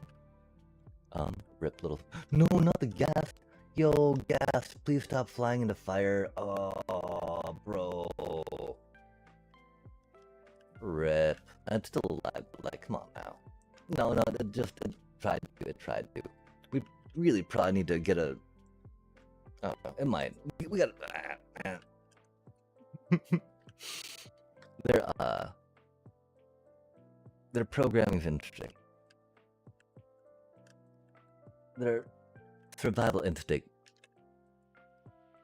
Rip little. No, not the gas. Yo, gas! Please stop flying into fire. Oh, bro. Rip. It's still alive, but like, come on now. No, it tried to. We really probably need to get a... Oh, it might. We gotta... Their programming is interesting. Their survival instinct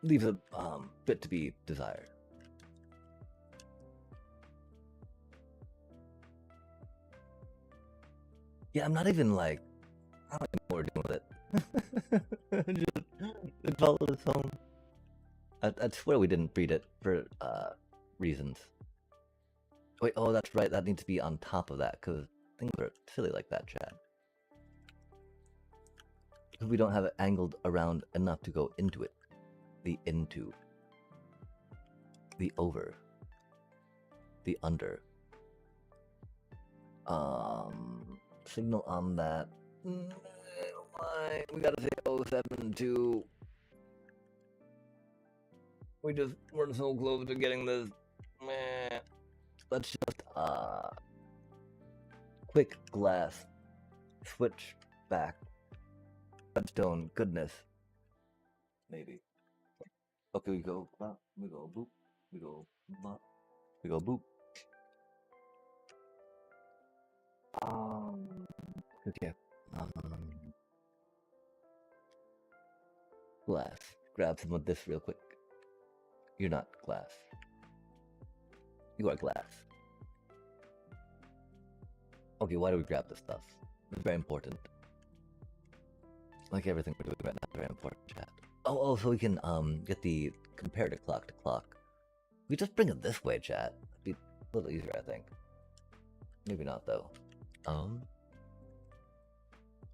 leaves a bit to be desired. Yeah, I'm not even like, I don't even know what we're doing with it. Just follow us home. I swear we didn't breed it for reasons. Wait, oh, that's right. That needs to be on top of that because things are silly like that, Chad. Because we don't have it angled around enough to go into it. The into. The over. The under. Signal on that. Why? We gotta say 072. We're so close to getting this. Meh. Let's just, quick glass. Switch back. Redstone goodness. Maybe. Okay, we go bop, we go boop, we go bop, we go boop. Okay. Glass. Grab some of this real quick. You're not glass. You are glass. Okay, why do we grab this stuff? It's very important. Like everything we're doing right now, very important, chat. Oh, so we can get the comparator clock to clock. We just bring it this way, chat. It'd be a little easier, I think. Maybe not though.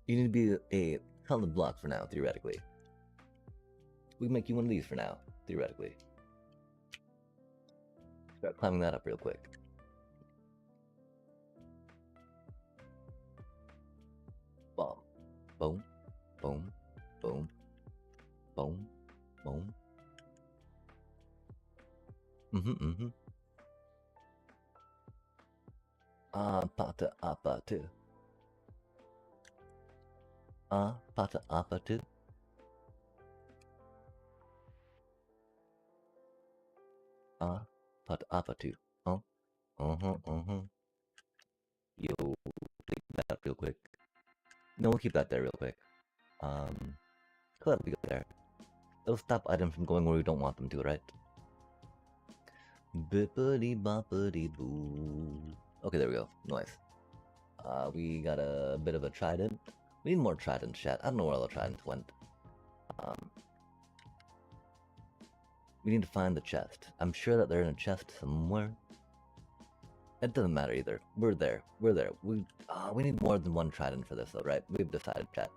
You need to be a solid block for now, theoretically. We can make you one of these for now, theoretically. Start climbing that up real quick. Boom, boom, boom, boom, boom, boom. Pata apatu. Pata apatu. Pata apatu. Yo, take that up real quick. No, we'll keep that there real quick. That'll be good there. It'll stop items from going where we don't want them to, right? Bippity boppity boo. Okay, there we go. Nice. We got a bit of a trident. We need more tridents, chat. I don't know where all the tridents went. We need to find the chest. I'm sure that they're in a chest somewhere. It doesn't matter either. We're there. We're there. We need more than one trident for this, though, right? We've decided, chat.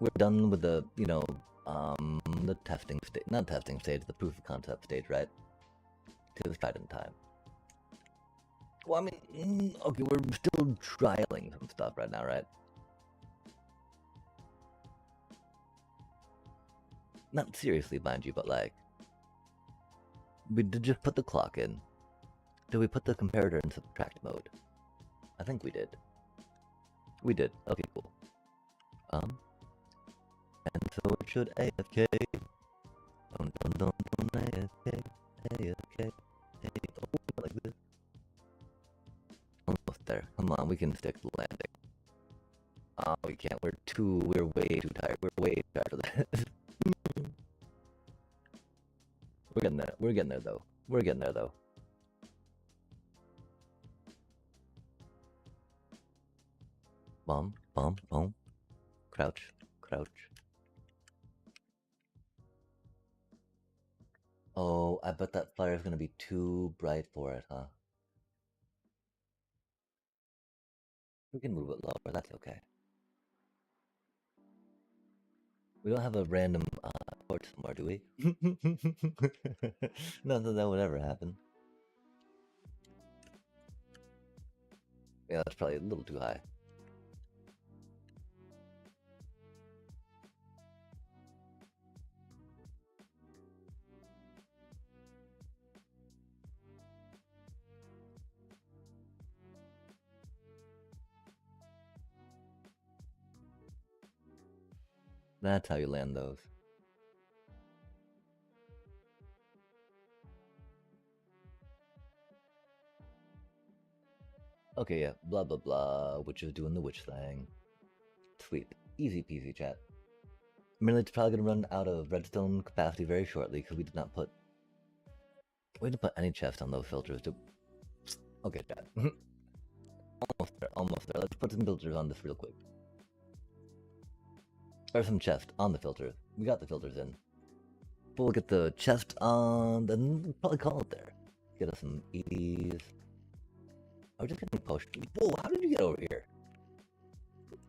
We're done with the, the testing stage. Not testing stage, the proof of concept stage, right? It's trident time. Well, I mean, okay, we're still trialing some stuff right now, right? Not seriously, mind you, but like, we did just put the clock in. Did we put the comparator in subtract mode? I think we did. We did. Okay, cool. And so it should AFK. Don't AFK. AFK. Oh, like this. Almost there. Come on, we can stick the landing. Oh, we can't. We're way too tired. We're way too tired for this. We're getting there. We're getting there, though. We're getting there, though. Bomb, bomb, bomb. Crouch, crouch. Oh, I bet that fire is gonna be too bright for it, huh? We can move it lower, that's okay. We don't have a random torch somewhere, do we? Not that that would ever happen. Yeah, that's probably a little too high. That's how you land those. Okay, yeah, blah blah blah, witch is doing the witch thing. Sweet. Easy peasy, chat. It's probably gonna run out of redstone capacity very shortly because we didn't put any chest on those filters. Okay, chat. Almost there. almost there. Let's put some filters on this real quick. Or some chest on the filters. We got the filters in. But we'll get the chest on, then we'll probably call it there. Get us some EVs. Oh, just getting pushed. Whoa, how did you get over here?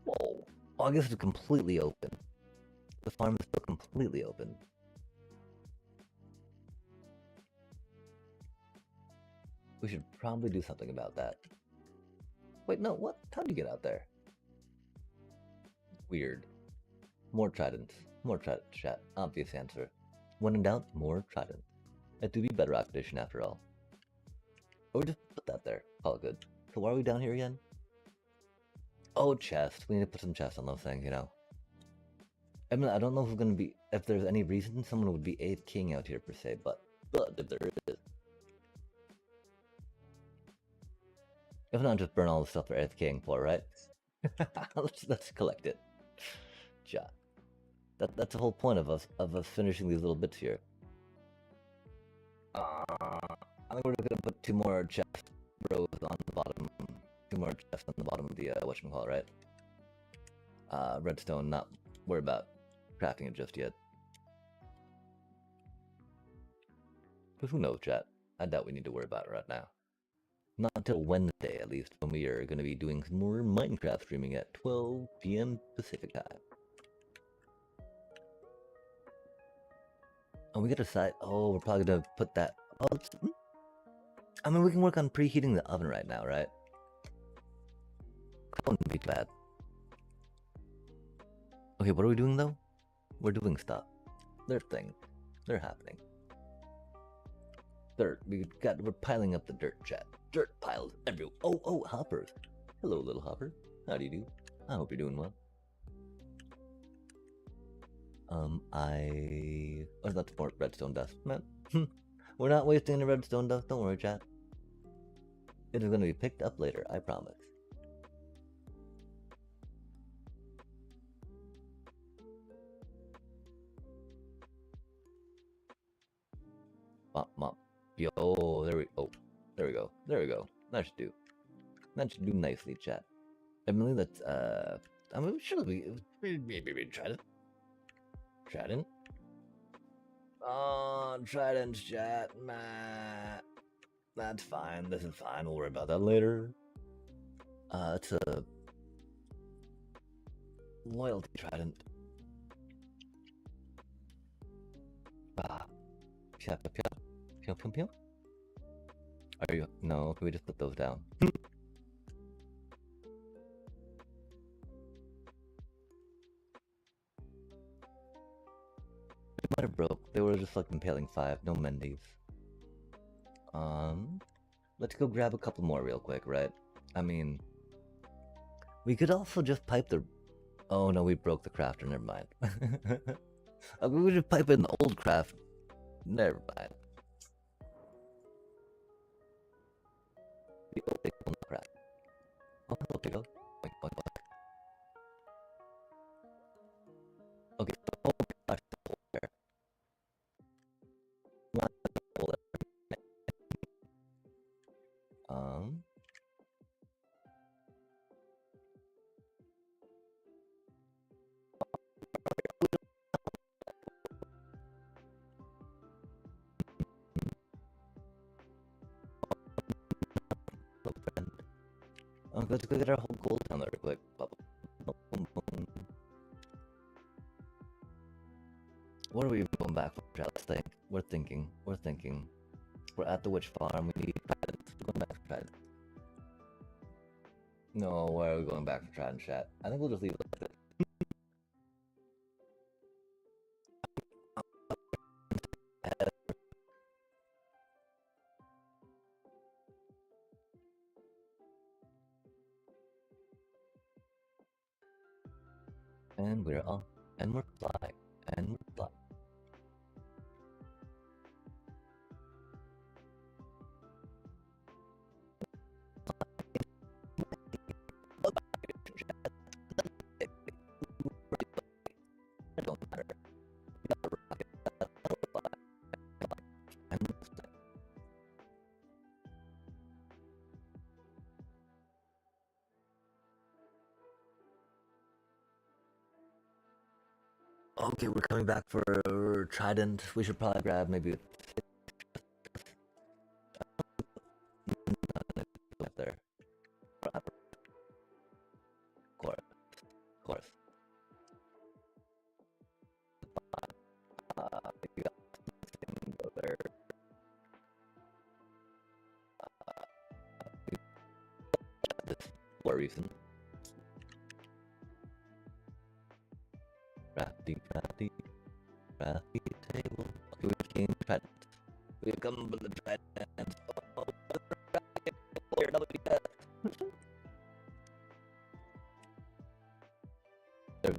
Whoa. Oh, I guess it's completely open. The farm is still completely open. We should probably do something about that. Wait, no, what? How'd you get out there? Weird. More tridents. More trident chat. Obvious answer. When in doubt, more trident. It do be bedrock edition after all. Or just put that there. Call it good. So why are we down here again? Oh, chest. We need to put some chest on those things, you know. I mean, I don't know if it's gonna be, if there's any reason someone would be 8th king out here per se, but if there is. If not, just burn all the stuff for 8th king for, right? let's collect it. Ja. That's the whole point of us finishing these little bits here. I think we're gonna put 2 more chest rows on the bottom. 2 more chests on the bottom of the whatchamacallit, right? Redstone, not worry about crafting it just yet. But who knows, chat? I doubt we need to worry about it right now. Not until Wednesday, at least, when we are going to be doing some more Minecraft streaming at 12 p.m. Pacific time. Oh, we gotta decide. Oh, we're probably gonna put that. Oh, I mean, we can work on preheating the oven right now, right? That wouldn't be bad. Okay, what are we doing though? We're doing stuff. They're things. They're happening. Dirt. We're piling up the dirt, chat. Dirt piles everywhere. Oh, hoppers. Hello, little hopper. How do you do? I hope you're doing well. Oh, that's more redstone dust, man. We're not wasting any redstone dust. Don't worry, chat. It is going to be picked up later. I promise. Mop. Yo, there we go. There we go. That should do. That should do nicely, chat. Emily, let's I mean, should we maybe trident? Trident? Oh, trident, chat. Nah, that's fine. This is fine. We'll worry about that later. It's a loyalty trident. Pew. Are you? No, can we just put those down? They might have broke. They were just like impaling 5. No Mendes. Let's go grab a couple more real quick, right? I mean, we could also just pipe the. Oh no, we broke the crafter. Never mind. We would just pipe in the old craft. Never mind. The old thing will not craft. Oh, hello, Pigo. Boink. Okay, oh gosh, there. Let's go get our whole gold down there real quick. What are we going back for? Let's think. We're thinking. We're at the witch farm. We need tridents. We're going back for tridents. No, why are we going back for trident, chat? I think we'll just leave it like this. And we're off. And we're flying. It don't matter. We got a rocket. That'll fly. And we're flying. Okay, we're coming back for Trident. We should probably grab maybe up there. Of course, of course. You got go there. This for a reason. Crafty table. Okay, we've gained Trident. We've come with the Trident. Oh, here, another death.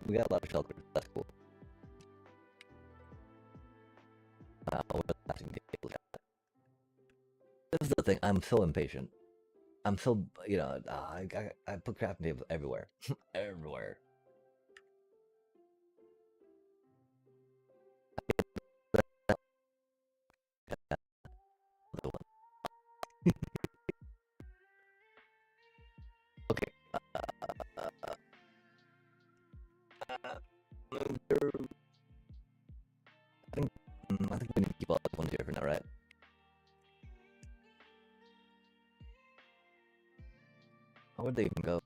We got a lot of shelters. That's cool. Wow, what a crafting table. This is the thing. I'm so impatient. I'm so, I put crafting tables everywhere. Everywhere. Okay. I think we need to keep all the ones here for now, right? Oh, where'd they even go?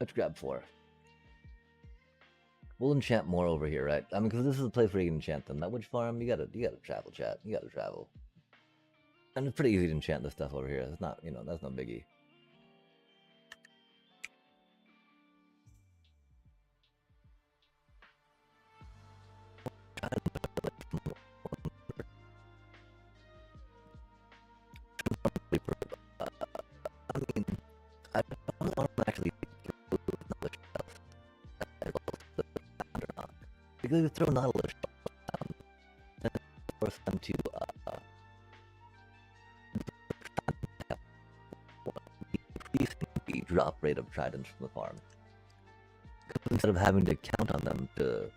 Let's grab 4. We'll enchant more over here, right? I mean, because this is a place where you can enchant them. That witch farm, you gotta travel, chat. You gotta travel. And it's pretty easy to enchant this stuff over here. It's not, that's no biggie. I mean, I don't want to actually because if you throw Nautilus down, then force them to increase the drop rate of tridents from the farm. Because instead of having to count on them to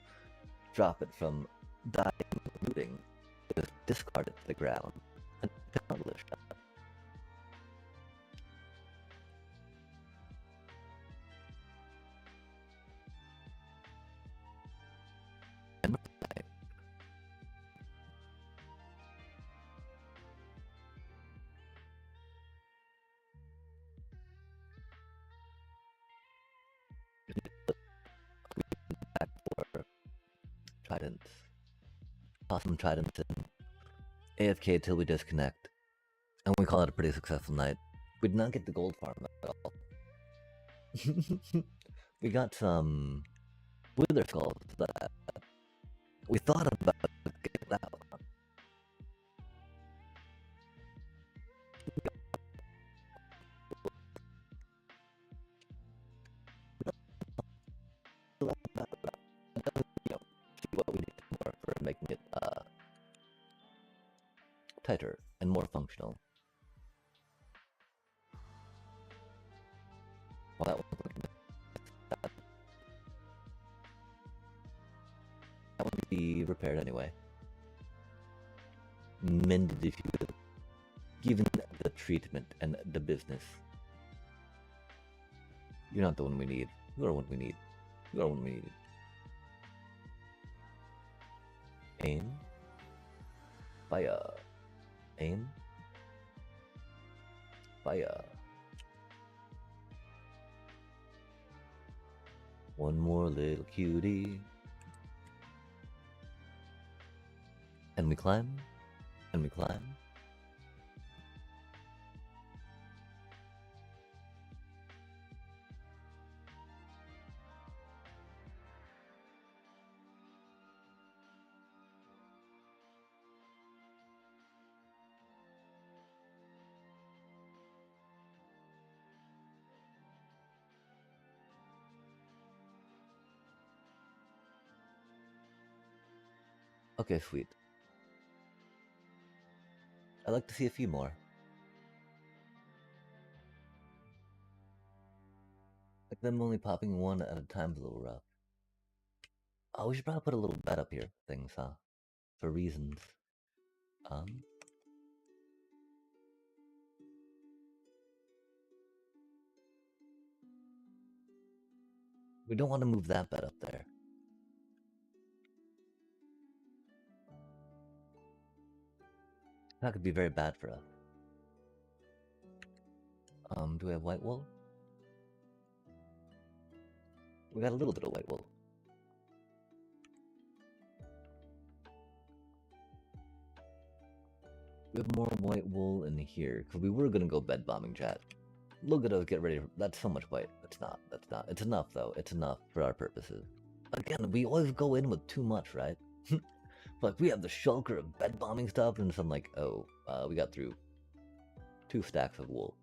drop it from dying or looting, just discard it to the ground and pick Nautilus down. Back for tridents. Toss some tridents in. AFK till we disconnect. And we call it a pretty successful night. We did not get the gold farm at all. We got some wither skulls that we thought about getting that one. See what we need more for making it tighter and more functional. Well, that one's looking bad. That one would be repaired anyway. Mended if you will. Given the treatment and the business. You're not the one we need. You are one we need. You are one we need. Aim. Fire. Aim. Fire. One more little cutie. And we climb. And we climb. Okay, sweet. I'd like to see a few more. Like them only popping one at a time is a little rough. Oh, we should probably put a little bed up here for things, huh? For reasons. We don't want to move that bed up there. That could be very bad for us. Do we have white wool? We got a little bit of white wool. We have more white wool in here, because we were going to go bed bombing, chat. Look at us get ready. That's so much white. It's not. That's not. It's enough, though. It's enough for our purposes. Again, we always go in with too much, right? Like, we have the shulker of bed bombing stuff, and I'm like, oh, we got through 2 stacks of wool.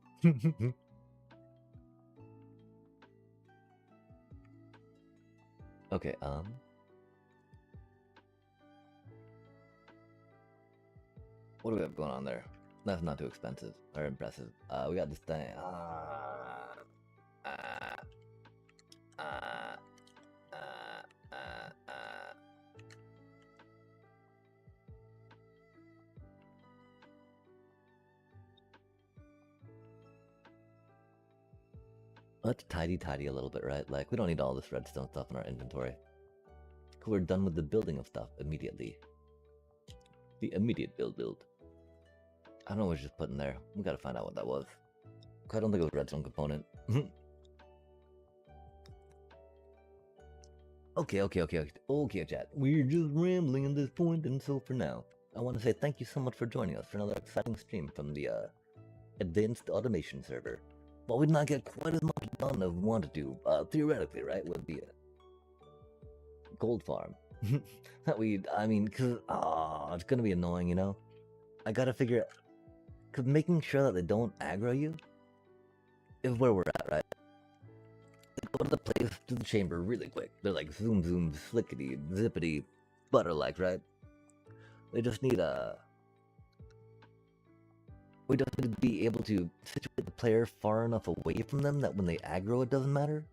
Okay, what do we have going on there? That's not too expensive or impressive. We got this thing. Let's tidy a little bit, right? Like, we don't need all this redstone stuff in our inventory. We're done with the building of stuff immediately. The immediate build. I don't know what was just put in there. We gotta find out what that was. I don't think it was a redstone component. Okay, chat. We're just rambling at this point, and so for now, I want to say thank you so much for joining us for another exciting stream from the Advanced Automation server. While we did not get quite as much done as we wanted to, theoretically, right, with the gold farm. Cause, it's gonna be annoying, you know? I gotta figure out, cause making sure that they don't aggro you is where we're at, right? They go to the place, to the chamber really quick. They're like zoom, slickety, zippity, butter-like, right? They just need we just need to be able to situate the player far enough away from them that when they aggro it doesn't matter.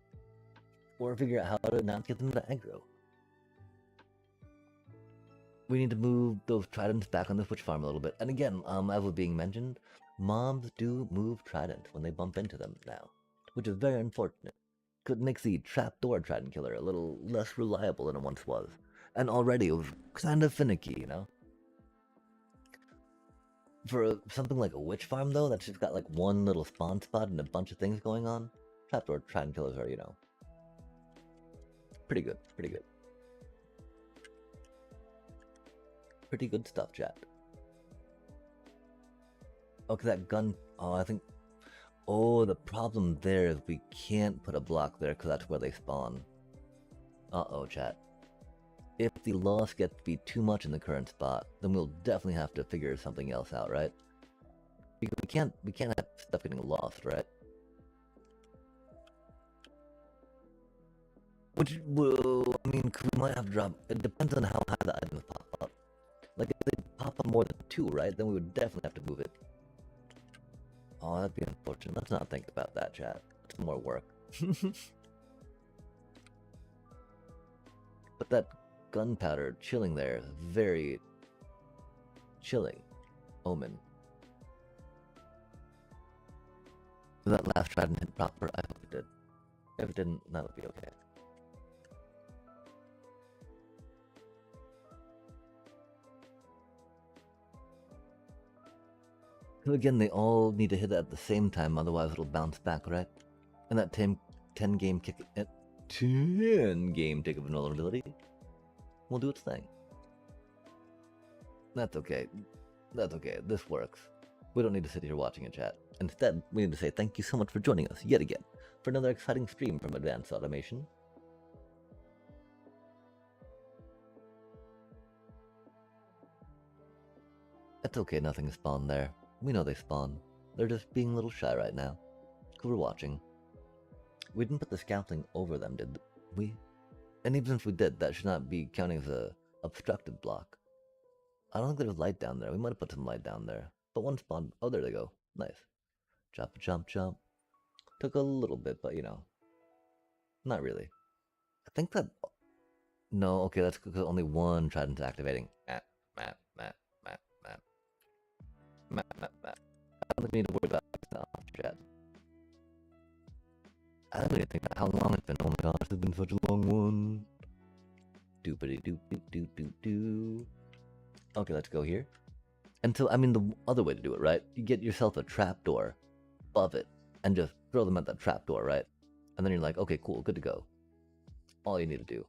Or figure out how to not get them to aggro. We need to move those tridents back on the switch farm a little bit. And again, as was being mentioned, mobs do move tridents when they bump into them now, which is very unfortunate. It makes the trapdoor trident killer a little less reliable than it once was. And already it was kind of finicky, you know? For something like a witch farm, though, that's just got like one little spawn spot and a bunch of things going on, trapdoor trident killers are, you know, pretty good. Pretty good stuff, chat. Okay, that gun. The problem there is we can't put a block there because that's where they spawn. Uh-oh, chat. If the loss gets to be too much in the current spot, then we'll definitely have to figure something else out, right? Because we can't have stuff getting lost, right? Which will, we might have to drop. It depends on how high the items pop up. Like, if they pop up more than 2, right, then we would definitely have to move it. Oh, that'd be unfortunate. Let's not think about that, chat. It's more work. But that gunpowder chilling there is very chilling omen. Did that last trident hit proper? I hope it did. If it didn't, that would be okay. So again, they all need to hit it at the same time, otherwise it'll bounce back, right? And that 10 game kick, 10 game tick of vulnerability will do its thing. That's okay. This works. We don't need to sit here watching a chat. Instead, we need to say thank you so much for joining us yet again for another exciting stream from Advanced Automation. It's okay, nothing spawned there. We know they spawn. They're just being a little shy right now. Because we're watching. We didn't put the scaffolding over them, did we? And even if we did, that should not be counting as a obstructive block. I don't think there's light down there. We might have put some light down there. But one spawned. Oh, there they go. Nice. Jump. Took a little bit, but you know. Not really. I think that... No, okay, that's because only one trident's activating. Map. I don't think we need to worry about this now, chat. I don't even think how long it's been. Oh my gosh, it's been such a long one. Doopity doop doop doop doop doo. Okay, let's go here. And so, I mean, the other way to do it, right? You get yourself a trapdoor above it and just throw them at that trapdoor, right? And then you're like, okay, cool, good to go. All you need to do.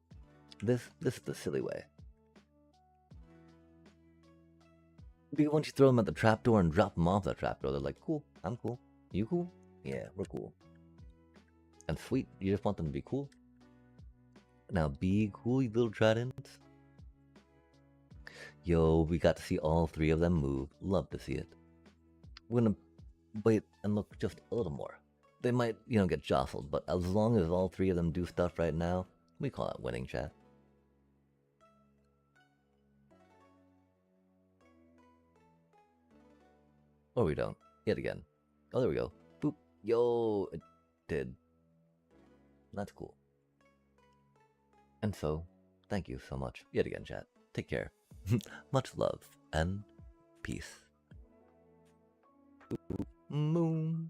This is the silly way. Because once you throw them at the trapdoor and drop them off that trapdoor, they're like, cool, I'm cool. You cool? Yeah, we're cool. And sweet, you just want them to be cool. Now be cool, you little tridents. Yo, we got to see all three of them move. Love to see it. We're gonna wait and look just a little more. They might, get jostled, but as long as all three of them do stuff right now, we call it winning, chat. Or we don't. Yet again. Oh, there we go. Boop. Yo, it did. That's cool. And so, thank you so much. Yet again, chat. Take care. Much love and peace. Moon.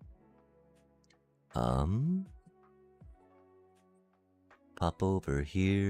Pop over here.